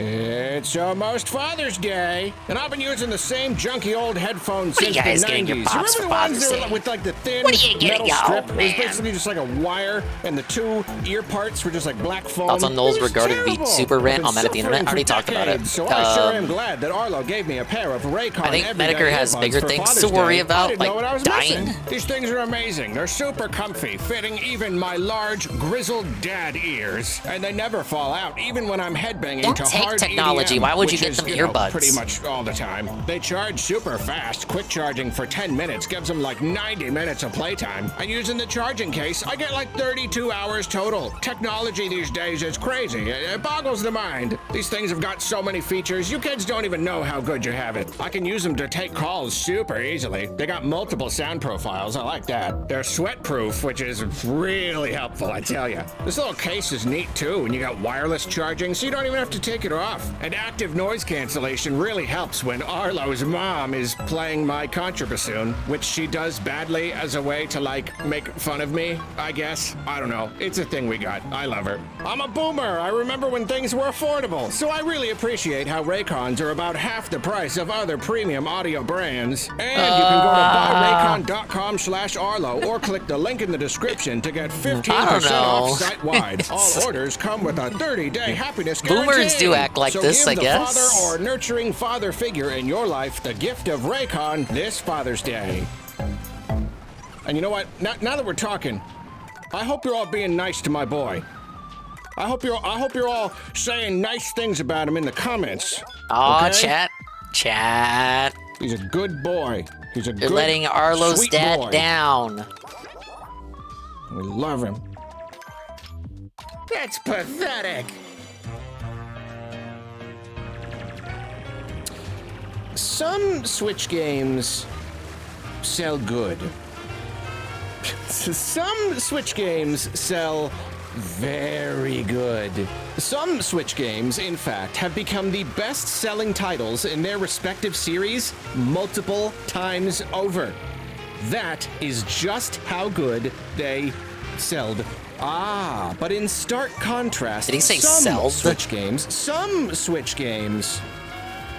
It's almost Father's Day, and I've been using the same junky old headphones since the 90s. What are you guys getting your pops for Father's Day? With like the thin What are you getting, metal strip? oh, It was basically just like a wire, and the 2 ear parts were just like black foam. Thoughts on Noel's It was regarding terrible. the super rant on I've been Met at the Internet? I already suffering talked for about it. decades, So I sure am glad that Arlo gave me a pair of Raycon. I think everyday Medicare has earbuds bigger for things Father's to worry Day. about, I didn't know what I was like dying. missing. These things are amazing. They're super comfy, fitting even my large grizzled dad ears, and they never fall out, even when I'm headbanging Don't to take like technology. EDM, Why would you which get is, them you know, earbuds? pretty much all the time. They charge super fast. Quick charging for 10 minutes gives them like 90 minutes of playtime. And using the charging case, I get like 32 hours total. Technology these days is crazy. It boggles the mind. These things have got so many features, you kids don't even know how good you have it. I can use them to take calls super easily. They got multiple sound profiles. I like that. They're sweat-proof, which is really helpful, I tell you. This little case is neat too, and you got wireless charging, so you don't even have to take it off. And active noise cancellation really helps when Arlo's mom is playing my contrabassoon, which she does badly as a way to, like, make fun of me, I guess. I don't know. It's a thing we got. I love her. I'm a boomer. I remember when things were affordable, so I really appreciate how Raycons are about half the price of other premium audio brands. And you can go to buyraycon.com/Arlo or click the link in the description to get 15% off site-wide. All orders come with a 30-day happiness guarantee. Boomers do act like so this, give I the guess. father or nurturing father figure in your life the gift of Raycon this Father's Day. And you know what? Now that we're talking, I hope you're all being nice to my boy. I hope you're all saying nice things about him in the comments. Aw, okay? Chat. He's a good boy. He's a You're good, letting Arlo's sweet dad boy. down. We love him. That's pathetic. Some Switch games sell good. Some Switch games sell very good. Some Switch games, in fact, have become the best-selling titles in their respective series multiple times over. That is just how good they sold. Ah, but in stark contrast, Did he say some sold? some Switch games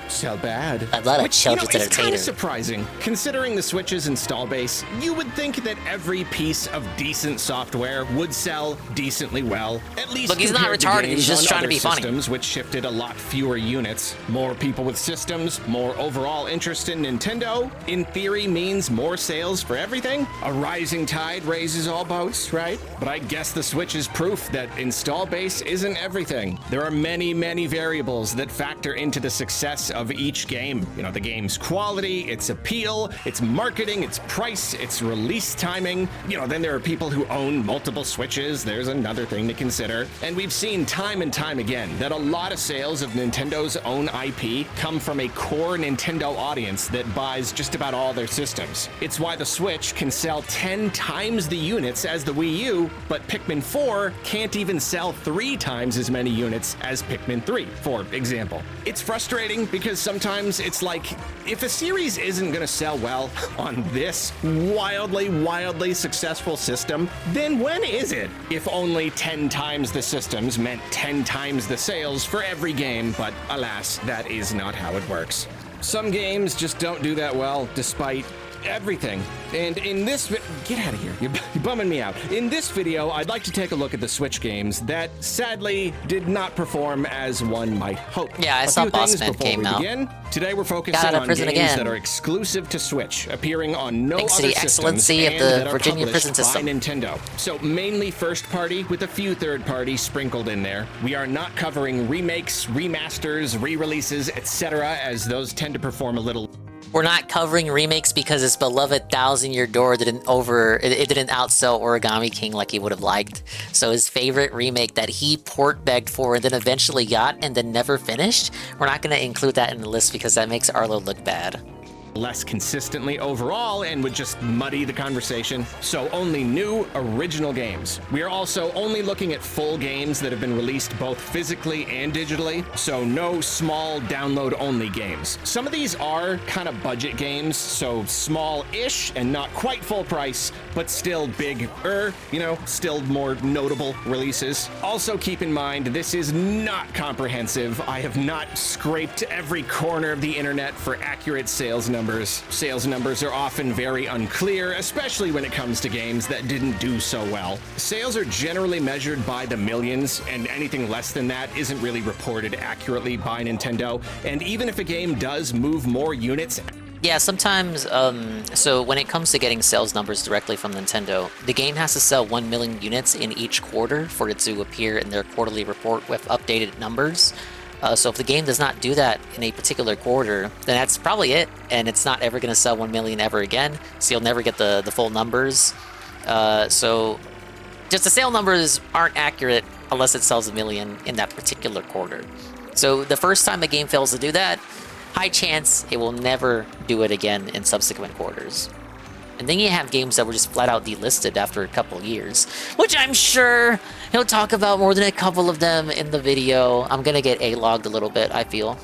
sell bad. A lot of Which, children's it's kind entertainment. of surprising. Considering the Switch's install base, you would think that every piece of decent software would sell decently well. At least Look, he's not compared to retarded, games he's just on trying to other be funny. systems, which shifted a lot fewer units. More people with systems, more overall interest in Nintendo, in theory means more sales for everything. A rising tide raises all boats, right? But I guess the Switch is proof that install base isn't everything. There are many, many variables that factor into the success of each game. You know, the game's quality, its appeal, its marketing, its price, its release timing. You know, then there are people who own multiple Switches. There's another thing to consider. And we've seen time and time again that a lot of sales of Nintendo's own IP come from a core Nintendo audience that buys just about all their systems. It's why the Switch can sell 10 times the units as the Wii U, but Pikmin 4 can't even sell 3 times as many units as Pikmin 3, for example. It's frustrating because sometimes it's like, if a series isn't going to sell well on this wildly successful system, then when is it? If only 10 times the systems meant 10 times the sales for every game, but alas, that is not how it works. Some games just don't do that well, despite everything. And in this get out of here, you're bumming me out. In this video, I'd like to take a look at the Switch games that sadly did not perform as one might hope. Yeah, I A saw few Boss things Man before came we out. begin. Today we're focusing Got out of on prison games again. that are exclusive to Switch, appearing on no Thanks to other the systems excellency of and the that are Virginia published prison by system. Nintendo. So mainly first party with a few third party sprinkled in there. We are not covering remakes, remasters, re-releases, etc., as those tend to perform a little. We're not covering remakes because his beloved Thousand Year Door didn't outsell Origami King like he would have liked. So his favorite remake that he port begged for and then eventually got and then never finished, we're not going to include that in the list because that makes Arlo look bad. Less consistently overall and would just muddy the conversation. So only new original games. We are also only looking at full games that have been released both physically and digitally, so no small download only games. Some of these are kind of budget games, so small-ish and not quite full price, but still bigger, still more notable releases. Also keep in mind, this is not comprehensive. I have not scraped every corner of the internet for accurate sales numbers. Sales numbers are often very unclear, especially when it comes to games that didn't do so well. Sales are generally measured by the millions, and anything less than that isn't really reported accurately by Nintendo. And even if a game does move more units, Yeah, sometimes, so when it comes to getting sales numbers directly from Nintendo, the game has to sell 1 million units in each quarter for it to appear in their quarterly report with updated numbers. So if the game does not do that in a particular quarter, then that's probably it, and it's not ever going to sell 1 million ever again, so you'll never get the full numbers. So just the sale numbers aren't accurate unless it sells 1 million in that particular quarter. So the first time a game fails to do that, high chance it will never do it again in subsequent quarters. And then you have games that were just flat out delisted after a couple years, which I'm sure he'll talk about more than a couple of them in the video. I'm gonna get A-logged a little bit, I feel.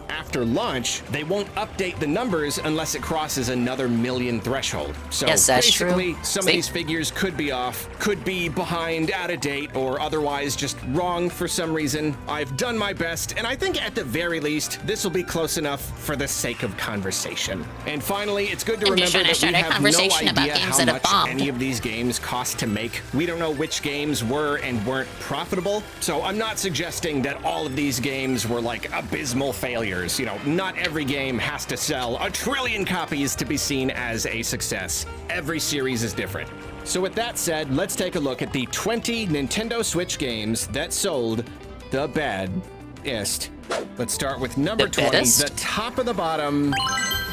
After launch, they won't update the numbers unless it crosses another million threshold. So yes, that's basically, true. some of these figures could be off, could be behind, out of date, or otherwise just wrong for some reason. I've done my best, and I think at the very least, this will be close enough for the sake of conversation. And finally, it's good to remember that we have no idea how much any of these games cost to make. We don't know which games were and weren't profitable, so I'm not suggesting that all of these games were like abysmal failures. You know, not every game has to sell 1 trillion copies to be seen as a success. Every series is different. So with that said, let's take a look at the 20 Nintendo Switch games that sold the baddest. Let's start with number 20, the top of the bottom.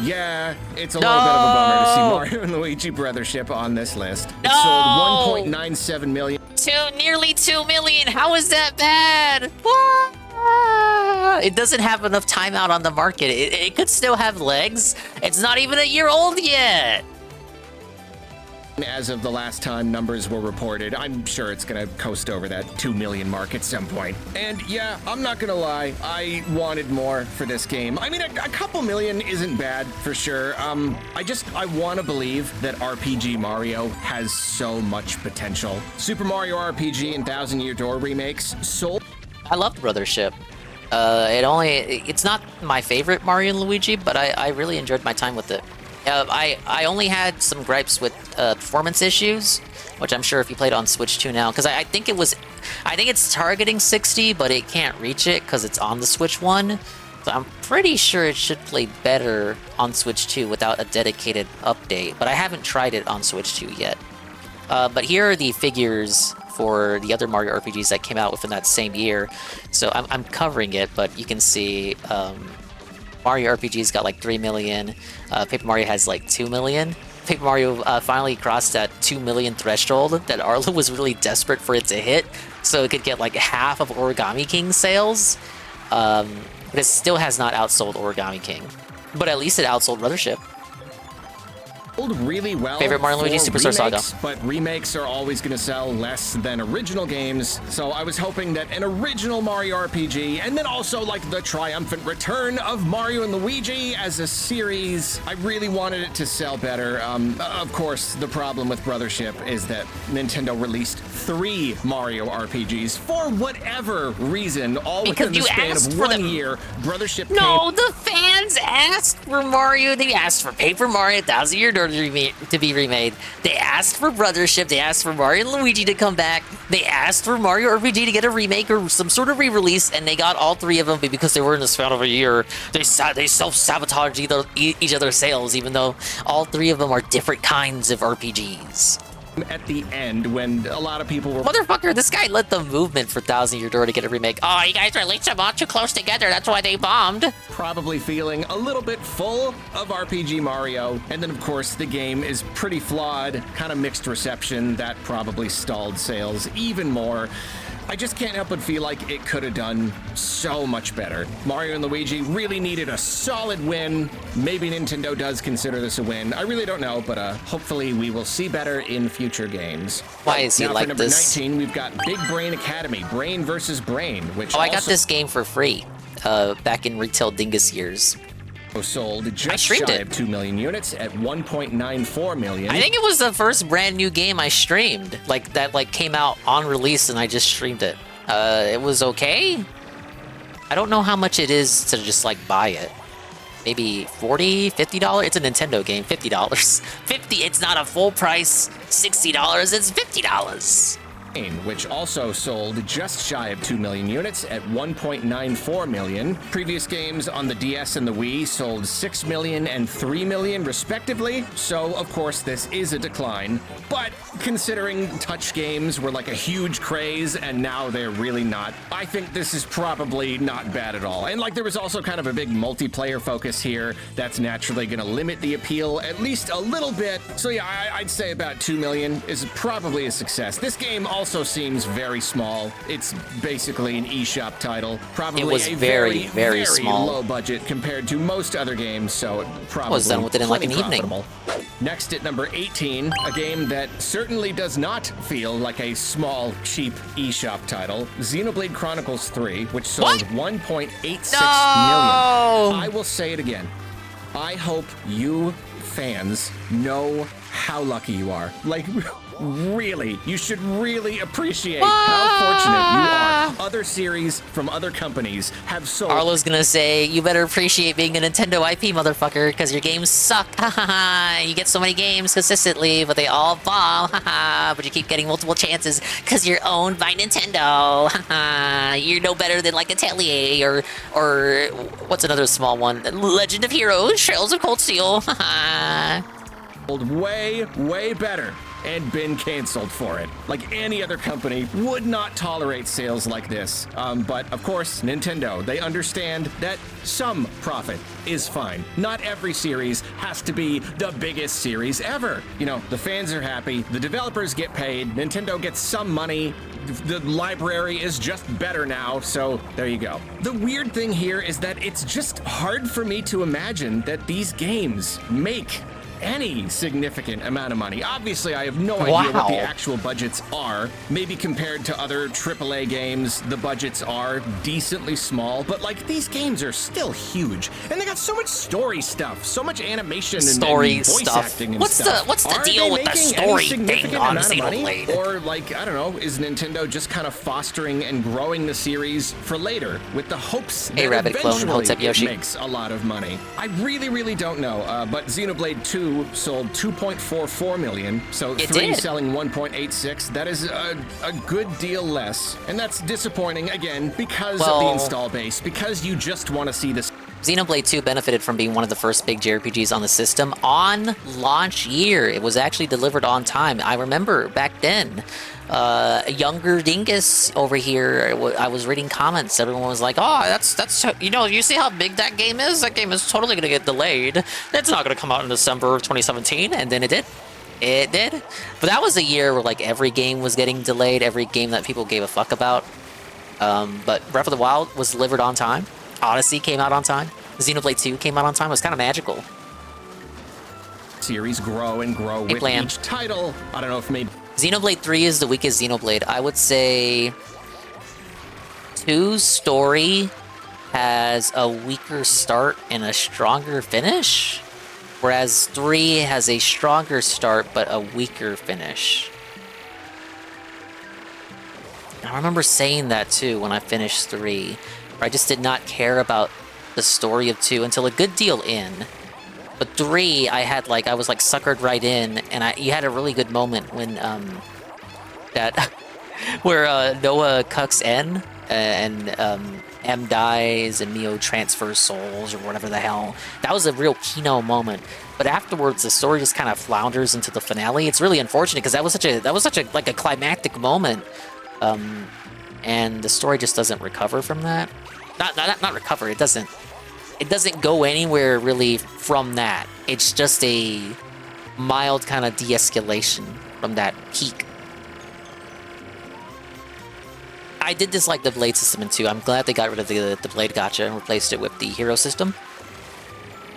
Yeah, it's a little bit of a bummer to see Mario and Luigi Brothership on this list. It sold 1.97 million. Nearly 2 million. How is that bad? It doesn't have enough time out on the market. It could still have legs. It's not even a year old yet. As of the last time numbers were reported, I'm sure it's gonna coast over that 2 million mark at some point. And yeah, I'm not gonna lie, I wanted more for this game. I mean, a couple million isn't bad for sure. I want to believe that RPG Mario has so much potential. Super Mario RPG and Thousand Year Door remakes sold. I love Brothership. It's not my favorite Mario and Luigi, but I really enjoyed my time with it. I only had some gripes with performance issues, which I'm sure if you played on Switch 2 now, because I think it's targeting 60, but it can't reach it because it's on the Switch 1. So I'm pretty sure it should play better on Switch 2 without a dedicated update, but I haven't tried it on Switch 2 yet. But here are the figures for the other Mario RPGs that came out within that same year. So I'm covering it, but you can see Mario RPG's got like 3 million. Paper Mario has like 2 million. Paper Mario finally crossed that 2 million threshold that Arlo was really desperate for it to hit, so it could get like half of Origami King's sales. But it still has not outsold Origami King. But at least it outsold Brothership. Really well. Favorite Mario and Luigi Superstar Saga. But remakes are always going to sell less than original games, so I was hoping that an original Mario RPG, and then also like the triumphant return of Mario and Luigi as a series, I really wanted it to sell better. Of course, the problem with Brothership is that Nintendo released 3 Mario RPGs for whatever reason, all within the span of 1 year. Brothership the fans asked for Mario. They asked for Paper Mario, Thousand Year Door to be remade. They asked for Brothership. They asked for Mario and Luigi to come back. They asked for Mario RPG to get a remake or some sort of re-release, and they got all 3 of them. But because they were in the span of a year, they self-sabotaged each other's sales, even though all 3 of them are different kinds of RPGs. At the end, when a lot of people were... Motherfucker, this guy led the movement for Thousand Year Door to get a remake. Oh, you guys released them all too close together. That's why they bombed. Probably feeling a little bit full of RPG Mario. And then, of course, the game is pretty flawed, kind of mixed reception. That probably stalled sales even more. I just can't help but feel like it could have done so much better. Mario and Luigi really needed a solid win. Maybe Nintendo does consider this a win. I really don't know, but hopefully we will see better in future games. Why is he like this? For number 19, we've got Big Brain Academy, Brain versus Brain, which I got this game for free back in retail dingus years. Sold just shy of 2 million units at 1.94 million. I think it was the first brand new game I streamed, that came out on release, and I just streamed it. It was okay. I don't know how much it is to just buy it. Maybe $40, $50. It's a Nintendo game. $50. $50. It's not a full price. $60. It's $50. which also sold just shy of 2 million units at 1.94 million. Previous games on the DS and the Wii sold 6 million and 3 million respectively, so of course this is a decline. But considering touch games were like a huge craze and now they're really not, I think this is probably not bad at all. And like there was also kind of a big multiplayer focus here that's naturally going to limit the appeal at least a little bit. So yeah, I'd say about 2 million is probably a success. This game also seems very small. It's basically an eShop title. Probably it was a very, very small. low budget compared to most other games, so it probably was done with it in like an profitable. evening. Next at number 18, a game that certainly does not feel like a small, cheap eShop title, Xenoblade Chronicles 3, which sold 1.86 million. I will say it again. I hope you fans know how lucky you are. Like, really, you should really appreciate how fortunate you are. Other series from other companies have sold. Arlo's gonna say, you better appreciate being a Nintendo IP, motherfucker, because your games suck. You get so many games consistently, but they all bomb. But you keep getting multiple chances because you're owned by Nintendo. You're no better than like Atelier or what's another small one? Legend of Heroes, Trails of Cold Steel. Way, way better and been canceled for it. Like any other company would not tolerate sales like this. But of course, Nintendo, they understand that some profit is fine. Not every series has to be the biggest series ever. You know, the fans are happy, the developers get paid, Nintendo gets some money, the library is just better now, so there you go. The weird thing here is that it's just hard for me to imagine that these games make any significant amount of money. Obviously, I have no idea what the actual budgets are. Maybe compared to other AAA games, the budgets are decently small, but like these games are still huge. And they got so much story stuff, so much animation and voice acting and stuff. What's the deal with the story thing on Xenoblade? Or like, I don't know, is Nintendo just kind of fostering and growing the series for later with the hopes that eventually it makes a lot of money? I really, really don't know. But Xenoblade 2 sold 2.44 million, so 3 selling 1.86. That is a good deal less, and that's disappointing again because of the install base, because you just want to see this. Xenoblade 2 benefited from being one of the first big JRPGs on the system on launch year. It was actually delivered on time. I remember back then, a younger dingus over here, I was reading comments. Everyone was like, oh, that's you know, you see how big that game is? That game is totally going to get delayed. It's not going to come out in December of 2017. And then it did. It did. But that was a year where like every game was getting delayed, every game that people gave a fuck about. But Breath of the Wild was delivered on time. Odyssey came out on time. Xenoblade 2 came out on time. It was kind of magical. Series grow and grow with each title. I don't know if maybe Xenoblade 3 is the weakest Xenoblade. I would say 2's story has a weaker start and a stronger finish, whereas 3 has a stronger start but a weaker finish. I remember saying that too when I finished 3. I just did not care about the story of 2 until a good deal in. But 3, I was like suckered right in, and you had a really good moment when where Noah cucks N and M dies and Neo transfers souls or whatever the hell. That was a real Kino moment. But afterwards, the story just kind of flounders into the finale. It's really unfortunate because that was such a like a climactic moment, and the story just doesn't recover from that. Not recover. It doesn't go anywhere really from that. It's just a mild kind of de-escalation from that peak. I did dislike the blade system in 2. I'm glad they got rid of the blade gacha and replaced it with the hero system.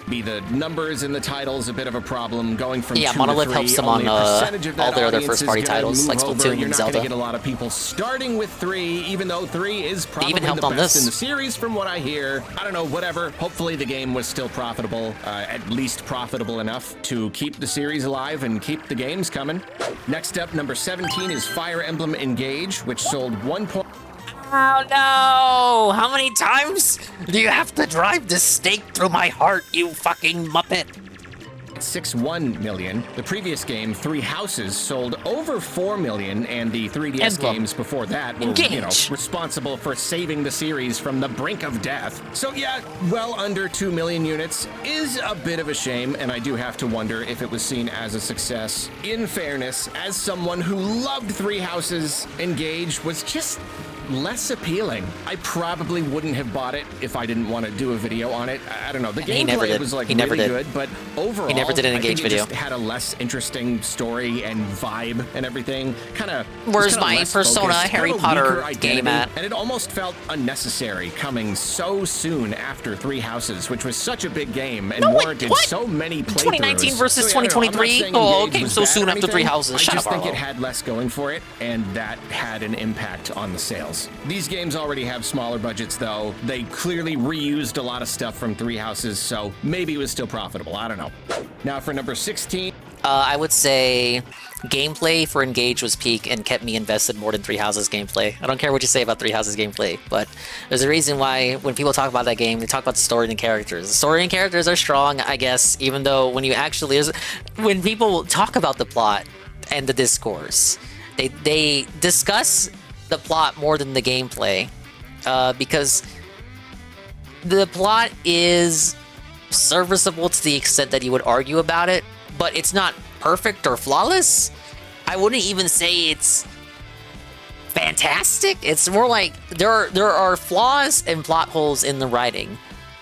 The numbers in the titles a bit of a problem going from 2 Monolith to 3. helps them on all their other first-party titles like Splatoon and You're not Zelda. gonna get a lot of people starting with 3, even though 3 is probably even helped the on best this. in the series from what I hear. I don't know, whatever. Hopefully the game was still profitable, at least profitable enough to keep the series alive and keep the games coming. Next up, number 17 is Fire Emblem Engage, which sold 1. Oh no! How many times do you have to drive this stake through my heart, you fucking muppet? 1.61 million. The previous game, Three Houses, sold over 4 million, and the 3DS games before that were, responsible for saving the series from the brink of death. So yeah, well under 2 million units is a bit of a shame, and I do have to wonder if it was seen as a success. In fairness, as someone who loved Three Houses, Engage was just less appealing. I probably wouldn't have bought it if I didn't want to do a video on it. I don't know. The gameplay was like really good, but overall, he never did an Engage video. It just had a less interesting story and vibe and everything. Kind of. Where's my Persona Harry Potter game at? And it almost felt unnecessary coming so soon after Three Houses, which was such a big game and warranted so many playthroughs. 2019 versus 2023? Oh, came so soon after Three Houses. Shut up, I just think it had less going for it, and that had an impact on the sales. These games already have smaller budgets, though. They clearly reused a lot of stuff from Three Houses, so maybe it was still profitable. I don't know. Now for number 16. I would say gameplay for Engage was peak and kept me invested more than Three Houses gameplay. I don't care what you say about Three Houses gameplay, but there's a reason why when people talk about that game, they talk about the story and the characters. The story and characters are strong, I guess, even though when people talk about the plot and the discourse, they discuss the plot more than the gameplay, because the plot is serviceable to the extent that you would argue about it, but it's not perfect or flawless. I wouldn't even say it's fantastic. It's more like there are flaws and plot holes in the writing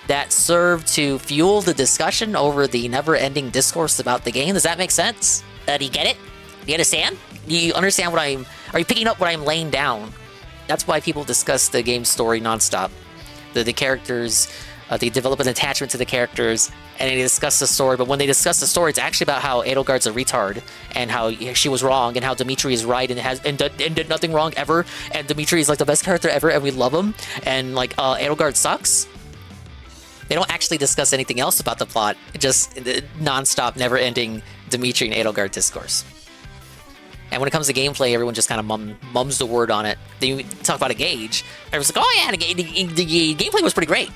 that serve to fuel the discussion over the never-ending discourse about the game. Does that make sense? Do you get it? Do you understand? Do you understand what are you picking up what I'm laying down? That's why people discuss the game's story nonstop. The characters, they develop an attachment to the characters, and they discuss the story. But when they discuss the story, it's actually about how Edelgard's a retard, and how she was wrong, and how Dimitri is right, and did nothing wrong ever, and Dimitri is like the best character ever, and we love him, and like Edelgard sucks. They don't actually discuss anything else about the plot. Just nonstop, never-ending Dimitri and Edelgard discourse. And when it comes to gameplay, everyone just kind of mums the word on it. Then you talk about Engage, everyone's like, oh yeah, the gameplay was pretty great.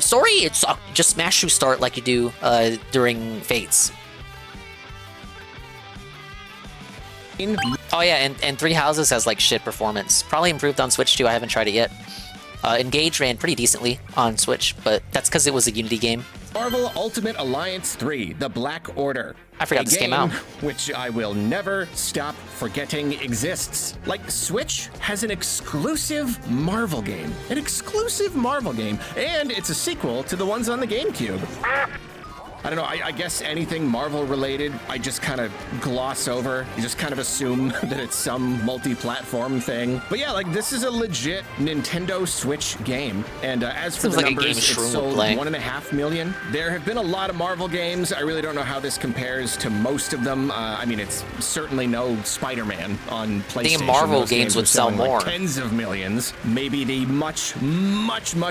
Story, it's just smash through start like you do during Fates. Oh yeah, and Three Houses has like shit performance. Probably improved on Switch too, I haven't tried it yet. Engage ran pretty decently on Switch, but that's because it was a Unity game. Marvel Ultimate Alliance 3, The Black Order. I forgot this came out. Which I will never stop forgetting exists. Like, Switch has an exclusive Marvel game. An exclusive Marvel game. And it's a sequel to the ones on the GameCube. I don't know, I guess anything Marvel related, I just kind of gloss over. You just kind of assume that it's some multi-platform thing. But yeah, like, this is a legit Nintendo Switch game. And as for the numbers, it sold 1.5 million. There have been a lot of Marvel games. I really don't know how this compares to most of them. I mean, it's certainly no Spider-Man on PlayStation. I think Marvel games would sell more. Like tens of millions. Maybe the much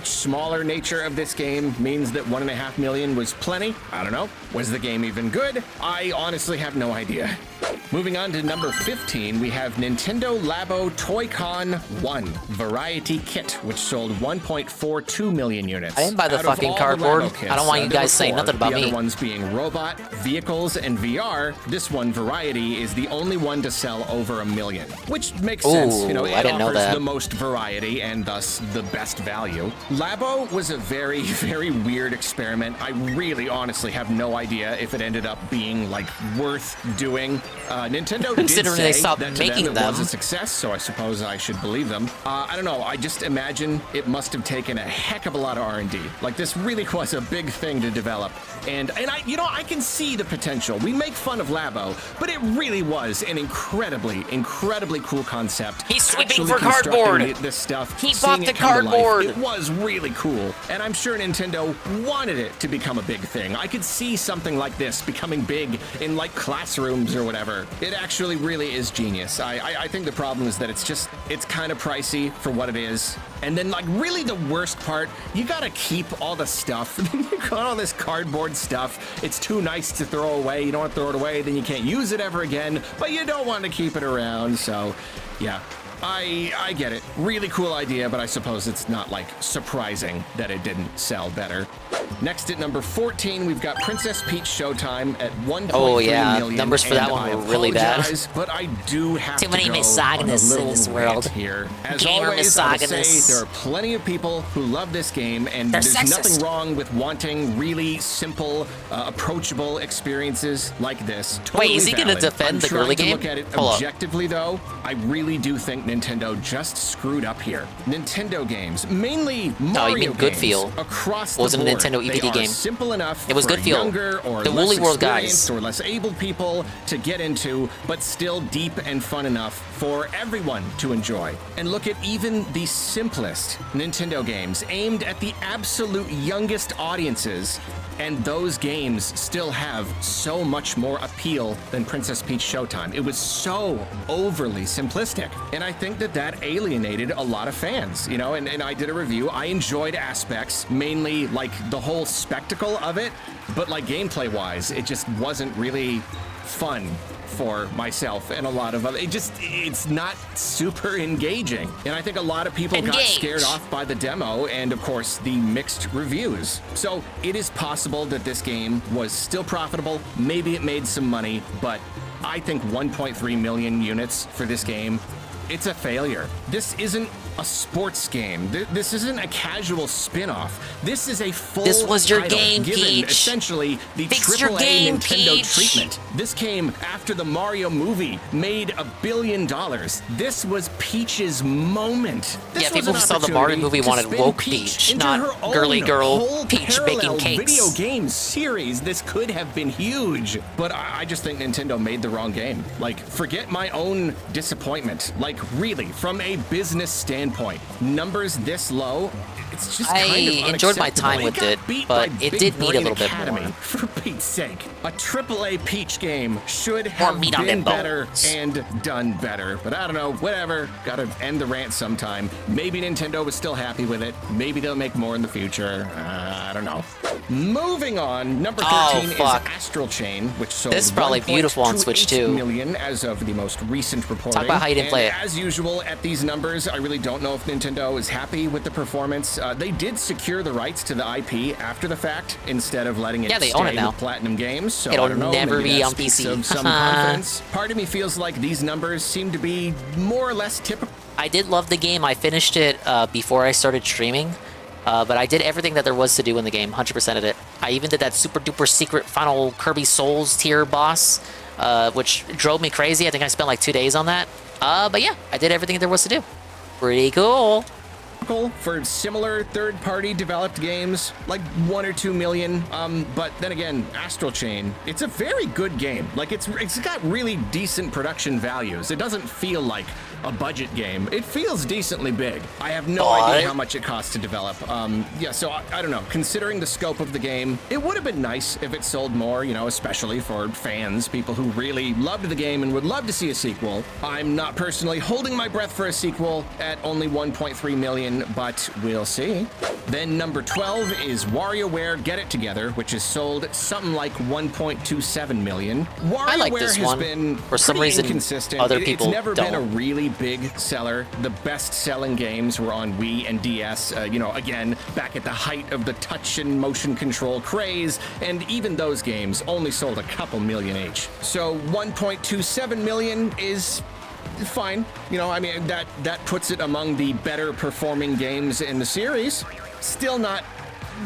smaller nature of this game means that 1.5 million was plenty. I don't know. Was the game even good? I honestly have no idea. Moving on to number 15, we have Nintendo Labo Toy-Con 1 Variety Kit, which sold 1.42 million units. I didn't buy the fucking cardboard. I don't want you guys saying nothing about me. The other ones being Robot, Vehicles, and VR. This one, Variety, is the only one to sell over 1 million, which makes sense. You know, it offers the most variety and thus the best value. Labo was a very, very weird experiment. I really honestly have no idea if it ended up being like worth doing. Nintendo did say they stopped that to making them it was a success, so I suppose I should believe them. I don't know. I just imagine it must have taken a heck of a lot of R&D. Like, this really was a big thing to develop, and I can see the potential. We make fun of Labo, but it really was an incredibly cool concept. He's sweeping for cardboard. This stuff. He bought the cardboard. It was really cool, and I'm sure Nintendo wanted it to become a big thing. I could see something like this becoming big in like classrooms or whatever. It actually really is genius. I think the problem is that it's kind of pricey for what it is. And then, like, really the worst part, you gotta keep all the stuff. You got all this cardboard stuff. It's too nice to throw away. You don't want to throw it away, then you can't use it ever again, but you don't want to keep it around, so yeah. I get it. Really cool idea, but I suppose it's not like surprising that it didn't sell better. Next at number 14, we've got Princess Peach Showtime at 1.3 Oh, yeah. million. Numbers for that and one I were really bad. apologize, but I do have Too many to go misogynists on a in this little rant world. here. As Gamer always, I would misogynists. say there are plenty of people who love this game, and They're there's sexist. nothing wrong with wanting really simple, approachable experiences like this. Totally Wait, is he gonna valid. defend I'm the trying girly to game? Look at it Hold up. objectively, though. I really do think Nintendo just screwed up here. Nintendo games, mainly Mario you mean Good games, Feel. across Wasn't the a board, Nintendo EVD they are game. simple enough It was for Good Feel. younger or The less Woolly World guys. experienced or less able people to get into, but still deep and fun enough for everyone to enjoy. And look at even the simplest Nintendo games aimed at the absolute youngest audiences, and those games still have so much more appeal than Princess Peach Showtime. It was so overly simplistic, and I think that that alienated a lot of fans, you know, and I did a review. I enjoyed aspects, mainly like the whole spectacle of it, but like gameplay-wise, it just wasn't really fun for myself and a lot of other. It's not super engaging. And I think a lot of people got scared off by the demo and, of course, the mixed reviews. So it is possible that this game was still profitable. Maybe it made some money, but I think 1.3 million units for this game, it's a failure. This isn't a sports game. This isn't a casual spin-off. This is a full This was your title, game, given Peach. Essentially the Fix your AAA game, Nintendo Peach. treatment. This came after the Mario movie made $1 billion. This was Peach's moment. This Yeah, was people an who saw the Mario opportunity movie to wanted spin woke Peach Peach, into not her own girly girl whole Peach parallel baking cakes. video game series. This could have been huge, but I just think Nintendo made the wrong game. Like, forget my own disappointment. Like, really, from a business standpoint, numbers this low, it's just kind of I enjoyed my time with it, but it did need a little bit Academy, more. for Pete's sake. A AAA Peach game should have meat on been them better bones. and done better. But I don't know, whatever. Gotta end the rant sometime. Maybe Nintendo was still happy with it. Maybe they'll make more in the future. I don't know. Moving on, number 13 is Astral Chain, which sold This is probably beautiful on Switch, 1.28 too. million as of the most recent reporting. Talk about how you didn't play it. As usual, at these numbers, I really don't know if Nintendo is happy with the performance. They did secure the rights to the IP after the fact instead of letting it Yeah, they stay own it now. with Platinum Games. So It'll I don't know, never maybe be that on speaks PC. of some confidence. Part of me feels like these numbers seem to be more or less typical. I did love the game. I finished it before I started streaming, but I did everything that there was to do in the game, 100% of it. I even did that super duper secret final Kirby Souls tier boss, which drove me crazy. I think I spent like 2 days on that. But yeah, I did everything there was to do. Pretty cool. For similar third-party developed games, like 1 or 2 million. But then again, Astral Chain, it's a very good game. Like it's got really decent production values. It doesn't feel like a budget game. It feels decently big. I have no idea how much it costs to develop. Yeah, so I don't know. Considering the scope of the game, it would have been nice if it sold more, you know, especially for fans, people who really loved the game and would love to see a sequel. I'm not personally holding my breath for a sequel at only 1.3 million, but we'll see. Then number 12 is WarioWare Get It Together, which has sold something like 1.27 million. WarioWare I like this has one. been For some pretty reason, inconsistent. other It's people never been a don't. really big seller. The best-selling games were on Wii and DS, you know, again, back at the height of the touch and motion control craze, and even those games only sold a couple million each. So 1.27 million is fine. You know, I mean, that puts it among the better performing games in the series. Still not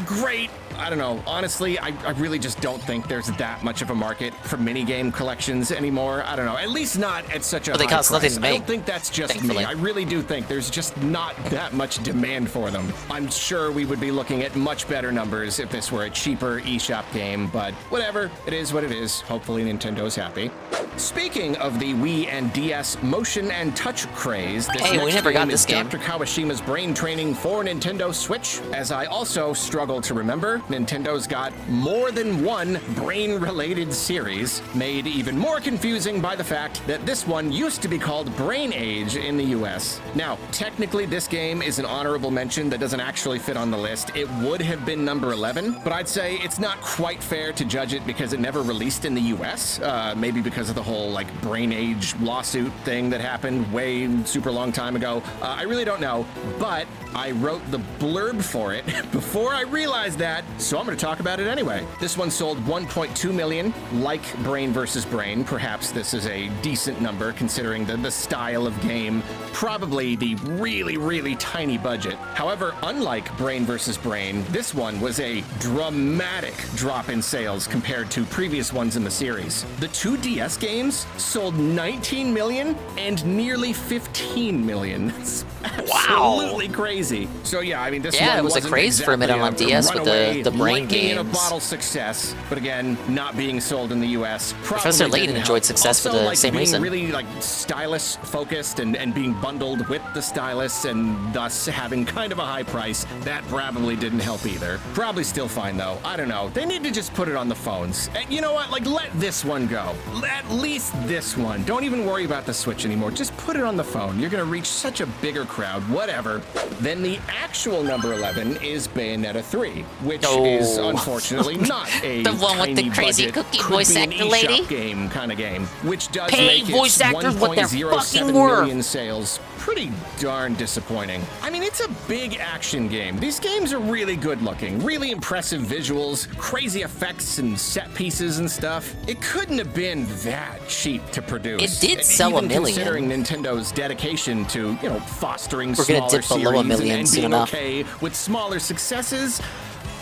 great. I don't know. Honestly, I really just don't think there's that much of a market for minigame collections anymore. I don't know. At least not at such a Well, they high cost price. nothing to I make, don't think that's just thankfully. me. I really do think there's just not that much demand for them. I'm sure we would be looking at much better numbers if this were a cheaper eShop game, but whatever. It is what it is. Hopefully Nintendo's happy. Speaking of the Wii and DS motion and touch craze, this Hey, we next never got game this is game. Dr. Kawashima's brain training for Nintendo Switch. As I also struggle to remember, Nintendo's got more than one brain-related series, made even more confusing by the fact that this one used to be called Brain Age in the US. Now, technically this game is an honorable mention that doesn't actually fit on the list. It would have been number 11, but I'd say it's not quite fair to judge it because it never released in the US, maybe because of the whole like Brain Age lawsuit thing that happened way super long time ago. I really don't know, but I wrote the blurb for it before I realized that, so I'm going to talk about it anyway. This one sold 1.2 million, like Brain vs. Brain. Perhaps this is a decent number considering the style of game, probably the really, really tiny budget. However, unlike Brain vs. Brain, this one was a dramatic drop in sales compared to previous ones in the series. The two DS games sold 19 million and nearly 15 million. It's absolutely crazy. So yeah, I mean, this one it was a wasn't craze for a minute on exactly DS with the Brain lightning in a games. bottle success, but again, not being sold in the US. Professor probably Layton didn't enjoyed help. success for Also, the like, same being reason. really like stylus focused and being bundled with the stylus and thus having kind of a high price, that probably didn't help either. Probably still fine though. I don't know. They need to just put it on the phones. And you know what? Like, let this one go. At least this one. Don't even worry about the Switch anymore. Just put it on the phone. You're gonna reach such a bigger crowd. Whatever. Then the actual number 11 is Bayonetta 3, which is unfortunately not a The one with the tiny crazy budget, cookie could voice be an actor eShop lady. game kind of game, which does Paid make voice its actors what they're 1.07 fucking worth. million sales pretty darn disappointing. I mean, it's a big action game. These games are really good looking, really impressive visuals, crazy effects and set pieces and stuff. It couldn't have been that cheap to produce. It did sell even a million. considering Nintendo's dedication to, you know, fostering We're gonna smaller dip below a series million and soon being enough. okay with smaller successes.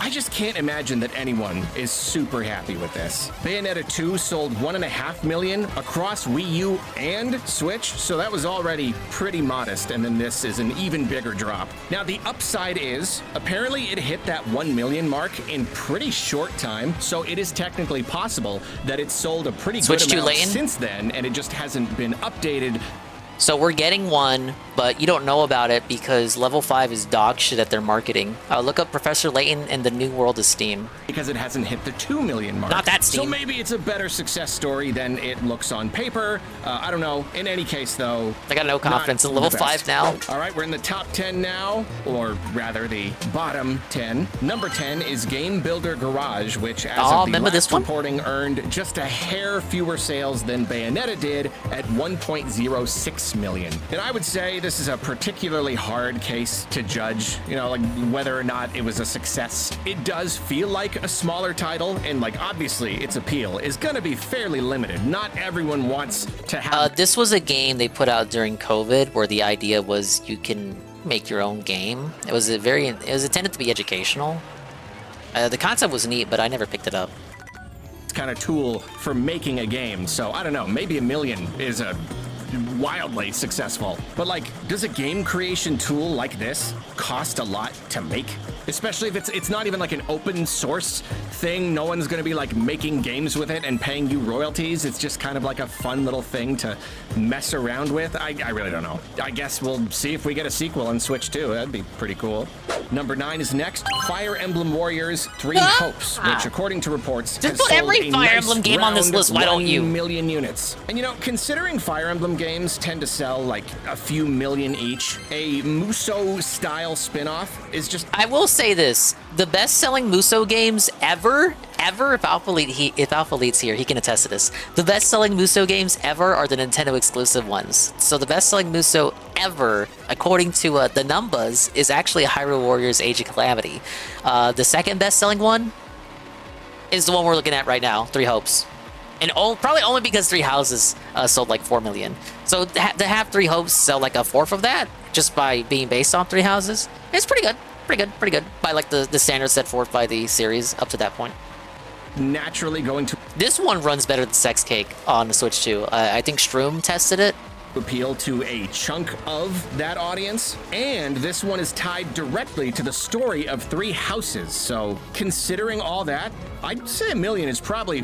I just can't imagine that anyone is super happy with this. Bayonetta 2 sold 1.5 million across Wii U and Switch, so that was already pretty modest, and then this is an even bigger drop. Now, the upside is, apparently it hit that 1 million mark in pretty short time, so it is technically possible that it's sold a pretty Switch good to amount Layton? since then, and it just hasn't been updated. So we're getting one, but you don't know about it because Level 5 is dog shit at their marketing. Look up Professor Layton and the New World of Steam. Because it hasn't hit the 2 million mark. Not that So Steam. maybe it's a better success story than it looks on paper. I don't know. In any case, though, I got no confidence in not Level the 5 best. now. All right, we're in the top 10 now, or rather the bottom 10. Number 10 is Game Builder Garage, which as of the remember last this one? reporting earned just a hair fewer sales than Bayonetta did at 1.06 million. And I would say this is a particularly hard case to judge, you know, like whether or not it was a success. It does feel like a smaller title, and like obviously its appeal is gonna be fairly limited. Not everyone wants to have This was a game they put out during COVID where the idea was you can make your own game. It was intended to be educational. The concept was neat, but I never picked it up. kind of tool for making a game. So I don't know, maybe 1 million is a wildly successful. But like, does a game creation tool like this cost a lot to make? Especially if it's not even like an open source thing. No one's gonna be like making games with it and paying you royalties. It's just kind of like a fun little thing to mess around with. I really don't know. I guess we'll see if we get a sequel on Switch too. That'd be pretty cool. Number 9 is next. Fire Emblem Warriors 3 Hopes, which according to reports Just has put sold every a Fire nice Emblem game on this round list, why don't 1 you? million units. And you know, considering Fire Emblem games tend to sell like a few million each, a Muso style spin-off is just... I will say this, the best-selling Muso games ever, if Alpha Lead's here, he can attest to this. The best-selling Muso games ever are the Nintendo exclusive ones. So the best-selling Muso ever, according to the numbers, is actually Hyrule Warriors Age of Calamity. The second best-selling one is the one we're looking at right now, 3 Hopes. And probably only because 3 Houses sold like 4 million. So to have 3 Hopes sell like a fourth of that, just by being based on 3 Houses, it's pretty good. Pretty good. By like the standards set forth by the series up to that point. Naturally going to... This one runs better than Sex Cake on the Switch too. I think Stroom tested it, appeal to a chunk of that audience, and this one is tied directly to the story of Three Houses. So considering all that, I'd say $1 million is probably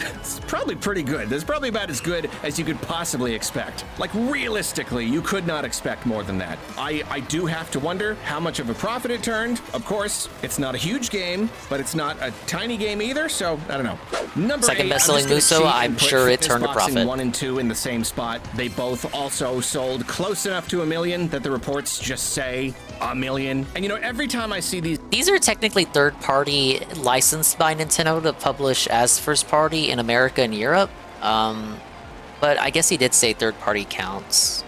pretty good. That's probably about as good as you could possibly expect. Like realistically, you could not expect more than that. I do have to wonder how much of a profit it turned. Of course, it's not a huge game, but it's not a tiny game either, so I don't know. Number Second 8, best-selling Muso, I'm sure it turned a profit. 1 and 2 in the same spot. They both also sold close enough to $1 million that the reports just say $1 million. And you know, every time I see these are technically third-party licensed by Nintendo to publish as first-party in America and Europe. But I guess he did say third-party counts.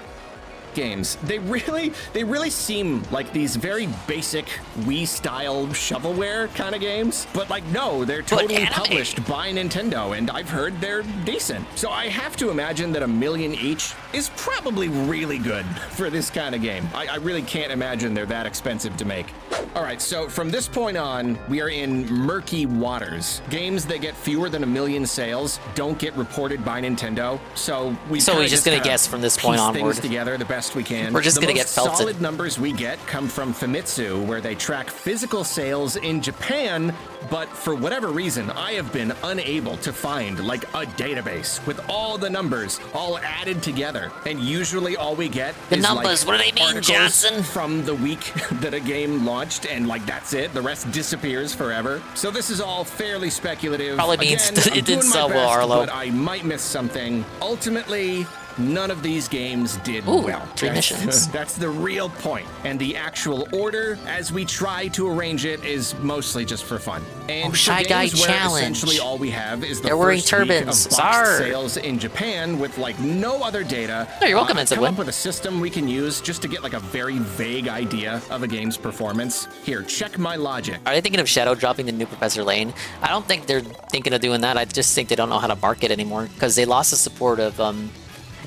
Games, they really seem like these very basic Wii-style shovelware kind of games, but like no, they're totally published by Nintendo, and I've heard they're decent. So I have to imagine that $1 million each is probably really good for this kind of game. I really can't imagine they're that expensive to make. All right, so from this point on, we are in murky waters. Games that get fewer than $1 million sales don't get reported by Nintendo, so we're just gonna guess from this point onward. Things together the best we can. We're just gonna get felted. The solid numbers we get come from Famitsu, where they track physical sales in Japan, but for whatever reason, I have been unable to find like a database with all the numbers all added together. And usually all we get is numbers, like what do they mean, articles Johnson? from the week that a game launched, and like that's it. The rest disappears forever. So this is all fairly speculative. Probably means Again, it didn't sell well, Arlo. Arlo. But I might miss something. Ultimately, none of these games did Ooh, well. 3 missions. That's the real point. And the actual order, as we try to arrange it, is mostly just for fun. And Shy for Guy games where Challenge. essentially all we have is the They're wearing first week turbans. of boxed Sorry. sales in Japan with like no other data. Oh, you're welcome, I've come Edwin. up with a system we can use just to get like a very vague idea of a game's performance. Here, check my logic. Are they thinking of shadow dropping the new Professor Lane? I don't think they're thinking of doing that. I just think they don't know how to market anymore because they lost the support of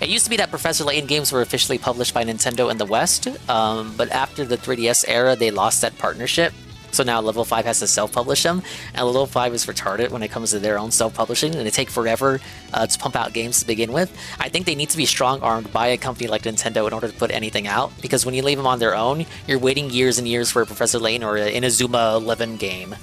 It used to be that Professor Layton games were officially published by Nintendo in the West, but after the 3DS era, they lost that partnership. So now Level 5 has to self-publish them, and Level 5 is retarded when it comes to their own self-publishing, and they take forever to pump out games to begin with. I think they need to be strong-armed by a company like Nintendo in order to put anything out, because when you leave them on their own, you're waiting years and years for a Professor Layton or an Inazuma 11 game.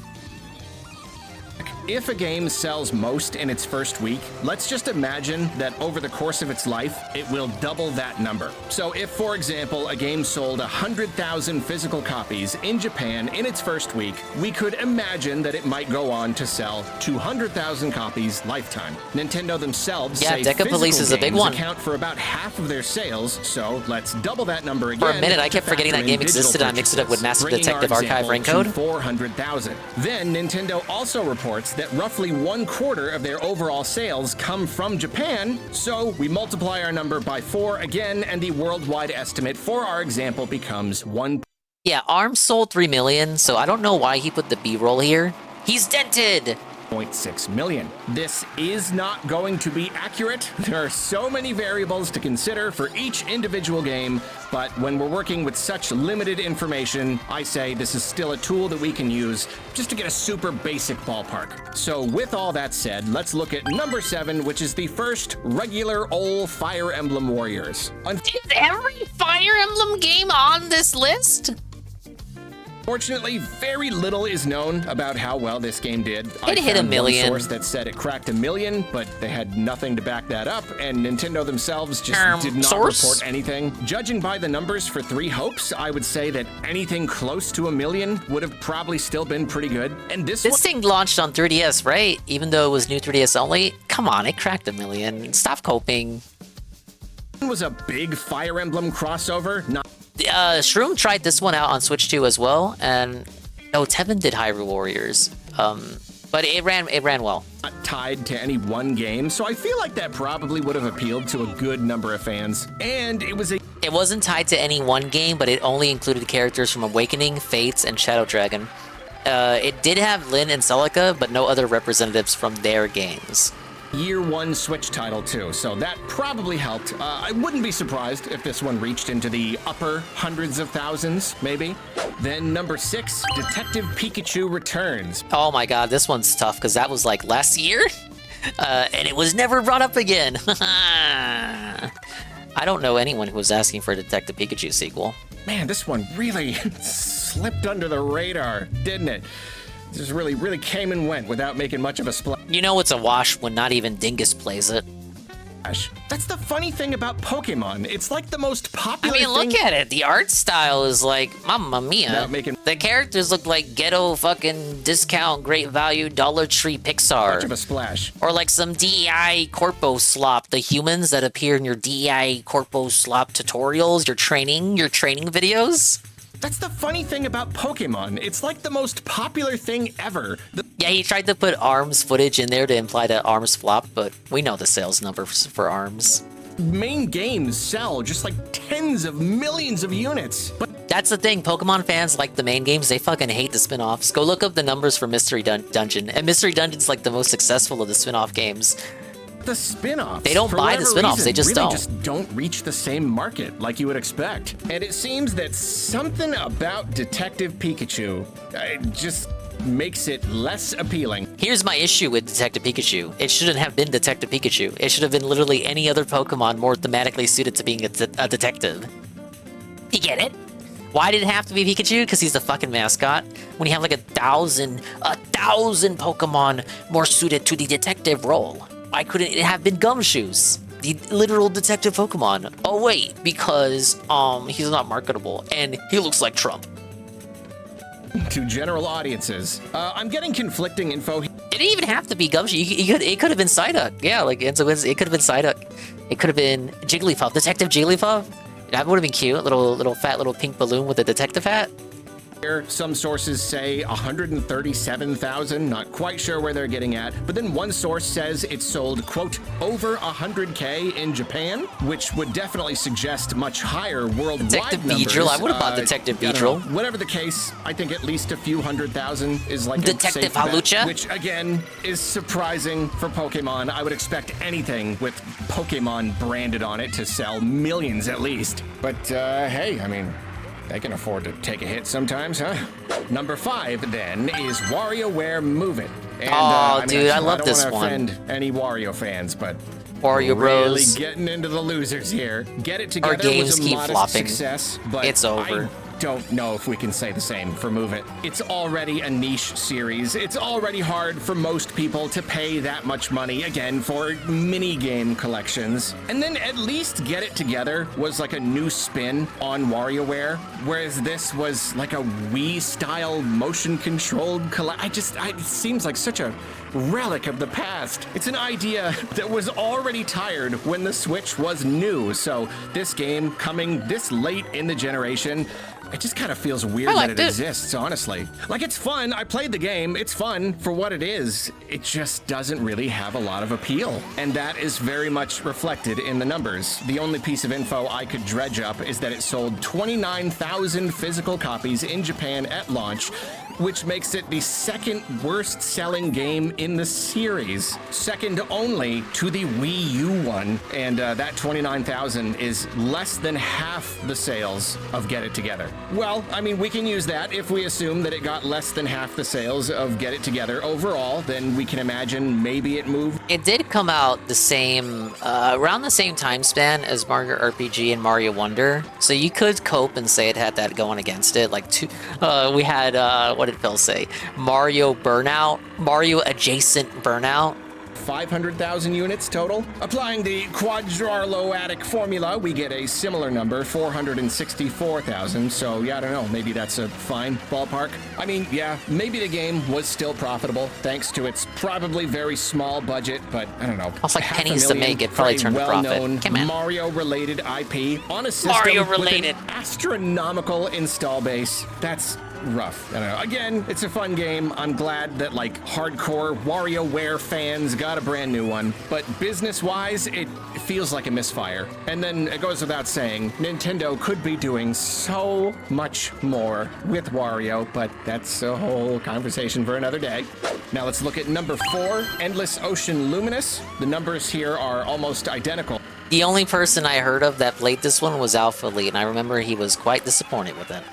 If a game sells most in its first week, let's just imagine that over the course of its life, it will double that number. So if, for example, a game sold 100,000 physical copies in Japan in its first week, we could imagine that it might go on to sell 200,000 copies lifetime. Nintendo themselves say Deca Police is a big one. account for about half of their sales, so let's double that number again. For a minute, I kept forgetting that game existed, and I mixed it up with Master Detective Archive Ring Code. 400,000. Then Nintendo also reports that roughly 1/4 of their overall sales come from Japan, so we multiply our number by 4 again, and the worldwide estimate for our example becomes 1. Yeah, ARMS sold 3 million, so I don't know why he put the B-roll here. He's dented! 0.6 million. This is not going to be accurate. There are so many variables to consider for each individual game, but when we're working with such limited information, I say this is still a tool that we can use just to get a super basic ballpark. So with all that said, let's look at number 7, which is the first regular old Fire Emblem Warriors. Is every Fire Emblem game on this list? Fortunately, very little is known about how well this game did. It hit 1 million. One source that said it cracked 1 million, but they had nothing to back that up, and Nintendo themselves just did not report anything. Judging by the numbers for 3 Hopes, I would say that anything close to 1 million would have probably still been pretty good. And this thing launched on 3DS, right? Even though it was new 3DS only? Come on, it cracked 1 million. Stop coping. Was a big Fire Emblem crossover. Not Shroom tried this one out on Switch 2 as well, and no, Tevin did Hyrule Warriors, but it ran well. Not tied to any one game, so I feel like that probably would have appealed to a good number of fans. And it wasn't tied to any one game, but it only included characters from Awakening, Fates, and Shadow Dragon. It did have Lyn and Celica, but no other representatives from their games. Year 1 Switch title too, so that probably helped. I wouldn't be surprised if this one reached into the upper hundreds of thousands, maybe. Then number 6, Detective Pikachu Returns. Oh my god, this one's tough, because that was like last year, and it was never brought up again. I don't know anyone who was asking for a Detective Pikachu sequel. Man, this one really slipped under the radar, didn't it? Just really came and went without making much of a splash. You know it's a wash when not even Dingus plays it. That's the funny thing about Pokemon. It's like the most popular I mean, look thing. at it. The art style is like, mamma mia. The characters look like ghetto fucking discount, great value, Dollar Tree Pixar. Much of a splash. Or like some DEI Corpo slop. The humans that appear in your DEI Corpo slop tutorials, your training videos. That's the funny thing about Pokemon. It's like the most popular thing ever. Yeah, he tried to put ARMS footage in there to imply that ARMS flop, but we know the sales numbers for ARMS. Main games sell just like tens of millions of units. But that's the thing, Pokemon fans like the main games, they fucking hate the spin-offs. Go look up the numbers for Mystery Dungeon, and Mystery Dungeon's like the most successful of the spin-off games. The spin-offs. They don't buy the spin-offs, they just really don't. just don't reach the same market like you would expect. And it seems that something about Detective Pikachu just makes it less appealing. Here's my issue with Detective Pikachu. It shouldn't have been Detective Pikachu. It should have been literally any other Pokemon more thematically suited to being a detective. You get it? Why did it have to be Pikachu? Because he's the fucking mascot. When you have like a thousand Pokemon more suited to the detective role. Why couldn't it have been Gumshoes? The literal detective Pokemon. Oh wait, because he's not marketable and he looks like Trump. To general audiences, I'm getting conflicting info. It didn't even have to be Gumshoe. It could have been Psyduck. Yeah, like it could have been Psyduck. It could have been Jigglypuff, Detective Jigglypuff. That would have been cute. Little fat pink balloon with a detective hat. Some sources say 137,000, not quite sure where they're getting at, but then one source says it sold, quote, over 100K in Japan, which would definitely suggest much higher worldwide Detective numbers. Beedrill, I would have bought Detective Beedrill. Whatever the case, I think at least a few 100,000 is like Detective a safe bet, Halucha? which again is surprising for Pokemon. I would expect anything with Pokemon branded on it to sell millions at least. But hey, I mean, they can afford to take a hit sometimes, huh? Number 5, then, is WarioWare Move It. And, dude, I love this one. I one. don't want to offend any Wario fans, but Wario really Bros. getting into the losers here. Get It Together Our games was a keep modest flopping. success, but It's over. I don't know if we can say the same for Move It. It's already a niche series. It's already hard for most people to pay that much money, again, for mini-game collections. And then at least Get It Together was like a new spin on WarioWare, whereas this was like a Wii-style motion-controlled it seems like such a relic of the past. It's an idea that was already tired when the Switch was new, so this game coming this late in the generation, it just kind of feels weird that it exists, honestly. Like, it's fun. I played the game. It's fun for what it is. It just doesn't really have a lot of appeal. And that is very much reflected in the numbers. The only piece of info I could dredge up is that it sold 29,000 physical copies in Japan at launch, which makes it the second worst selling game in the series, second only to the Wii U one. And that 29,000 is less than half the sales of Get It Together. Well, I mean, we can use that. If we assume that it got less than half the sales of Get It Together overall, then we can imagine maybe it moved. It did come out the same, around the same time span as Mario RPG and Mario Wonder, so you could cope and say it had that going against it. Like, we had, what did Phil say? Mario Burnout, Mario Adjacent Burnout. 500,000 units total. Applying the quadrarloatic formula, we get a similar number, 464,000. So, yeah, I don't know. Maybe that's a fine ballpark. I mean, yeah, maybe the game was still profitable thanks to its probably very small budget, but I don't know. It's like pennies to make it, probably turned a profit. Come on. Mario-related IP on a system Mario-related. with an astronomical install base. That's rough. I don't know. Again, it's a fun game. I'm glad that like hardcore WarioWare fans got a brand new one, but business-wise, it feels like a misfire. And then it goes without saying, Nintendo could be doing so much more with Wario, but that's a whole conversation for another day. Now let's look at number 4, Endless Ocean Luminous. The numbers here are almost identical. The only person I heard of that played this one was Alpha Lee, and I remember he was quite disappointed with it.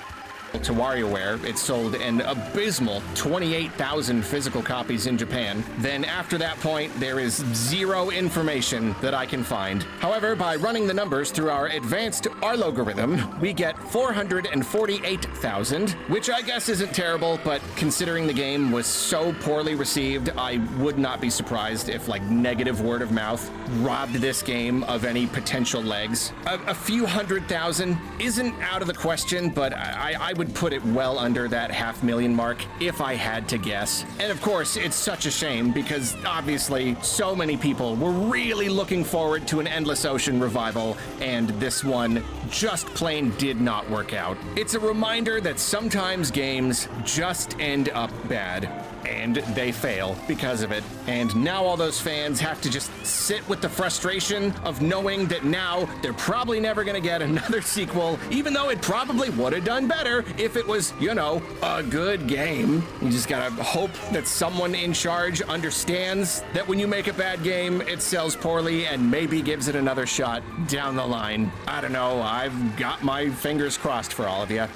to WarioWare. It sold an abysmal 28,000 physical copies in Japan. Then after that point, there is zero information that I can find. However, by running the numbers through our advanced algorithm, we get 448,000, which I guess isn't terrible, but considering the game was so poorly received, I would not be surprised if like negative word of mouth robbed this game of any potential legs. A few 100,000 isn't out of the question, but I would put it well under that 500,000 mark if I had to guess. And of course, it's such a shame because obviously so many people were really looking forward to an Endless Ocean revival, and this one just plain did not work out. It's a reminder that sometimes games just end up bad. And they fail because of it. And now all those fans have to just sit with the frustration of knowing that now they're probably never gonna get another sequel, even though it probably would have done better if it was, you know, a good game. You just gotta hope that someone in charge understands that when you make a bad game, it sells poorly and maybe gives it another shot down the line. I don't know, I've got my fingers crossed for all of you.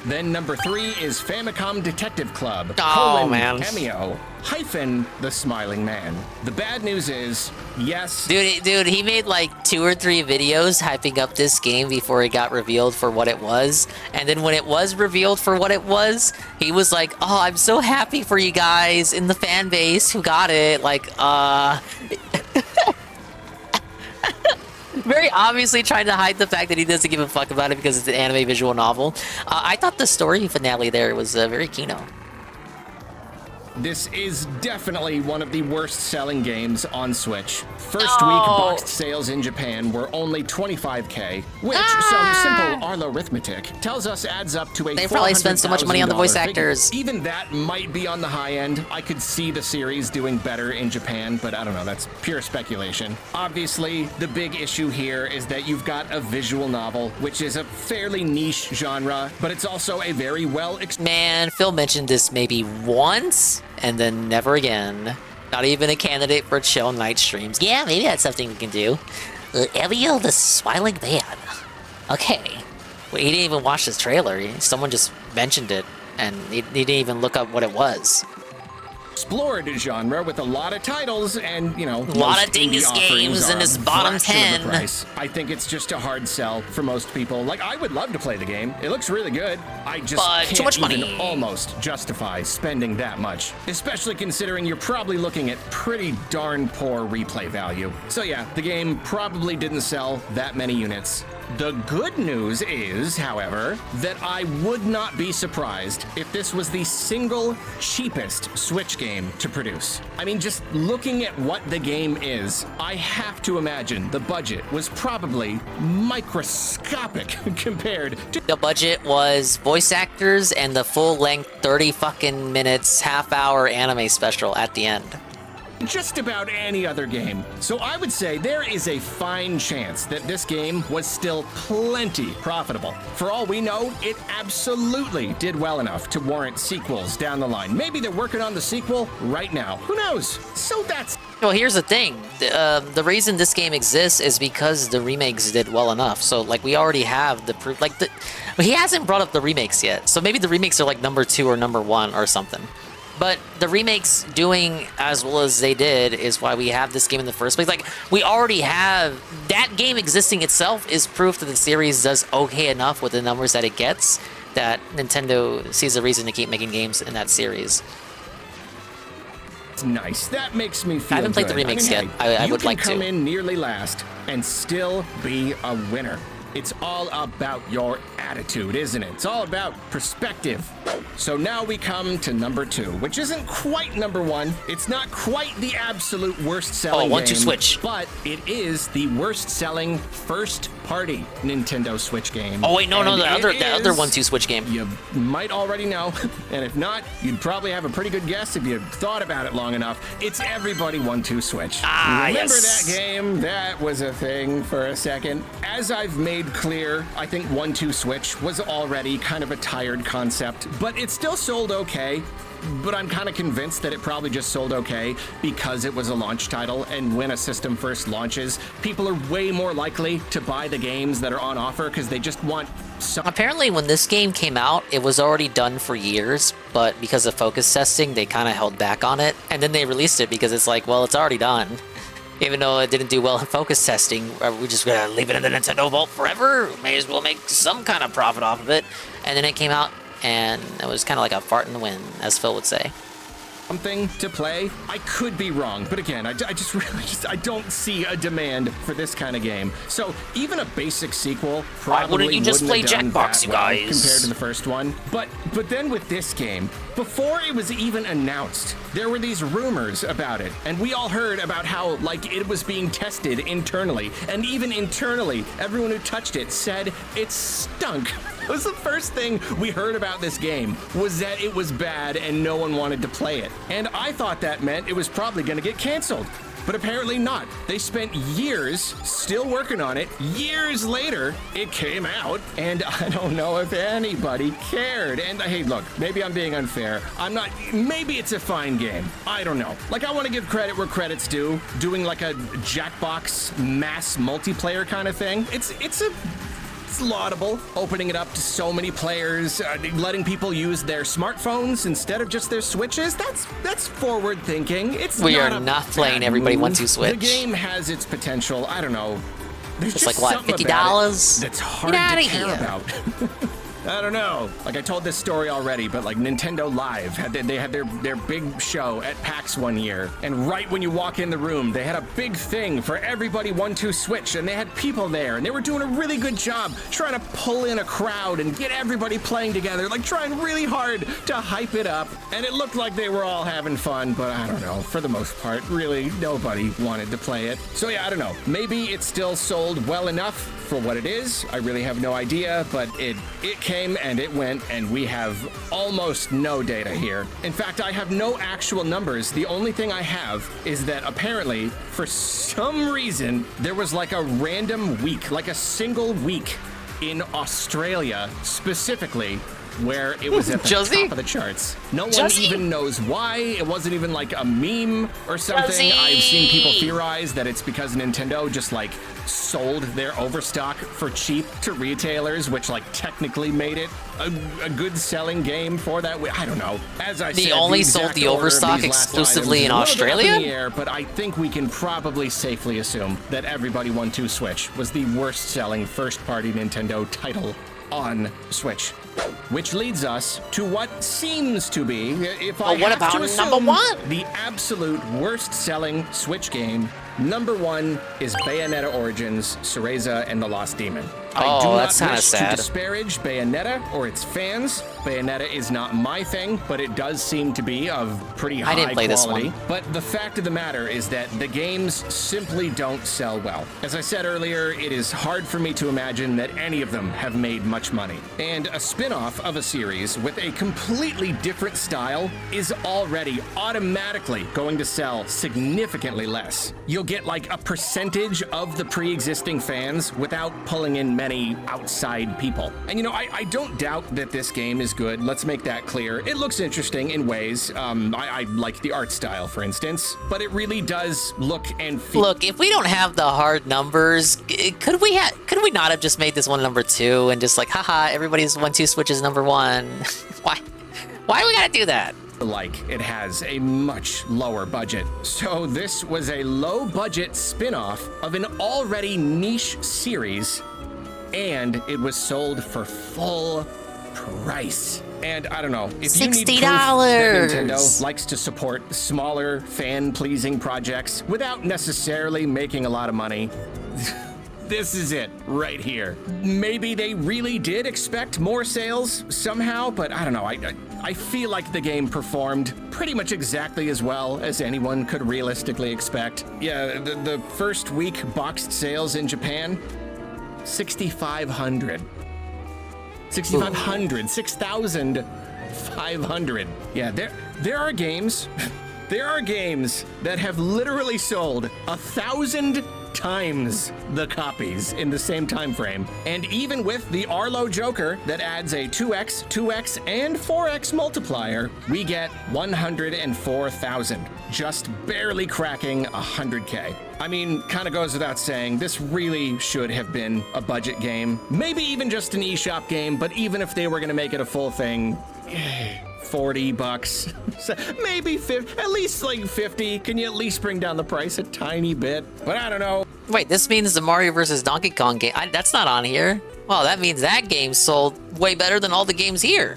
Then number 3 is Famicom Detective Club. Oh, man. Hyphen the Smiling Man. The bad news is, yes. Dude, he made like 2 or 3 videos hyping up this game before it got revealed for what it was. And then when it was revealed for what it was, he was like, oh, I'm so happy for you guys in the fan base who got it. Like, very obviously trying to hide the fact that he doesn't give a fuck about it because it's an anime visual novel. I thought the story finale there was very keynote. This is definitely one of the worst selling games on Switch. First week boxed sales in Japan were only 25K, which some simple Arlo arithmetic tells us adds up to a They probably spent so much money on the voice actors. Even that might be on the high end. I could see the series doing better in Japan, but I don't know, that's pure speculation. Obviously, the big issue here is that you've got a visual novel, which is a fairly niche genre, but it's also a very well... Man, Phil mentioned this maybe once, and then never again. Not even a candidate for chill night streams. Yeah, maybe that's something we can do. Elio the Smiling Man. Okay. Well, he didn't even watch this trailer. Someone just mentioned it, and he didn't even look up what it was. Explored genre with a lot of titles and, you know, a lot of dingus games in his bottom 10. I think it's just a hard sell for most people. Like, I would love to play the game. It looks really good. I just can't too much money. Even almost justify spending that much, especially considering you're probably looking at pretty darn poor replay value. So yeah, the game probably didn't sell that many units. The good news is, however, that I would not be surprised if this was the single cheapest Switch game to produce. I mean, just looking at what the game is, I have to imagine the budget was probably microscopic compared to... The budget was voice actors and the full-length 30 fucking minutes, half-hour anime special at the end. Just about any other game. So I would say there is a fine chance that this game was still plenty profitable. For all we know, it absolutely did well enough to warrant sequels down the line. Maybe they're working on the sequel right now. Who knows? So that's... Well, here's the thing. The reason this game exists is because the remakes did well enough. So, like, we already have the proof. Like, he hasn't brought up the remakes yet. So maybe the remakes are like number 2 or number 1 or something. But the remakes doing as well as they did is why we have this game in the first place. Like, we already have... That game existing itself is proof that the series does okay enough with the numbers that it gets that Nintendo sees a reason to keep making games in that series. Nice. That makes me feel I haven't played the remakes yet. I would like to. You can come in nearly last and still be a winner. It's all about your attitude, isn't it? It's all about perspective. So now we come to number 2, which isn't quite number 1. It's not quite the absolute worst-selling game. 1-2 Switch. But it is the worst-selling first-party Nintendo Switch game. Oh wait, no, the other 1-2 Switch game. You might already know, and if not, you'd probably have a pretty good guess if you thought about it long enough. It's Everybody 1-2 Switch. Remember that game? That was a thing for a second. As I've made clear, I think 1-2 Switch was already kind of a tired concept, but it still sold okay. But I'm kind of convinced that it probably just sold okay because it was a launch title, and when a system first launches, people are way more likely to buy the games that are on offer because they just want Apparently, when this game came out, it was already done for years, but because of focus testing, they kind of held back on it. And then they released it because it's like, well, it's already done. Even though it didn't do well in focus testing, we're just gonna leave it in the Nintendo Vault forever? May as well make some kind of profit off of it. And then it came out, and it was kind of like a fart in the wind, as Phil would say. Something to play. I could be wrong, but again, I just really I don't see a demand for this kind of game. So even a basic sequel probably wouldn't you just play have done Jackbox, that you well guys? compared to the first one. But then with this game, before it was even announced, there were these rumors about it, and we all heard about how like it was being tested internally, and even internally, everyone who touched it said it stunk. It was the first thing we heard about this game, was that it was bad and no one wanted to play it. And I thought that meant it was probably going to get canceled. But apparently not. They spent years still working on it. Years later, it came out, and I don't know if anybody cared. And hey, look, maybe I'm being unfair. Maybe it's a fine game. I don't know. Like, I want to give credit where credit's due. Doing like a Jackbox mass multiplayer kind of thing. It's laudable, opening it up to so many players, letting people use their smartphones instead of just their Switches. That's forward thinking. We are not playing everybody wants to Switch. The game has its potential. I don't know. There's it's just like what, something $50? about it that's hard Get to outta care here. about. I don't know. Like, I told this story already, but like Nintendo Live, they had their big show at PAX one year, and right when you walk in the room, they had a big thing for everybody 1-2 Switch, and they had people there, and they were doing a really good job trying to pull in a crowd and get everybody playing together, like trying really hard to hype it up, and it looked like they were all having fun, but I don't know. For the most part, really, nobody wanted to play it. So yeah, I don't know. Maybe it still sold well enough for what it is. I really have no idea, but it came and it went, and we have almost no data here. In fact, I have no actual numbers. The only thing I have is that apparently, for some reason, there was like a random week, like a single week in Australia specifically, where it was at the top of the charts. No one even knows why. It wasn't even like a meme or something. I've seen people theorize that it's because Nintendo just like sold their overstock for cheap to retailers, which like technically made it a good selling game for that. I don't know. As I said, They only the sold exact the order of overstock these last exclusively items in is a little bit up Australia? in the air, but I think we can probably safely assume that Everybody 1-2 Switch was the worst selling first party Nintendo title on Switch. Which leads us to what seems to be, if I what have about to assume, number one? the absolute worst-selling Switch game. Number one is Bayonetta Origins, Cereza and the Lost Demon. I do that's not kinda wish to sad. disparage Bayonetta or its fans. Bayonetta is not my thing, but it does seem to be of pretty high I didn't play this quality. one. But the fact of the matter is that the games simply don't sell well. As I said earlier, it is hard for me to imagine that any of them have made much money. And a spin-off of a series with a completely different style is already automatically going to sell significantly less. You'll get like a percentage of the pre-existing fans without pulling in many outside people. And you know, I don't doubt that this game is good. Let's make that clear. It looks interesting in ways. I like the art style, for instance, but it really does look and feel. Look, if we don't have the hard numbers, could we not have just made this one number 2 and just like, haha, everybody's 1-2 Switch is number 1? Why do we gotta do that? Like it has a much lower budget. So this was a low budget spin-off of an already niche series, and it was sold for full price. And I don't know, if you need proof that Nintendo likes to support smaller, fan-pleasing projects without necessarily making a lot of money, this is it right here. Maybe they really did expect more sales somehow, but I don't know. I feel like the game performed pretty much exactly as well as anyone could realistically expect. Yeah, the first week boxed sales in Japan, 6,500. 6,500. 6,500. Yeah, there are games There are games that have literally sold 1,000 times the copies in the same time frame. And even with the Arlo Joker that adds a 2x, 2x, and 4x multiplier, we get 104,000, just barely cracking 100K. I mean, kind of goes without saying, this really should have been a budget game. Maybe even just an eShop game, but even if they were going to make it a full thing, $40, maybe 50, at least like 50. Can you at least bring down the price a tiny bit? But I don't know. Wait, this means the Mario vs. Donkey Kong game. That's not on here. Well, that means that game sold way better than all the games here.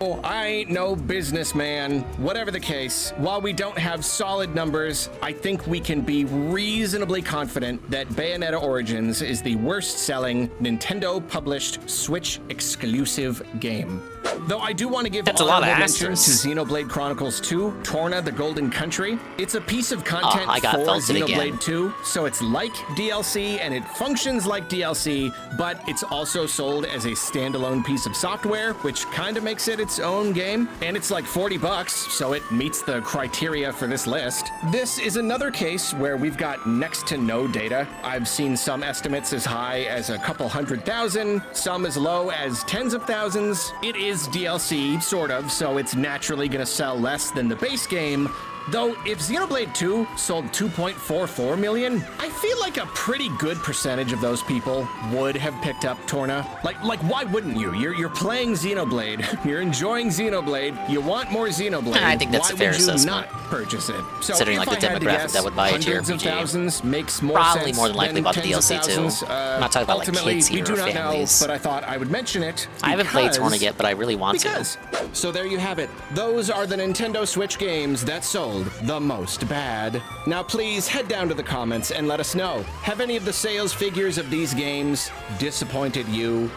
Oh, I ain't no businessman. Whatever the case, while we don't have solid numbers, I think we can be reasonably confident that Bayonetta Origins is the worst-selling Nintendo-published Switch-exclusive game. Though I do want to give honorable mention to Xenoblade Chronicles 2, Torna the Golden Country. It's a piece of content for Xenoblade 2, so it's like DLC and it functions like DLC, but it's also sold as a standalone piece of software, which kind of makes it its own game. And it's like $40, so it meets the criteria for this list. This is another case where we've got next to no data. I've seen some estimates as high as a couple 100,000, some as low as tens of thousands. It is DLC, sort of, so it's naturally gonna sell less than the base game. Though, if Xenoblade 2 sold 2.44 million, I feel like a pretty good percentage of those people would have picked up Torna. Like, why wouldn't you? You're playing Xenoblade. You're enjoying Xenoblade. You want more Xenoblade. I think that's a fair assessment. Why would you not purchase it? So considering like the demographic that would buy a hundreds of thousands makes more probably sense more than likely bought the DLC too. I'm not talking about like ultimately, kids here we do or not families. know, but I thought I would mention it. I haven't played because- Torna yet, but I really want to. So there you have it. Those are the Nintendo Switch games that sold the most bad. Now please head down to the comments and let us know. Have any of the sales figures of these games disappointed you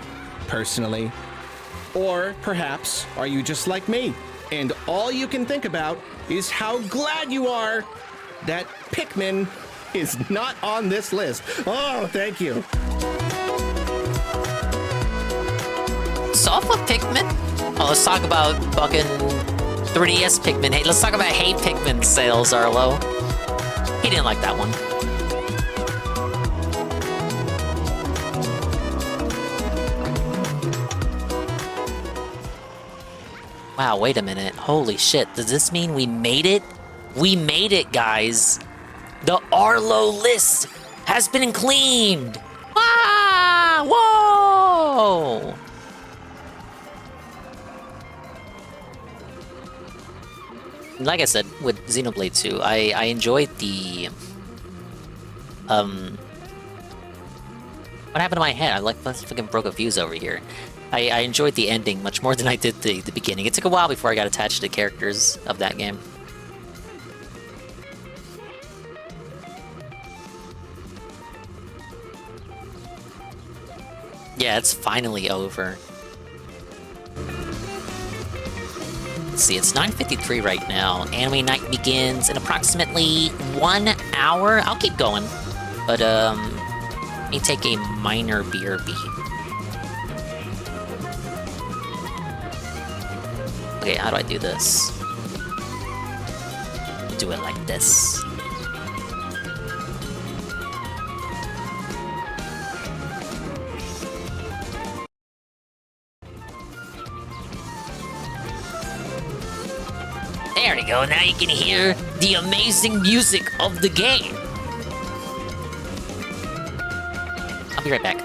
personally? Or perhaps are you just like me and all you can think about is how glad you are that Pikmin is not on this list? Oh, thank you. So off of Pikmin, oh, let's talk about fucking 3DS Pikmin. Hey, let's talk about Hey Pikmin sales, Arlo. He didn't like that one. Wow, wait a minute. Holy shit. Does this mean we made it? We made it, guys. The Arlo list has been cleaned. Ah! Whoa! Like I said, with Xenoblade 2, I enjoyed the... What happened to my head? I fucking broke a fuse over here. I enjoyed the ending much more than I did the beginning. It took a while before I got attached to the characters of that game. Yeah, it's finally over. Let's see, it's 9:53 right now. Anime night begins in approximately 1 hour. I'll keep going, but let me take a minor BRB. Okay, how do I do this? Do it like this. There we go, now you can hear the amazing music of the game. I'll be right back.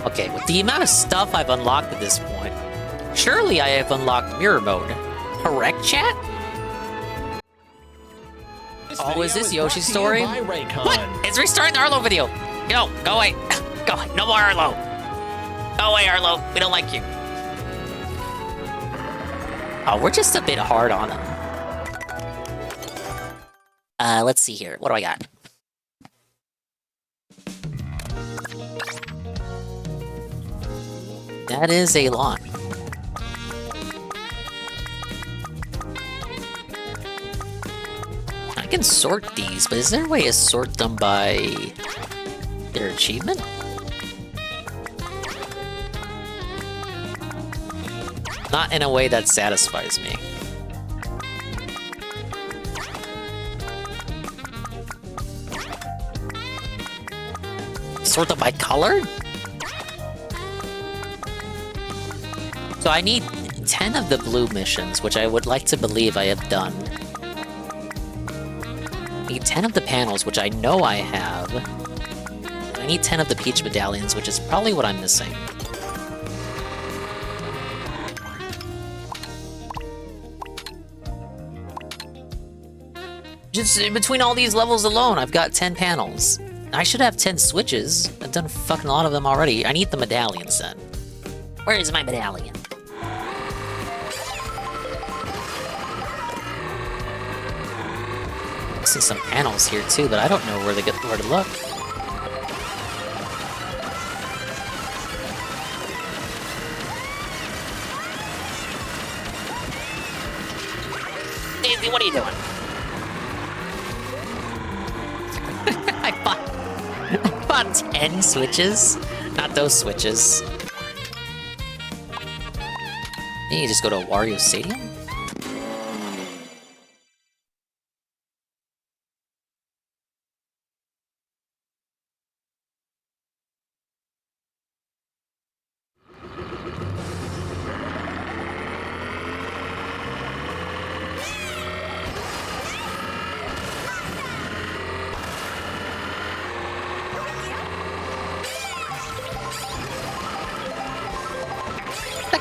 Okay, with the amount of stuff I've unlocked at this point, surely I have unlocked mirror mode. Correct, chat? Oh, is this Yoshi's story? What? It's restarting the Arlo video. Yo, go away. Go away. No more Arlo. Go away, Arlo. We don't like you. Oh, we're just a bit hard on him. Let's see here. What do I got? That is a lot. I can sort these, but is there a way to sort them by their achievement? Not in a way that satisfies me. Sort them by color? So I need 10 of the blue missions, which I would like to believe I have done. I need 10 of the panels, which I know I have. I need 10 of the peach medallions, which is probably what I'm missing. Just between all these levels alone, I've got 10 panels. I should have 10 switches. I've done fucking a lot of them already. I need the medallions then. Where is my medallion? I see some panels here too, but I don't know where to look. Daisy, what are you doing? I bought 10 switches? Not those switches. You just go to Wario Stadium?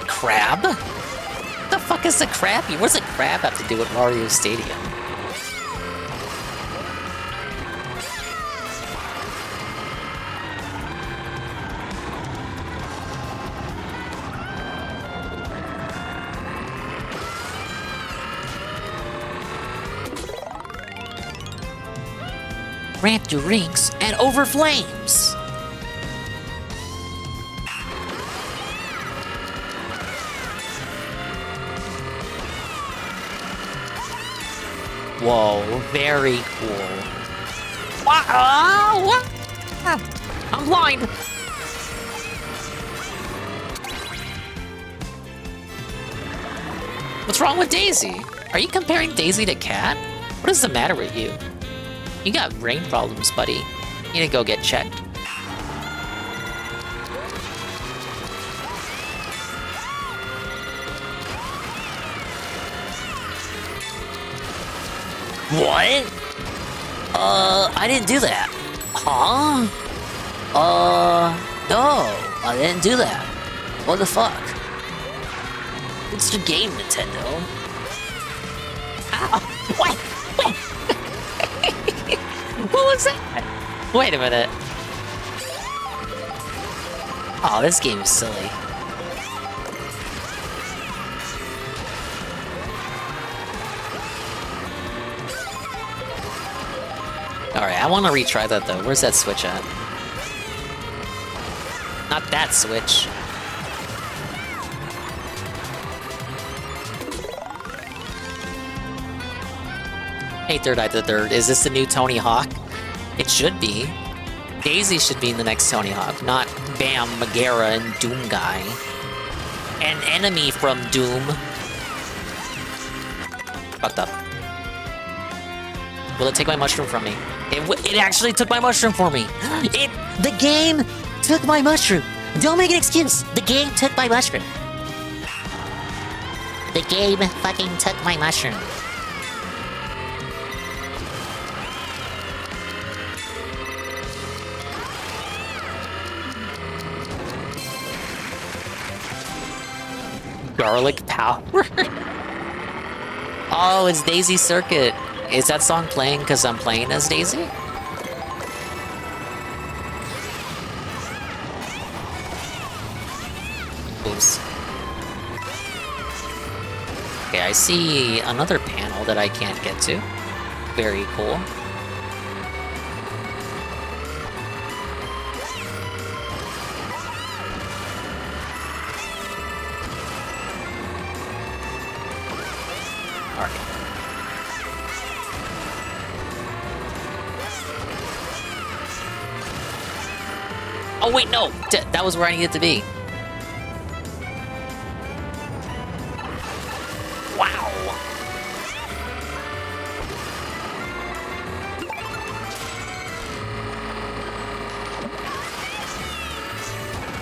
Crab? What the fuck is the crab? What does a crab have to do with Mario Stadium? Ramp to rings and over flames! Whoa, very cool. Wow, what? I'm blind. What's wrong with Daisy? Are you comparing Daisy to Cat? What is the matter with you? You got brain problems, buddy. You need to go get checked. What? I didn't do that. Huh? No, I didn't do that. What the fuck? It's the game, Nintendo. Ow! Wait! What was that? Wait a minute. Oh, this game is silly. Alright, I want to retry that though. Where's that switch at? Not that switch. Hey, Third Eye the Third, is this the new Tony Hawk? It should be. Daisy should be in the next Tony Hawk, not Bam, Megara, and Doom Guy. An enemy from Doom. Fucked up. Will it take my mushroom from me? It actually took my mushroom for me. The game took my mushroom. Don't make an excuse. The game took my mushroom. The game fucking took my mushroom. Garlic power. Oh, it's Daisy Circuit. Is that song playing because I'm playing as Daisy? Oops. Okay, I see another panel that I can't get to. Very cool. Alright. Oh wait, no! That was where I needed to be. Wow!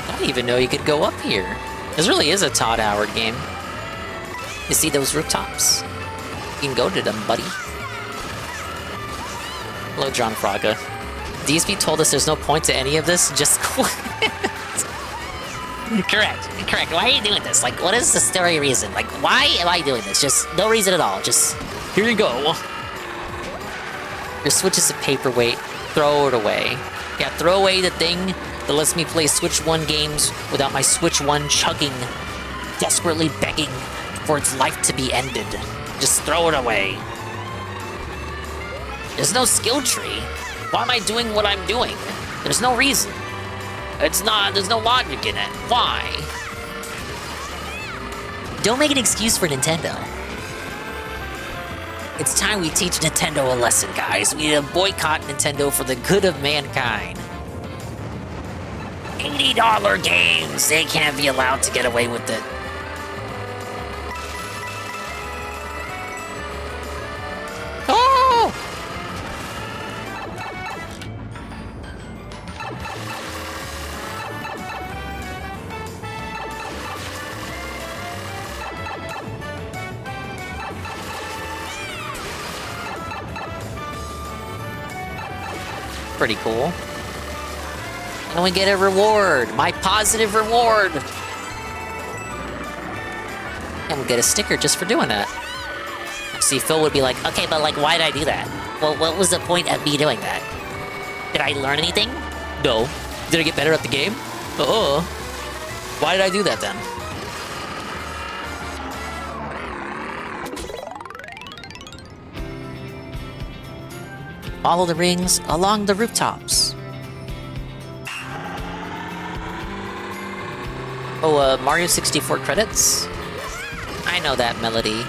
I didn't even know you could go up here. This really is a Todd Howard game. You see those rooftops? You can go to them, buddy. Hello, John Fraga. DSP told us there's no point to any of this, just quit. Correct. Why are you doing this? Like, what is the story reason? Like, why am I doing this? Just no reason at all. Just, here you go. Your Switch is a paperweight. Throw it away. Yeah, throw away the thing that lets me play Switch 1 games without my Switch 1 chugging, desperately begging for its life to be ended. Just throw it away. There's no skill tree. Why am I doing what I'm doing? There's no reason. There's no logic in it. Why? Don't make an excuse for Nintendo. It's time we teach Nintendo a lesson, guys. We need to boycott Nintendo for the good of mankind. $80 games! They can't be allowed to get away with it. Oh! Pretty cool. And we get a reward, my positive reward. And we'll get a sticker just for doing that. See, Phil would be like, okay, but like, why did I do that? Well, what was the point of me doing that? Did I learn anything? No. Did I get better at the game? Oh. Why did I do that then? Follow the rings along the rooftops. Oh, Mario 64 credits? I know that melody.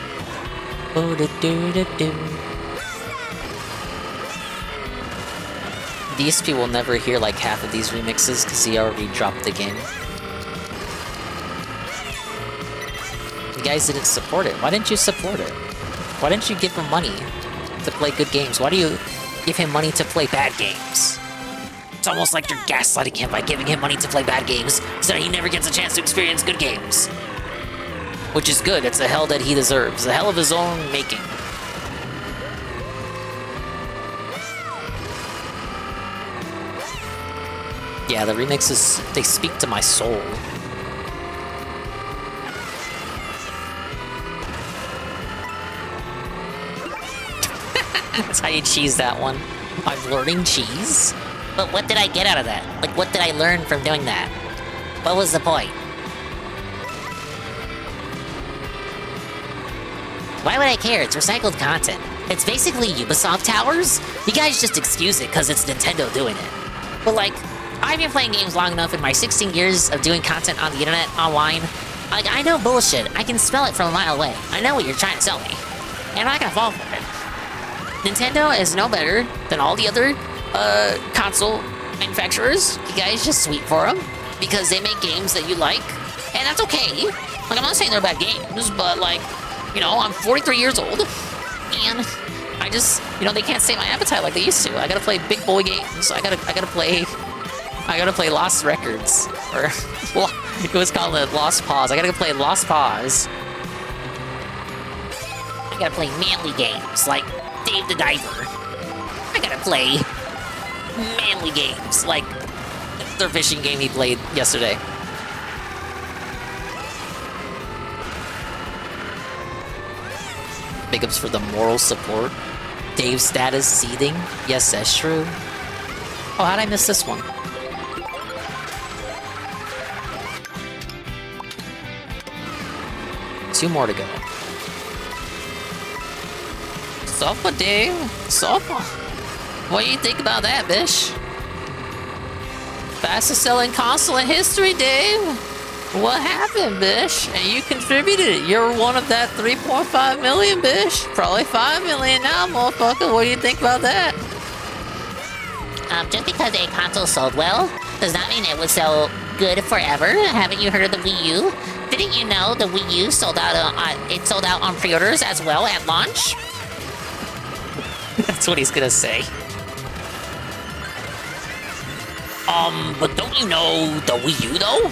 DSP will never hear like half of these remixes because he already dropped the game. You guys didn't support it. Why didn't you support it? Why didn't you give him money to play good games? Why do you give him money to play bad games? It's almost like you're gaslighting him by giving him money to play bad games so that he never gets a chance to experience good games. Which is good, it's the hell that he deserves. The hell of his own making. Yeah, the remixes, they speak to my soul. That's how you cheese that one. I'm learning cheese? But what did I get out of that? Like, what did I learn from doing that? What was the point? Why would I care? It's recycled content. It's basically Ubisoft Towers. You guys just excuse it because it's Nintendo doing it. But like, I've been playing games long enough in my 16 years of doing content on the internet, online. Like, I know bullshit. I can smell it from a mile away. I know what you're trying to sell me. And I'm not gonna fall for it. Nintendo is no better than all the other console manufacturers. You guys just sweep for them because they make games that you like, and that's okay. Like, I'm not saying they're bad games, but like, you know, I'm 43 years old, and I just, you know, they can't save my appetite like they used to. I gotta play big boy games. I gotta play Lost Records, or well, it was called Lost Pause. I gotta play Lost Pause. I gotta play manly games like Dave the Diver. I gotta play manly games like the fishing game he played yesterday. Big ups for the moral support. Dave's status seething. Yes, that's true. Oh, how'd I miss this one? Two more to go. Sofa, Dave. Sofa. What do you think about that, bish? Fastest selling console in history, Dave. What happened, bish? And you contributed. You're one of that 3.5 million, bish. Probably 5 million now, motherfucker. What do you think about that? Just because a console sold well does not mean it would sell good forever. Haven't you heard of the Wii U? Didn't you know the Wii U sold out on pre-orders as well at launch? That's what he's gonna say. But don't you know the Wii U though?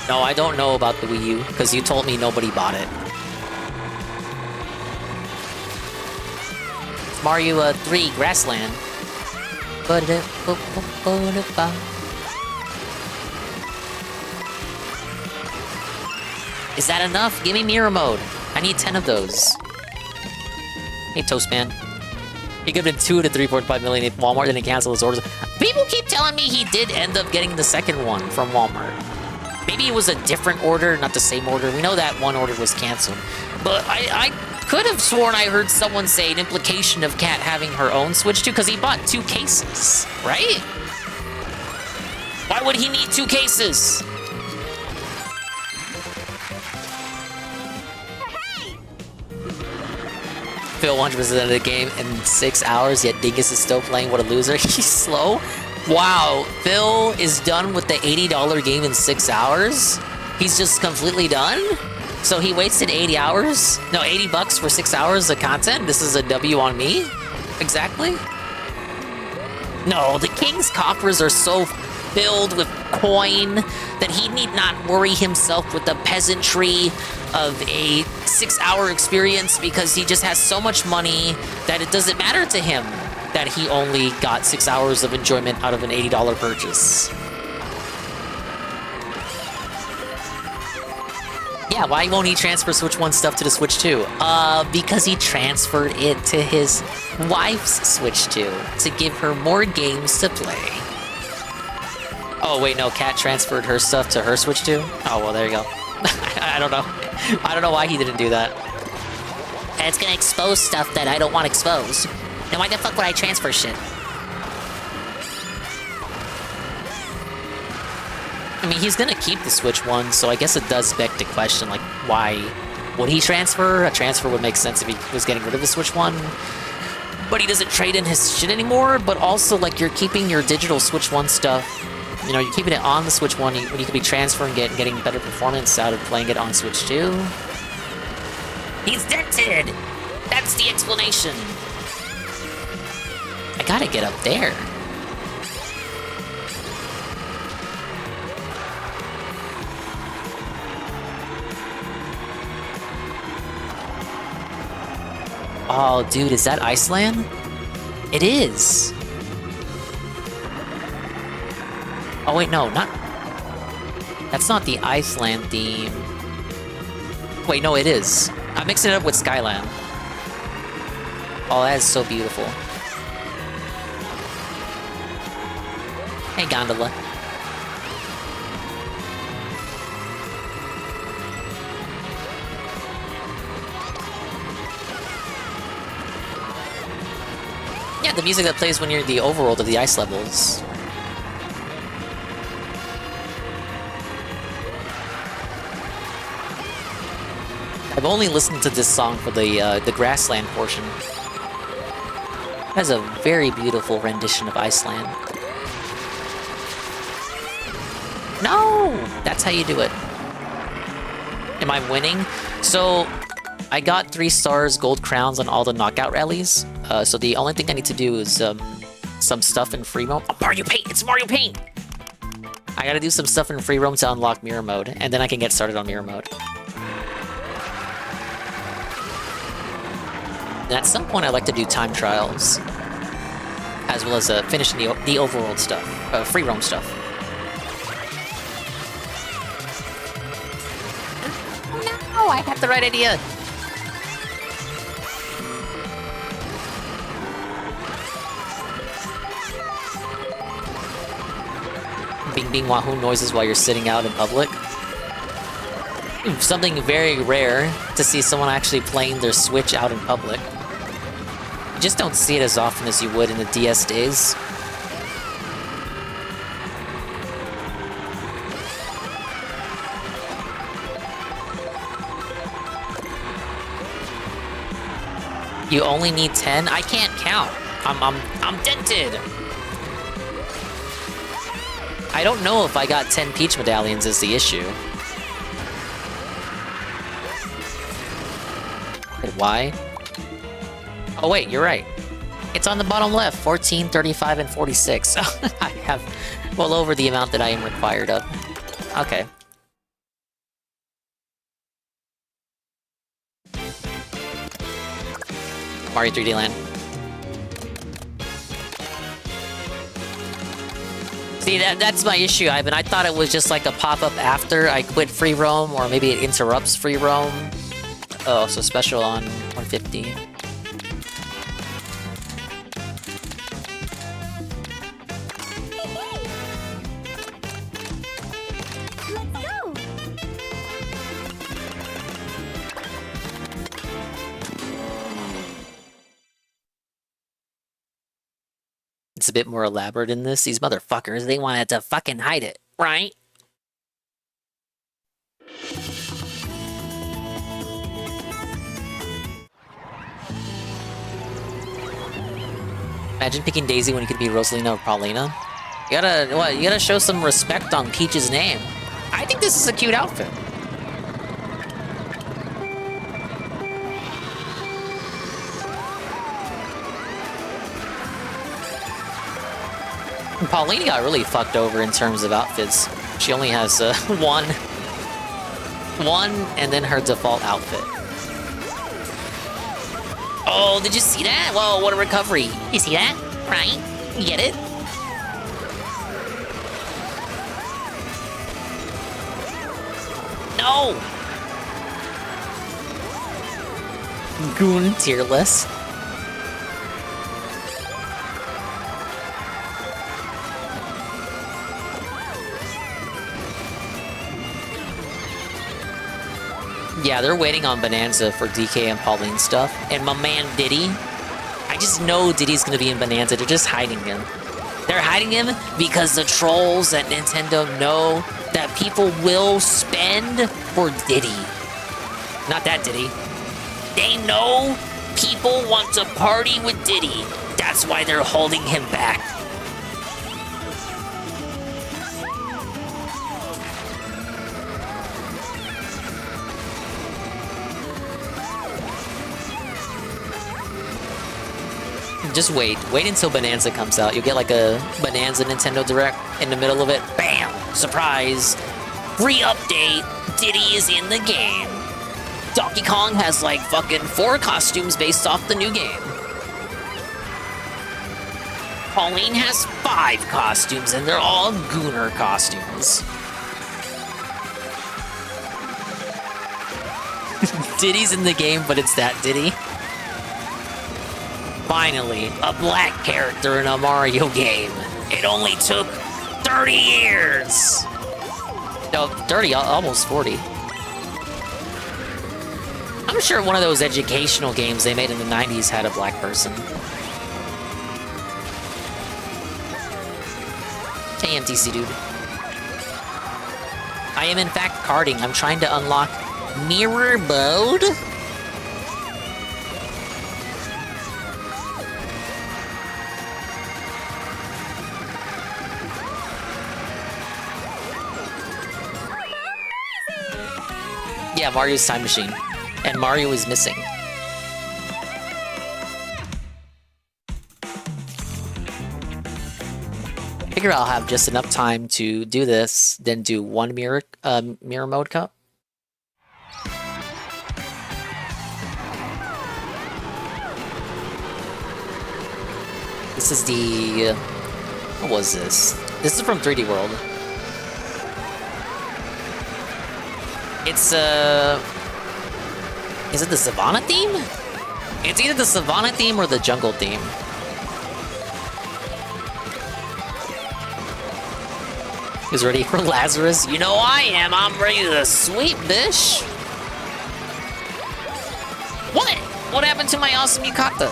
No, I don't know about the Wii U, because you told me nobody bought it. Mario 3 Grassland. Is that enough? Give me mirror mode. I need 10 of those. Hey, Toastman. He could have been 2 to 3.5 million if Walmart didn't cancel his orders. People keep telling me he did end up getting the second one from Walmart. Maybe it was a different order, not the same order. We know that one order was canceled. But I could have sworn I heard someone say an implication of Kat having her own Switch 2, because he bought 2 cases, right? Why would he need 2 cases? Phil 100% of the game in 6 hours, yet Dingus is still playing. What a loser. He's slow. Wow, Phil is done with the $80 game in 6 hours? He's just completely done? So he wasted 80 hours? No, 80 bucks for 6 hours of content? This is a W on me? Exactly? No, the king's coffers are so filled with coin that he need not worry himself with the peasantry of a 6-hour experience, because he just has so much money that it doesn't matter to him that he only got 6 hours of enjoyment out of an $80 purchase. Yeah, why won't he transfer Switch 1 stuff to the Switch 2? Because he transferred it to his wife's Switch 2 to give her more games to play. Oh, wait, no, Kat transferred her stuff to her Switch 2? Oh, well, there you go. I don't know. I don't know why he didn't do that. And it's gonna expose stuff that I don't want exposed. Then why the fuck would I transfer shit? I mean, he's gonna keep the Switch 1, so I guess it does beg the question, like, why would he transfer? A transfer would make sense if he was getting rid of the Switch 1. But he doesn't trade in his shit anymore, but also, like, you're keeping your digital Switch 1 stuff. You know, you're keeping it on the Switch 1 when you could be transferring it and getting better performance out of playing it on Switch 2. He's dented! That's the explanation. I gotta get up there. Oh, dude, is that Iceland? It is. Oh, wait, no, not... That's not the Iceland theme. Wait, no, it is. I'm mixing it up with Skyland. Oh, that is so beautiful. Hey, Gondola. Yeah, the music that plays when you're in the overworld of the ice levels. I've only listened to this song for the grassland portion. It has a very beautiful rendition of Iceland. No! That's how you do it. Am I winning? So, I got 3 stars, gold crowns on all the knockout rallies. So the only thing I need to do is some stuff in free roam. Oh, Mario Paint! It's Mario Paint! I gotta do some stuff in free roam to unlock mirror mode, and then I can get started on mirror mode. And at some point, I'd like to do time trials, as well as finishing the overworld stuff, free roam stuff. No, I had the right idea. bing bing wahoo noises while you're sitting out in public. Something very rare to see someone actually playing their Switch out in public. You just don't see it as often as you would in the DS days. You only need 10? I can't count. I'm dented. I don't know if I got 10 Peach medallions is the issue. Why? Oh wait, you're right. It's on the bottom left, 14, 35, and 46. I have well over the amount that I am required of. Okay. Mario 3D Land. See, that's my issue, Ivan. I thought it was just like a pop-up after I quit free roam, or maybe it interrupts free roam. Oh, so special on 150. It's a bit more elaborate in this. These motherfuckers, they wanted to fucking hide it, right? Imagine picking Daisy when you could be Rosalina or Paulina. You gotta show some respect on Peach's name. I think this is a cute outfit. Paulina got really fucked over in terms of outfits. She only has one, and then her default outfit. Oh, did you see that? Whoa, what a recovery. You see that? Right? You get it? No! Goon tier list. Yeah, they're waiting on Bonanza for DK and Pauline stuff. And my man Diddy, I just know Diddy's gonna be in Bonanza. They're just hiding him. They're hiding him because the trolls at Nintendo know that people will spend for Diddy. Not that Diddy. They know people want to party with Diddy. That's why they're holding him back. Just wait. Wait until Bonanza comes out. You'll get like a Bonanza Nintendo Direct in the middle of it. Bam! Surprise! Free update! Diddy is in the game. Donkey Kong has like fucking 4 costumes based off the new game. Pauline has 5 costumes and they're all Gooner costumes. Diddy's in the game, but it's that Diddy. Finally, a black character in a Mario game. It only took 30 years. No, 30, almost 40. I'm sure one of those educational games they made in the 90s had a black person. Hey, MTC dude. I am in fact karting. I'm trying to unlock mirror mode. Yeah, Mario's time machine. And Mario is missing. Figure I'll have just enough time to do this, then do one mirror mode cup. This is the... what was this? This is from 3D World. It's, is it the Savannah theme? It's either the Savannah theme or the Jungle theme. Who's ready for Lazarus? You know I am. I'm ready to sweep, bish. What? What happened to my awesome yukata?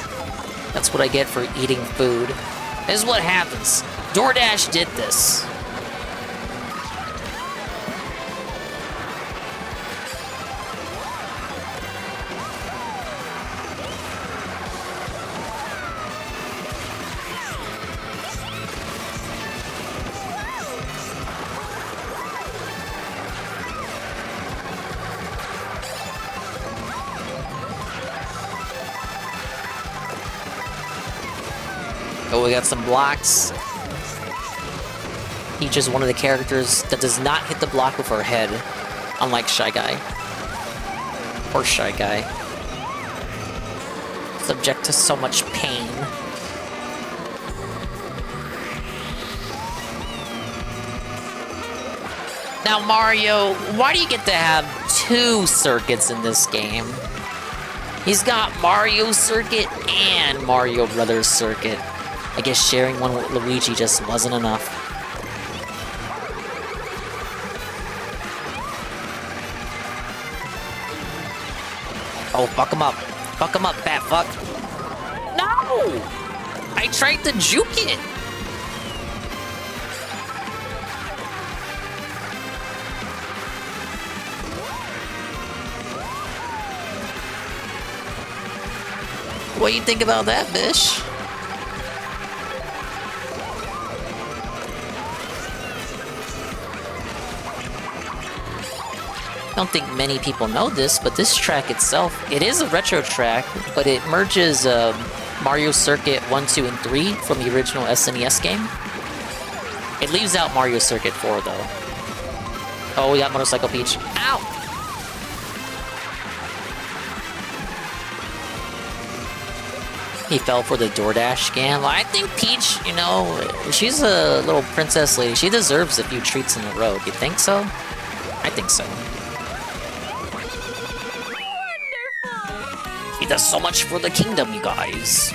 That's what I get for eating food. This is what happens. DoorDash did this. Oh, we got some blocks. Peach is one of the characters that does not hit the block with her head, unlike Shy Guy. Poor Shy Guy. Subject to so much pain. Now, Mario, why do you get to have 2 circuits in this game? He's got Mario Circuit and Mario Brothers Circuit. I guess sharing one with Luigi just wasn't enough. Oh, fuck him up. Fuck him up, fat fuck. No! I tried to juke it. What do you think about that, bish? I don't think many people know this, but this track itself, it is a retro track, but it merges Mario Circuit 1, 2, and 3 from the original SNES game. It leaves out Mario Circuit 4, though. Oh, we got Motorcycle Peach. Ow! He fell for the DoorDash scam. I think Peach, you know, she's a little princess lady. She deserves a few treats in the road. You think so? I think so. He does so much for the kingdom, you guys.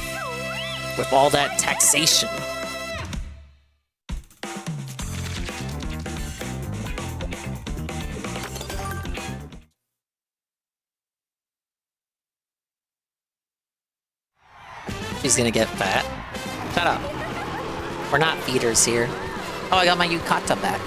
With all that taxation. She's gonna get fat. Shut up. We're not feeders here. Oh, I got my yukata back.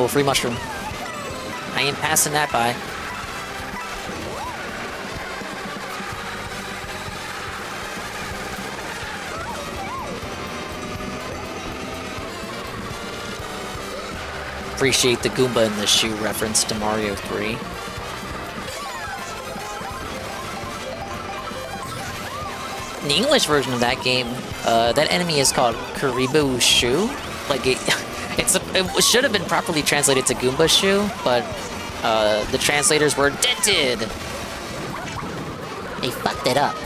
Oh, free mushroom. I ain't passing that by. Appreciate the Goomba in the shoe reference to Mario 3. In the English version of that game, that enemy is called Karibu Shoe. Like it should have been properly translated to Goomba Shoe, but the translators were dented. They fucked it up.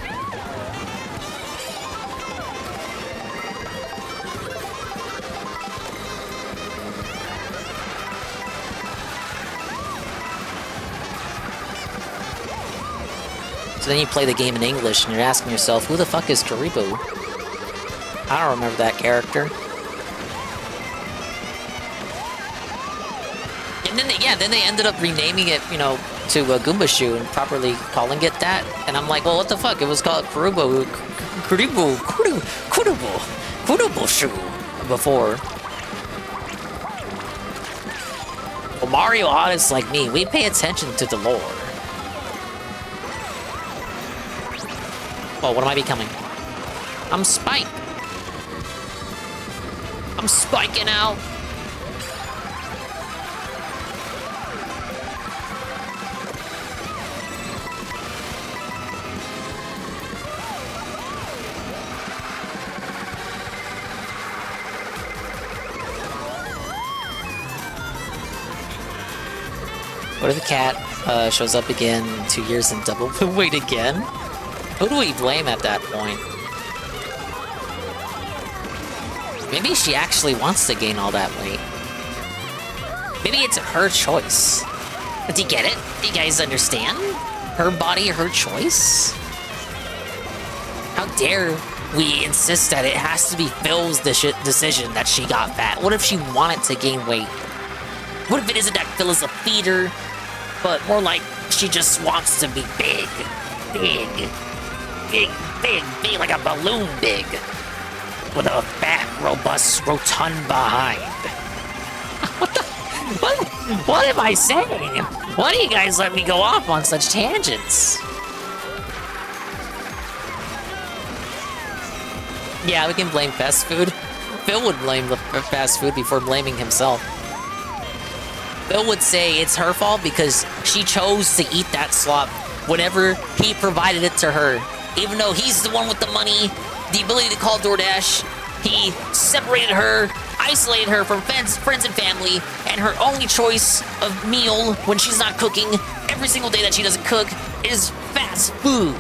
So then you play the game in English and you're asking yourself, who the fuck is Karibu? I don't remember that character. And then they ended up renaming it, you know, to Goomba Shoe and properly calling it that. And I'm like, well, what the fuck? It was called Karibu Shoe before. Well, Mario Odyssey, like me, we pay attention to the lore. Oh, what am I becoming? I'm Spike. I'm spiking out. What if the cat shows up again in 2 years and double wait again? Who do we blame at that point? Maybe she actually wants to gain all that weight. Maybe it's her choice. Do you get it? Do you guys understand? Her body, her choice? How dare we insist that it has to be Phil's decision that she got fat? What if she wanted to gain weight? What if it isn't that Phil is a feeder, but more like she just wants to be big? Big. Big, big, big, like a balloon big. With a fat, robust, rotund behind. What am I saying? Why do you guys let me go off on such tangents? Yeah, we can blame fast food. Phil would blame the fast food before blaming himself. Phil would say it's her fault because she chose to eat that slop whenever he provided it to her. Even though he's the one with the money, the ability to call DoorDash, he separated her, isolated her from friends and family, and her only choice of meal when she's not cooking every single day that she doesn't cook is fast food.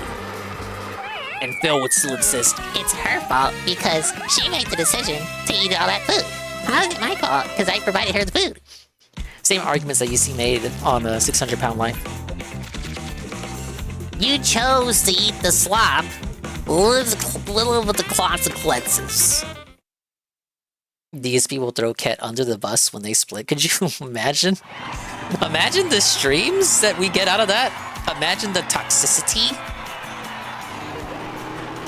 And Phil would still insist It's her fault because she made the decision to eat all that food. How is it my fault? Because I provided her the food. same arguments that you see made on 600 Pound Life. You chose to eat the slop. Little with the consequences. These people throw Ket under the bus when they split. Could you imagine? Imagine the streams that we get out of that. Imagine the toxicity.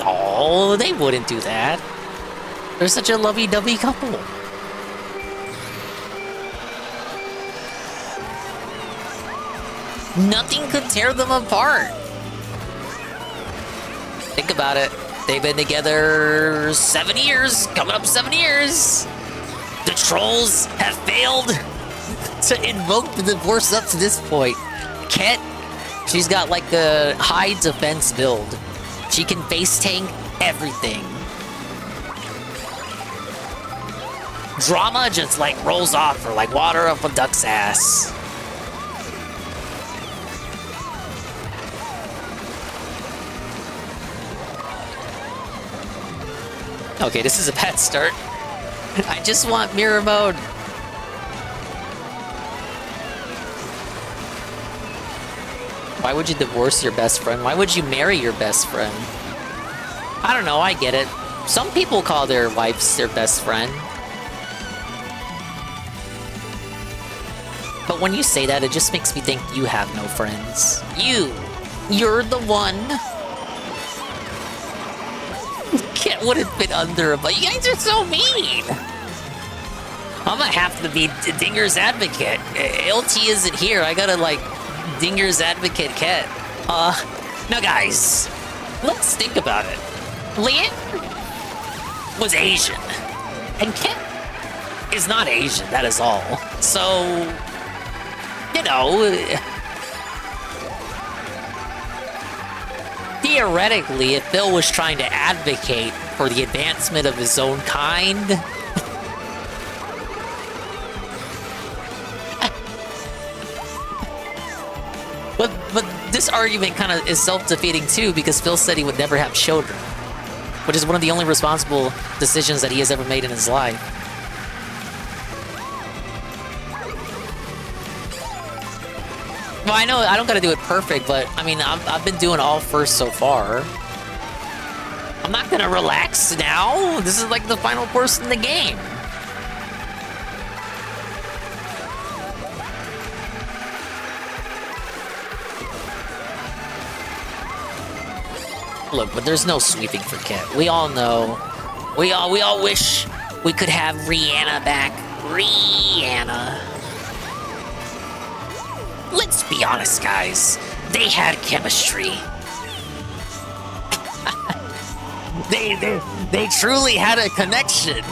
Oh, they wouldn't do that. They're such a lovey-dovey couple. Nothing could tear them apart. Think about it. They've been together 7 years, coming up 7 years. The trolls have failed to invoke the divorce up to this point. Ket, she's got like a high defense build. She can face tank everything. Drama just like rolls off her like water up a duck's ass. Okay, this is a bad start. I just want mirror mode. Why would you divorce your best friend? Why would you marry your best friend? I don't know, I get it. Some people call their wives their best friend. But when you say that, it just makes me think you have no friends. You're the one. Ket wouldn't fit under a but you guys are so mean. I'm gonna have to be Dinger's advocate. LT isn't here. I gotta like Dinger's advocate Ket. Now guys, let's think about it. Lien was Asian, and Ket is not Asian. That is all. So, you know. Theoretically, if Phil was trying to advocate for the advancement of his own kind... but this argument kind of is self-defeating too, because Phil said he would never have children, which is one of the only responsible decisions that he has ever made in his life. Well, I know I don't gotta do it perfect, but I mean, I've been doing all first so far. I'm not gonna relax now. This is like the final course in the game. Look, but there's no sweeping for Ket. We all know. We all wish we could have Rihanna back. Rihanna. Let's be honest, guys. They had chemistry. they truly had a connection.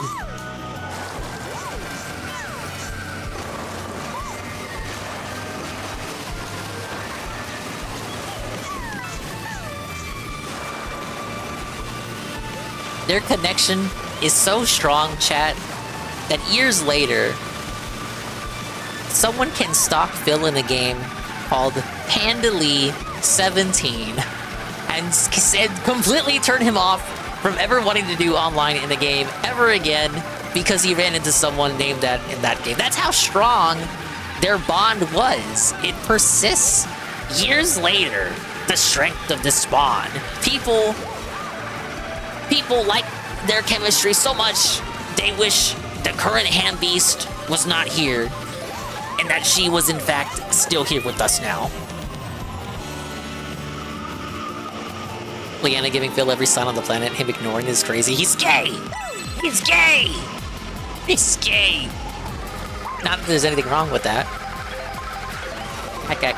Their connection is so strong, chat, that years later, someone can stalk Phil in a game called Handily 17 and completely turn him off from ever wanting to do online in the game ever again because he ran into someone named that in that game. That's how strong their bond was. It persists years later. The strength of this bond. People like their chemistry so much they wish the current Ham Beast was not here, and that she was in fact still here with us now. Leanna giving Phil every sign on the planet, him ignoring is crazy. He's gay! He's gay! He's gay! Not that there's anything wrong with that. Okay.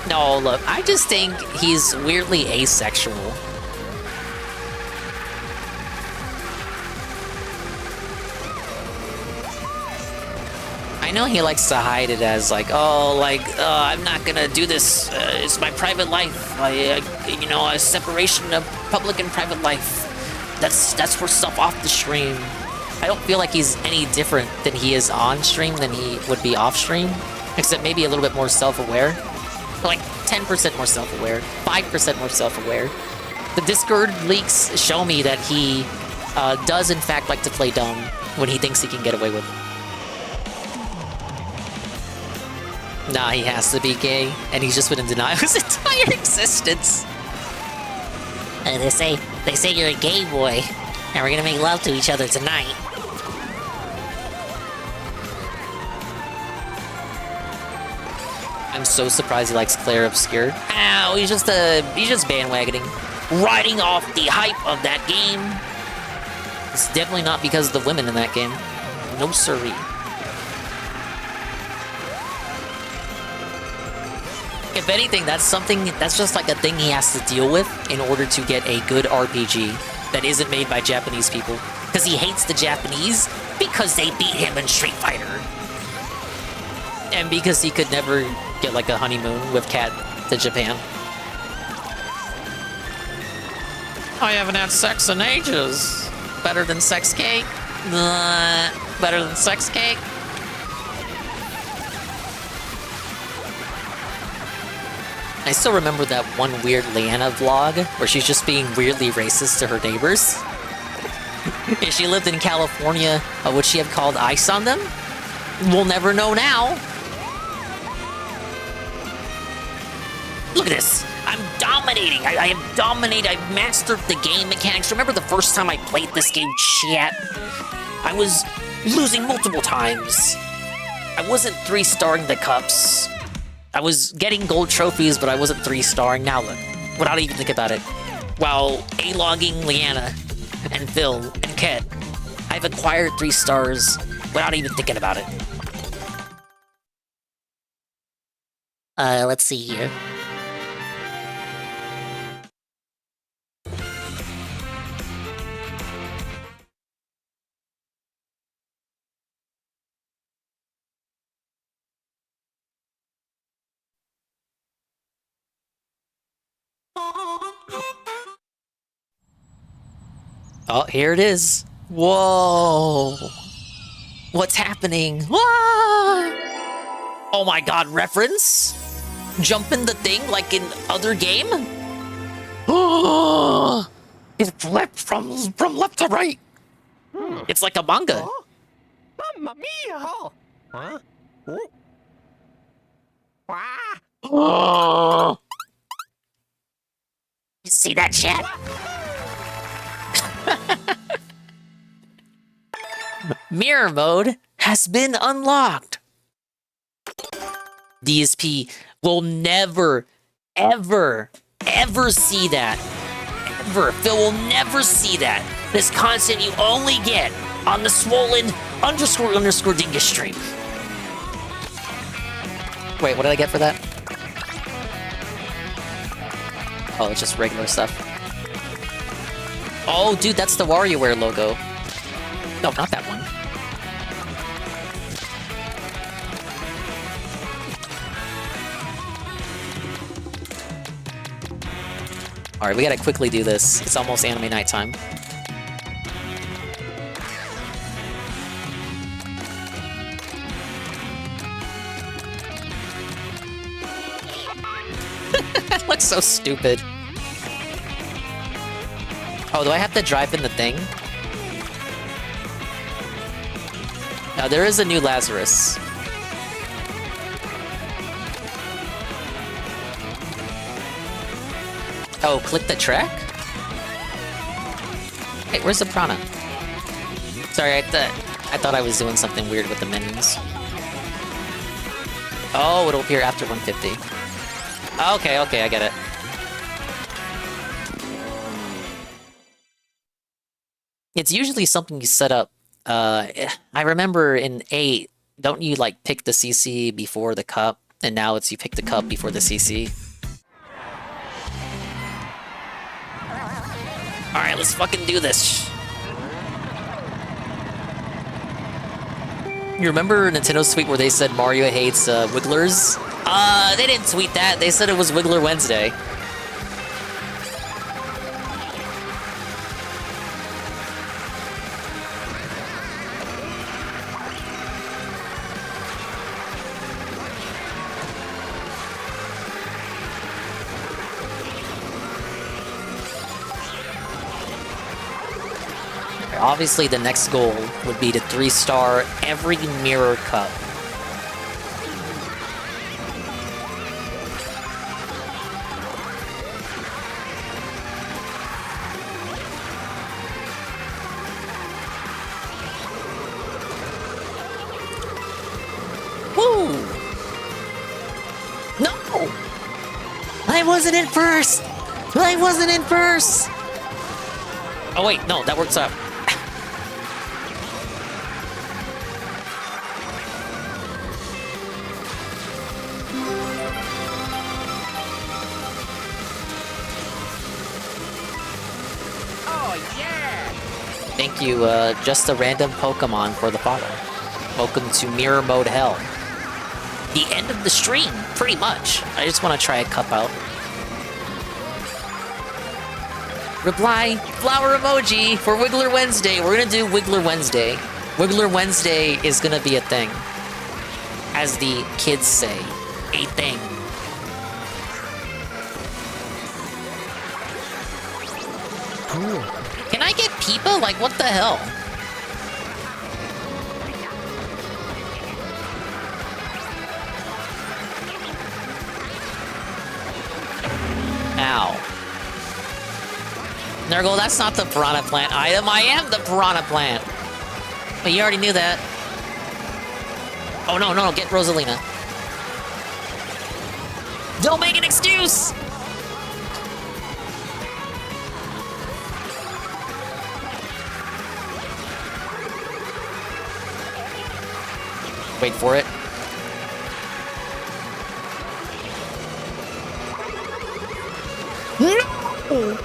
No, look, I just think he's weirdly asexual. I know he likes to hide it as like, I'm not gonna do this. It's my private life. A separation of public and private life. That's for stuff off the stream. I don't feel like he's any different than he is on stream than he would be off stream, except maybe a little bit more self-aware. Like 10% more self-aware, 5% more self-aware. The Discord leaks show me that he does in fact like to play dumb when he thinks he can get away with it. Nah, he has to be gay, and he's just been in denial his entire existence. They say you're a gay boy, and we're gonna make love to each other tonight. I'm so surprised he likes Claire Obscure. Ow, he's just bandwagoning. Riding off the hype of that game. It's definitely not because of the women in that game. No siree. If anything, that's just like a thing he has to deal with in order to get a good RPG that isn't made by Japanese people. Because he hates the Japanese because they beat him in Street Fighter. And because he could never get like a honeymoon with Kat to Japan. I haven't had sex in ages. Better than sex cake? Better than sex cake? I still remember that one weird Leanna vlog where she's just being weirdly racist to her neighbors. If she lived in California, would she have called ice on them? We'll never know now. Look at this. I'm dominating. I have dominated. I've mastered the game mechanics. Remember the first time I played this game, chat? I was losing multiple times. I wasn't 3-starring the cups. I was getting gold trophies, but I wasn't 3-starring. Now look, without even think about it. While A-logging Leanna and Phil and Ket, I've acquired 3 stars without even thinking about it. Let's see here. Oh, here it is. Whoa. What's happening? Whoa. Oh my god, reference? Jump in the thing like in other game? Oh, it flipped from left to right. It's like a manga. Mamma mia! Huh? Oh. You see that, chat? Mirror mode has been unlocked. DSP will never, ever see that. Ever. Phil will never see that. This content you only get on the swollen __ dingus stream. Wait, what did I get for that? Oh, it's just regular stuff. Oh, dude, that's the WarioWare logo. No, not that one. Alright, we gotta quickly do this. It's almost anime night time. That looks so stupid. Oh, do I have to drive in the thing? Now, there is a new Lazarus. Oh, click the track? Hey, where's the Prana? Sorry, I thought I was doing something weird with the menus. Oh, it'll appear after 150. Okay, okay, I get it. It's usually something you set up. I remember in 8, don't you like pick the CC before the cup? And now it's you pick the cup before the CC. Alright, let's fucking do this. You remember Nintendo's tweet where they said Mario hates Wigglers? They didn't tweet that. They said it was Wiggler Wednesday. Obviously, the next goal would be to 3-star every mirror cup. Woo! No! I wasn't in first! I wasn't in first! Oh wait, no, that works out. Thank you, just a random Pokemon for the follow. Welcome to Mirror Mode Hell. The end of the stream, pretty much. I just want to try a cup out. Reply, flower emoji for Wiggler Wednesday. We're gonna do Wiggler Wednesday. Wiggler Wednesday is gonna be a thing. As the kids say, a thing. Cool. Can I get Peepa? Like, what the hell? Ow. Nurgle, that's not the Piranha Plant item. I am the Piranha Plant. But you already knew that. Oh, no, no, no. Get Rosalina. Don't make an excuse! Wait for it. No!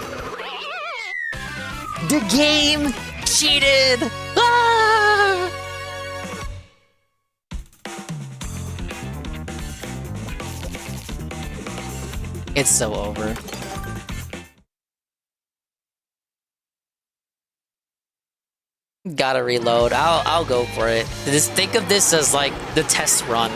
The game cheated! Ah! It's so over. Gotta reload. I'll go for it. Just think of this as like the test run.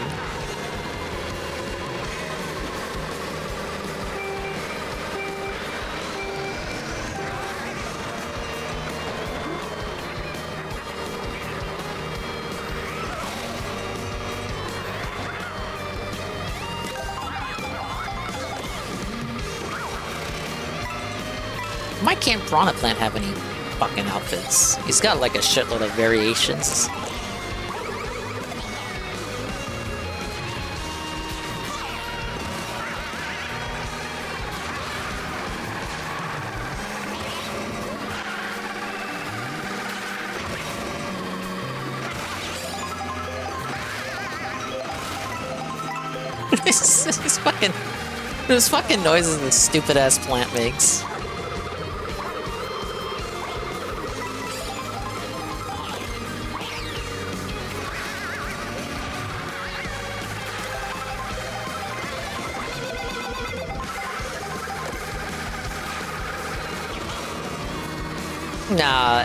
Why can't Piranha Plant have any fucking outfits? He's got like a shitload of variations. Those fucking noises this stupid ass plant makes. Nah,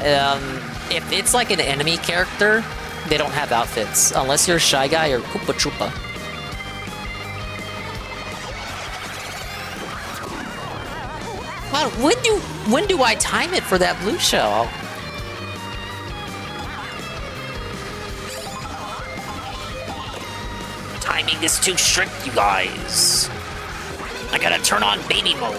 if it's like an enemy character, they don't have outfits. Unless you're Shy Guy or Koopa Troopa. God, when do I time it for that blue shell? Timing is too strict, you guys. I gotta turn on baby mode.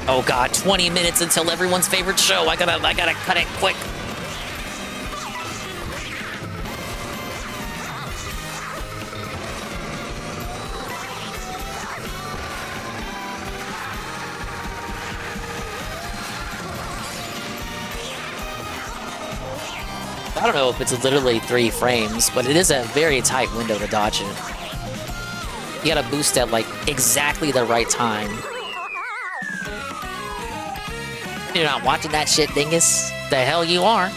Oh god, 20 minutes until everyone's favorite show. I gotta cut it quick. I don't know if it's literally 3 frames, but it is a very tight window to dodge it. You gotta boost at like exactly the right time. You're not watching that shit, dingus. The hell you are.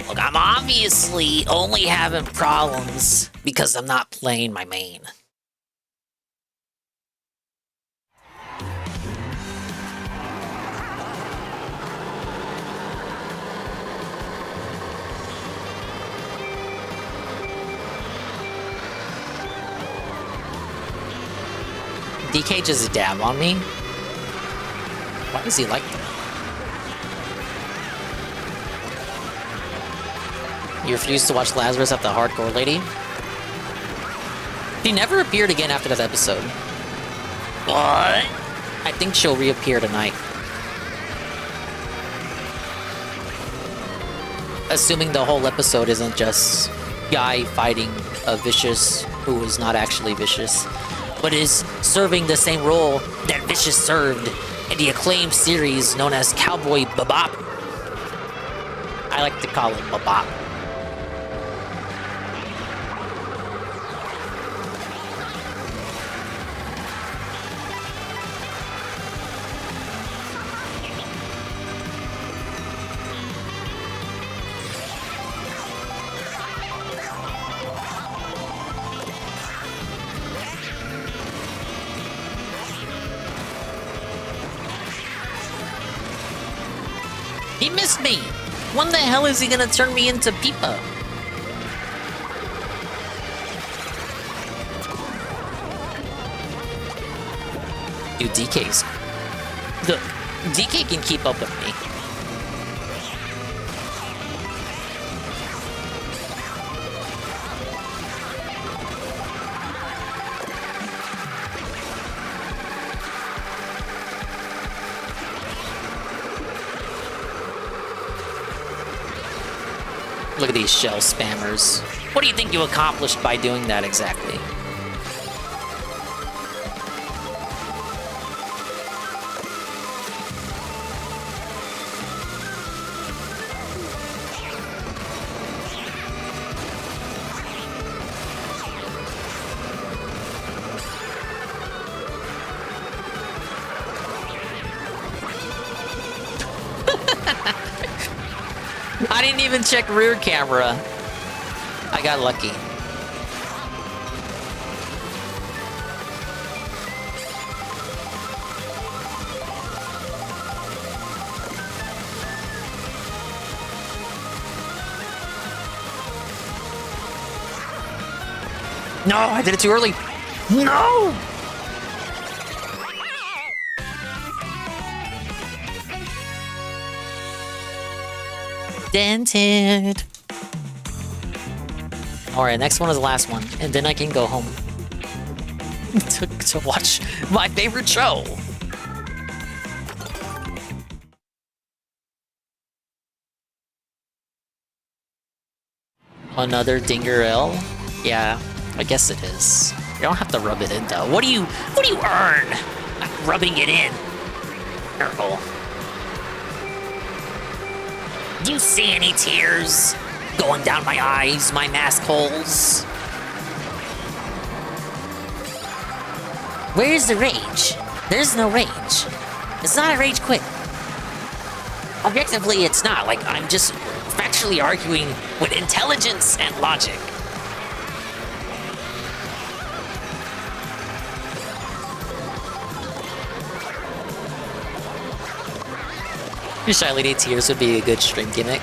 Look, I'm obviously only having problems because I'm not playing my main. DK just dab on me? Why is he like that? You refuse to watch Lazarus at the hardcore lady? She never appeared again after that episode. What? I think she'll reappear tonight. Assuming the whole episode isn't just guy fighting a vicious who is not actually vicious, but is serving the same role that Vicious served in the acclaimed series known as Cowboy Bebop. I like to call it Bebop. He missed me! When the hell is he gonna turn me into Peepa? Dude, DK's... Look, DK can keep up with me. Look at these shell spammers. What do you think you accomplished by doing that exactly? I didn't even check rear camera. I got lucky. No, I did it too early. No! Dented. Alright, next one is the last one, and then I can go home to watch my favorite show. Another Dinger L? Yeah, I guess it is. You don't have to rub it in though. What do you earn rubbing it in? Careful. Do you see any tears going down my eyes, my mask holes? Where's the rage? There's no rage. It's not a rage quit. Objectively, it's not. Like, I'm just factually arguing with intelligence and logic. Your Shy Lady Tears would be a good stream gimmick.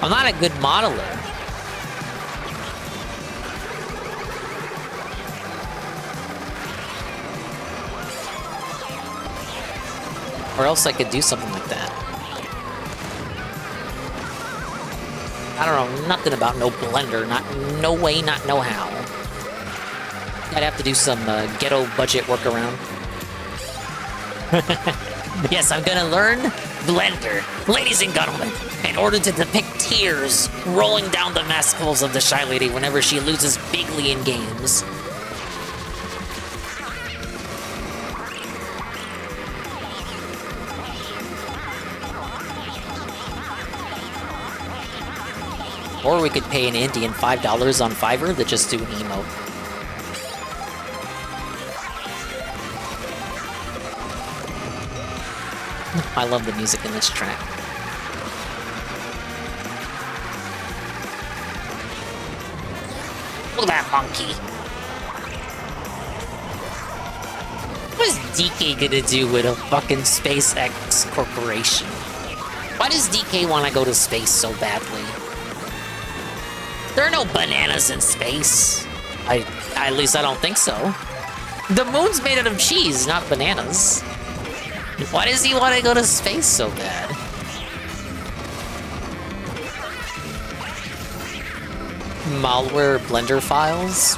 I'm not a good modeler. Or else I could do something like that. I don't know nothing about no blender, not no way, not no how. I'd have to do some ghetto budget workaround. Yes, I'm gonna learn Blender, ladies and gentlemen, in order to depict tears rolling down the mask holes of the Shy Lady whenever she loses bigly in games. Or we could pay an Indian $5 on Fiverr to just do an emote. I love the music in this track. Look at that monkey. What is DK gonna do with a fucking SpaceX corporation? Why does DK want to go to space so badly? There are no bananas in space. At least I don't think so. The moon's made out of cheese, not bananas. Why does he want to go to space so bad? Malware Blender files?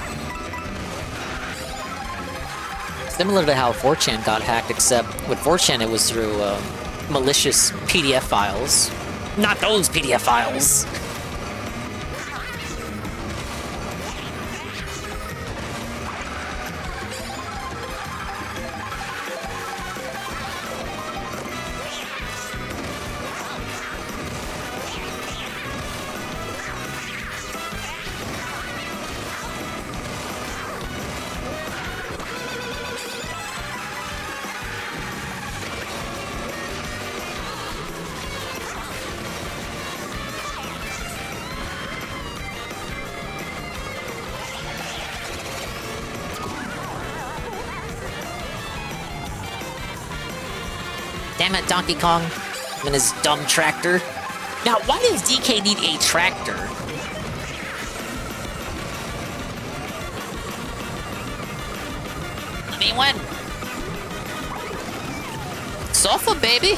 Similar to how 4chan got hacked, except with 4chan it was through malicious PDF files. Not those PDF files! Damn it, Donkey Kong. And his dumb tractor. Now, why does DK need a tractor? Let me win. Sofa, baby.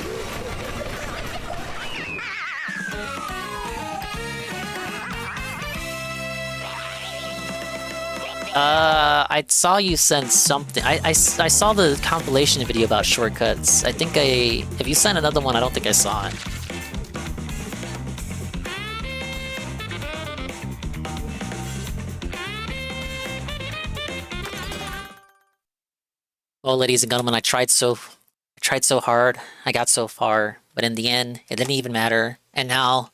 I saw you send something. I saw the compilation video about shortcuts. I think if you sent another one, I don't think I saw it. Well, ladies and gentlemen, I tried so hard. I got so far, but in the end, it didn't even matter. And now,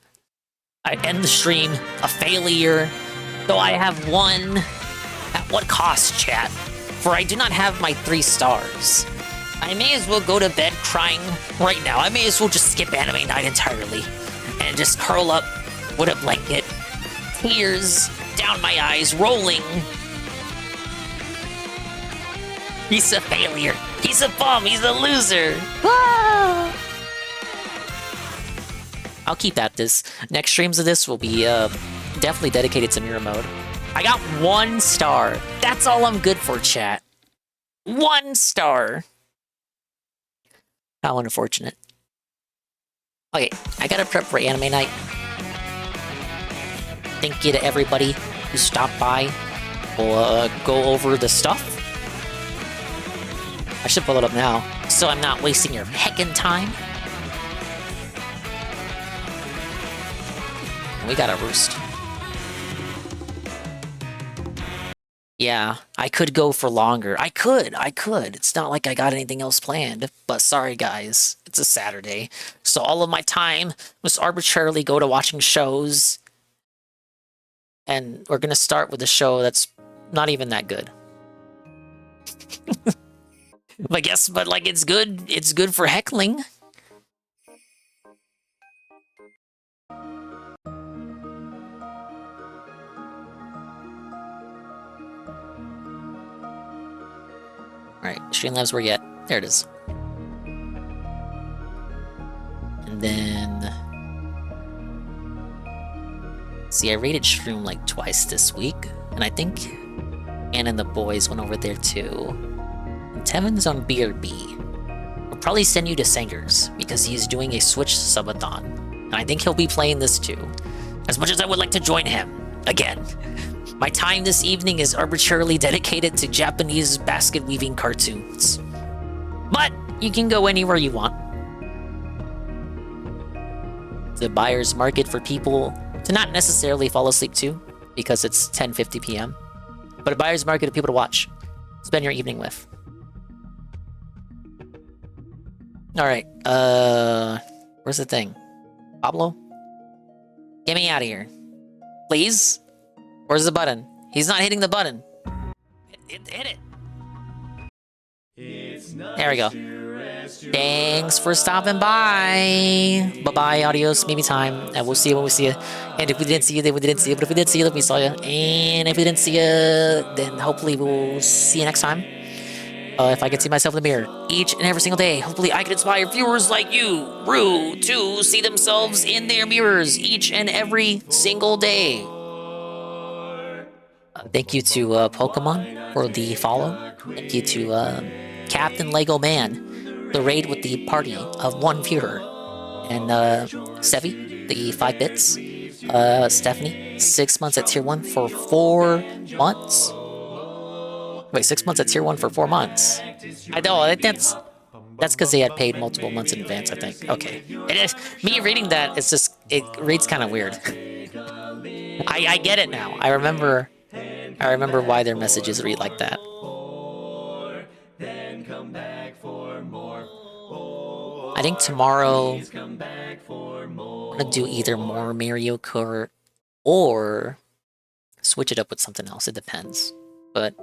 I end the stream a failure. Though I have won. At what cost, chat? For I do not have my 3 stars. I may as well go to bed crying right now. I may as well just skip anime night entirely. And just curl up with a blanket. Tears down my eyes, rolling. He's a failure. He's a bum. He's a loser. Ah! I'll keep at this. Next streams of this will be definitely dedicated to mirror mode. I got 1 star. That's all I'm good for, chat. 1 star. How unfortunate. Okay, I gotta prep for anime night. Thank you to everybody who stopped by. We'll go over the stuff. I should pull it up now, so I'm not wasting your heckin' time. We got a roost. Yeah, I could go for longer. I could. It's not like I got anything else planned. But sorry, guys. It's a Saturday. So all of my time must arbitrarily go to watching shows. And we're going to start with a show that's not even that good. But like it's good. It's good for heckling. Alright, Streamlabs, where you at? There it is. And then... See, I rated Shroom like twice this week, and I think Ann and the boys went over there too. And Tevin's on BRB. We'll probably send you to Sangers, because he's doing a Switch subathon. And I think he'll be playing this too. As much as I would like to join him. Again. My time this evening is arbitrarily dedicated to Japanese basket weaving cartoons. But you can go anywhere you want. The buyer's market for people to not necessarily fall asleep to, because it's 10:50 p.m. But a buyer's market of people to watch. Spend your evening with. Alright, where's the thing? Pablo? Get me out of here. Please? Where's the button? He's not hitting the button. Hit it. There we go. Thanks for stopping by. Bye-bye, adios, maybe time. And we'll see you when we see you. And if we didn't see you, then we didn't see you. But if we did see you, then we saw you. And if we didn't see you, then hopefully we'll see you next time. If I can see myself in the mirror each and every single day, hopefully I can inspire viewers like you, Rue, to see themselves in their mirrors each and every single day. Thank you to Pokemon for the follow. Thank you to Captain Lego Man, the raid with the party of 1 viewer. And Sevi, the 5 bits. Stephanie, 6 months at tier 1 for 4 months. Wait, 6 months at tier 1 for 4 months. I know, that's because they had paid multiple months in advance, I think. Okay. It is, me reading that, it's just, it reads kind of weird. I get it now. I remember why their messages read like that. I think tomorrow I'm gonna do either more Mario Kart or switch it up with something else. It depends. But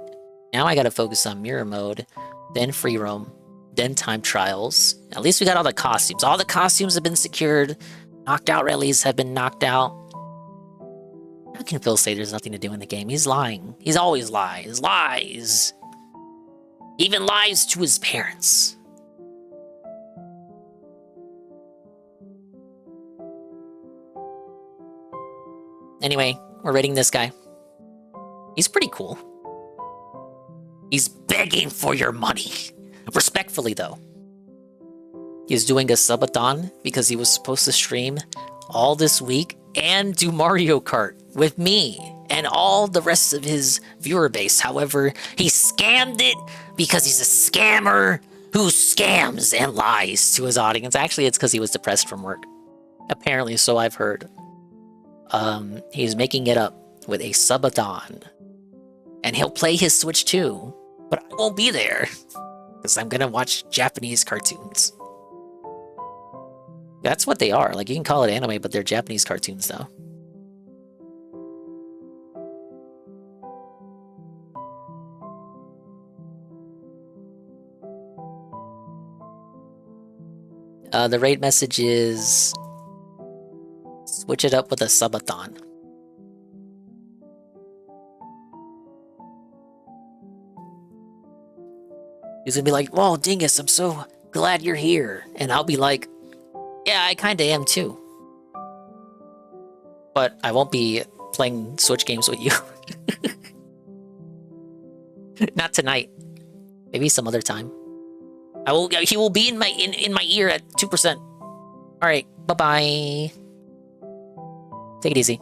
now I gotta focus on mirror mode, then free roam, then time trials. At least we got all the costumes. All the costumes have been secured. Knocked out rallies have been knocked out. How can Phil say there's nothing to do in the game? He's lying. He's always lies. Lies. He even lies to his parents. Anyway, we're rating this guy. He's pretty cool. He's begging for your money. Respectfully, though. He's doing a subathon because he was supposed to stream all this week and do Mario Kart with me and all the rest of his viewer base. However, he scammed it because he's a scammer who scams and lies to his audience. Actually, it's because he was depressed from work. Apparently, so I've heard. He's making it up with a subathon. And he'll play his Switch too. But I won't be there. Because I'm gonna watch Japanese cartoons. That's what they are. Like, you can call it anime, but they're Japanese cartoons, though. The raid message is... switch it up with a subathon. He's gonna be like, whoa, Dingus, I'm so glad you're here. And I'll be like, yeah, I kinda am too. But I won't be playing Switch games with you. Not tonight. Maybe some other time. He will be in my ear at 2%. Alright, bye-bye. Take it easy.